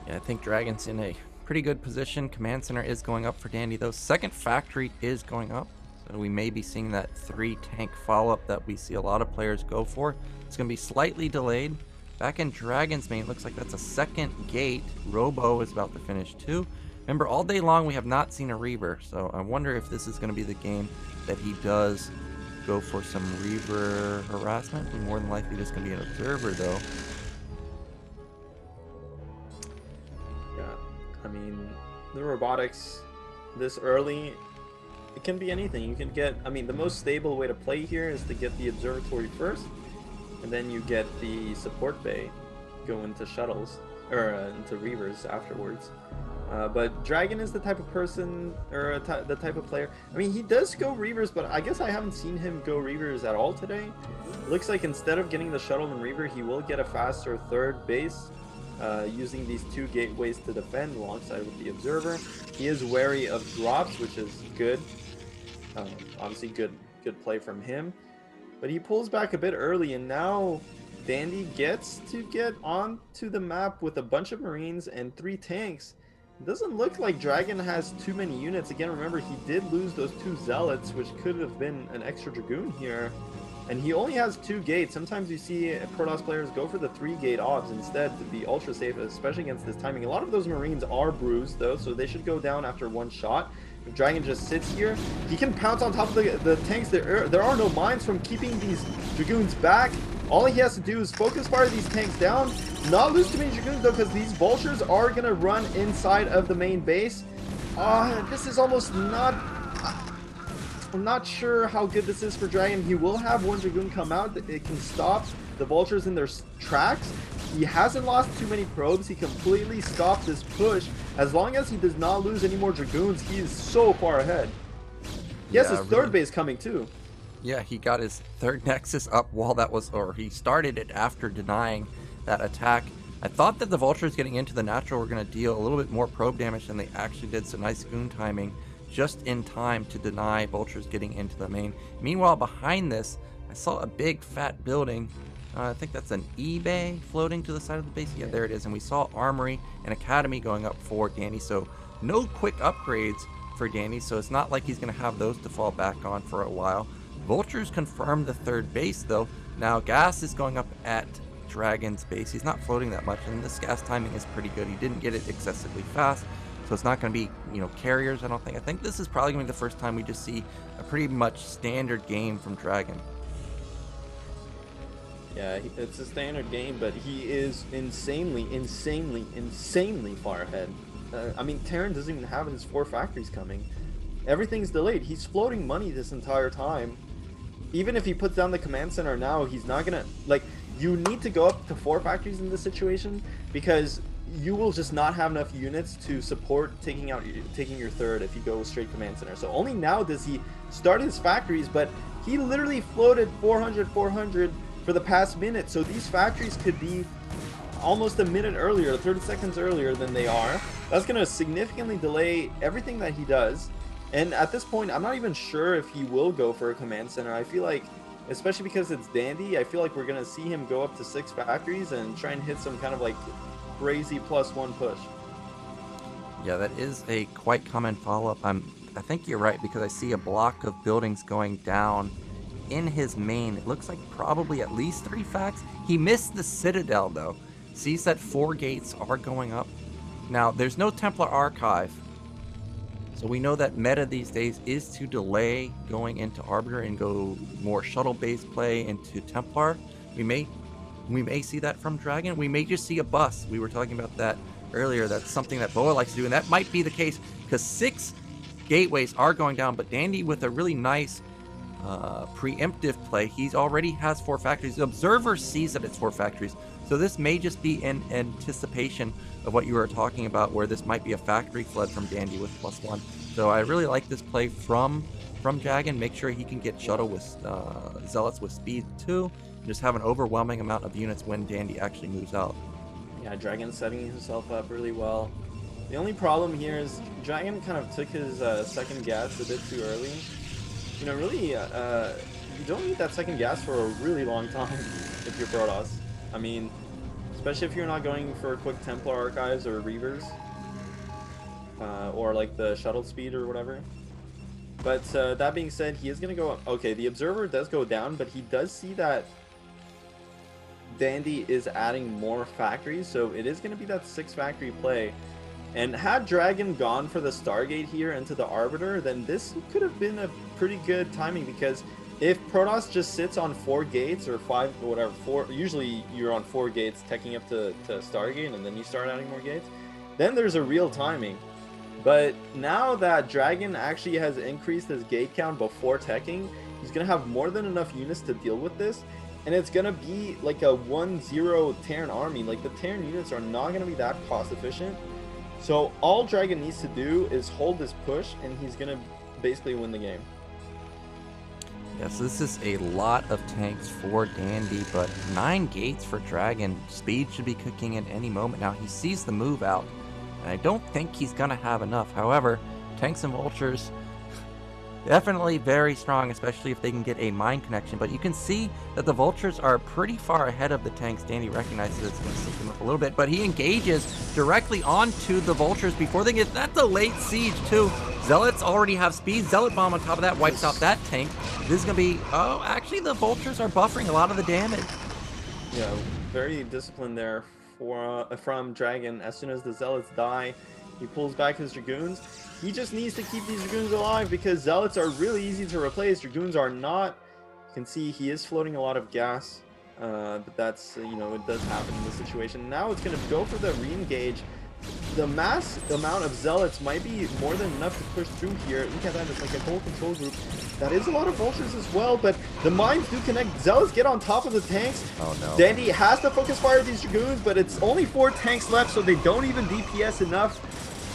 Yeah, I think Dragon's in a pretty good position. Command center is going up for Dandy, though. Second factory is going up, so we may be seeing that 3 tank follow-up that we see a lot of players go for. It's going to be slightly delayed. Back in Dragon's main, it looks like that's a second gate. Robo is about to finish too. Remember, all day long we have not seen a Reaver, so I wonder if this is going to be the game that he does go for some Reaver harassment. More than likely just going to be an observer, though. I mean, the robotics this early, it can be anything. You can get, I mean, the most stable way to play here is to get the observatory first, and then you get the support bay, go into shuttles, or into Reavers afterwards. But Dragon is the type of person, or the type of player. I mean, he does go Reavers, but I guess I haven't seen him go Reavers at all today. Looks like instead of getting the shuttle and Reaver, he will get a faster third base, using these 2 gateways to defend alongside with the observer. He is wary of drops, which is good. Obviously good play from him. But he pulls back a bit early, and now Dandy gets to get onto the map with a bunch of Marines and 3 tanks. It doesn't look like Dragon has too many units. Again, remember, he did lose those 2 Zealots, which could have been an extra Dragoon here. And he only has 2 gates. Sometimes you see Protoss players go for the 3 gate obs instead to be ultra safe, especially against this timing. A lot of those Marines are bruised though, so they should go down after 1 shot. If Dragon just sits here, he can pounce on top of the tanks. There are no mines from keeping these Dragoons back. All he has to do is focus fire these tanks down, not lose too many Dragoons though, because these vultures are gonna run inside of the main base. This is almost not... I'm not sure how good this is for Dragon. He will have 1 Dragoon come out. It can stop the vultures in their tracks. He hasn't lost too many probes. He completely stopped this push. As long as he does not lose any more Dragoons, he is so far ahead. He has his third base coming too. Yeah, he got his 3rd Nexus up while that was, or he started it after denying that attack. I thought that the vultures getting into the natural were going to deal a little bit more probe damage than they actually did, so nice goon timing just in time to deny vultures getting into the main. Meanwhile, behind this, I saw a big fat building. I think that's an eBay floating to the side of the base. Yeah, there it is. And we saw Armory and Academy going up for Dandy. So no quick upgrades for Dandy. So it's not like he's going to have those to fall back on for a while. Vultures confirmed the third base though. Now gas is going up at Dragon's base. He's not floating that much, and this gas timing is pretty good. He didn't get it excessively fast, so it's not going to be, you know, carriers, I don't think. I think this is probably going to be the first time we just see a pretty much standard game from Dragon. Yeah, it's a standard game, but he is insanely far ahead. I mean, Terran doesn't even have his 4 factories coming. Everything's delayed. He's floating money this entire time. Even if he puts down the command center now, he's not gonna, like, you need to go up to 4 factories in this situation, because you will just not have enough units to support taking your third if you go straight command center. So only now does he start his factories, but he literally floated 400 for the past minute. So these factories could be almost a minute earlier, 30 seconds earlier than they are. That's going to significantly delay everything that he does. And at this point, I'm not even sure if he will go for a command center. I feel like, especially because it's Dandy, I feel like we're going to see him go up to 6 factories and try and hit some kind of like crazy +1 push. Yeah, that is a quite common follow-up. I think you're right, because I see a block of buildings going down in his main. It looks like probably at least 3 facts. He missed the Citadel though. Sees that 4 gates are going up. Now, there's no Templar Archive, so we know that meta these days is to delay going into Arbiter and go more shuttle-based play into Templar. We may see that from Dragon. We may just see a bus. We were talking about that earlier. That's something that Boa likes to do, and that might be the case because 6 gateways are going down, but Dandy with a really nice preemptive play. He already has 4 factories. The observer sees that it's 4 factories. So this may just be in anticipation of what you were talking about, where this might be a factory flood from Dandy with +1. So I really like this play from Dragon. Make sure he can get shuttle with Zealots with speed too. And just have an overwhelming amount of units when Dandy actually moves out. Yeah, Dragon's setting himself up really well. The only problem here is Dragon kind of took his second gas a bit too early. You know, really, you don't need that second gas for a really long time if you're Protoss. I mean, especially if you're not going for quick Templar Archives or Reavers, or like the shuttle speed or whatever. But that being said, he is going to go up. Okay, the Observer does go down, but he does see that Dandy is adding more factories, so it is going to be that 6 factory play. And had Dragon gone for the Stargate here into the Arbiter, then this could have been a pretty good timing, because if Protoss just sits on 4 gates or 5 or whatever, 4, usually you're on 4 gates teching up to Stargate and then you start adding more gates, then there's a real timing. But now that Dragon actually has increased his gate count before teching, he's going to have more than enough units to deal with this. And it's going to be like a 1-0 Terran army. Like, the Terran units are not going to be that cost efficient. So all Dragon needs to do is hold this push, and he's going to basically win the game. Yeah, so this is a lot of tanks for Dandy, but 9 gates for Dragon. Speed should be cooking at any moment. Now, he sees the move out, and I don't think he's going to have enough. However, tanks and vultures, definitely very strong, especially if they can get a mine connection. But you can see that the vultures are pretty far ahead of the tanks. Dandy recognizes it's going to stick him up a little bit, but he engages directly onto the vultures before they get... That's a late siege, too. Zealots already have speed. Zealot bomb on top of that wipes out that tank. This is going to be... Oh, actually, the vultures are buffering a lot of the damage. Yeah, very disciplined there from Dragon. As soon as the Zealots die, he pulls back his Dragoons. He just needs to keep these Dragoons alive, because Zealots are really easy to replace. Dragoons are not. You can see he is floating a lot of gas, but that's, you know, it does happen in this situation. Now it's going to go for the re-engage. The mass amount of Zealots might be more than enough to push through here. Look at that, it's like a whole control group. That is a lot of vultures as well, but the mines do connect. Zealots get on top of the tanks. Oh no. Dandy has to focus fire these Dragoons, but it's only 4 tanks left, so they don't even DPS enough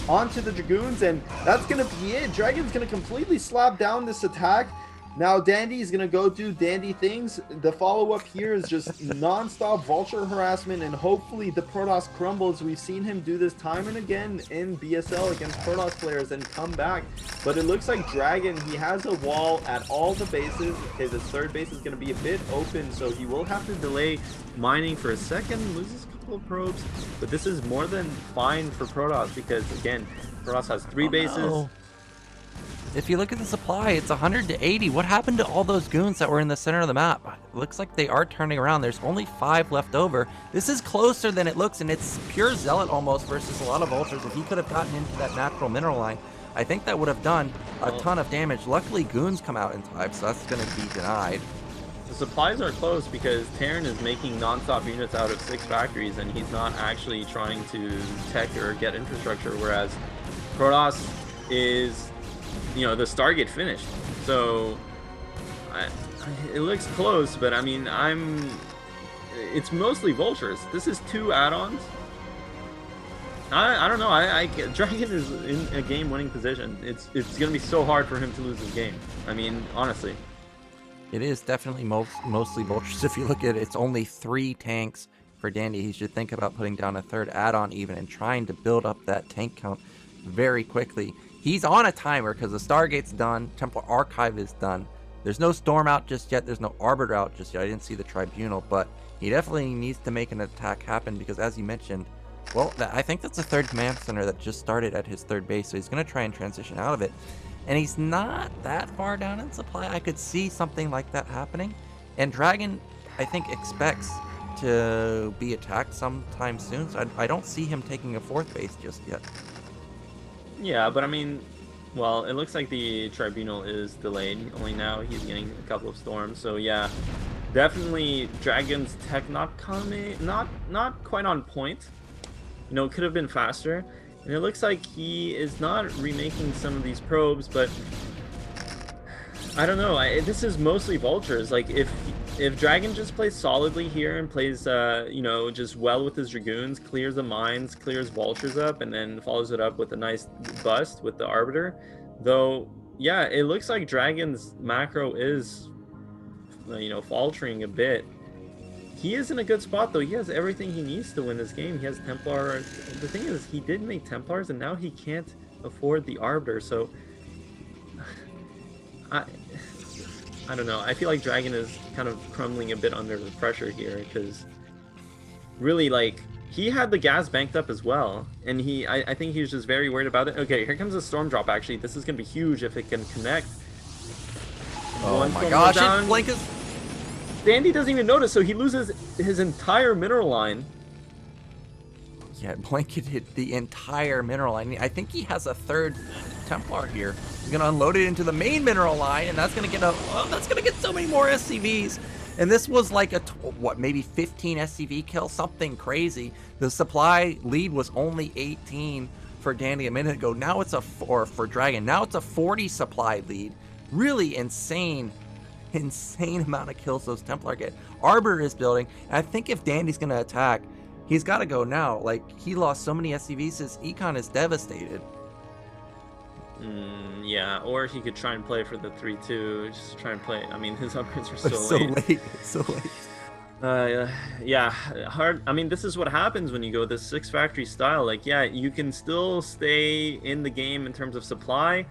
onto the Dragoons, and that's gonna be it. Dragon's gonna completely slap down this attack. Now Dandy is gonna go do Dandy things. The follow-up here is just non-stop vulture harassment, and hopefully the Protoss crumbles. We've seen him do this time and again in BSL against Protoss players and come back, but it looks like Dragon, he has a wall at all the bases. Okay, this third base is gonna be a bit open, so he will have to delay mining for a second, loses a couple of probes, but this is more than fine for Protoss, because again, Protoss has 3 bases. No. if you look at the supply, it's 100 to 80. What happened to all those goons that were in the center of the map? It looks like they are turning around. There's only 5 left over. This is closer than it looks, and it's pure zealot almost versus a lot of vultures. If he could have gotten into that natural mineral line, I think that would have done a ton of damage. Luckily, goons come out in time, so that's going to be denied. The supplies are close because Terran is making non-stop units out of 6 factories, and he's not actually trying to tech or get infrastructure, whereas Protoss is, you know, the Stargate finished. So it looks close, but I mean, it's mostly vultures. This is 2 add-ons. I don't know. Dragon is in a game-winning position. It's gonna be so hard for him to lose this game. I mean, honestly. It is definitely mostly vultures. If you look at it, it's only 3 tanks for Dandy. He should think about putting down a 3rd add-on even and trying to build up that tank count very quickly. He's on a timer because the Stargate's done. Templar Archive is done. There's no Storm out just yet. There's no Arbiter out just yet. I didn't see the Tribunal, but he definitely needs to make an attack happen because, as you mentioned, well, I think that's a 3rd command center that just started at his 3rd base, so he's going to try and transition out of it. And he's not that far down in supply. I could see something like that happening. And Dragon, I think, expects to be attacked sometime soon, so I don't see him taking a 4th base just yet. Yeah, but I mean, well, it looks like the Tribunal is delayed. Only now he's getting a couple of storms. So yeah, definitely Dragon's tech not quite on point. You know, it could have been faster. And it looks like he is not remaking some of these probes, but I don't know. This is mostly vultures. Like, if Dragon just plays solidly here and plays, you know, just well with his Dragoons, clears the mines, clears vultures up, and then follows it up with a nice bust with the Arbiter. Though, yeah, it looks like Dragon's macro is, you know, faltering a bit. He is in a good spot, though. He has everything he needs to win this game. He has Templar. The thing is, he did make Templars, and now he can't afford the Arbiter, so I don't know. I feel like Dragon is kind of crumbling a bit under the pressure here, because really, like, he had the gas banked up as well, and I think he was just very worried about it. Okay, here comes a Storm Drop, actually. This is going to be huge if it can connect. Oh my gosh, it Blink is... Dandy doesn't even notice, so he loses his entire mineral line. Yeah, blanketed the entire mineral line. I think he has a 3rd Templar here. He's gonna unload it into the main mineral line, and that's gonna get so many more SCVs. And this was like maybe 15 SCV kills, something crazy. The supply lead was only 18 for Dandy a minute ago. Now it's for Dragon. Now it's a 40 supply lead. Really insane amount of kills those Templar get. Arbiter is building, and I think if Dandy's gonna attack, he's got to go now. Like, he lost so many SCVs, his econ is devastated. Yeah, or he could try and play for the 3-2, just try and play. I mean, his upgrades are so late. It's so late. Yeah, hard. I mean, this is what happens when you go this 6 factory style. Like, yeah, you can still stay in the game in terms of supply.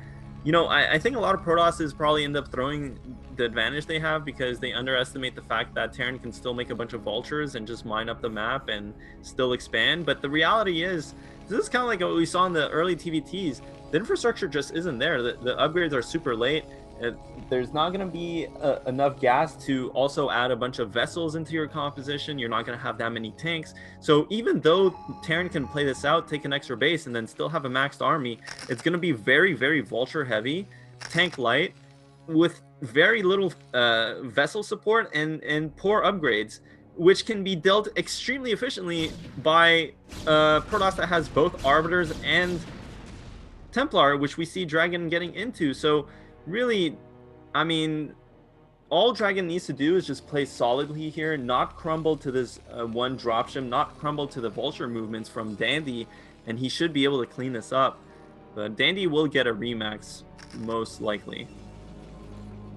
You know, I think a lot of Protosses probably end up throwing the advantage they have because they underestimate the fact that Terran can still make a bunch of vultures and just mine up the map and still expand. But the reality is, this is kind of like what we saw in the early TvTs. The infrastructure just isn't there. The upgrades are super late. There's not going to be enough gas to also add a bunch of vessels into your composition. You're not going to have that many tanks. So even though Terran can play this out, take an extra base, and then still have a maxed army, it's going to be very, very vulture heavy, tank light, with very little vessel support and poor upgrades, which can be dealt extremely efficiently by Protoss that has both Arbiters and Templar, which we see Dragon getting into. So really, I mean, all Dragon needs to do is just play solidly here, not crumble to this one dropship, not crumble to the vulture movements from Dandy, and he should be able to clean this up. But Dandy will get a remax, most likely.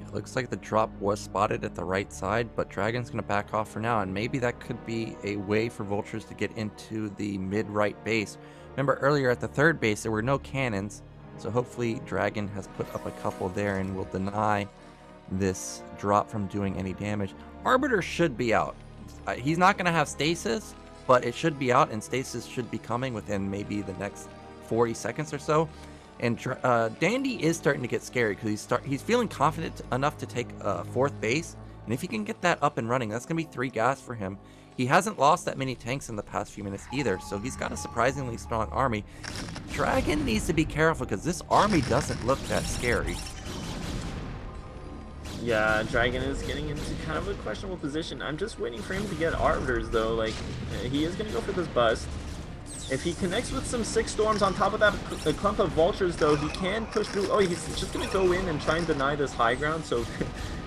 It looks like the drop was spotted at the right side, but Dragon's going to back off for now, and maybe that could be a way for vultures to get into the mid-right base. Remember, earlier at the 3rd base, there were no cannons, so hopefully Dragon has put up a couple there and will deny this drop from doing any damage. Arbiter should be out. He's not going to have stasis, but it should be out, and stasis should be coming within maybe the next 40 seconds or so. And Dandy is starting to get scary because he's feeling confident enough to take 4th base. And if he can get that up and running, that's going to be 3 gas for him. He hasn't lost that many tanks in the past few minutes either, so he's got a surprisingly strong army. Dragon needs to be careful because this army doesn't look that scary. Yeah, Dragon is getting into kind of a questionable position. I'm just waiting for him to get Arbiters, though. Like, he is going to go for this bust. If he connects with some 6 Storms on top of that a clump of Vultures, though, he can push through. Oh, he's just going to go in and try and deny this high ground, so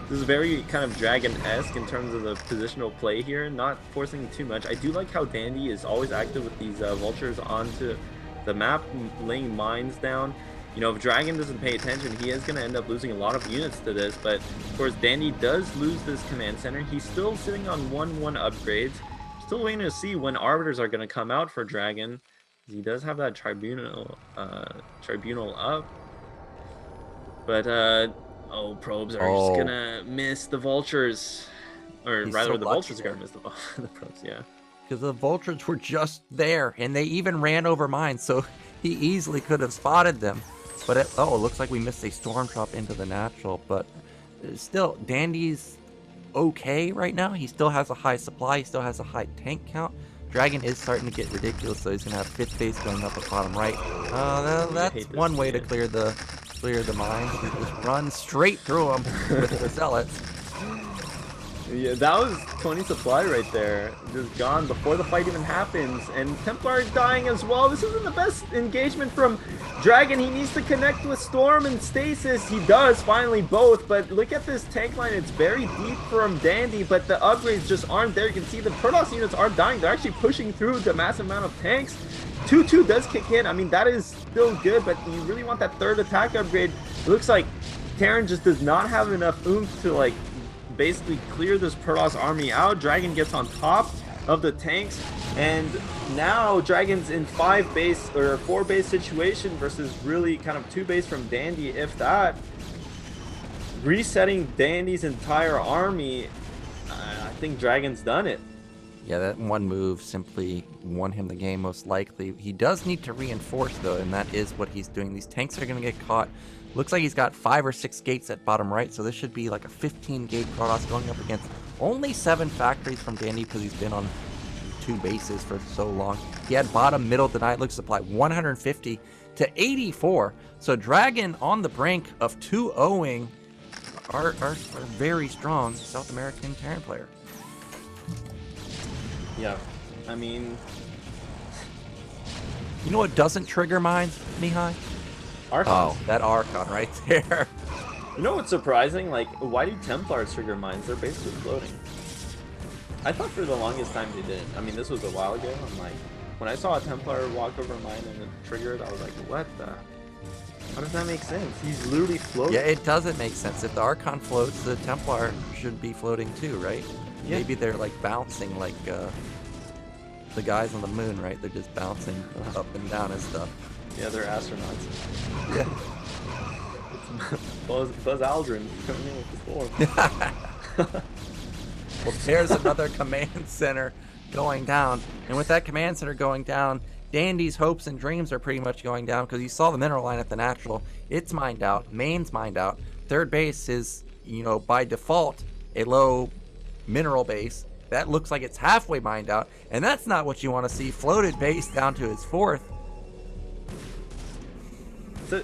this is very kind of Dragon-esque in terms of the positional play here, not forcing too much. I do like how Dandy is always active with these Vultures onto the map, laying mines down. You know, if Dragon doesn't pay attention, he is going to end up losing a lot of units to this, but of course Dandy does lose this command center. He's still sitting on 1-1 upgrades. Still waiting to see when Arbiters are going to come out for Dragon. He does have that Tribunal up. But, oh, Probes are just going to miss the Vultures. Or rather, the Vultures are going to miss the Probes, yeah. Because the Vultures were just there, and they even ran over mine, so he easily could have spotted them. But it looks like we missed a Storm Drop into the natural, but still, Dandy's okay right now. He still has a high supply, he still has a high tank count. Dragon is starting to get ridiculous, so he's going to have 5th base going up at bottom right. That's one way to clear the mine. Just run straight through them with the Zealots. Yeah, that was 20 supply right there. Just gone before the fight even happens. And Templar is dying as well. This isn't the best engagement from Dragon. He needs to connect with Storm and Stasis. He does, finally, both. But look at this tank line. It's very deep from Dandy, but the upgrades just aren't there. You can see the Protoss units are dying. They're actually pushing through the massive amount of tanks. 2-2 does kick in. I mean, that is still good, but you really want that 3rd attack upgrade. It looks like Terran just does not have enough oomph to, like, basically clear this Protoss army out. Dragon gets on top of the tanks, and now Dragon's in 5 base or 4 base situation versus really kind of 2 base from Dandy, if that. Resetting Dandy's entire army, I think Dragon's done it. Yeah, that one move simply won him the game most likely. He does need to reinforce though, and that is what he's doing. These tanks are going to get caught. Looks like he's got 5 or 6 gates at bottom right, so this should be like a 15 gate Protoss going up against only 7 factories from Dandy because he's been on 2 bases for so long. He had bottom, middle denied look supply 150 to 84. So Dragon on the brink of 2-0ing our very strong South American Terran player. Yeah, I mean, you know what doesn't trigger mines, Mihai? Archons. Oh, that Archon right there. You know what's surprising? Like, why do Templars trigger mines? They're basically floating. I thought for the longest time they didn't. I mean, this was a while ago. I'm like, when I saw a Templar walk over a mine and then trigger it, I was like, what the? How does that make sense? He's literally floating. Yeah, it doesn't make sense. If the Archon floats, the Templar should be floating too, right? Yeah. Maybe they're like bouncing like the guys on the moon, right? They're just bouncing up and down and stuff. Yeah, they're astronauts. Yeah. Buzz Aldrin coming in with the storm. Well, there's another command center going down. And with that command center going down, Dandy's hopes and dreams are pretty much going down because you saw the mineral line at the natural. It's mined out. Main's mined out. 3rd base is, you know, by default, a low mineral base. That looks like it's halfway mined out. And that's not what you want to see. Floated base down to his 4th. So,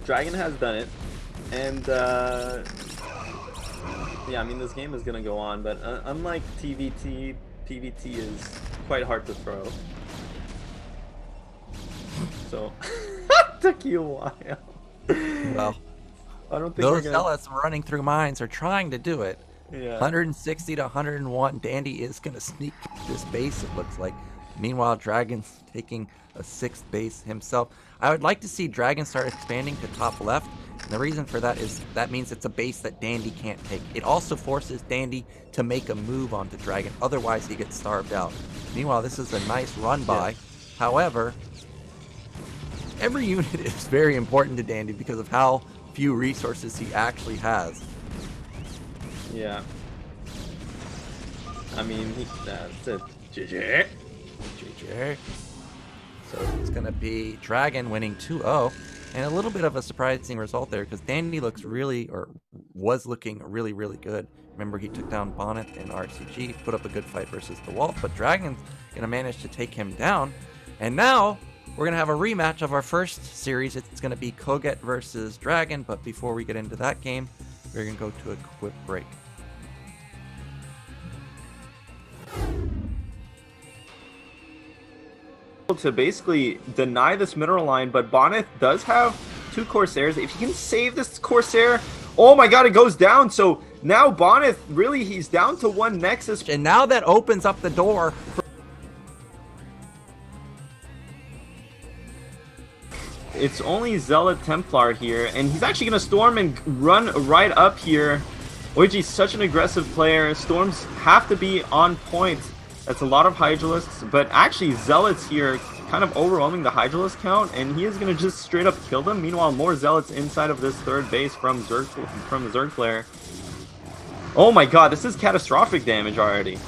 Dragon has done it, and yeah, I mean this game is gonna go on, but unlike TvT, PvT is quite hard to throw. So, it took you a while. Well, I don't think those zealots running through mines are trying to do it. Yeah. 160 to 101. Dandy is gonna sneak this base, it looks like. Meanwhile, Dragon's taking a 6th base himself. I would like to see Dragon start expanding to top left. And the reason for that is that means it's a base that Dandy can't take. It also forces Dandy to make a move onto Dragon. Otherwise, he gets starved out. Meanwhile, this is a nice run by. Yeah. However, every unit is very important to Dandy because of how few resources he actually has. Yeah. I mean, that's it. GG. GG. So it's going to be Dragon winning 2-0. And a little bit of a surprising result there because Dandy looks really, or was looking really, really good. Remember, he took down Bonnet and RCG, put up a good fight versus the Wolf, but Dragon's going to manage to take him down. And now we're going to have a rematch of our first series. It's going to be kogeT versus Dragon, but before we get into that game, we're going to go to a quick break. To basically deny this mineral line, but Bonnet does have 2 Corsairs. If he can save this Corsair, oh my god, it goes down. So now Bonnet, really, he's down to 1 Nexus. And now that opens up the door for... It's only Zealot Templar here, and he's actually going to storm and run right up here. OG's such an aggressive player. Storms have to be on point. That's a lot of Hydralisks, but actually Zealots here kind of overwhelming the Hydralisk count, and he is going to just straight up kill them. Meanwhile, more Zealots inside of this 3rd base from the Zerg player. Oh my god, this is catastrophic damage already.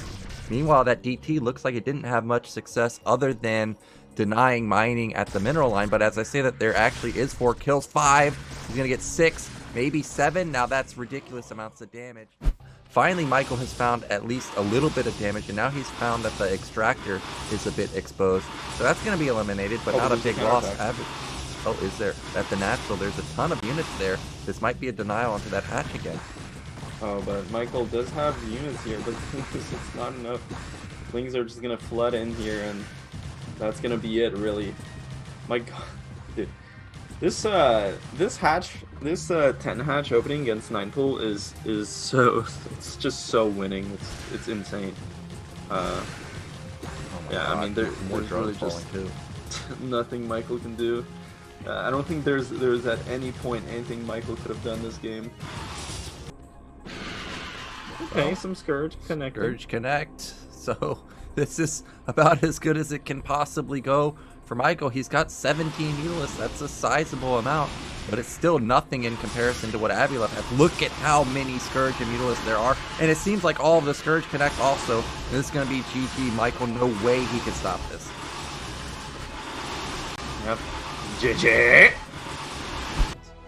Meanwhile, that DT looks like it didn't have much success other than denying mining at the mineral line, but as I say that there actually is 4 kills, 5. He's going to get 6, maybe 7. Now that's ridiculous amounts of damage. Finally, Michael has found at least a little bit of damage, and now he's found that the extractor is a bit exposed. So that's going to be eliminated, but not a big loss. Oh, is there? At the natural, there's a ton of units there. This might be a denial onto that hatch again. Oh, but Michael does have units here, but it's not enough. Wings are just going to flood in here, and that's going to be it, really. My god, dude. This hatch, this 10 hatch opening against 9 pool is so, it's just so winning. It's insane. Oh yeah, God. I mean there's really just nothing Michael can do. I don't think there's at any point anything Michael could have done this game. Okay, some Scourge connected. Scourge connect. So this is about as good as it can possibly go. For Michael, he's got 17 Mutalisks. That's a sizable amount, but it's still nothing in comparison to what Avilev has. Look at how many Scourge and Mutalisks there are, and it seems like all of the Scourge connect also. And this is going to be GG. Michael, no way he can stop this. Yep. GG!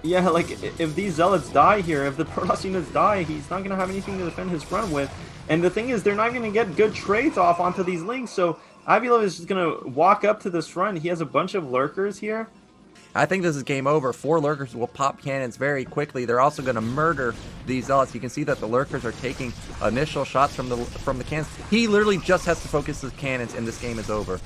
Yeah, like, if these Zealots die here, if the Protoss units die, he's not going to have anything to defend his front with. And the thing is, they're not going to get good trades off onto these links, so Avilev is just going to walk up to this front. He has a bunch of lurkers here. I think this is game over. 4 lurkers will pop cannons very quickly. They're also going to murder these Zealots. You can see that the lurkers are taking initial shots from the cannons. He literally just has to focus his cannons, and this game is over.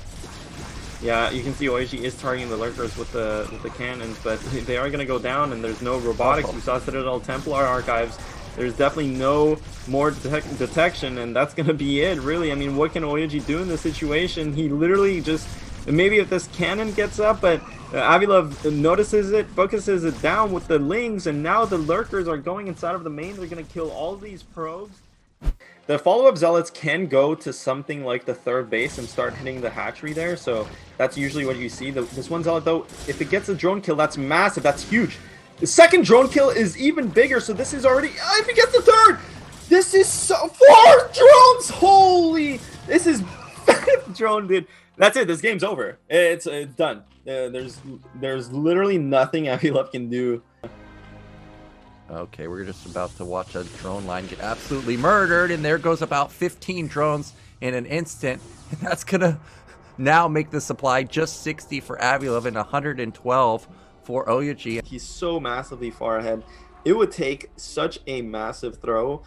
Yeah, you can see Oishi is targeting the lurkers with the cannons, but they are going to go down, and there's no robotics. We saw Citadel Templar archives. There's definitely no more detection, and that's going to be it, really. I mean, what can Oishi do in this situation? He literally just... Maybe if this cannon gets up, but Avilev notices it, focuses it down with the lings, and now the lurkers are going inside of the main. They're going to kill all these probes. The follow-up Zealots can go to something like the 3rd base and start hitting the hatchery there, so that's usually what you see. This one Zealot, though, if it gets a drone kill, that's massive, that's huge. The 2nd drone kill is even bigger, so this is already... if he gets the 3rd! This is so... 4 drones! Holy... This is... 5th drone, dude. That's it, this game's over. It's done. There's literally nothing Avilev can do. Okay, we're just about to watch a drone line get absolutely murdered, and there goes about 15 drones in an instant. And that's gonna now make the supply just 60 for Avilev and 112 for Oyoji. He's so massively far ahead. It would take such a massive throw.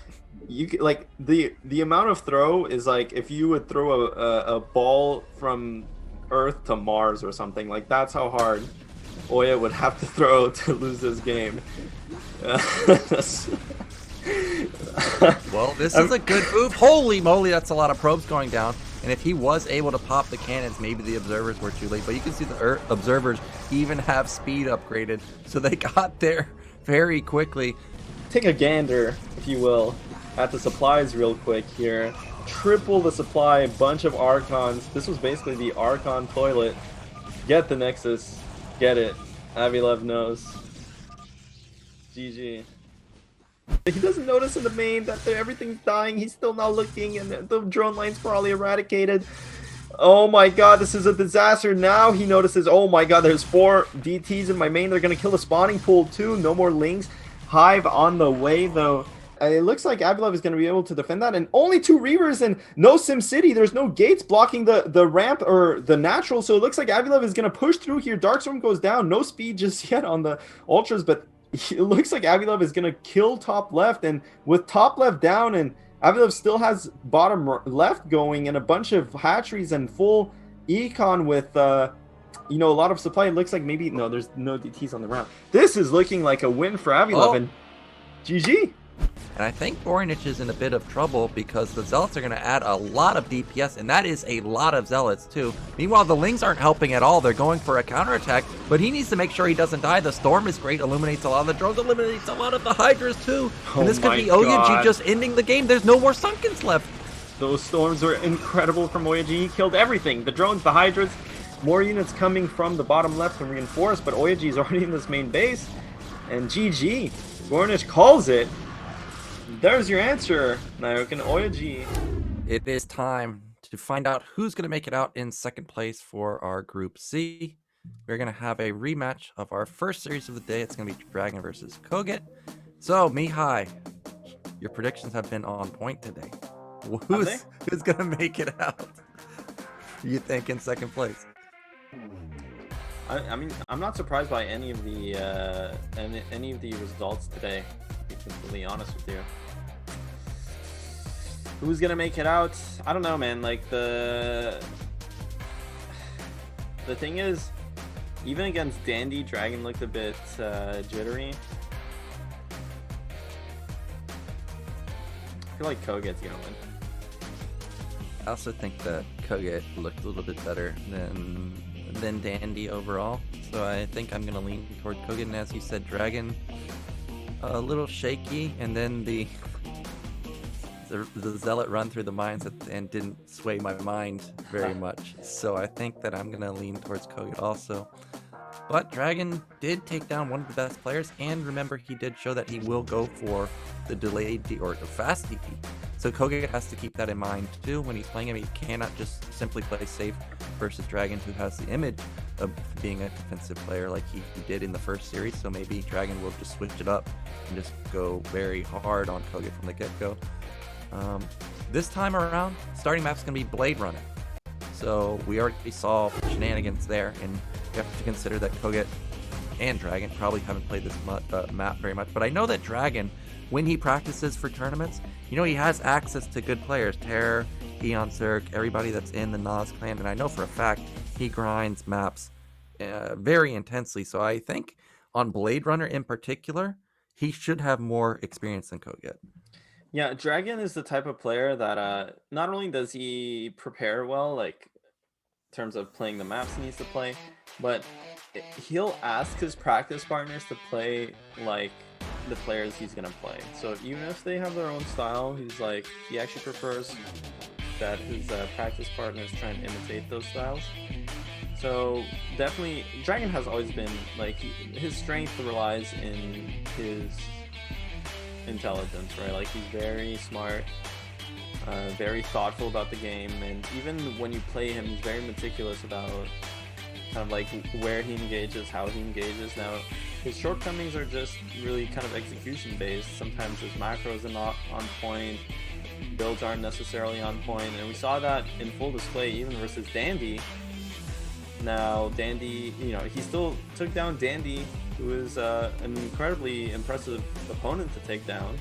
You could, like, the amount of throw is like if you would throw a ball from Earth to Mars or something. Like, that's how hard Oya would have to throw to lose this game. Well, this is a good move. Holy moly, that's a lot of probes going down. And if he was able to pop the cannons, maybe the observers were too late. But you can see the observers even have speed upgraded, so they got there very quickly. Take a gander, if you will, at the supplies real quick here. Triple the supply, a bunch of Archons. This was basically the Archon toilet. Get the Nexus. Get it. Avilev knows. GG. He doesn't notice in the main that everything's dying. He's still not looking, and the drone line's probably eradicated. Oh my god, this is a disaster. Now he notices, oh my god, there's 4 DTs in my main. They're going to kill the spawning pool too. No more Lings. Hive on the way though. It looks like Avilov is going to be able to defend that. And only 2 Reavers and no Sim City. There's no gates blocking the ramp or the natural. So it looks like Avilov is going to push through here. Darkstorm goes down. No speed just yet on the Ultras. But it looks like Avilov is going to kill top left. And with top left down, and Avilov still has bottom left going and a bunch of hatcheries and full econ with you know, a lot of supply. It looks like maybe no, there's no DTs on the round. This is looking like a win for Avilov, and GG. And I think Borinich is in a bit of trouble because the Zealots are going to add a lot of DPS, and that is a lot of Zealots too. Meanwhile, the Lings aren't helping at all. They're going for a counterattack, but he needs to make sure he doesn't die. The Storm is great, illuminates a lot of the drones, illuminates a lot of the Hydras too. And this could be Oyaji just ending the game. There's no more Sunkens left. Those Storms were incredible from Oyaji. He killed everything. The drones, the Hydras, more units coming from the bottom left to reinforce, but Oyaji is already in this main base. And GG. Borinich calls it. There's your answer, Nyokin Oyaji. It is time to find out who's going to make it out in second place for our Group C. We're going to have a rematch of our first series of the day. It's going to be Dragon versus kogeT. So, Mihai, your predictions have been on point today. Who's going to make it out, you think, in second place? I mean, I'm not surprised by any of the results today, to be completely honest with you. Who's gonna make it out? I don't know, man. Like the thing is, even against Dandy, Dragon looked a bit jittery. I feel like kogeT's gonna win. I also think that kogeT looked a little bit better than Dandy overall, so I think I'm gonna lean toward kogeT. And as you said, Dragon a little shaky, and then the Zealot run through the mines at the end didn't sway my mind very much, so I think that I'm gonna lean towards kogeT also. But Dragon did take down one of the best players, and remember, he did show that he will go for the delayed or the fast DP. So kogeT has to keep that in mind too when he's playing him. He cannot just simply play safe versus Dragon, who has the image of being a defensive player like he did in the first series. So maybe Dragon will just switch it up and just go very hard on kogeT from the get-go. This time around, starting map's gonna be Blade Runner. So we already saw shenanigans there, and you have to consider that kogeT and Dragon probably haven't played this map very much. But I know that Dragon, when he practices for tournaments, you know, he has access to good players, Terror, Eon Zerg, everybody that's in the Nas clan, and I know for a fact he grinds maps very intensely. So I think on Blade Runner in particular, he should have more experience than kogeT. Yeah, Dragon is the type of player that not only does he prepare well, like in terms of playing the maps he needs to play, but he'll ask his practice partners to play like the players he's gonna play. So even if they have their own style, he actually prefers that his practice partners try and imitate those styles. So definitely, Dragon has always been like his strength relies in his intelligence, right? Like he's very smart, very thoughtful about the game, and even when you play him, he's very meticulous about kind of like where he engages, how he engages. Now, his shortcomings are just really kind of execution based. Sometimes his macros are not on point, builds aren't necessarily on point, and we saw that in full display even versus Dandy. Now, Dandy, you know, he still took down Dandy, who is an incredibly impressive opponent to take down.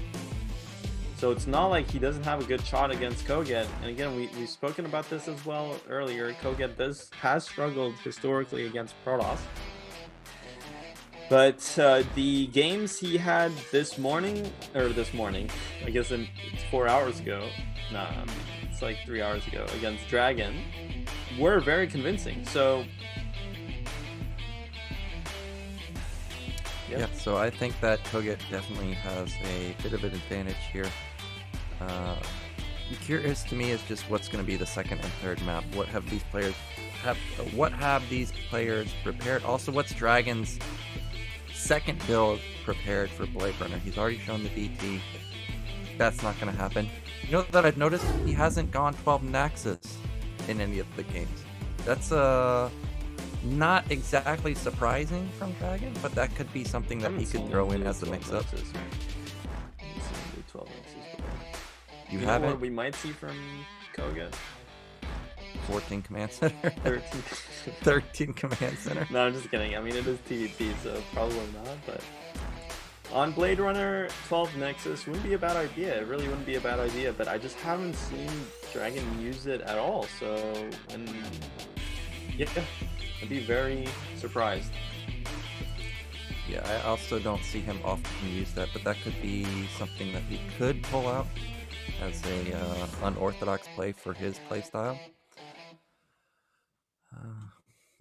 So it's not like he doesn't have a good shot against kogeT. And again, we've spoken about this as well earlier. kogeT has struggled historically against Protoss. But the games he had this morning, I guess it's 4 hours ago. Nah, it's like 3 hours ago against Dragon, were very convincing. So yeah, so I think that kogeT definitely has a bit of an advantage here. Curious to me is just what's going to be the second and third map. What have these players prepared? Also, what's Dragon's second build prepared for Blade Runner? He's already shown the DT. That's not going to happen. You know that I've noticed? He hasn't gone 12 Naxxus. in any of the games. That's not exactly surprising from Dragon, but that could be something that he could throw in as a mix-up. You know haven't? what we might see from kogeT? 14 command center. 13. 13 command center. No, I'm just kidding. I mean, it is TvP, so probably not, but on Blade Runner 12 Nexus wouldn't be a bad idea. It really wouldn't be a bad idea, but I just haven't seen Dragon use it at all, so, and yeah, I'd be very surprised. Yeah, I also don't see him often use that, but that could be something that he could pull out as a unorthodox play for his playstyle.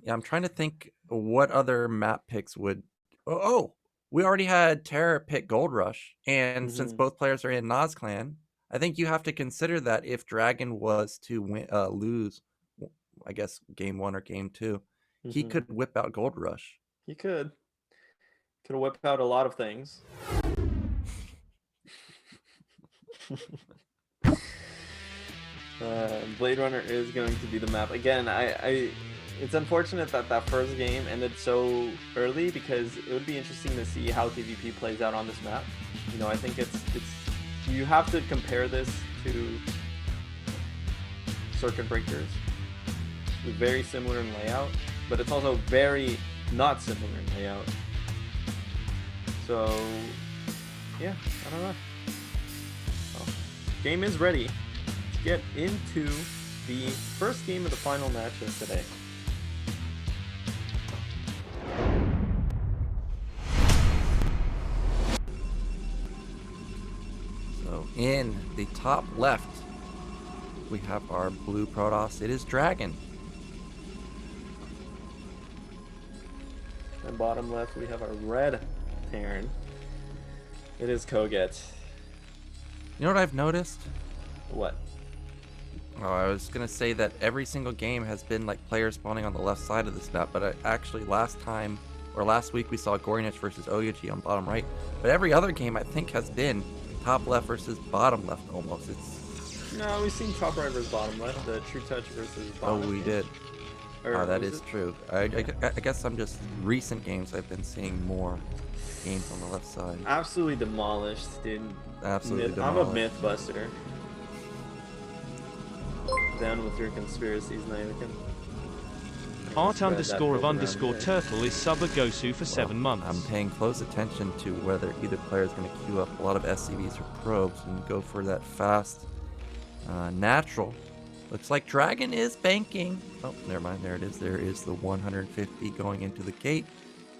Yeah, I'm trying to think what other map picks would... Oh, we already had Terra pick Gold Rush, and since both players are in Nas Clan, I think you have to consider that if Dragon was to lose, I guess, game 1 or game 2, he could whip out Gold Rush. He could. Could whip out a lot of things. Blade Runner is going to be the map. Again, it's unfortunate that that first game ended so early, because it would be interesting to see how TvP plays out on this map. You know, I think it's you have to compare this to Circuit Breakers. It's very similar in layout, but it's also very not similar in layout. So, yeah, I don't know. Well, game is ready. Let's get into the first game of the final match of today. So, in the top left, we have our blue Protoss. It is Dragon. And bottom left, we have our red Terran. It is kogeT. You know what I've noticed? What? Oh, I was gonna say that every single game has been like players spawning on the left side of this map, but actually last week we saw Gorinich versus Oyoji on bottom right. But every other game I think has been top left versus bottom left almost. No, we've seen top right versus bottom left, the True Touch versus bottom. Oh, we did. Or that is true. I guess I'm just recent games I've been seeing more games on the left side. Absolutely demolished, dude. Absolutely I'm demolished. a myth buster. Down with your conspiracies, Navican. Art_of_turtle is sub a Gosu for 7 months. I'm paying close attention to whether either player is going to queue up a lot of SCVs or probes and go for that fast natural. Looks like Dragon is banking. Oh, never mind. There it is. There is the 150 going into the gate.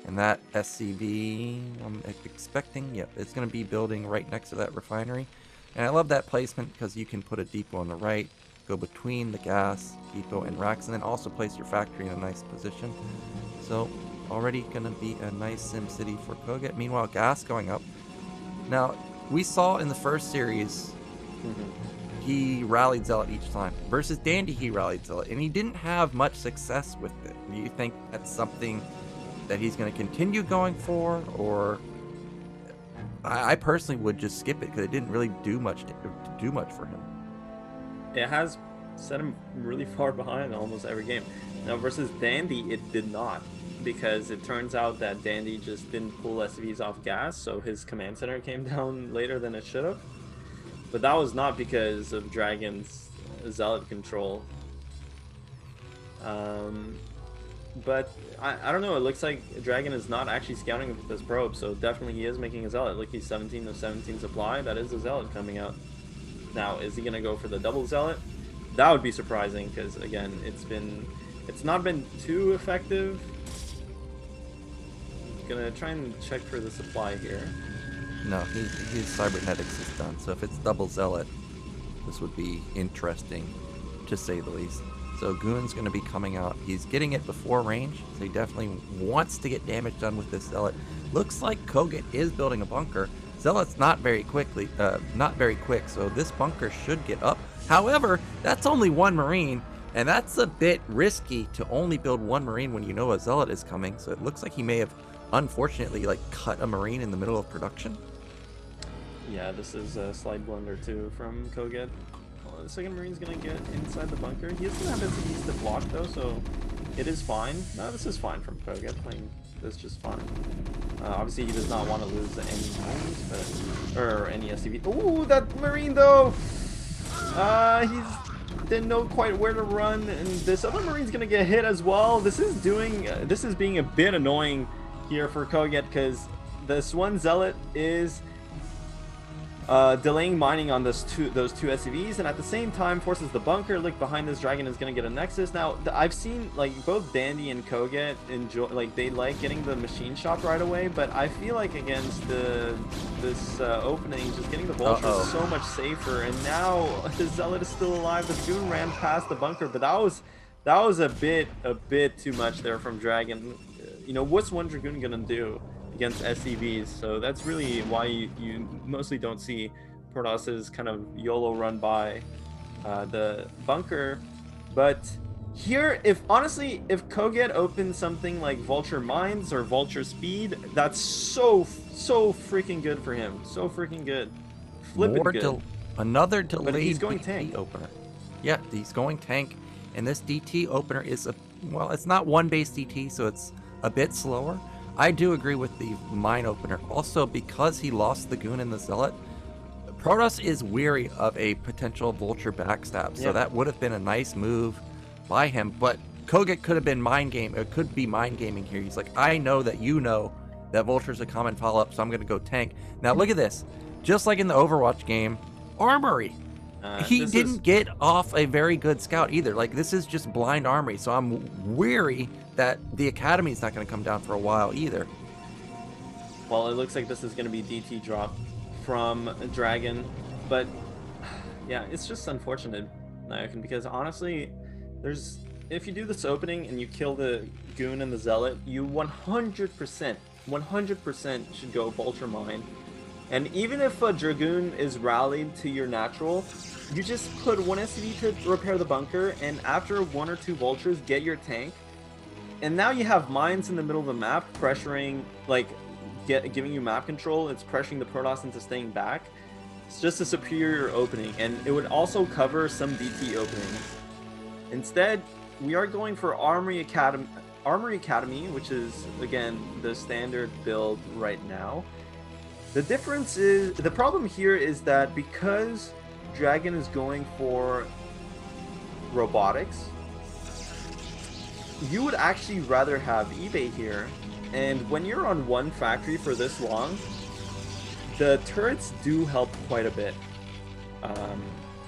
And that SCV, I'm expecting, yep, it's going to be building right next to that refinery. And I love that placement because you can put a depot on the right, go between the gas, depot, and racks, and then also place your factory in a nice position. So, already going to be a nice sim city for kogeT. Meanwhile, gas going up. Now, we saw in the first series, he rallied Zealot each time. Versus Dandy, he rallied Zealot, and he didn't have much success with it. Do you think that's something that he's going to continue going for, or I personally would just skip it because it didn't really do much for him. It has set him really far behind almost every game. Now versus Dandy, it did not, because it turns out that Dandy just didn't pull SVs off gas, so his command center came down later than it should have. But that was not because of Dragon's Zealot control. But I don't know, it looks like Dragon is not actually scouting with this probe, so definitely he is making a Zealot. Look, he's 17 of 17 supply, that is a Zealot coming out. Now, is he going to go for the double Zealot? That would be surprising, because again, it's not been too effective. I'm going to try and check for the supply here. No, his cybernetics is done, so if it's double Zealot, this would be interesting, to say the least. So Goon's going to be coming out. He's getting it before range, so he definitely wants to get damage done with this Zealot. Looks like kogeT is building a bunker. Zealot's not very quick, so this bunker should get up. However, that's only one Marine, and that's a bit risky to only build one Marine when you know a Zealot is coming. So it looks like he may have, unfortunately, cut a Marine in the middle of production. Yeah, this is a slight blunder too from kogeT. the second Marine's gonna get inside the bunker. He doesn't have SCVs to block though, so it is fine. No, this is fine from kogeT. Playing this just fine. Obviously, he does not want to lose any Marines, but or any SCV. Ooh, that Marine though. He's didn't know quite where to run, and this other Marine's gonna get hit as well. This is being a bit annoying here for kogeT because this one Zealot is delaying mining on those two SCVs, and at the same time forces the bunker. Look, behind this dragon is going to get a nexus. Now I've seen like both Dandy and kogeT enjoy, like they like getting the machine shop right away, but I feel like against this opening, just getting the vulture is so much safer. And now the Zealot is still alive. The goon ran past the bunker, but that was a bit too much there from Dragon. You know, what's one Dragoon gonna do against SCVs? So that's really why you mostly don't see Protoss's kind of YOLO run by the bunker. But here, if kogeT opens something like Vulture Mines or Vulture Speed, that's so freaking good for him. So freaking good. Flippin' good. Another delayed but he's going DT tank. opener. Yeah, he's going tank. And this DT opener is well, it's not one base DT, so it's a bit slower. I do agree with the mine opener. Also, because he lost the Goon and the Zealot, Protoss is weary of a potential Vulture backstab. So that would have been a nice move by him. But kogeT could have been mind game. It could be mind gaming here. He's like, I know that you know that Vulture's a common follow-up, so I'm going to go tank. Now look at this. Just like in the Overwatch game, Armory. He didn't get off a very good scout either. Like, this is just blind Armory. So I'm weary that the Academy is not going to come down for a while either. Well, it looks like this is going to be DT drop from Dragon, but yeah, it's just unfortunate, Nayakin, because honestly, if you do this opening and you kill the Goon and the Zealot, you 100% should go Vulture Mine. And even if a Dragoon is rallied to your natural, you just put one SCV to repair the bunker, and after one or two Vultures, get your tank. And now you have mines in the middle of the map, pressuring, like, giving you map control. It's pressuring the Protoss into staying back. It's just a superior opening, and it would also cover some DT openings. Instead, we are going for Armory Academy, which is, again, the standard build right now. The problem here is that because Dragon is going for robotics, you would actually rather have eBay here. And when you're on one factory for this long, the turrets do help quite a bit.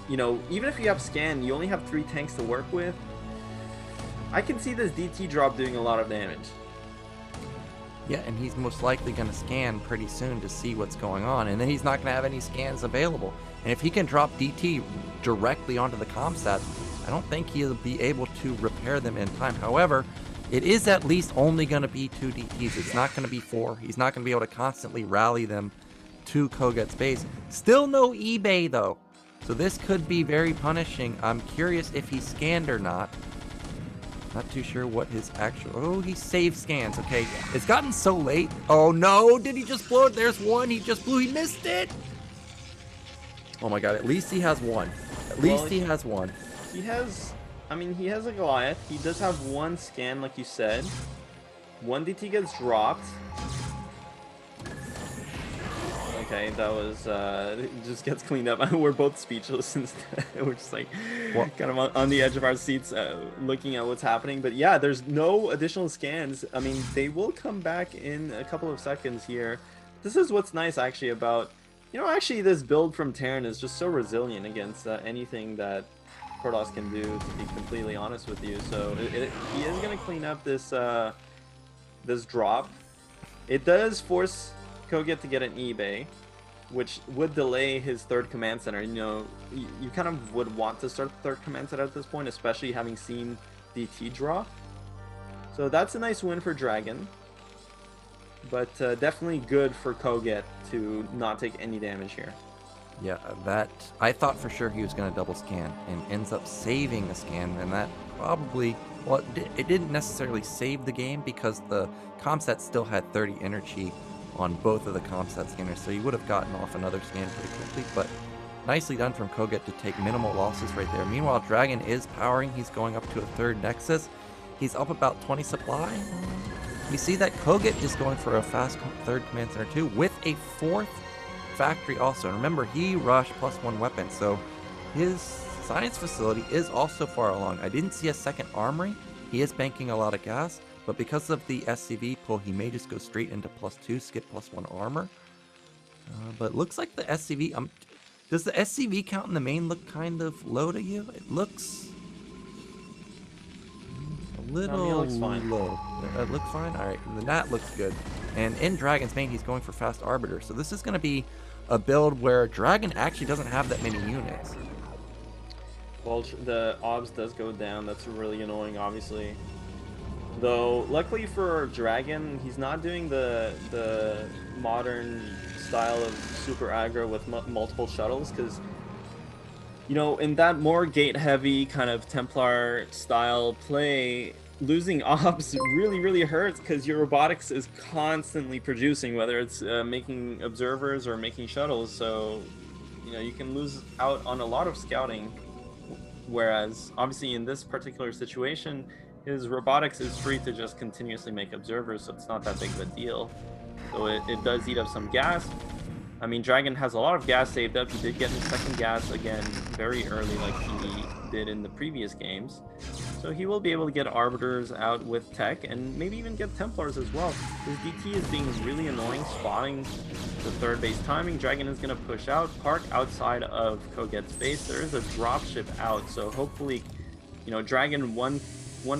You know, even if you have scan, you only have 3 tanks to work with. I can see this DT drop doing a lot of damage. Yeah, and he's most likely going to scan pretty soon to see what's going on, and then he's not going to have any scans available. And if he can drop DT directly onto the comsats, I don't think he'll be able to repair them in time. However, it is at least only going to be 2 DTs. It's not going to be 4. He's not going to be able to constantly rally them to kogeT's base. Still no eBay, though. So this could be very punishing. I'm curious if he scanned or not. Not too sure what his actual... Oh, he saved scans. Okay, it's gotten so late. Oh, no. Did he just blow it? There's one. He just blew. He missed it. Oh, my God. At least he has one. At least he has one. He has... I mean, he has a Goliath. He does have one scan, like you said. One DT gets dropped. Okay, that was... it just gets cleaned up. We're both speechless instead. We're just like kind of on the edge of our seats looking at what's happening. But yeah, there's no additional scans. I mean, they will come back in a couple of seconds here. This is what's nice, actually, about... You know, actually, this build from Terran is just so resilient against anything that Protoss can do, to be completely honest with you. So he is going to clean up this this drop. It does force kogeT to get an eBay, which would delay his 3rd command center. You know, you kind of would want to start the 3rd command center at this point, especially having seen DT drop. So that's a nice win for Dragon, but definitely good for kogeT to not take any damage here. Yeah, that... I thought for sure he was going to double scan and ends up saving the scan, and that probably... Well, it didn't necessarily save the game because the comsat still had 30 energy on both of the comsat scanners, so he would have gotten off another scan pretty quickly, but nicely done from kogeT to take minimal losses right there. Meanwhile, Dragon is powering. He's going up to a third Nexus. He's up about 20 supply. We see that kogeT is going for a fast third command center too, with a fourth factory also. And remember, he rushed +1 weapon, so his science facility is also far along. I didn't see a second armory. He is banking a lot of gas, but because of the SCV pull, he may just go straight into +2, skip +1 armor. But looks like the SCV, does the SCV count in the main look kind of low to you? It looks a little looks fine. low. It looks fine? Alright, the NAT looks good. And in Dragon's main, he's going for fast Arbiter. So this is going to be a build where Dragon actually doesn't have that many units. Well, the obs does go down. That's really annoying, obviously. Though, luckily for Dragon, he's not doing the modern style of super aggro with multiple shuttles, because, you know, in that more gate-heavy kind of Templar style play, losing ops really hurts, because your robotics is constantly producing, whether it's making observers or making shuttles. So, you know, you can lose out on a lot of scouting. Whereas, obviously, in this particular situation, his robotics is free to just continuously make observers, so it's not that big of a deal. So it does eat up some gas. I mean, Dragon has a lot of gas saved up. He did get his second gas again very early, like he did in the previous games. So he will be able to get Arbiters out with tech, and maybe even get Templars as well. His DT is being really annoying, spotting the third base timing. Dragon is going to push out, park outside of kogeT's base. There is a dropship out, so hopefully, you know, Dragon, one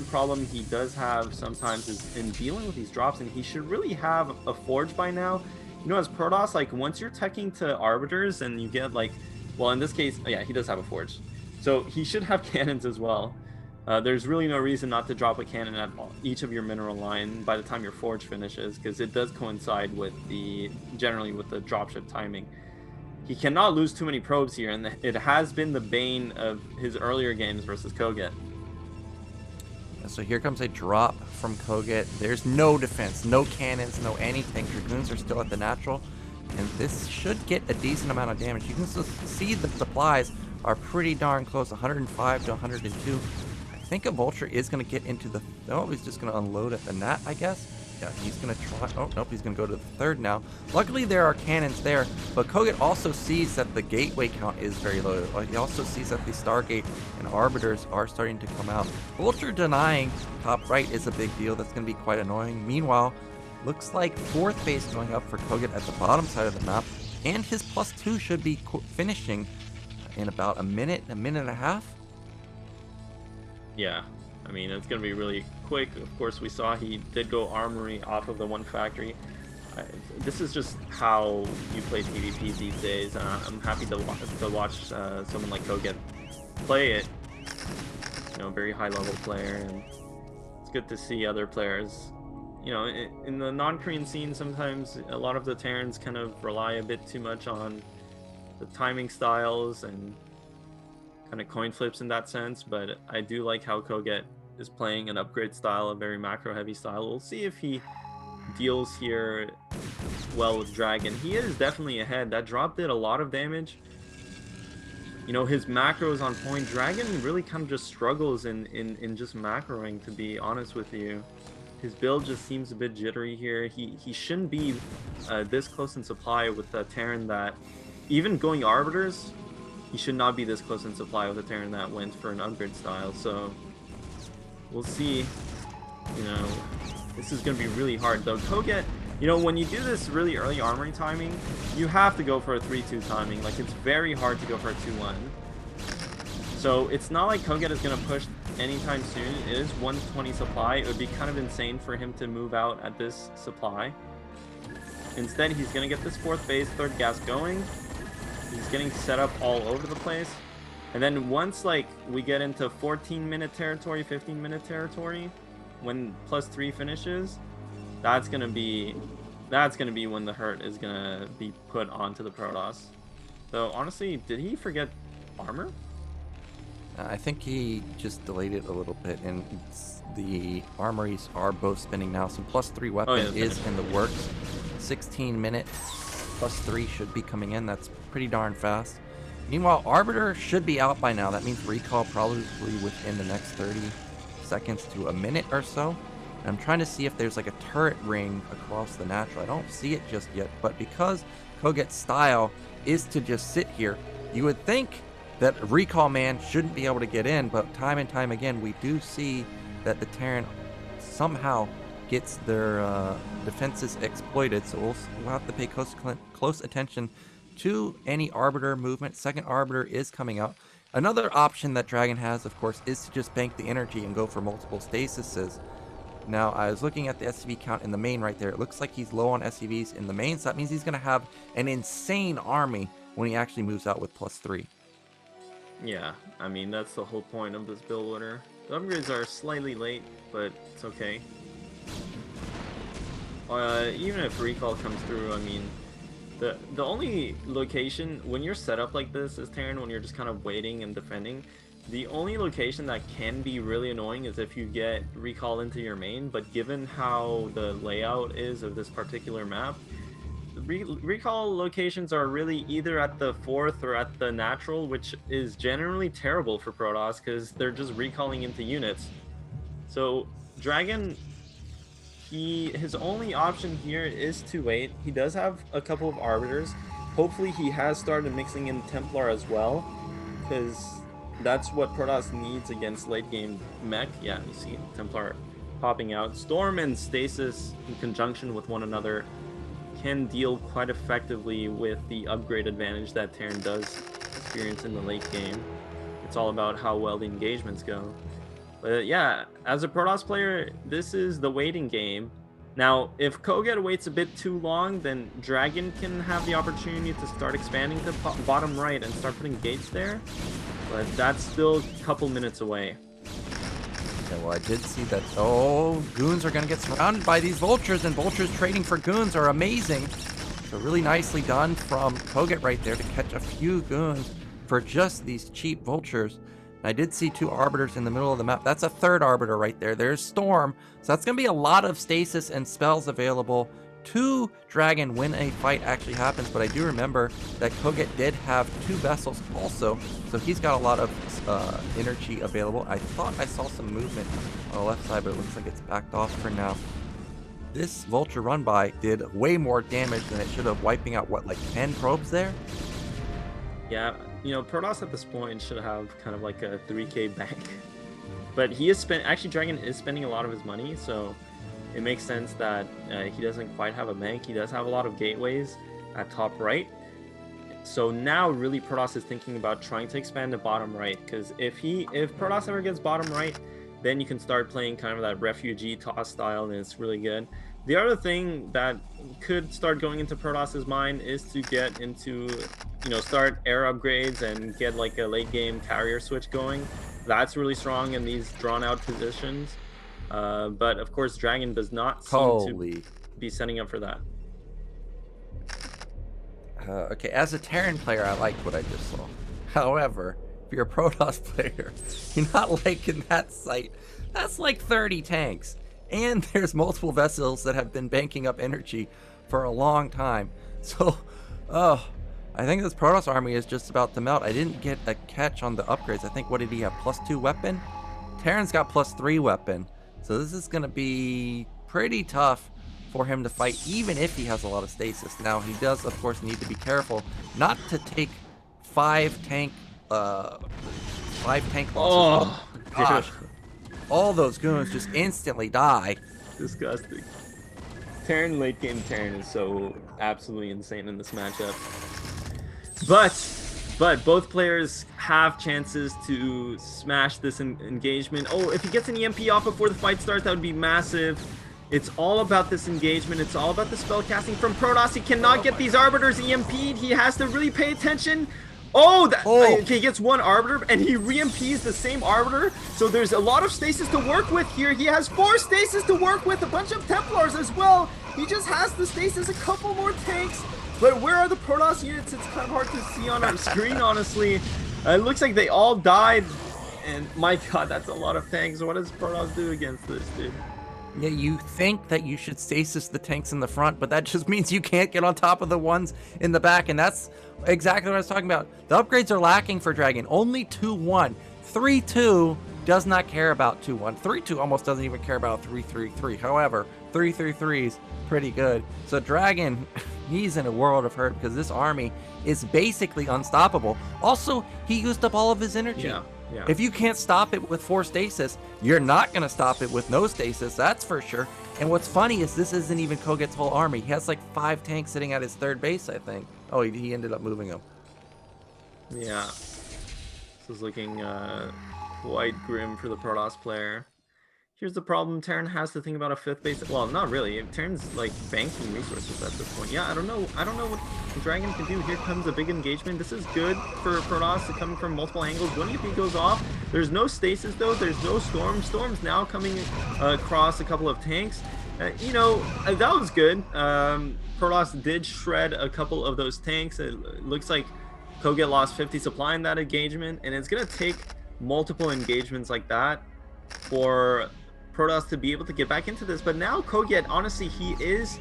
problem he does have sometimes is in dealing with these drops, and he should really have a forge by now. You know, as Protoss, like, once you're teching to Arbiters and you get, like, well, in this case, yeah, he does have a forge. So he should have cannons as well. There's really no reason not to drop a cannon at each of your mineral line by the time your forge finishes, because it does coincide with generally with the dropship timing. He cannot lose too many probes here, and it has been the bane of his earlier games versus kogeT. So here comes a drop from kogeT. There's no defense, no cannons, no anything. Dragoons are still at the natural, and this should get a decent amount of damage. You can see the supplies are pretty darn close, 105 to 102. I think a Vulture is going to get into the... Oh, he's just going to unload at the NAT, I guess. Yeah, he's going to try... Oh, nope, he's going to go to the third now. Luckily, there are cannons there, but kogeT also sees that the gateway count is very low. He also sees that the Stargate and Arbiters are starting to come out. Vulture denying top right is a big deal. That's going to be quite annoying. Meanwhile, looks like fourth base going up for kogeT at the bottom side of the map, and his +2 should be finishing in about a minute and a half. Yeah, I mean, it's going to be really quick. Of course, we saw he did go armory off of the one factory. This is just how you play TvP these days. I'm happy to watch someone like kogeT play it. You know, very high level player, and it's good to see other players. You know, in the non-Korean scene, sometimes a lot of the Terrans kind of rely a bit too much on the timing styles and kind of coin flips in that sense, but I do like how kogeT is playing an upgrade style, a very macro heavy style. We'll see if he deals here well with Dragon. He is definitely ahead. That drop did a lot of damage. You know, his macro is on point. Dragon really kind of just struggles in just macroing, to be honest with you. His build just seems a bit jittery here. He shouldn't be this close in supply with a Terran that, even going Arbiters, he should not be this close in supply with a Terran that went for an upgrade style. So we'll see. You know, this is going to be really hard, though. kogeT, you know, when you do this really early armory timing, you have to go for a 3-2 timing. Like, it's very hard to go for a 2-1. So it's not like kogeT is going to push anytime soon. It is 120 supply. It would be kind of insane for him to move out at this supply. Instead, he's going to get this fourth base, third gas going. He's getting set up all over the place. And then once, like, we get into 14-minute territory, 15-minute territory, when +3 finishes, that's gonna be when the hurt is gonna be put onto the Protoss. So honestly, did he forget armor? I think he just delayed it a little bit, and the armories are both spinning now. Some +3 weapon is in the works. 16-minute +3 should be coming in. That's pretty darn fast. Meanwhile, Arbiter should be out by now. That means recall probably within the next 30 seconds to a minute or so. And I'm trying to see if there's like a turret ring across the natural. I don't see it just yet, but because kogeT's style is to just sit here, you would think that Recall Man shouldn't be able to get in, but time and time again, we do see that the Terran somehow gets their defenses exploited. So we'll have to pay close attention to any Arbiter movement. Second Arbiter is coming out. Another option that Dragon has, of course, is to just bank the energy and go for multiple stasises. Now, I was looking at the SCV count in the main right there. It looks like he's low on SCVs in the main, so that means he's going to have an insane army when he actually moves out with +3. Yeah, I mean, that's the whole point of this build order. The upgrades are slightly late, but it's okay. Even if recall comes through, I mean, the only location, when you're set up like this as Terran, when you're just kind of waiting and defending, the only location that can be really annoying is if you get recall into your main, but given how the layout is of this particular map, recall locations are really either at the 4th or at the natural, which is generally terrible for Protoss because they're just recalling into units. So Dragon, his only option here is to wait. He does have a couple of Arbiters. Hopefully he has started mixing in Templar as well, because that's what Protoss needs against late game mech. Yeah, you see Templar popping out. Storm and Stasis in conjunction with one another can deal quite effectively with the upgrade advantage that Terran does experience in the late game. It's all about how well the engagements go. But yeah, as a Protoss player, this is the waiting game. Now, if kogeT waits a bit too long, then Dragon can have the opportunity to start expanding to bottom right and start putting gates there. But that's still a couple minutes away. Yeah, well, I did see that. Oh, goons are going to get surrounded by these vultures, and vultures trading for goons are amazing. So really nicely done from kogeT right there to catch a few goons for just these cheap vultures. I did see 2 Arbiters in the middle of the map. That's a 3rd Arbiter right there. There's Storm. So that's going to be a lot of stasis and spells available to Dragon when a fight actually happens. But I do remember that kogeT did have 2 vessels also. So he's got a lot of energy available. I thought I saw some movement on the left side, but it looks like it's backed off for now. This Vulture run by did way more damage than it should have, wiping out, what, like 10 probes there? Yeah, you know, Protoss at this point should have kind of like a 3k bank. But he is actually Dragon is spending a lot of his money, so it makes sense that he doesn't quite have a bank. He does have a lot of gateways at top right. So now really Protoss is thinking about trying to expand to bottom right, because if Protoss ever gets bottom right, then you can start playing kind of that refugee toss style, and it's really good. The other thing that could start going into Protoss's mind is to get into, you know, start air upgrades and get like a late game carrier switch going. That's really strong in these drawn out positions. But of course, Dragon does not seem to be setting up for that. Okay, as a Terran player, I liked what I just saw. However, if you're a Protoss player, you're not liking that sight. That's like 30 tanks. And there's multiple vessels that have been banking up energy for a long time. So, I think this Protoss army is just about to melt. I didn't get a catch on the upgrades. I think, what did he have, +2 weapon? Terran's got +3 weapon. So this is going to be pretty tough for him to fight, even if he has a lot of stasis. Now, he does, of course, need to be careful not to take 5 tank losses. Oh, gosh. All those goons just instantly die. Disgusting. Terran late game Terran is so absolutely insane in this matchup. But both players have chances to smash this engagement. Oh, if he gets an EMP off before the fight starts, that would be massive. It's all about this engagement. It's all about the spell casting from Protoss. He cannot get these Arbiters EMP'd. He has to really pay attention. Okay, he gets 1 Arbiter, and he re-MPs the same Arbiter, so there's a lot of stasis to work with here. He has 4 stasis to work with, a bunch of Templars as well. He just has the stasis, a couple more tanks, but where are the Protoss units? It's kind of hard to see on our screen, honestly. It looks like they all died, and my god, that's a lot of tanks. What does Protoss do against this, dude? Yeah, you think that you should stasis the tanks in the front, but that just means you can't get on top of the ones in the back, and that's exactly what I was talking about. The upgrades are lacking for Dragon. Only 2-1. 3-2 does not care about 2-1. 3-2 almost doesn't even care about 3-3-3. However, 3-3-3 is pretty good. So Dragon, he's in a world of hurt because this army is basically unstoppable. Also, he used up all of his energy. Yeah. Yeah. If you can't stop it with 4 stasis, you're not going to stop it with no stasis, that's for sure. And what's funny is this isn't even kogeT's whole army. He has like 5 tanks sitting at his 3rd base, I think. Oh, he ended up moving them. Yeah. This is looking quite grim for the Protoss player. Here's the problem. Terran has to think about a 5th base. Well, not really. Terran's like banking resources at this point. Yeah, I don't know what Dragon can do. Here comes a big engagement. This is good for Protoss to come from multiple angles. One EP goes off. There's no stasis though. There's no storm. Storm's now coming across a couple of tanks. You know, that was good. Protoss did shred a couple of those tanks. It looks like kogeT lost 50 supply in that engagement, and it's gonna take multiple engagements like that for Protoss to be able to get back into this. But now kogeT, honestly, he is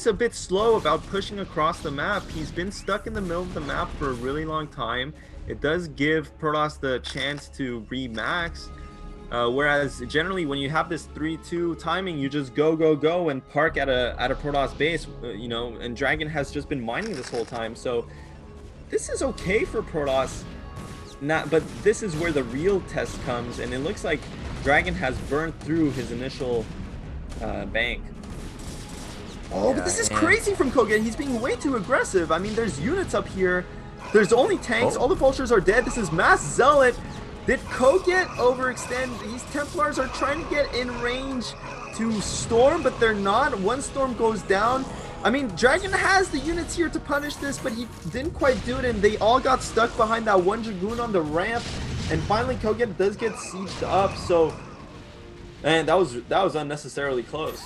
a bit slow about pushing across the map. He's been stuck in the middle of the map for a really long time. It does give Protoss the chance to remax, whereas generally when you have this 3-2 timing, you just go and park at a Protoss base, you know, and Dragon has just been mining this whole time. So this is okay for Protoss. But this is where the real test comes, and it looks like Dragon has burned through his initial bank. Oh, Yeah, but this is and- crazy from kogeT. He's being way too aggressive. I mean, there's units up here. There's only tanks. All the vultures are dead. This is mass zealot. Did kogeT overextend? These Templars are trying to get in range to storm, but they're not. One storm goes down. I mean, Dragon has the units here to punish this, but he didn't quite do it, and they all got stuck behind that one Dragoon on the ramp. And finally, kogeT does get sieged up. So, man, that was unnecessarily close.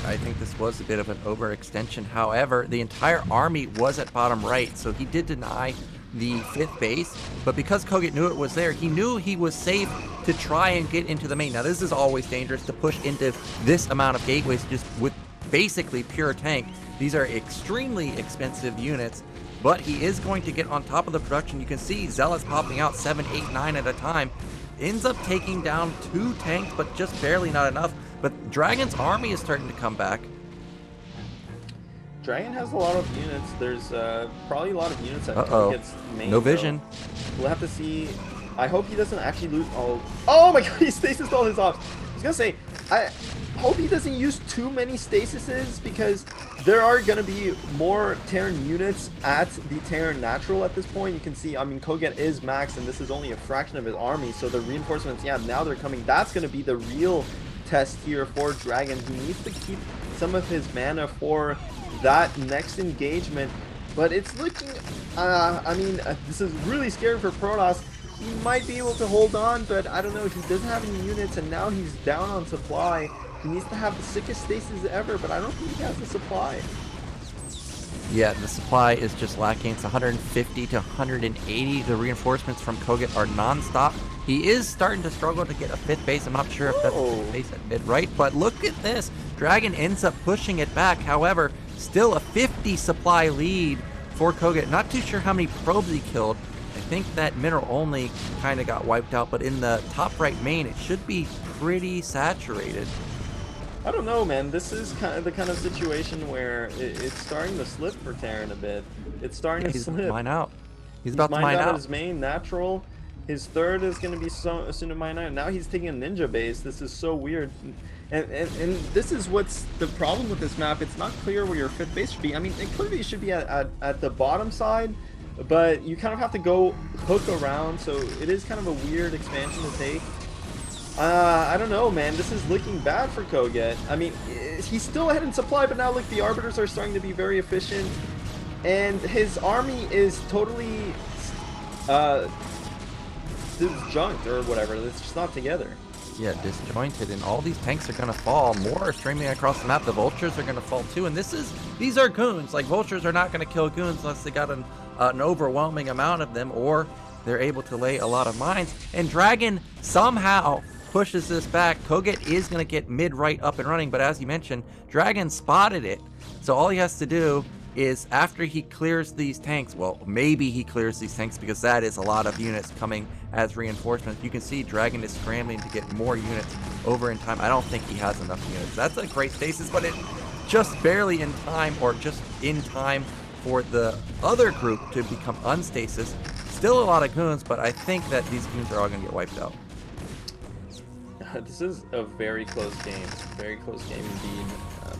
I think this was a bit of an overextension. However, the entire army was at bottom right, so he did deny the 5th base. But because kogeT knew it was there, he knew he was safe to try and get into the main. Now, this is always dangerous to push into this amount of gateways just with basically pure tank. These are extremely expensive units, but he is going to get on top of the production. You can see Zealots popping out 7, 8, 9 at a time. Ends up taking down 2 tanks, but just barely not enough. But Dragon's army is starting to come back. Dragon has a lot of units. There's probably a lot of units that gets main. No vision. So we'll have to see. I hope he doesn't actually lose all. Oh my god, he stasis all his ops. I was gonna say, I hope he doesn't use too many stasises, because there are gonna be more Terran units at the Terran Natural at this point. You can see, I mean, kogeT is maxed, and this is only a fraction of his army, so the reinforcements, yeah, now they're coming. That's gonna be the real test here for Dragon. He needs to keep some of his mana for that next engagement, but it's looking, I mean, this is really scary for Protoss. He might be able to hold on, but I don't know. He doesn't have any units, and now he's down on supply. He needs to have the sickest stasis ever, but I don't think he has the supply. Yeah, the supply is just lacking. It's 150 to 180. The reinforcements from kogeT are non-stop. He is starting to struggle to get a 5th base. I'm not sure if that's the base at mid right, but look at this. Dragon ends up pushing it back. However, still a 50 supply lead for kogeT. Not too sure how many probes he killed. I think that mineral only kind of got wiped out, but in the top right main, it should be pretty saturated. I don't know, man. This is kind of situation where it's starting to slip for Terran a bit. It's starting to slip. He's mine out. He's about to mined mine out. His main natural. His 3rd is going to be soon to mine out. Now he's taking a ninja base. This is so weird. And this is what's the problem with this map. It's not clear where your 5th base should be. I mean, it clearly should be at the bottom side, but you kind of have to go hook around, so it is kind of a weird expansion to take. I don't know, man. This is looking bad for kogeT. I mean, he's still ahead in supply, but now look, the Arbiters are starting to be very efficient, and his army is totally disjunct or whatever. It's just not together. Yeah, disjointed, and all these tanks are gonna fall. More are streaming across the map. The vultures are gonna fall too, and these are goons. Like, vultures are not gonna kill goons unless they got an overwhelming amount of them, or they're able to lay a lot of mines. And Dragon somehow pushes this back. kogeT is going to get mid-right up and running, but as you mentioned, DragOn spotted it. So all he has to do is, after he clears these tanks, well, maybe he clears these tanks because that is a lot of units coming as reinforcements. You can see DragOn is scrambling to get more units over in time. I don't think he has enough units. That's a great stasis, but it just barely in time, or just in time for the other group to become unstasis. Still a lot of goons, but I think that these goons are all going to get wiped out. This is a very close game. Very close game indeed.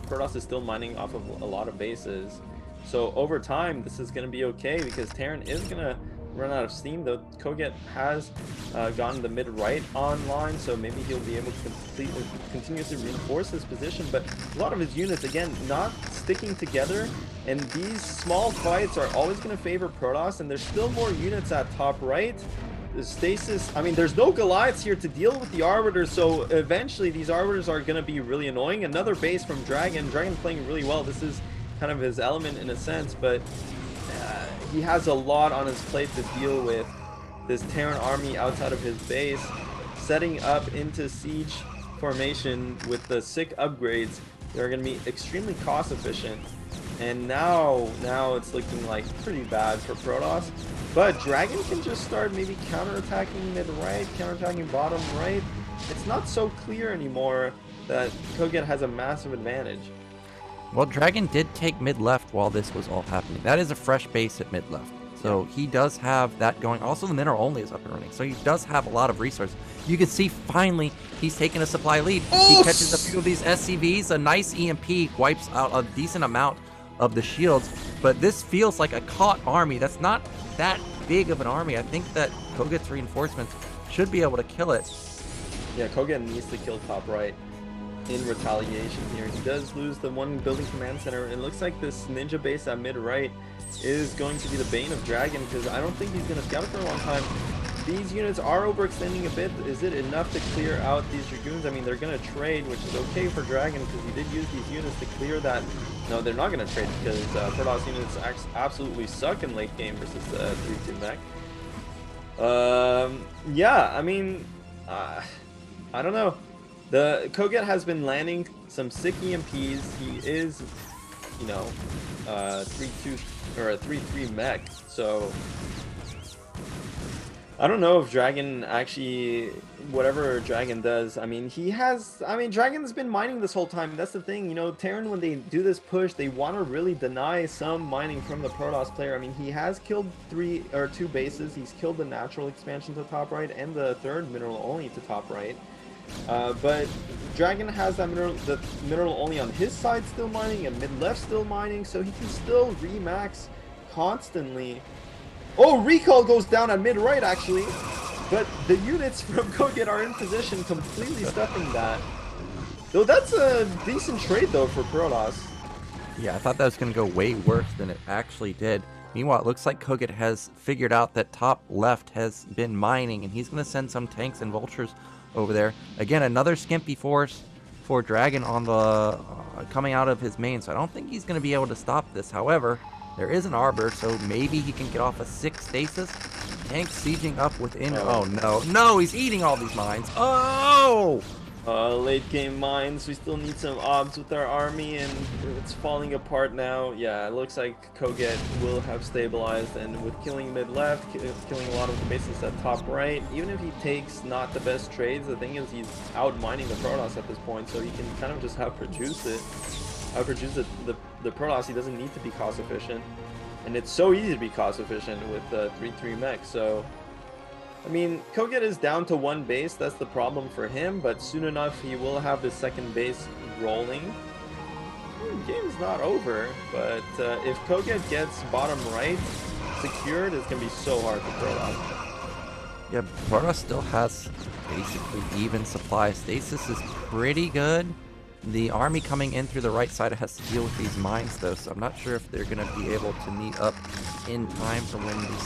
Protoss is still mining off of a lot of bases. So over time, this is going to be okay because Terran is going to run out of steam, though kogeT has gotten the mid-right online, so maybe he'll be able to continuously reinforce his position, but a lot of his units, again, not sticking together, and these small fights are always going to favor Protoss, and there's still more units at top right. The stasis, I mean, there's no Goliaths here to deal with the Arbiters, so eventually these Arbiters are going to be really annoying. Another base from DragOn. DragOn playing really well. This is kind of his element in a sense, but he has a lot on his plate to deal with. This Terran army outside of his base, setting up into siege formation with the sick upgrades. They're going to be extremely cost efficient, and now it's looking like pretty bad for Protoss. But DragOn can just start maybe counterattacking mid-right, counterattacking bottom right. It's not so clear anymore that kogeT has a massive advantage. Well, DragOn did take mid-left while this was all happening. That is a fresh base at mid-left. So he does have that going. Also, the mineral only is up and running. So he does have a lot of resources. You can see finally he's taking a supply lead. He catches a few of these SCVs. A nice EMP wipes out a decent amount of the shields. But this feels like a caught army. That's not that big of an army. I think that kogeT's reinforcements should be able to kill it. Yeah, kogeT needs to kill top right in retaliation here. He does lose the one building command center. It looks like this ninja base at mid-right is going to be the bane of DragOn, because I don't think he's going to scout for a long time. These units are overextending a bit. Is it enough to clear out these Dragoons? I mean, they're going to trade, which is okay for DragOn, because he did use these units to clear that. No, they're not going to trade, because Protoss units absolutely suck in late game versus 3-2 mech. Yeah, I mean, I don't know. The kogeT has been landing some sick EMPs. He is, you know, 3-2 or a 3-3 mech. So I don't know if DragOn actually, whatever DragOn does, I mean, DragOn's been mining this whole time. That's the thing, you know, Terran, when they do this push, they want to really deny some mining from the Protoss player. I mean, he has killed 2 bases. He's killed the natural expansion to top right and the third mineral only to top right. But DragOn has that mineral only on his side still mining, and mid-left still mining, so he can still remax constantly. Oh, recall goes down at mid-right actually, but the units from kogeT are in position, completely stuffing that. Though that's a decent trade though for Protoss. Yeah, I thought that was going to go way worse than it actually did. Meanwhile, it looks like kogeT has figured out that top left has been mining, and he's going to send some tanks and vultures over there. Again, another skimpy force for DragOn on the coming out of his main, so I don't think he's going to be able to stop this. However, there is an Arbor, so maybe he can get off a 6 stasis. Tank sieging up within. Oh no, he's eating all these mines. Oh! Late game mines. We still need some obs with our army, and it's falling apart now. Yeah, it looks like kogeT will have stabilized, and with killing mid-left, killing a lot of the bases at top right, even if he takes not the best trades, the thing is he's out mining the Protoss at this point, so he can kind of just outproduce the Protoss. He doesn't need to be cost efficient, and it's so easy to be cost efficient with 3-3 mech. So I mean, kogeT is down to 1 base. That's the problem for him, but soon enough he will have the 2nd base rolling. The game's not over, but if kogeT gets bottom right secured, it's gonna be so hard for Protoss. Yeah, Protoss still has basically even supply. Stasis is pretty good. The army coming in through the right side has to deal with these mines though, so I'm not sure if they're going to be able to meet up in time for when the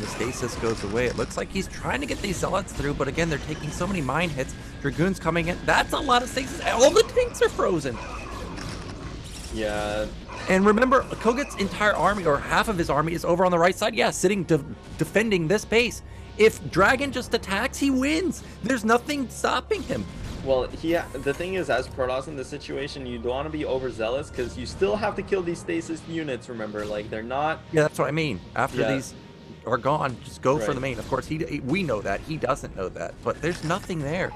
stasis goes away. It looks like he's trying to get these zealots through, but again, they're taking so many mine hits. Dragoons coming in. That's a lot of stasis. All the tanks are frozen. Yeah. And remember, kogeT's entire army, or half of his army, is over on the right side. Yeah, sitting defending this base. if Dragon just attacks, he wins. There's nothing stopping him. Well, the thing is, as Protoss in this situation, you don't want to be overzealous because you still have to kill these stasis units, remember? Like, they're not... Yeah, that's what I mean. After these are gone, just go for the main. Of course, we know that. He doesn't know that. But there's nothing there.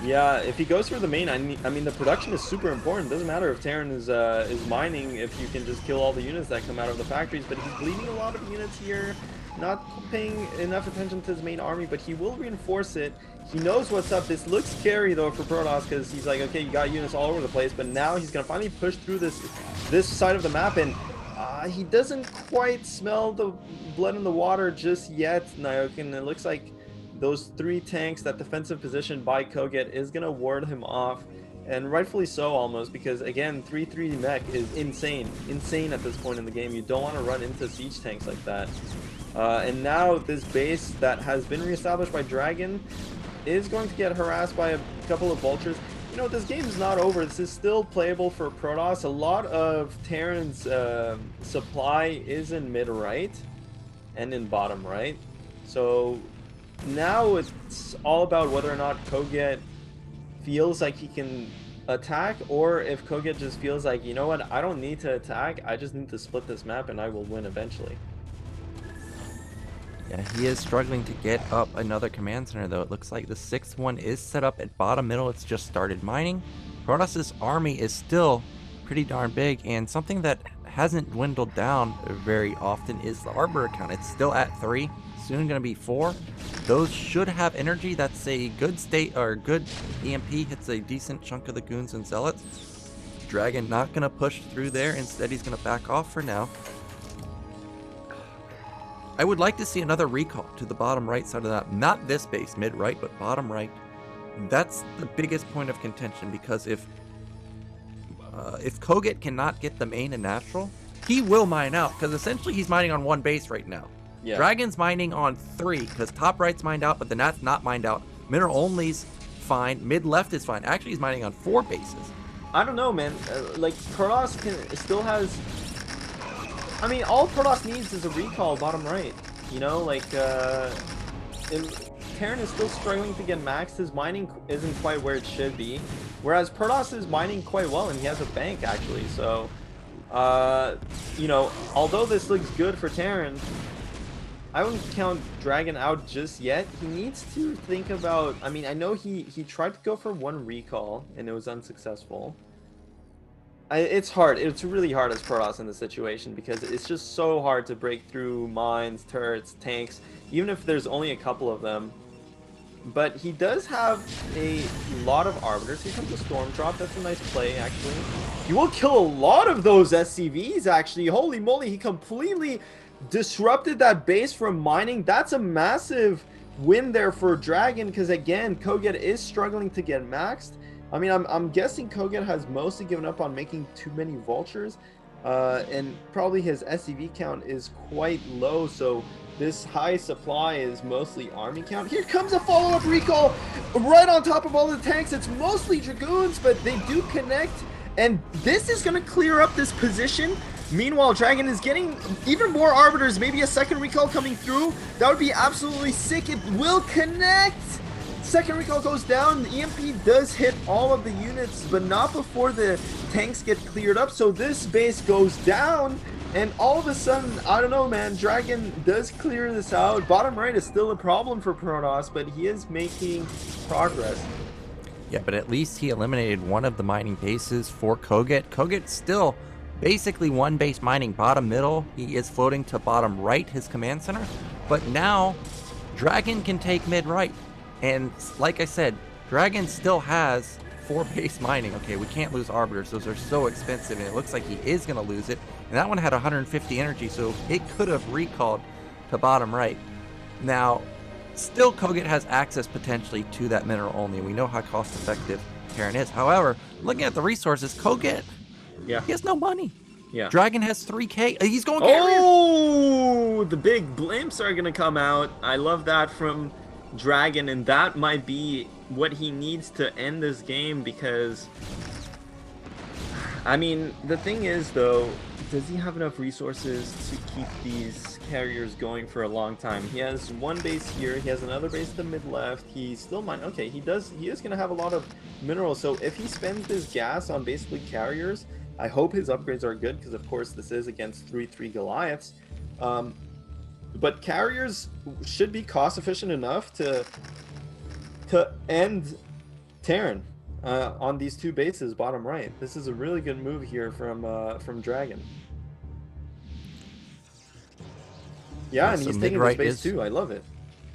Yeah, if he goes for the main, I mean, the production is super important. It doesn't matter if Terran is mining, if you can just kill all the units that come out of the factories. But he's bleeding a lot of units here, not paying enough attention to his main army, but he will reinforce it. He knows what's up. This looks scary, though, for Protoss, because he's like, okay, you got units all over the place, but now he's going to finally push through this side of the map, and he doesn't quite smell the blood in the water just yet, Naok, and it looks like those 3 tanks, that defensive position by kogeT is going to ward him off, and rightfully so almost, because again, 3-3 mech is insane at this point in the game. You don't want to run into siege tanks like that. And now this base that has been reestablished by Dragon is going to get harassed by a couple of vultures. You know, this game is not over. This is still playable for Protoss. A lot of Terran's supply is in mid-right and in bottom right. So now it's all about whether or not kogeT feels like he can attack, or if kogeT just feels like, you know what, I don't need to attack, I just need to split this map and I will win eventually. Yeah, he is struggling to get up another command center, though. It looks like the 6th one is set up at bottom middle. It's just started mining. Protoss's army is still pretty darn big, and something that hasn't dwindled down very often is the arbiter count. It's still at 3, soon going to be 4. Those should have energy. That's a good state, or good EMP, hits a decent chunk of the goons and zealots. Dragon not going to push through there. Instead, he's going to back off for now. I would like to see another recall to the bottom right side of that. Not this base, mid-right, but bottom right. That's the biggest point of contention, because if kogeT cannot get the main and natural, he will mine out, because essentially he's mining on 1 base right now. Yeah. Dragon's mining on 3, because top right's mined out, but the nat's not mined out. Middle only's fine, mid-left is fine. Actually, he's mining on 4 bases. I don't know, man. Like, Protoss still has... I mean, all Protoss needs is a recall bottom right. You know, like, Terran is still struggling to get maxed. His mining isn't quite where it should be. Whereas Protoss is mining quite well, and he has a bank, actually. So, you know, although this looks good for Terran, I wouldn't count Dragon out just yet. He needs to think about... I mean, I know he tried to go for 1 recall, and it was unsuccessful. It's hard. It's really hard as Protoss in this situation, because it's just so hard to break through mines, turrets, tanks, even if there's only a couple of them. But he does have a lot of arbiters. Here comes a storm drop. That's a nice play, actually. He will kill a lot of those SCVs, actually. Holy moly, he completely disrupted that base from mining. That's a massive win there for Dragon, because again, kogeT is struggling to get maxed. I mean, I'm guessing kogeT has mostly given up on making too many vultures, and probably his SCV count is quite low, so this high supply is mostly army count. Here comes a follow-up recall right on top of all the tanks. It's mostly dragoons, but they do connect, and this is going to clear up this position. Meanwhile, Dragon is getting even more arbiters, maybe a second recall coming through. That would be absolutely sick. It will connect. Second recall goes down. The EMP does hit all of the units, but not before the tanks get cleared up. So this base goes down, and all of a sudden, I don't know, man, Dragon does clear this out. Bottom right is still a problem for Protoss, but he is making progress. Yeah, but at least he eliminated one of the mining bases for kogeT. kogeT's still basically 1 base mining bottom middle. He is floating to bottom right, his command center. But now, Dragon can take mid right. And like I said, Dragon still has 4 base mining. Okay, we can't lose arbiters. Those are so expensive, and it looks like he is going to lose it. And that one had 150 energy, so it could have recalled to bottom right. Now, still kogeT has access potentially to that mineral only. We know how cost effective Terran is. However, looking at the resources, kogeT, he has no money. Yeah. Dragon has 3K. He's going carrier. Oh, the big blimps are going to come out. I love that from Dragon, and that might be what he needs to end this game, because I mean, the thing is, though, does he have enough resources to keep these carriers going for a long time? He has one base here, he has another base to the mid left, he still might, okay, he is going to have a lot of minerals, so if he spends his gas on basically carriers, I hope his upgrades are good, because of course this is against 3-3 Goliaths, but carriers should be cost efficient enough to end Terran on these two bases bottom right. This is a really good move here from Dragon. Yeah, and so he's taking this base is, too. I love it.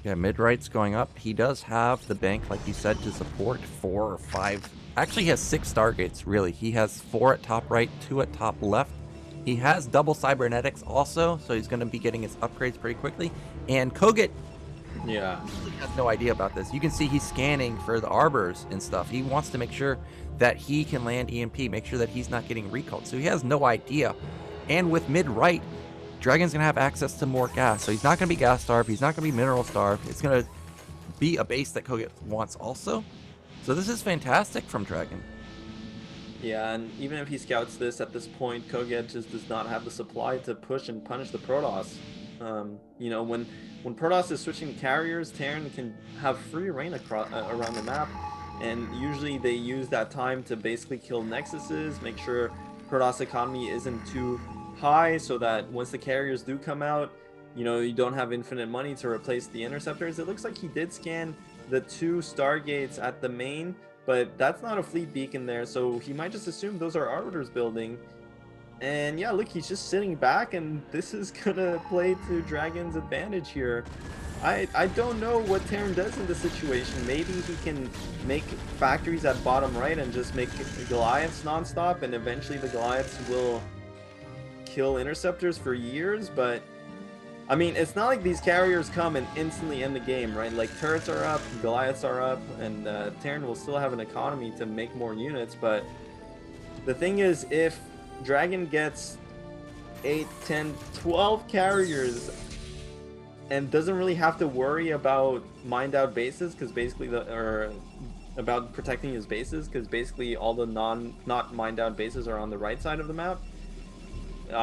Yeah, mid-right's going up. He does have the bank, like you said, to support 4 or 5. Actually, he has 6 Stargates, really. He has 4 at top right, 2 at top left. He has double cybernetics also, so he's going to be getting his upgrades pretty quickly. And kogeT, Yeah. he has no idea about this. You can see he's scanning for the arbors and stuff. He wants to make sure that he can land EMP, make sure that he's not getting recalled. So he has no idea. And with mid-right, Dragon's going to have access to more gas. So he's not going to be gas starved. He's not going to be mineral starved. It's going to be a base that kogeT wants also. So this is fantastic from Dragon. Yeah, and even if he scouts this at this point, kogeT just does not have the supply to push and punish the Protoss. You know, when Protoss is switching carriers, Terran can have free reign across around the map, and usually they use that time to basically kill nexuses, make sure Protoss economy isn't too high, so that once the carriers do come out, you know, you don't have infinite money to replace the interceptors. It looks like he did scan the 2 Stargates at the main, but that's not a fleet beacon there, so he might just assume those are arbiters building. And yeah, look, he's just sitting back, and this is gonna play to Dragon's advantage here. I don't know what Terran does in this situation. Maybe he can make factories at bottom right and just make Goliaths non-stop, and eventually the Goliaths will kill interceptors for years, but I mean, it's not like these carriers come and instantly end the game, right? Like, turrets are up, Goliaths are up, and Terran will still have an economy to make more units, but the thing is, if Dragon gets 8, 10, 12 carriers and doesn't really have to worry about mined out bases, because basically about protecting his bases, because basically all the not mined out bases are on the right side of the map,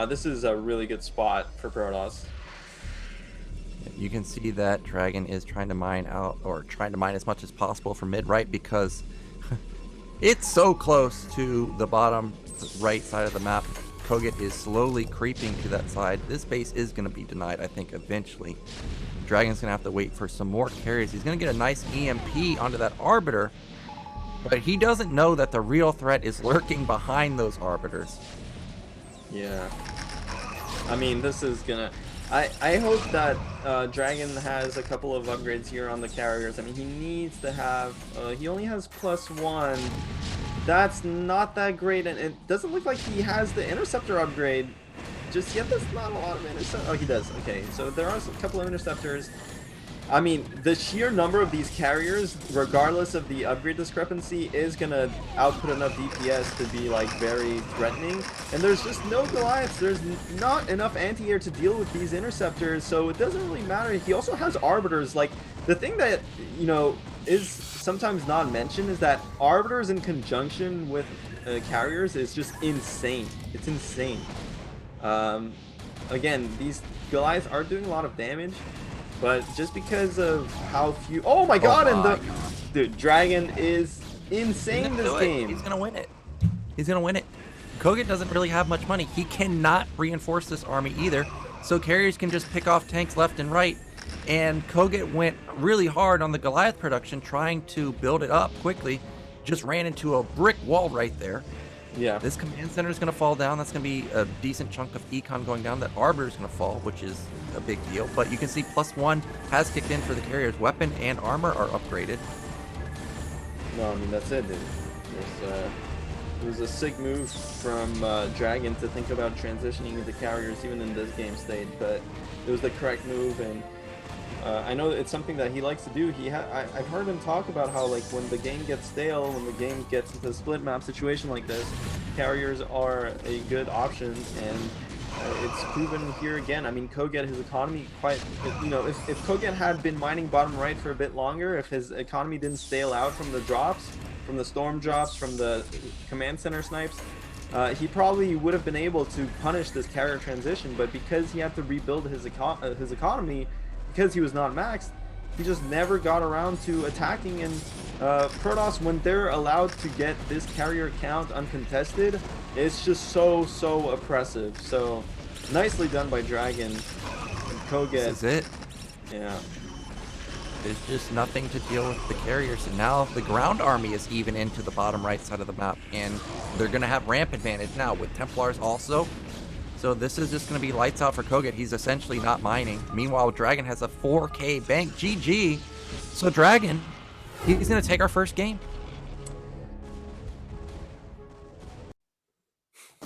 this is a really good spot for Protoss. You can see that Dragon is trying to mine out, or trying to mine as much as possible from mid-right, because it's so close to the bottom right side of the map. kogeT is slowly creeping to that side. This base is going to be denied, I think, eventually. Dragon's going to have to wait for some more carries. He's going to get a nice EMP onto that Arbiter, but he doesn't know that the real threat is lurking behind those Arbiters. Yeah. I mean, this is gonna... I hope that Dragon has a couple of upgrades here on the carriers. I mean, he needs to have... he only has +1. That's not that great, and it doesn't look like he has the Interceptor upgrade just yet. There's not a lot of Interceptors. Oh, he does. Okay, so there are a couple of Interceptors. I mean, the sheer number of these carriers, regardless of the upgrade discrepancy, is gonna output enough DPS to be, like, very threatening. And there's just no Goliaths. There's not enough anti-air to deal with these Interceptors, so it doesn't really matter. He also has Arbiters. Like, the thing that, you know, is sometimes not mentioned is that Arbiters in conjunction with carriers is just insane. It's insane. Again, these Goliaths are doing a lot of damage, but just because of how few... Oh my god! Dude, Dragon is insane this game. He's gonna win it. He's gonna win it. kogeT doesn't really have much money. He cannot reinforce this army either, so carriers can just pick off tanks left and right. And kogeT went really hard on the Goliath production, trying to build it up quickly. Just ran into a brick wall right there. Yeah. This command center is going to fall down. That's going to be a decent chunk of econ going down. That Arbiter is going to fall, which is a big deal. But you can see +1 has kicked in for the carriers. Weapon and armor are upgraded. No, I mean, that's it, dude. It was a sick move from Dragon to think about transitioning into carriers even in this game state, but it was the correct move, and I know it's something that he likes to do. I've heard him talk about how, like, when the game gets stale, when the game gets into a split map situation like this, carriers are a good option, and it's proven here again. I mean, kogeT, his economy quite, you know, if kogeT had been mining bottom right for a bit longer, if his economy didn't stale out from the drops, from the storm drops, from the command center snipes, he probably would have been able to punish this carrier transition, but because he had to rebuild his economy, because he was not maxed, he just never got around to attacking. And Protoss, when they're allowed to get this carrier count uncontested, it's just so oppressive. So nicely done by Dragon and kogeT. This is it. Yeah. There's just nothing to deal with the carriers, and now the ground army is even into the bottom right side of the map, and they're going to have ramp advantage now with Templars also. So this is just going to be lights out for kogeT. He's essentially not mining. Meanwhile, Dragon has a 4K bank. GG. So Dragon, he's going to take our first game.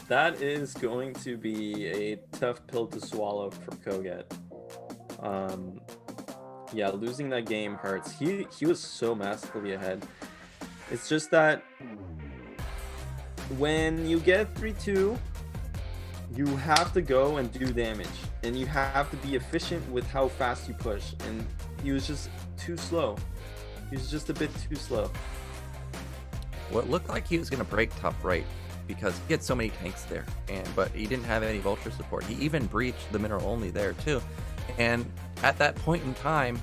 That is going to be a tough pill to swallow for kogeT. Yeah, losing that game hurts. He was so massively ahead. It's just that when you get 3-2, you have to go and do damage, and you have to be efficient with how fast you push. And he was just too slow. He was just a bit too slow. Well, it looked like he was going to break top right because he had so many tanks there, but he didn't have any vulture support. He even breached the mineral only there too. And at that point in time,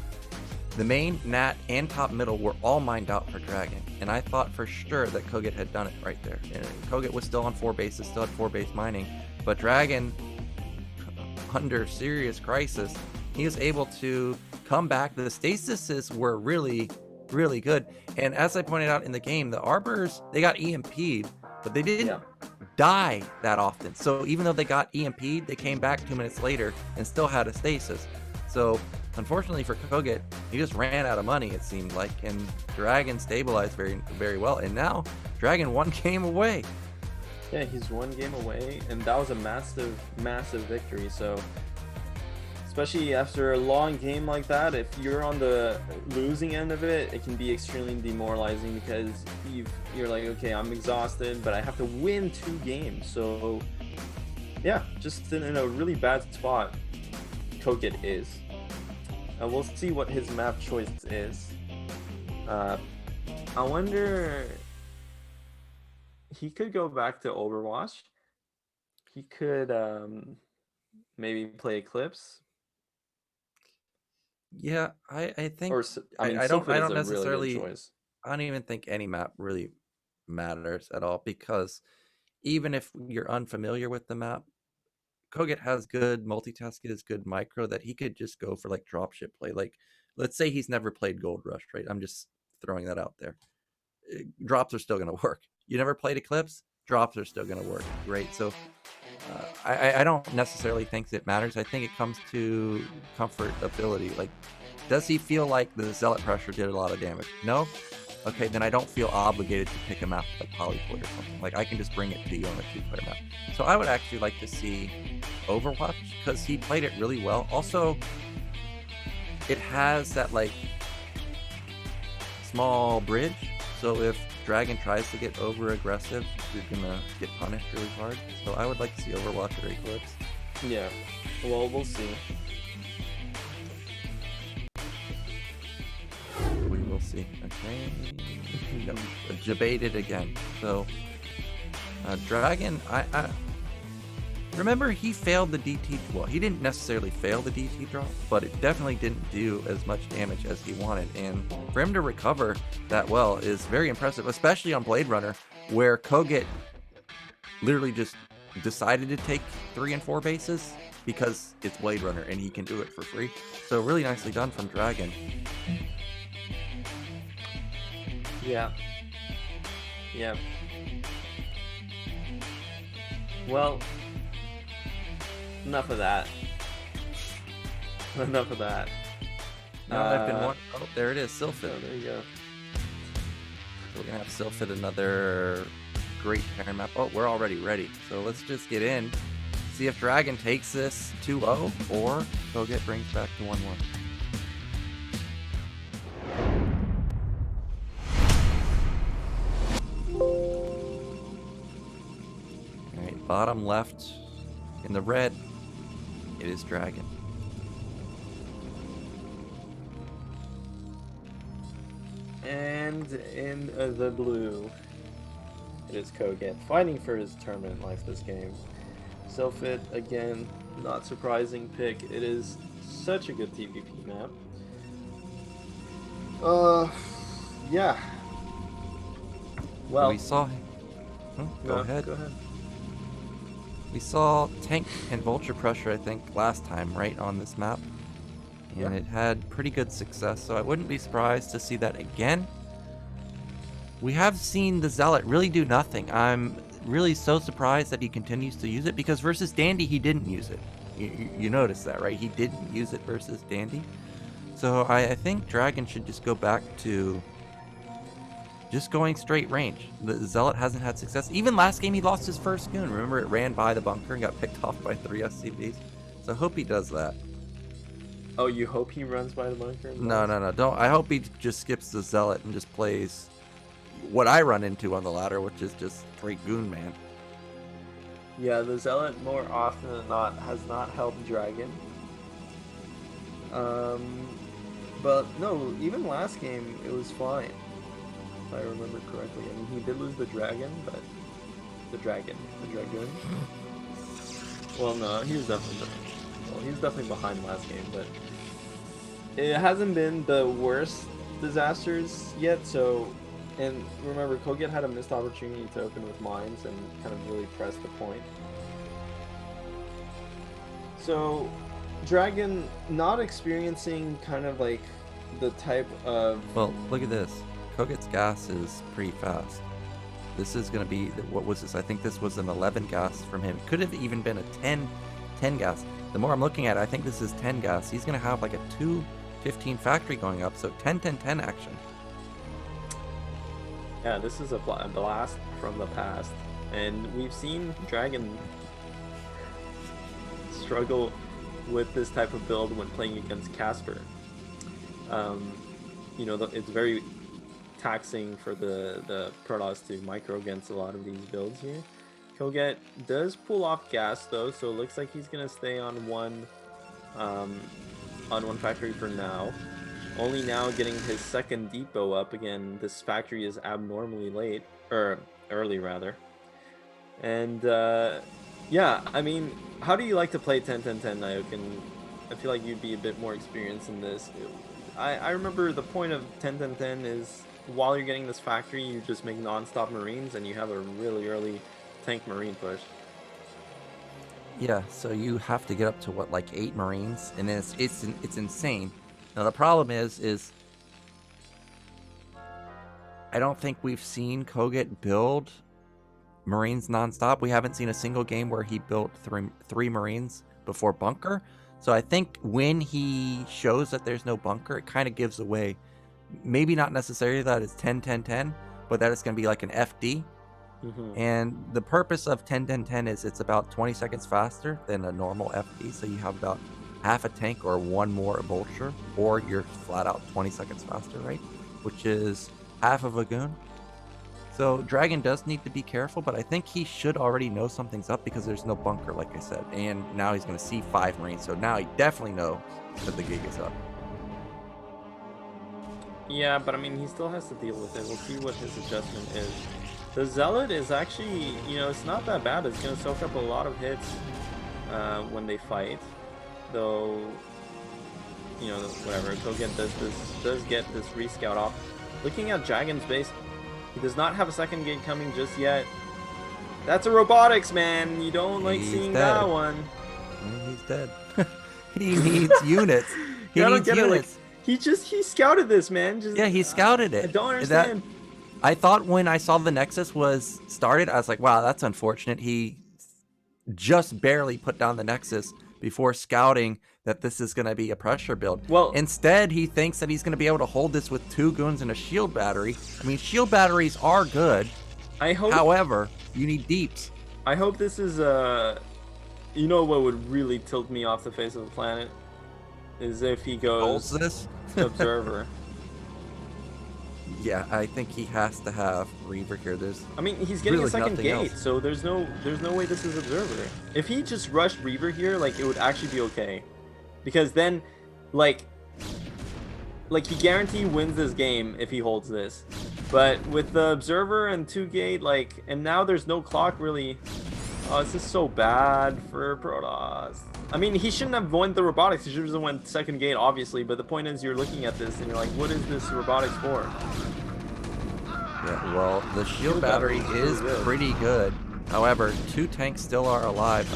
the main, nat, and top middle were all mined out for Dragon. And I thought for sure that kogeT had done it right there. And kogeT was still on 4 bases, still had 4 base mining. But Dragon, under serious crisis, he was able to come back. The stasises were really good. And as I pointed out in the game, the Arbors, they got EMP'd, but they didn't die that often. So even though they got EMP'd, they came back 2 minutes later and still had a stasis. So unfortunately for kogeT, he just ran out of money, it seemed like, and Dragon stabilized very well. And now Dragon 1 game away. Yeah, he's 1 game away, and that was a massive victory. So especially after a long game like that, if you're on the losing end of it, it can be extremely demoralizing because you're like, okay, I'm exhausted, but I have to win 2 games. So yeah, just in a really bad spot kogeT is. We'll see what his map choice is. I wonder, he could go back to Overwatch. He could maybe play Eclipse. Yeah, I think. Or I don't necessarily. Really good choice. I don't even think any map really matters at all, because even if you're unfamiliar with the map, kogeT has good multitask, it is good micro that he could just go for like dropship play. Like, let's say he's never played Gold Rush, right? I'm just throwing that out there. Drops are still going to work. You never played Eclipse? Drops are still going to work. Great. So I don't necessarily think it matters. I think it comes to comfort ability. Like, does he feel like the Zealot Pressure did a lot of damage? No? Okay, then I don't feel obligated to pick a map like Polyploid or something. Like, I can just bring it to you on a 2-player map. So I would actually like to see Overwatch, because he played it really well. Also, it has that, like, small bridge. So if Dragon tries to get over-aggressive, you're gonna get punished really hard. So I would like to see Overwatch or Eclipse. Yeah, well, we'll see. We will see. Okay. Yep. Debated again. So Dragon, I remember he failed the DT. Well, he didn't necessarily fail the DT drop, but it definitely didn't do as much damage as he wanted. And for him to recover that well is very impressive, especially on Blade Runner, where kogeT literally just decided to take 3 and 4 bases because it's Blade Runner and he can do it for free. So really nicely done from Dragon. Yeah. Yeah. Well, enough of that. Enough of that. No, I've been one. Oh, there it is, Sylphid. Oh, there you go. So we're gonna have Sylphid, another great Terran map. Oh, we're already ready. So let's just get in, see if Dragon takes this 2-0 or kogeT brings back to 1-1. Alright, bottom left in the red, it is Dragon. And in the blue, It is kogeT fighting for his tournament life this game. Self-fit, again, not surprising pick. It is such a good TvP map. Yeah. Well, we saw. Go ahead. Go ahead. We saw tank and vulture pressure, I think, last time, right, on this map. And it had pretty good success, so I wouldn't be surprised to see that again. We have seen the Zealot really do nothing. I'm really so surprised that he continues to use it, because versus Dandy, he didn't use it. You notice that, right? He didn't use it versus Dandy. So I think Dragon should just go back to just going straight range. The Zealot hasn't had success. Even last game, he lost his first goon. Remember, it ran by the bunker and got picked off by 3 SCVs. So I hope he does that. Oh, you hope he runs by the bunker? No, don't. I hope he just skips the Zealot and just plays what I run into on the ladder, which is just straight goon man. Yeah, the Zealot more often than not has not helped Dragon. But no, even last game it was fine, if I remember correctly. I mean, he did lose the Dragon, but the Dragon. Well, no, he was definitely behind last game, but it hasn't been the worst disasters yet. So, and remember, kogeT had a missed opportunity to open with mines and kind of really press the point. So, Dragon not experiencing kind of like the type of... Well, look at this. kogeT's gas is pretty fast. This is going to be, what was this? I think this was an 11 gas from him. Could have even been a 10 gas. The more I'm looking at it, I think this is 10 gas. He's going to have like a 2-15 factory going up, so 10-10-10 action. Yeah, this is a blast from the past. And we've seen Dragon struggle with this type of build when playing against Casper. You know, it's very taxing for the Protoss to micro against a lot of these builds here. kogeT does pull off gas though, so it looks like he's gonna stay on one factory for now. Only now getting his second depot up. Again, this factory is abnormally late, or early rather. And yeah, I mean, how do you like to play 10-10-10, Nayokin? I feel like you'd be a bit more experienced in this. I remember the point of 10-10-10 is while you're getting this factory, you just make non-stop Marines and you have a really early tank Marine push. Yeah, so you have to get up to what, like 8 Marines, and it's insane. Now the problem is I don't think we've seen kogeT build Marines non-stop. We haven't seen a single game where he built three Marines before bunker. So I think when he shows that there's no bunker, it kind of gives away, maybe not necessarily that it's 10-10-10, but that it's going to be like an FD. And the purpose of 10-10-10 is it's about 20 seconds faster than a normal FD. So you have about half a tank or one more vulture, or you're flat out 20 seconds faster, right? Which is half of a goon. So Dragon does need to be careful, but I think he should already know something's up because there's no bunker, like I said. And now he's going to see 5 Marines, so now he definitely knows that the gig is up. Yeah, but I mean, he still has to deal with it. We'll see what his adjustment is. The Zealot is actually, you know, it's not that bad. It's going to soak up a lot of hits when they fight. Though, you know, whatever, kogeT does get this rescout off. Looking at Dragon's base, he does not have a second gate coming just yet. That's a robotics, man. You don't like seeing that one. He's dead. He needs units. He needs units. Like, he scouted this, man. Yeah, he scouted it. I don't understand. I thought when I saw the Nexus was started, I was like, wow, that's unfortunate. He just barely put down the Nexus before scouting that this is going to be a pressure build. Well, instead, he thinks that he's going to be able to hold this with 2 goons and a shield battery. I mean, shield batteries are good. However, you need deeps. I hope this is you know what would really tilt me off the face of the planet is if he goes this observer. Yeah, I think he has to have Reaver here. I mean, he's getting a second gate, so there's no way this is observer. If he just rushed Reaver here, like, it would actually be okay, because then, like he guarantee wins this game if he holds this. But with the observer and 2-gate, like, and now there's no clock really. Oh, this is so bad for Protoss. I mean, he shouldn't have won the robotics. He should have won second gate, obviously. But the point is, you're looking at this and you're like, what is this robotics for? Yeah, well, the shield battery is pretty good. However, 2 tanks still are alive.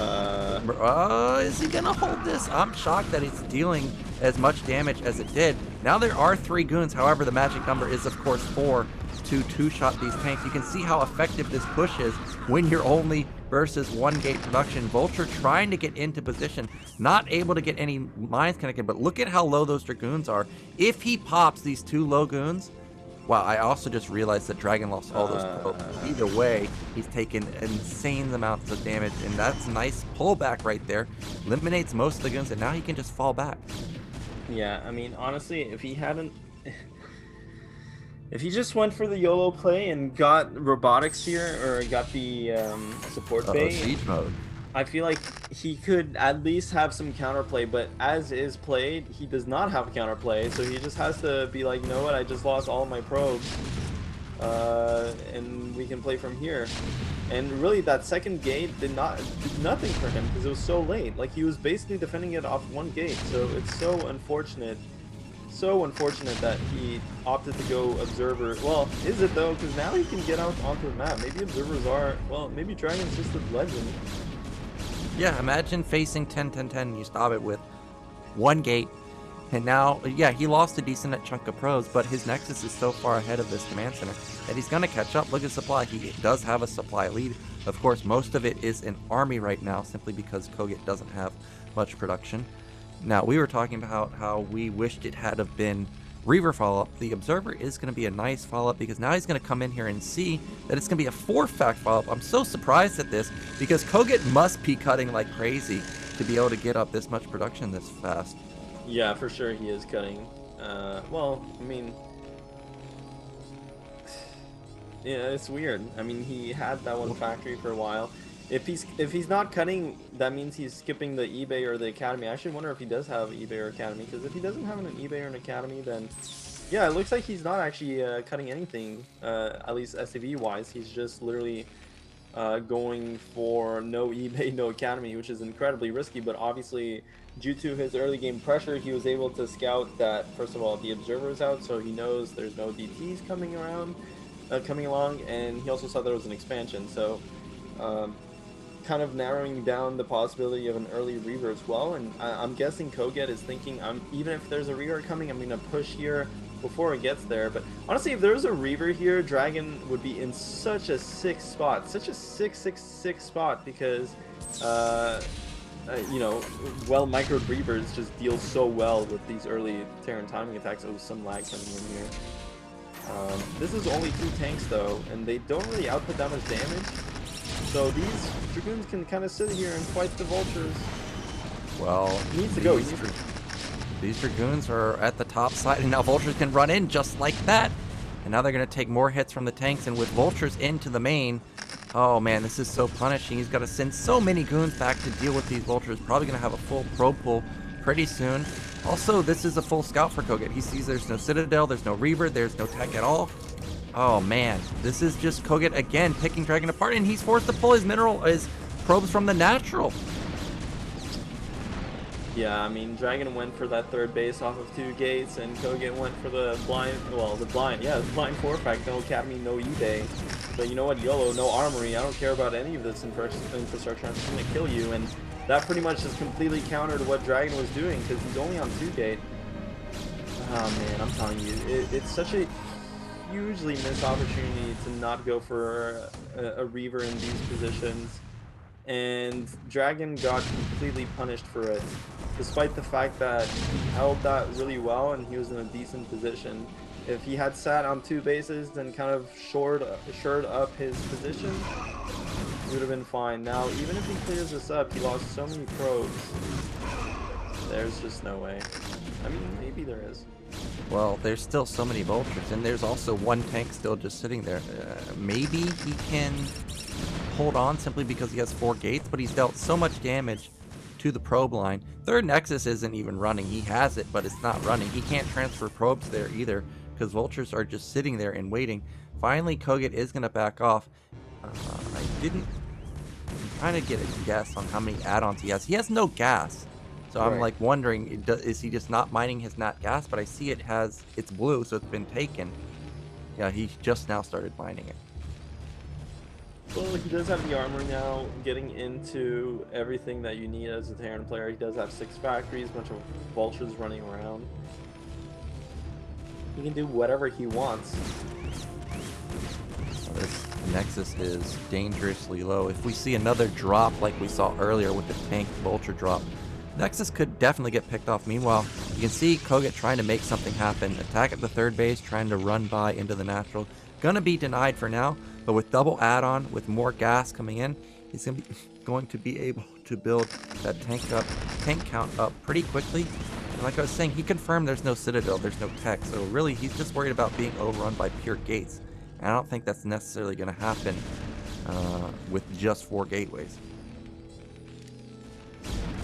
Is he gonna hold this? I'm shocked that it's dealing as much damage as it did. Now there are 3 goons. However, the magic number is, of course, 4 to 2-shot these tanks. You can see how effective this push is when you're only versus 1-gate production. Vulture trying to get into position, not able to get any mines connected, but look at how low those Dragoons are. If he pops these 2 low goons, wow, I also just realized that Dragon lost all those probes. Either way, he's taken insane amounts of damage, and that's a nice pullback right there. Eliminates most of the goons, and now he can just fall back. Yeah, I mean, honestly, if he hadn't... If he just went for the YOLO play and got robotics here, or got the support bay, siege mode. I feel like he could at least have some counterplay, but as is played, he does not have a counterplay, so he just has to be like, you know what, I just lost all of my probes, and we can play from here. And really, that second gate did nothing for him because it was so late. Like, he was basically defending it off 1 gate, so it's so unfortunate that he opted to go observer. Well, is it though? Because now he can get out onto the map. Maybe observers are, well, maybe Dragon's just a legend. Yeah, imagine facing 10-10-10, you stop it with 1 gate, and now, yeah, he lost a decent chunk of pros, but his Nexus is so far ahead of this command center that he's going to catch up. Look at supply. He does have a supply lead. Of course, most of it is in army right now, simply because kogeT doesn't have much production. Now, we were talking about how we wished it had have been Reaver follow-up. The Observer is going to be a nice follow-up because now he's going to come in here and see that it's going to be a 4-fact follow-up. I'm so surprised at this because kogeT must be cutting like crazy to be able to get up this much production this fast. Yeah, for sure he is cutting. Well, I mean, yeah, it's weird. I mean, he had that one factory for a while. If he's not cutting, that means he's skipping the eBay or the Academy. I actually wonder if he does have eBay or Academy, because if he doesn't have an eBay or an Academy, then yeah, it looks like he's not actually cutting anything, at least SAV wise. He's just literally going for no eBay, no Academy, which is incredibly risky. But obviously, due to his early game pressure, he was able to scout that, first of all, the Observer is out, so he knows there's no DTs coming along, and he also saw there was an expansion, so kind of narrowing down the possibility of an early Reaver as well. And I'm guessing kogeT is thinking, even if there's a Reaver coming, I'm going to push here before it gets there. But honestly, if there's a Reaver here, Dragon would be in such a sick spot, such a sick spot, because you know, well microed Reavers just deal so well with these early Terran timing attacks. Oh, some lag coming in here. This is only 2 tanks though, and they don't really output that much damage. So these Dragoons can kind of sit here and fight the Vultures. Well, He needs to go. These Dragoons are at the top side, and now Vultures can run in just like that. And now they're going to take more hits from the tanks, and with Vultures into the main, oh man, this is so punishing. He's got to send so many goons back to deal with these Vultures. Probably going to have a full probe pool pretty soon. Also, this is a full scout for kogeT. He sees there's no Citadel, there's no Reaver, there's no tech at all. Oh man, this is just kogeT again picking Dragon apart, and he's forced to pull his probes from the natural. Yeah, I mean, Dragon went for that 3rd base off of 2 gates, and kogeT went for the blind 4-fact, no Academy, no eBay. But you know what, YOLO, no armory, I don't care about any of this infrastructure, I'm just gonna kill you. And that pretty much just completely countered what Dragon was doing, because he's only on 2 gate. Oh man, I'm telling you, it's such a hugely missed opportunity to not go for a Reaver in these positions, and Dragon got completely punished for it, despite the fact that he held that really well and he was in a decent position. If he had sat on 2 bases and kind of shored up his position, he would have been fine. Now, even if he clears this up, he lost so many probes. There's just no way. I mean, maybe there is. Well, there's still so many Vultures, and there's also 1 tank still just sitting there. Maybe he can hold on simply because he has 4 gates, but he's dealt so much damage to the probe line. 3rd Nexus isn't even running. He has it, but it's not running. He can't transfer probes there either because vultures are just sitting there and waiting. Finally, kogeT is going to back off. I'm trying to get a guess on how many add-ons he has. He has no gas. So I'm like wondering, is he just not mining his nat gas? But I see it's blue, so it's been taken. Yeah, he just now started mining it. Well, he does have the armor now, getting into everything that you need as a Terran player. He does have 6 factories, a bunch of vultures running around. He can do whatever he wants. This Nexus is dangerously low. If we see another drop like we saw earlier with the tank vulture drop, Nexus could definitely get picked off. Meanwhile, you can see kogeT trying to make something happen. Attack at the third base, trying to run by into the natural. Gonna be denied for now, but with double add-on, with more gas coming in, he's going to be able to build that tank count up pretty quickly. And like I was saying, he confirmed there's no citadel, there's no tech, so really he's just worried about being overrun by pure gates. And I don't think that's necessarily going to happen with just 4 gateways.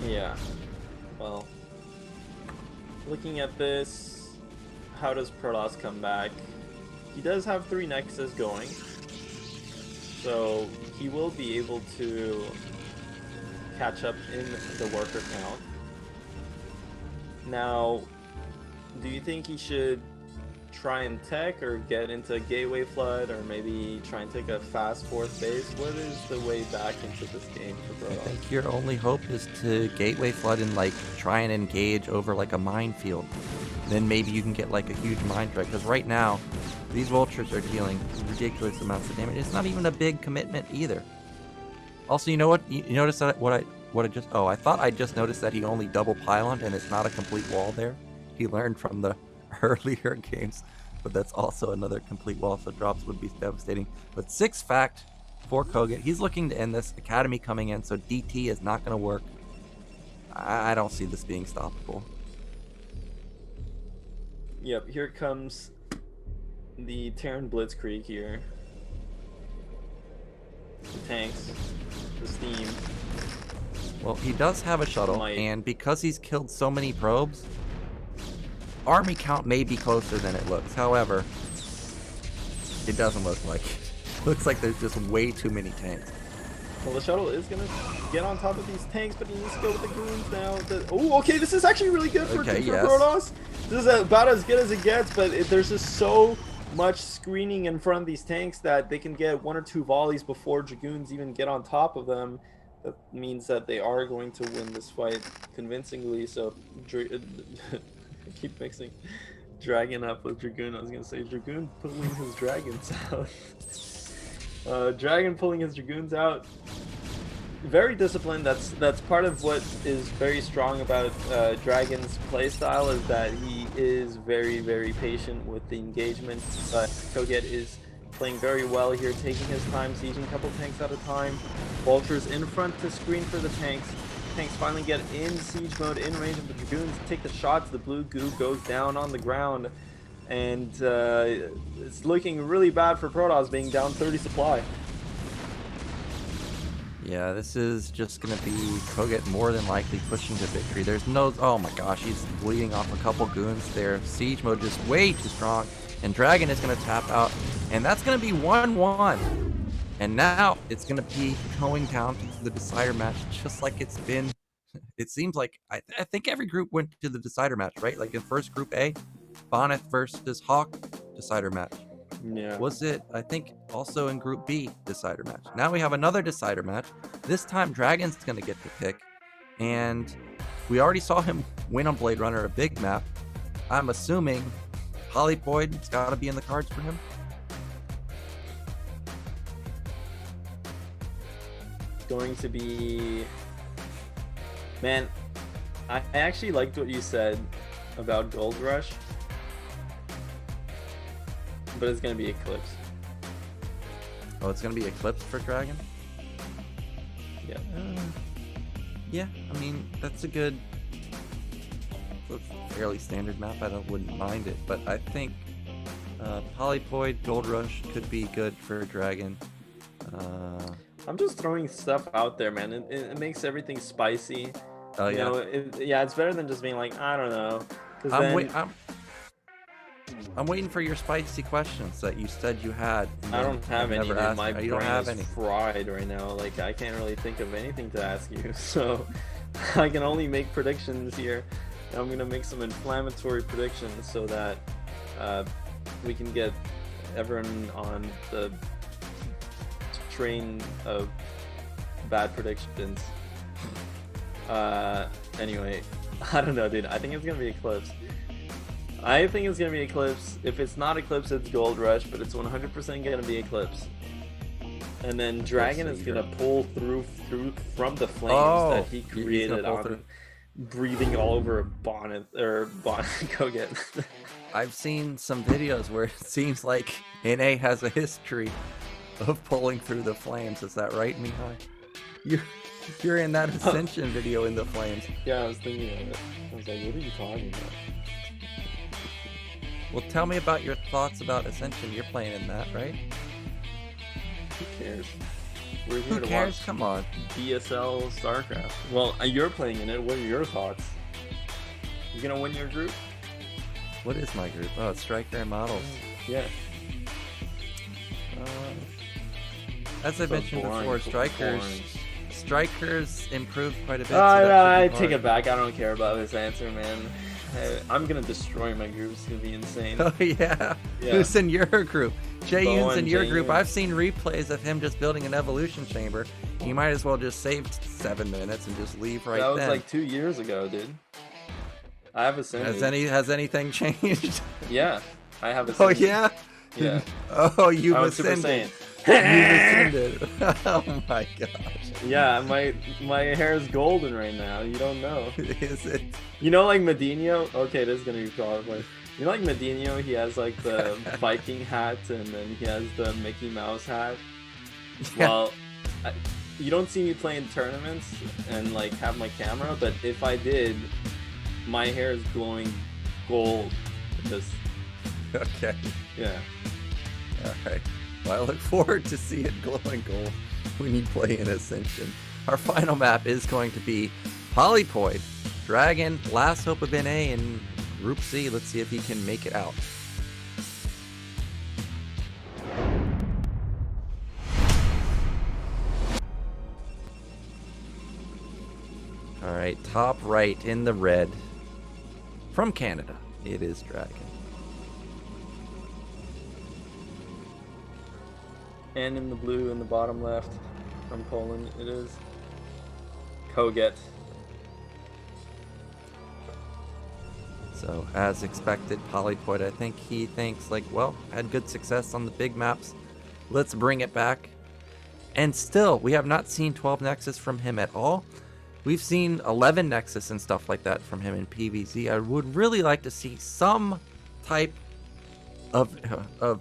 Yeah. Well, looking at this, how does Protoss come back? He does have 3 Nexus going, so he will be able to catch up in the worker count. Now, do you think he should try and tech or get into gateway flood, or maybe try and take a fast 4th base? What is the way back into this game for Protoss? I think your only hope is to gateway flood and like try and engage over like a minefield. Then maybe you can get like a huge mine strike, because right now these vultures are dealing ridiculous amounts of damage. It's not even a big commitment either. Also, you know what? You notice that I thought I just noticed that he only double pyloned and it's not a complete wall there. He learned from the earlier games, but that's also another complete wall, so drops would be devastating. But 6 fact for kogeT. He's looking to end this. Academy coming in, so DT is not going to work. I don't see this being stoppable. Yep, here comes the Terran Blitzkrieg here. The tanks, the steam. Well, he does have a shuttle, and because he's killed so many probes, army count may be closer than it looks. However, it doesn't look like it. Looks like there's just way too many tanks. Well, the shuttle is going to get on top of these tanks, but he needs to go with the goons now. Oh, okay, this is actually really good for Protoss. This is about as good as it gets, but there's just so much screening in front of these tanks that they can get 1 or 2 volleys before Dragoons even get on top of them. That means that they are going to win this fight convincingly. So, I keep mixing Dragon up with Dragoon. I was going to say Dragoon pulling his dragons out. Dragon pulling his Dragoons out. Very disciplined. That's part of what is very strong about Dragon's playstyle, is that he is very, very patient with the engagement. But kogeT is playing very well here, taking his time, sieging a couple tanks at a time. Vultures in front to screen for the tanks. Tanks finally get in siege mode, in range of the Dragoons, take the shots. The blue goo goes down on the ground, and it's looking really bad for Protoss, being down 30 supply. Yeah, this is just going to be kogeT more than likely pushing to victory. There's no... Oh my gosh, he's bleeding off a couple goons there. Siege mode just way too strong. And Dragon is going to tap out. And that's going to be 1-1. And now it's going to be going down to the decider match, just like it's been... It seems like... I think every group went to the decider match, right? Like in first Group A, Bonnet versus Hawk, decider match. Yeah. Was it, I think, also in Group B, decider match. Now we have another decider match. This time, Dragon's going to get the pick. And we already saw him win on Blade Runner, a big map. I'm assuming Polypoid's got to be in the cards for him. It's going to be... Man, I actually liked what you said about Gold Rush. But it's going to be Eclipse. Oh, it's going to be Eclipse for Dragon? Yeah. Yeah, I mean, that's a good... It's a fairly standard map. I wouldn't mind it. But I think Polypoid, Gold Rush could be good for Dragon. I'm just throwing stuff out there, man. It makes everything spicy. Oh, you yeah. know, it's better than just being like, I don't know. I'm waiting for your spicy questions that you said you had. I don't have any. Never asked My me. You brain don't have is any. fried right now. Like I can't really think of anything to ask you. So I can only make predictions here. I'm gonna make some inflammatory predictions so that we can get everyone on the train of bad predictions. Anyway, I don't know, dude. I think it's gonna be Eclipse. I think it's gonna be Eclipse. If it's not Eclipse, it's Gold Rush, but it's 100% gonna be Eclipse. And then Dragon is gonna pull through from the flames that he created on breathing all over a bonnet or kogeT. I've seen some videos where it seems like NA has a history of pulling through the flames. Is that right, Mihai? You're in that Ascension video in the flames. Yeah, I was thinking of it. I was like, what are you talking about? Well, tell me about your thoughts about Ascension. You're playing in that, right? Who cares? We're here Who to cares? watch Come on. BSL StarCraft. Well, you're playing in it. What are your thoughts? You gonna win your group? What is my group? Oh, it's Striker and Models. Yeah. As I So mentioned boring, before, boring. Strikers improved quite a bit. So that I should be take hard. it back. I don't care about this answer, man. I'm gonna destroy my group. It's gonna be insane. Oh yeah. Yeah. Who's in your group? Jay Yoon's Bowen, in your Jay group. Yoon. I've seen replays of him just building an evolution chamber. You might as well just save 7 minutes and just leave right that was then. like 2 years ago, dude. I have Ascended. Has anything changed? Yeah, I have Oh Ascended. yeah. Yeah. Oh, you've I was Super ascended. Saiyan. You've ascended. Oh my gosh. Yeah, my hair is golden right now. You don't know. Is it? You know, like Medinho. Okay, this is gonna be probably. You know, like Medinho, he has like the Viking hat, and then he has the Mickey Mouse hat. Yeah. Well, you don't see me playing tournaments and like have my camera, but if I did, my hair is glowing gold. Just Okay. yeah. All right. Well, I look forward to see it glowing gold when you play in Ascension. Our final map is going to be Polypoid, Dragon, last hope of NA in Group C. Let's see if he can make it out. All right, top right in the red from Canada, it is Dragon. And in the blue in the bottom left from Poland, it is kogeT. So, as expected, Polypoid, I think he thinks, like, well, had good success on the big maps. Let's bring it back. And still, we have not seen 12 Nexus from him at all. We've seen 11 Nexus and stuff like that from him in PvZ. I would really like to see some type of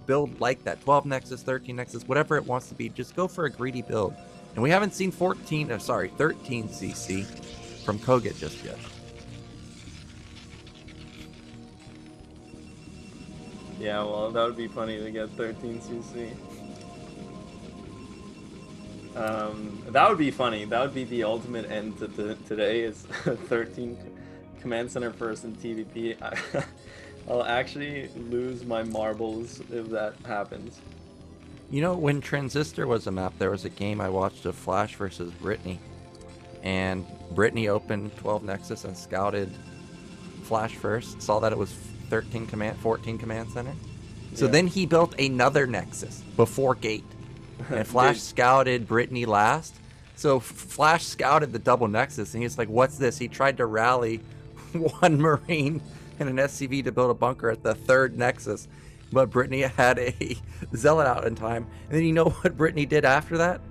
build like that. 12 Nexus, 13 Nexus, whatever it wants to be. Just go for a greedy build. And we haven't seen 13 CC from kogeT just yet. Yeah, well, that would be funny to get 13 CC. That would be funny. That would be the ultimate end to today is 13 command center first in TvP. I'll actually lose my marbles if that happens. You know, when Transistor was a map, there was a game I watched of Flash versus Brittany. And Brittany opened 12 Nexus and scouted Flash first. Saw that it was 14 command center. So Yeah. then he built another Nexus before gate. And Flash Dude. scouted Brittany last. So Flash scouted the double Nexus and he's like, what's this? He tried to rally one Marine and an SCV to build a bunker at the third Nexus. But Brittany had a Zealot out in time. And then you know what Brittany did after that?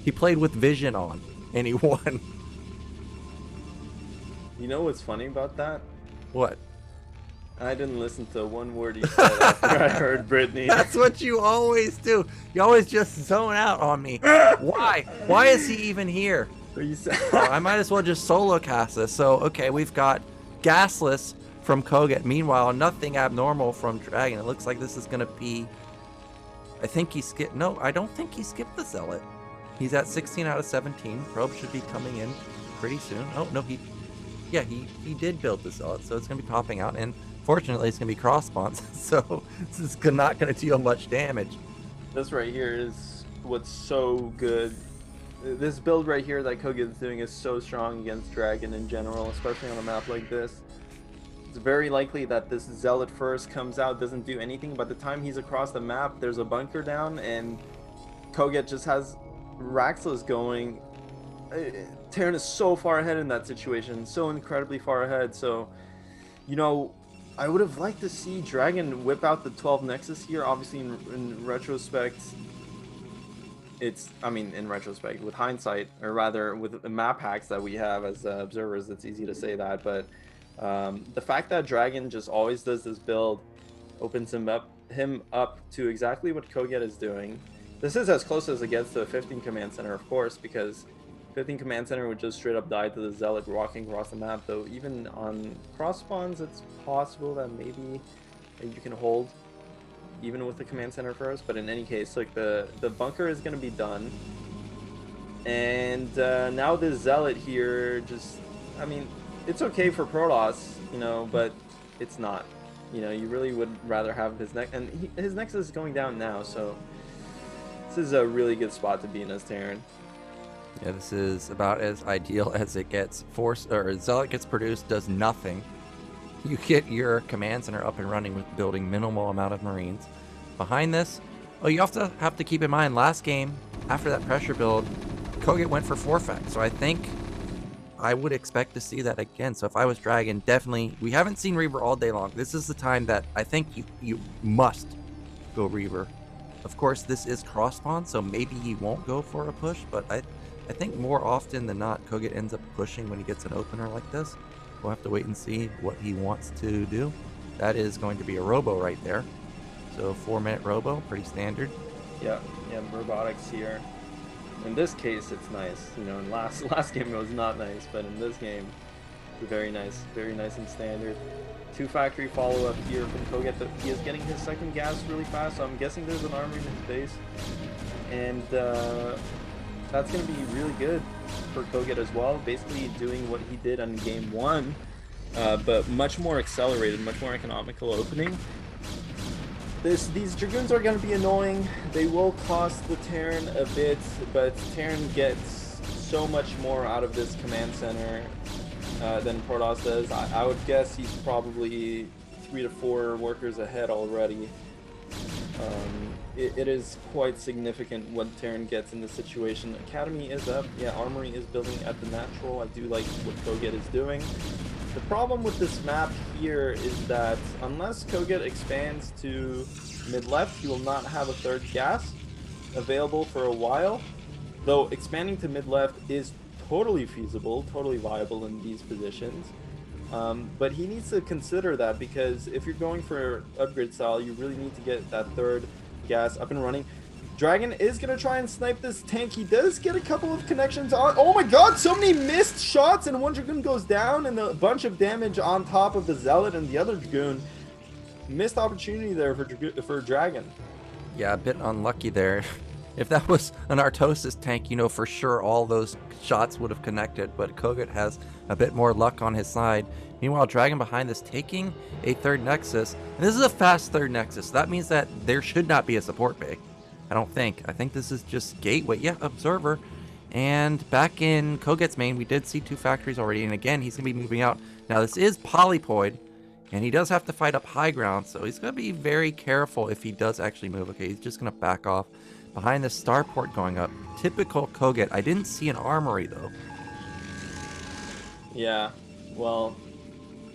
He played with Vision on and he won. You know what's funny about that? What? I didn't listen to one word you said after I heard Brittany. That's what you always do. You always just zone out on me. Why? Why is he even here? What you said? Well, I might as well just solo cast this. So, okay, we've got Gasless from kogeT. Meanwhile, nothing abnormal from Dragon. It looks like this is going to be... I think he skipped... No, I don't think he skipped the Zealot. He's at 16 out of 17. Probe should be coming in pretty soon. Oh, no, he did build the Zealot, so it's going to be popping out. And Fortunately, it's going to be cross spawns, so this is not going to deal much damage. This right here is what's so good. This build right here that kogeT is doing is so strong against Dragon in general, especially on a map like this. It's very likely that this Zealot first comes out, doesn't do anything. By the time he's across the map, there's a bunker down, and kogeT just has Raxless going. Terran is so far ahead in that situation, so incredibly far ahead. So, you know, I would have liked to see Dragon whip out the 12 Nexus here. Obviously, in retrospect, in retrospect, with hindsight, or rather with the map hacks that we have as observers, it's easy to say that. But the fact that Dragon just always does this build opens him up to exactly what kogeT is doing. This is as close as it gets to the 15 Command Center, of course, because 15 Command Center would just straight up die to the Zealot walking across the map. Though even on cross spawns, it's possible that maybe you can hold even with the Command Center first. But in any case, like the bunker is going to be done. And now this Zealot here just, I mean, it's okay for Protoss, you know, but it's not. You know, you really would rather have his his Nexus is going down now, so this is a really good spot to be in as Terran. Yeah, this is about as ideal as it gets. Zealot gets produced, does nothing. You get your command center up and running with building minimal amount of Marines. Behind this, you also have to keep in mind, last game, after that pressure build, kogeT went for forfeit. So I think I would expect to see that again. So if I was Dragon, definitely, we haven't seen Reaver all day long. This is the time that I think you must go Reaver. Of course, this is cross spawn, so maybe he won't go for a push, but I think more often than not, kogeT ends up pushing when he gets an opener like this. We'll have to wait and see what he wants to do. That is going to be a robo right there. So 4-minute robo, pretty standard. Yeah, robotics here. In this case, it's nice. You know, in last game it was not nice, but in this game, it's very nice and standard. 2 factory follow-up here from kogeT. He is getting his second gas really fast, so I'm guessing there's an armory in his base. And that's going to be really good for kogeT as well, basically doing what he did on game 1, but much more accelerated, much more economical opening. These Dragoons are going to be annoying. They will cost the Terran a bit, but Terran gets so much more out of this command center than Protoss does. I would guess he's probably 3 to 4 workers ahead already. It is quite significant what Terran gets in this situation. Academy is up. Yeah, Armory is building at the natural. I do like what kogeT is doing. The problem with this map here is that unless kogeT expands to mid-left, he will not have a third gas available for a while. Though expanding to mid-left is totally feasible, totally viable in these positions. But he needs to consider that, because if you're going for upgrade style, you really need to get that third gas up and running. Dragon is going to try and snipe this tank. He does get a couple of connections on. Oh my god, so many missed shots, and one Dragoon goes down, and a bunch of damage on top of the Zealot and the other Dragoon. Missed opportunity there for Dragon. Yeah, a bit unlucky there. If that was an Artosis tank, you know for sure all those shots would have connected, but kogeT has a bit more luck on his side. Meanwhile, Dragon behind this taking a third Nexus. And this is a fast third Nexus. That means that there should not be a support bay. I don't think. I think this is just gateway. Yeah, observer. And back in kogeT's main, we did see 2 factories already. And again, he's going to be moving out. Now, this is polypoid. And he does have to fight up high ground. So he's going to be very careful if he does actually move. Okay, he's just going to back off. Behind the starport going up. Typical kogeT. I didn't see an armory, though. Yeah, well,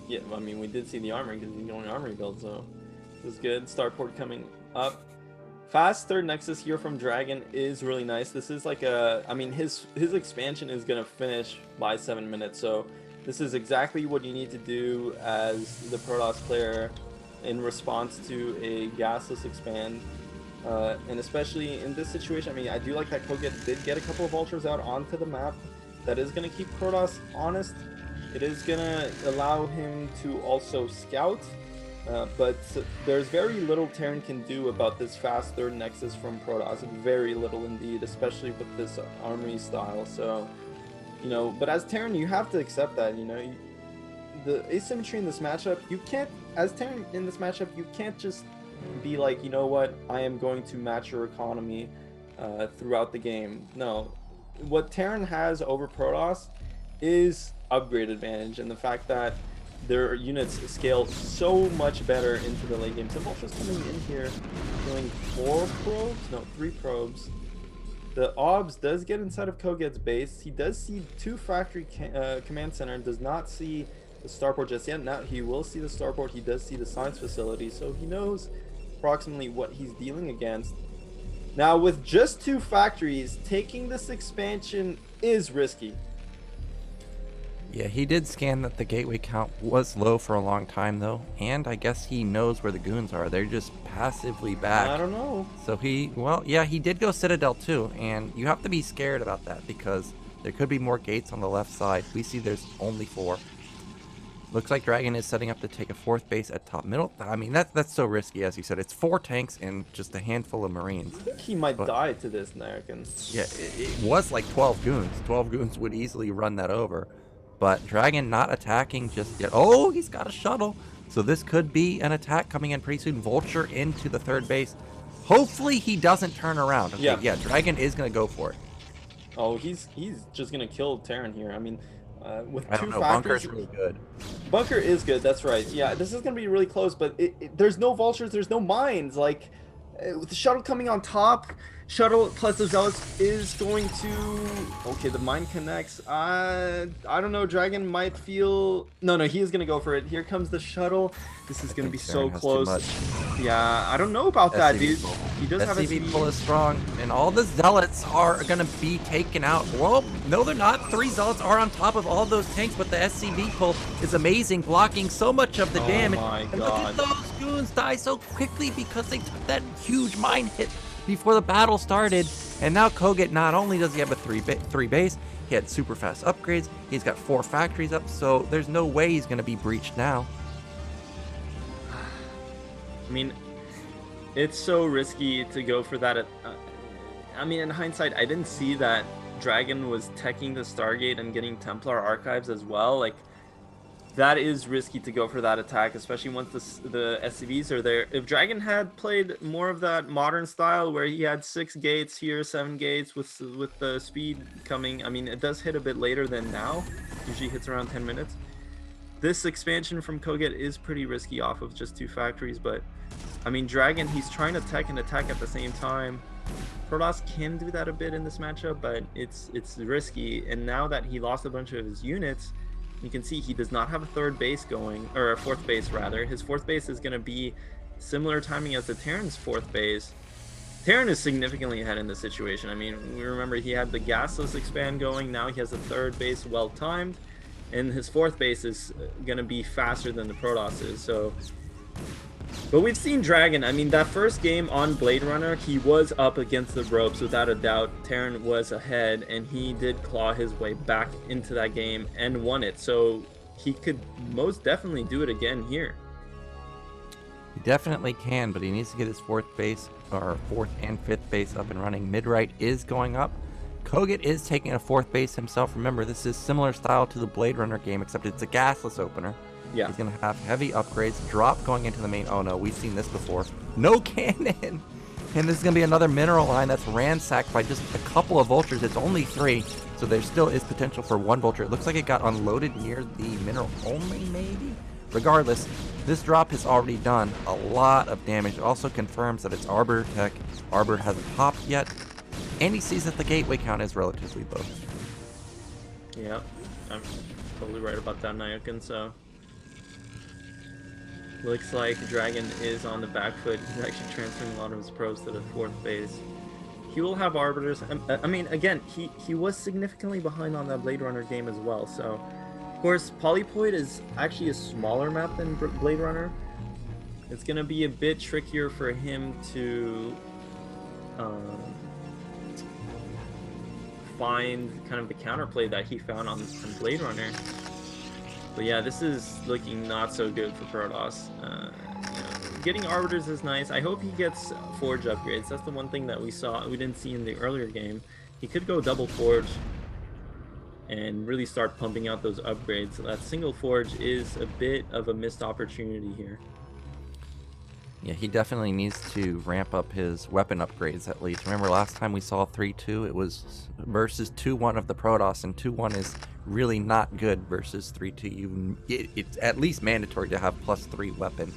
yeah, I mean, we did see the armory because he's going armory build, so this is good. Starport coming up. Fast third Nexus here from Dragon is really nice. This is like a, I mean, his expansion is going to finish by 7 minutes, so this is exactly what you need to do as the Protoss player in response to a gasless expand. And especially in this situation, I mean, I do like that kogeT did get a couple of ultras out onto the map. That is going to keep Protoss honest. It is going to allow him to also scout. But there's very little Terran can do about this fast third Nexus from Protoss. Very little indeed, especially with this armory style. So, you know, but as Terran, you have to accept that, you know. the asymmetry in this matchup, you can't, as Terran in this matchup, you can't just be like, you know what, I am going to match your economy throughout the game. No, what Terran has over Protoss is upgrade advantage, and the fact that their units scale so much better into the late game. So Vulture's coming in here, killing 3 probes. The OBS does get inside of kogeT's base. He does see 2 factory command center and does not see the starport just yet. Now he will see the starport. He does see the science facility, so he knows approximately what he's dealing against. Now with just 2 factories, taking this expansion is risky. Yeah, he did scan that the gateway count was low for a long time though, and I guess he knows where the goons are. They're just passively back. I don't know. So he did go Citadel too, and you have to be scared about that because there could be more gates on the left side. We see there's only 4. Looks like Dragon is setting up to take a 4th base at top middle. I mean, that's so risky, as you said. It's 4 tanks and just a handful of Marines. I think he might die to this, Narkin. Yeah, it was like 12 goons. 12 goons would easily run that over. But Dragon not attacking just yet. Oh, he's got a shuttle. So this could be an attack coming in pretty soon. Vulture into the 3rd base. Hopefully he doesn't turn around. Okay, yeah, Dragon is going to go for it. Oh, he's just going to kill Terran here. I mean, with 2 I don't know, factories, Bunker's really good. Bunker is good, that's right. Yeah, this is going to be really close, but there's no Vultures, there's no mines. Like, with the shuttle coming on top, shuttle plus the Zealots is going to... Okay, the mine connects. I don't know, Dragon might feel... No, he is going to go for it. Here comes the shuttle. This is going to be so close. Yeah, I don't know about that, dude. He does have a SCV pull is strong, and all the Zealots are going to be taken out. Well, no, they're not. 3 Zealots are on top of all those tanks, but the SCV pull is amazing, blocking so much of the damage. Oh my and look God. at those goons die so quickly because they took that huge mine hit before the battle started. And now kogeT, not only does he have a 3 base, he had super fast upgrades. He's got 4 factories up, so there's no way he's going to be breached now. I mean, it's so risky to go for that. I mean, in hindsight, I didn't see that Dragon was teching the Stargate and getting Templar archives as well. Like, that is risky to go for that attack, especially once the SCVs are there. If Dragon had played more of that modern style where he had 6 gates here, 7 gates with the speed coming, I mean, it does hit a bit later than now. Usually hits around 10 minutes. This expansion from kogeT is pretty risky off of just 2 factories, but I mean, Dragon, he's trying to tech and attack at the same time. Protoss can do that a bit in this matchup, but it's risky. And now that he lost a bunch of his units, you can see he does not have a 3rd base going, or a 4th base rather. His 4th base is going to be similar timing as the Terran's 4th base. Terran is significantly ahead in this situation. I mean, we remember he had the gasless expand going. Now he has a 3rd base well timed, and his 4th base is going to be faster than the Protoss is. So, but we've seen Dragon. I mean, that first game on Blade Runner, he was up against the ropes without a doubt. Terran was ahead, and he did claw his way back into that game and won it. So he could most definitely do it again here. He definitely can, but he needs to get his 4th base, or 4th and 5th base up and running. Mid-right is going up. kogeT is taking a 4th base himself. Remember, this is similar style to the Blade Runner game, except it's a gasless opener. Yeah. He's going to have heavy upgrades. Drop going into the main. Oh no, we've seen this before. No cannon! And this is going to be another mineral line that's ransacked by just a couple of vultures. It's only 3, so there still is potential for 1 vulture. It looks like it got unloaded near the mineral only, maybe? Regardless, this drop has already done a lot of damage. It also confirms that it's Arbor tech. Arbor hasn't popped yet, and he sees that the gateway count is relatively low. Yeah, I'm totally right about that, Nayokin, so... Looks like Dragon is on the back foot. He's actually transferring a lot of his probes to the 4th base. He will have Arbiters. I mean, again, he was significantly behind on that Blade Runner game as well, so... Of course, Polypoid is actually a smaller map than Blade Runner. It's going to be a bit trickier for him to find kind of the counterplay that he found on Blade Runner. But yeah, this is looking not so good for Protoss. You know, getting Arbiters is nice. I hope he gets Forge upgrades. That's the one thing that we didn't see in the earlier game. He could go double Forge. and really start pumping out those upgrades. That single forge is a bit of a missed opportunity here. Yeah, he definitely needs to ramp up his weapon upgrades at least. Remember last time we saw 3-2, it was versus 2-1 of the Protoss, and 2-1 is really not good versus 3-2. It's at least mandatory to have +3 weapon.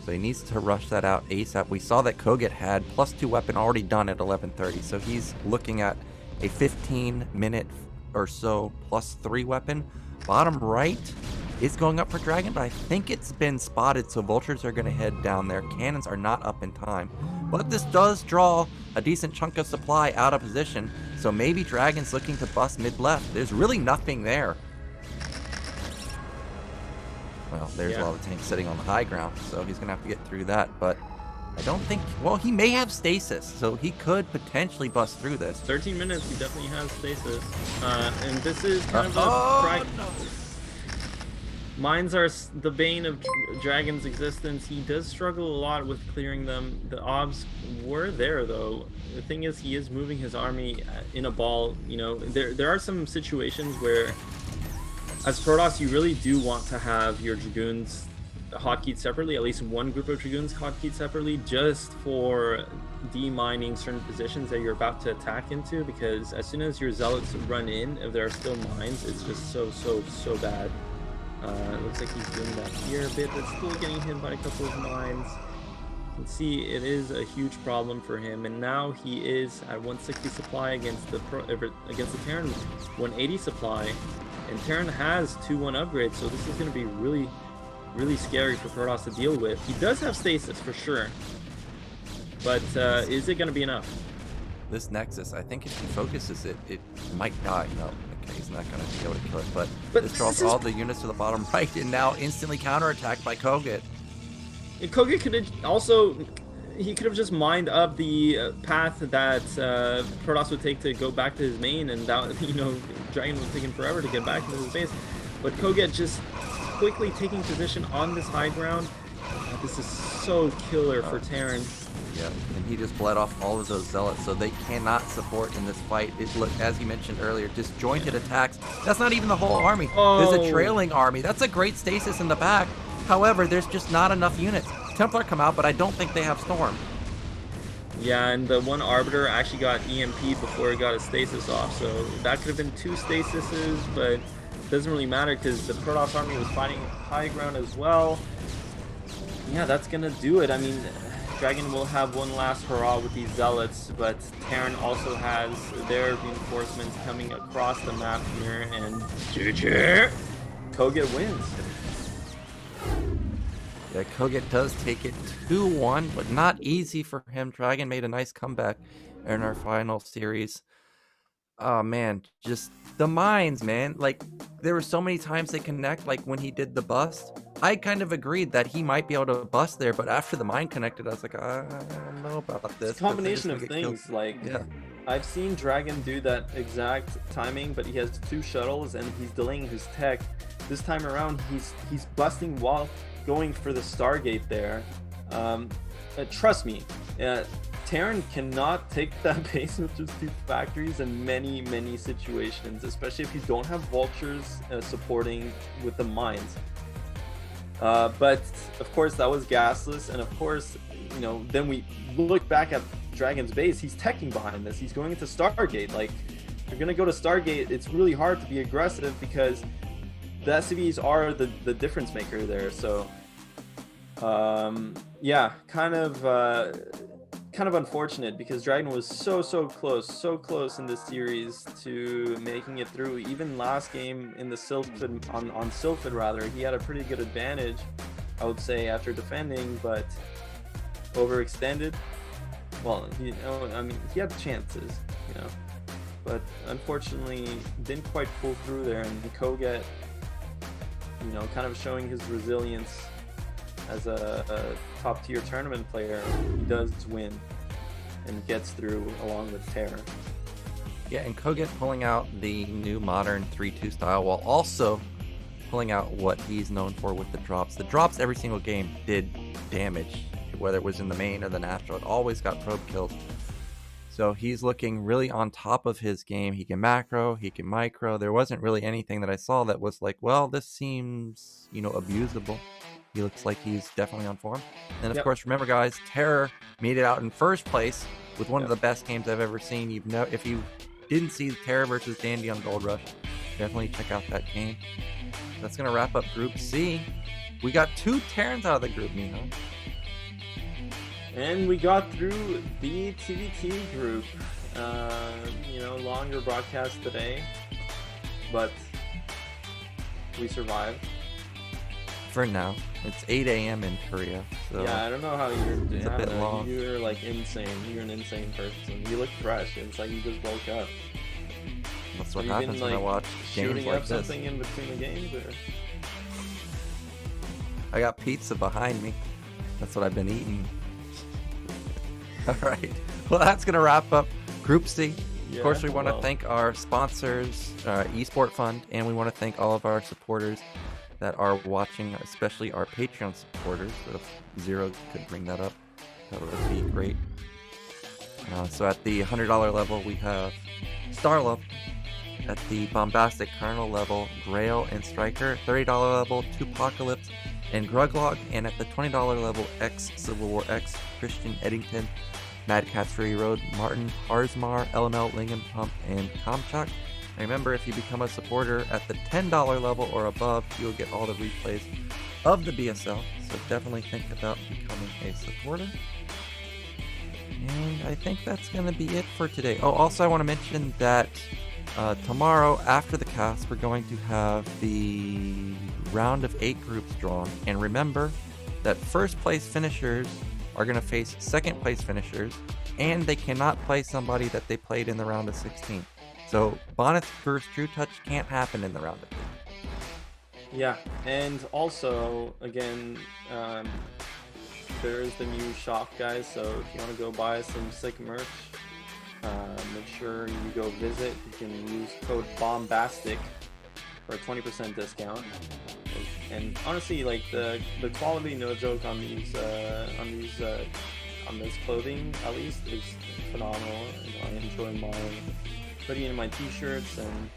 So he needs to rush that out ASAP. We saw that kogeT had +2 weapon already done at 11:30, so he's looking at a 15-minute or so +3 weapon. Bottom right is going up for Dragon, but I think it's been spotted, so Vultures are going to head down there. Cannons are not up in time, but this does draw a decent chunk of supply out of position, so maybe Dragon's looking to bust mid-left. There's really nothing there. Well, there's a lot of tanks sitting on the high ground, so he's going to have to get through that, but I don't think... Well, he may have stasis, so he could potentially bust through this. 13 minutes, he definitely has stasis. And this is kind of a... Mines are the bane of Dragon's existence. He does struggle a lot with clearing them. The obs were there, though. The thing is, he is moving his army in a ball. You know, there are some situations where, as Protoss, you really do want to have your Dragoons hotkeyed separately, at least one group of Dragoons hotkeyed separately, just for demining certain positions that you're about to attack into, because as soon as your Zealots run in, if there are still mines, it's just so bad. It looks like he's doing that here a bit, but still getting hit by a couple of mines. You can see it is a huge problem for him, and now he is at 160 supply against the Terran 180 supply, and Terran has 2-1 upgrades, so this is going to be really scary for Protoss to deal with. He does have stasis for sure, but is it going to be enough? This Nexus, I think if he focuses it, it might die. No, okay, he's not going to be able to kill it, but this draws all the units to the bottom right, and now instantly counterattacked by kogeT. And kogeT could have also... He could have just mined up the path that Protoss would take to go back to his main, and that, you know, Dragon was taking forever to get back into his base. But kogeT just quickly taking position on this high ground. This is so killer for Terran. Yeah, and he just bled off all of those Zealots, so they cannot support in this fight. It looked, as you mentioned earlier, disjointed attacks. That's not even the whole army. There's a trailing army. That's a great stasis in the back. However, there's just not enough units. Templar come out, but I don't think they have Storm. Yeah, and the one Arbiter actually got EMP'd before he got his stasis off, so that could have been 2 stasises, but it doesn't really matter because the Protoss army was fighting high ground as well. Yeah, that's gonna do it. I mean, Dragon will have one last hurrah with these Zealots, but Terran also has their reinforcements coming across the map here, and kogeT wins. Yeah, kogeT does take it 2-1, but not easy for him. Dragon made a nice comeback in our final series. Oh man, just the mines, man. Like, there were so many times they connect, like when he did the bust. I kind of agreed that he might be able to bust there, but after the mine connected, I was like, I don't know about this. It's a combination of things. Like, yeah. I've seen Dragon do that exact timing, but he has 2 shuttles and he's delaying his tech. This time around, he's busting while going for the Stargate there. Trust me, Terran cannot take that base with just 2 factories in many situations, especially if you don't have Vultures supporting with the mines. But of course that was gasless, and of course, you know, then we look back at Dragon's base. He's teching behind this. He's going into Stargate. Like, if you're gonna go to Stargate, it's really hard to be aggressive because the SCVs are the difference maker there. So yeah, kind of unfortunate because Dragon was so close in this series to making it through. Even last game in the Sylphid, on Sylphid rather, he had a pretty good advantage, I would say, after defending, but overextended. Well, I mean, he had chances, you know, but unfortunately didn't quite pull through there. And kogeT, you know, kind of showing his resilience as a top tier tournament player. He does win and gets through along with Terran. Yeah, and kogeT pulling out the new modern 3-2 style while also pulling out what he's known for with the drops. The drops every single game did damage, whether it was in the main or the natural. It always got probe kills. So he's looking really on top of his game. He can macro, he can micro. There wasn't really anything that I saw that was like, well, this seems, abusable. He looks like he's definitely on form. And of course, remember, guys, TerrOr made it out in first place with one of the best games I've ever seen. If you didn't see TerrOr versus Dandy on Gold Rush, definitely check out that game. That's going to wrap up Group C. We got 2 Terrans out of the group, Miho. And we got through the TvT group. Longer broadcast today, but we survived. For now. It's 8 a.m. in Korea. So yeah, I don't know how you're doing. It's a bit long. You're like insane. You're an insane person. You look fresh. It's like you just woke up. That's what happens when I watch games like this. Something in between the games, or? I got pizza behind me. That's what I've been eating. All right. Well, that's going to wrap up Group C. Of course, we want to thank our sponsors, Esport Fund, and we want to thank all of our supporters that are watching, especially our Patreon supporters. If Zero could bring that up, that would be great. So at the $100 level, we have Starlove. At the Bombastic Colonel level, Grail and Striker. $30 level, Tupacalypse and Gruglog. And at the $20 level, X Civil War X, Christian Eddington, Mad Cat's Fury Road, Martin Harzmar, LML Lingam Pump, and Kamchak. Remember, if you become a supporter at the $10 level or above, you'll get all the replays of the BSL. So definitely think about becoming a supporter. And I think that's going to be it for today. Oh, also I want to mention that tomorrow after the cast, we're going to have the round of 8 groups drawn. And remember that first place finishers are going to face second place finishers, and they cannot play somebody that they played in the round of 16. So Bonnet's first True Touch can't happen in the round of 8. Yeah, and also, again, there is the new shop, guys, so if you want to go buy some sick merch, make sure you go visit. You can use code BOMBASTIC for a 20% discount. And honestly, like the quality, no joke, on this clothing at least is phenomenal. I enjoy putting in my t-shirts, and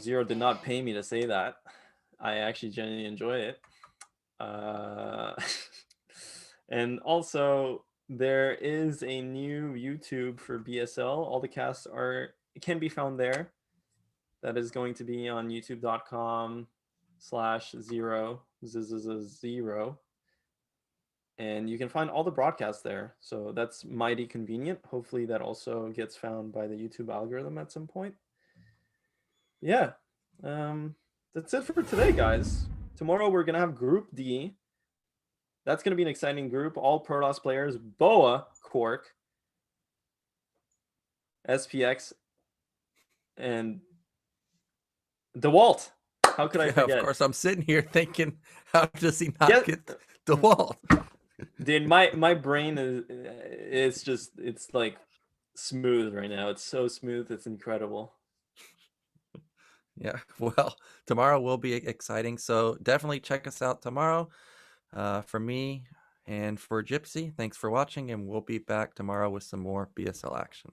Zero did not pay me to say that. I actually genuinely enjoy it. And also, there is a new YouTube for BSL. All the casts can be found there. That is going to be on youtube.com/zero, ZZZero. And you can find all the broadcasts there. So that's mighty convenient. Hopefully that also gets found by the YouTube algorithm at some point. Yeah. That's it for today, guys. Tomorrow we're going to have Group D. That's going to be an exciting group. All Protoss players. Boa, Quark, SPX, and DeWalt. How could I forget? Of course, I'm sitting here thinking, how does he not get DeWalt? Dude, my brain it's like smooth right now. It's so smooth. It's incredible. Yeah, well, tomorrow will be exciting. So definitely check us out tomorrow. For me and for Gypsy, thanks for watching, and we'll be back tomorrow with some more BSL action.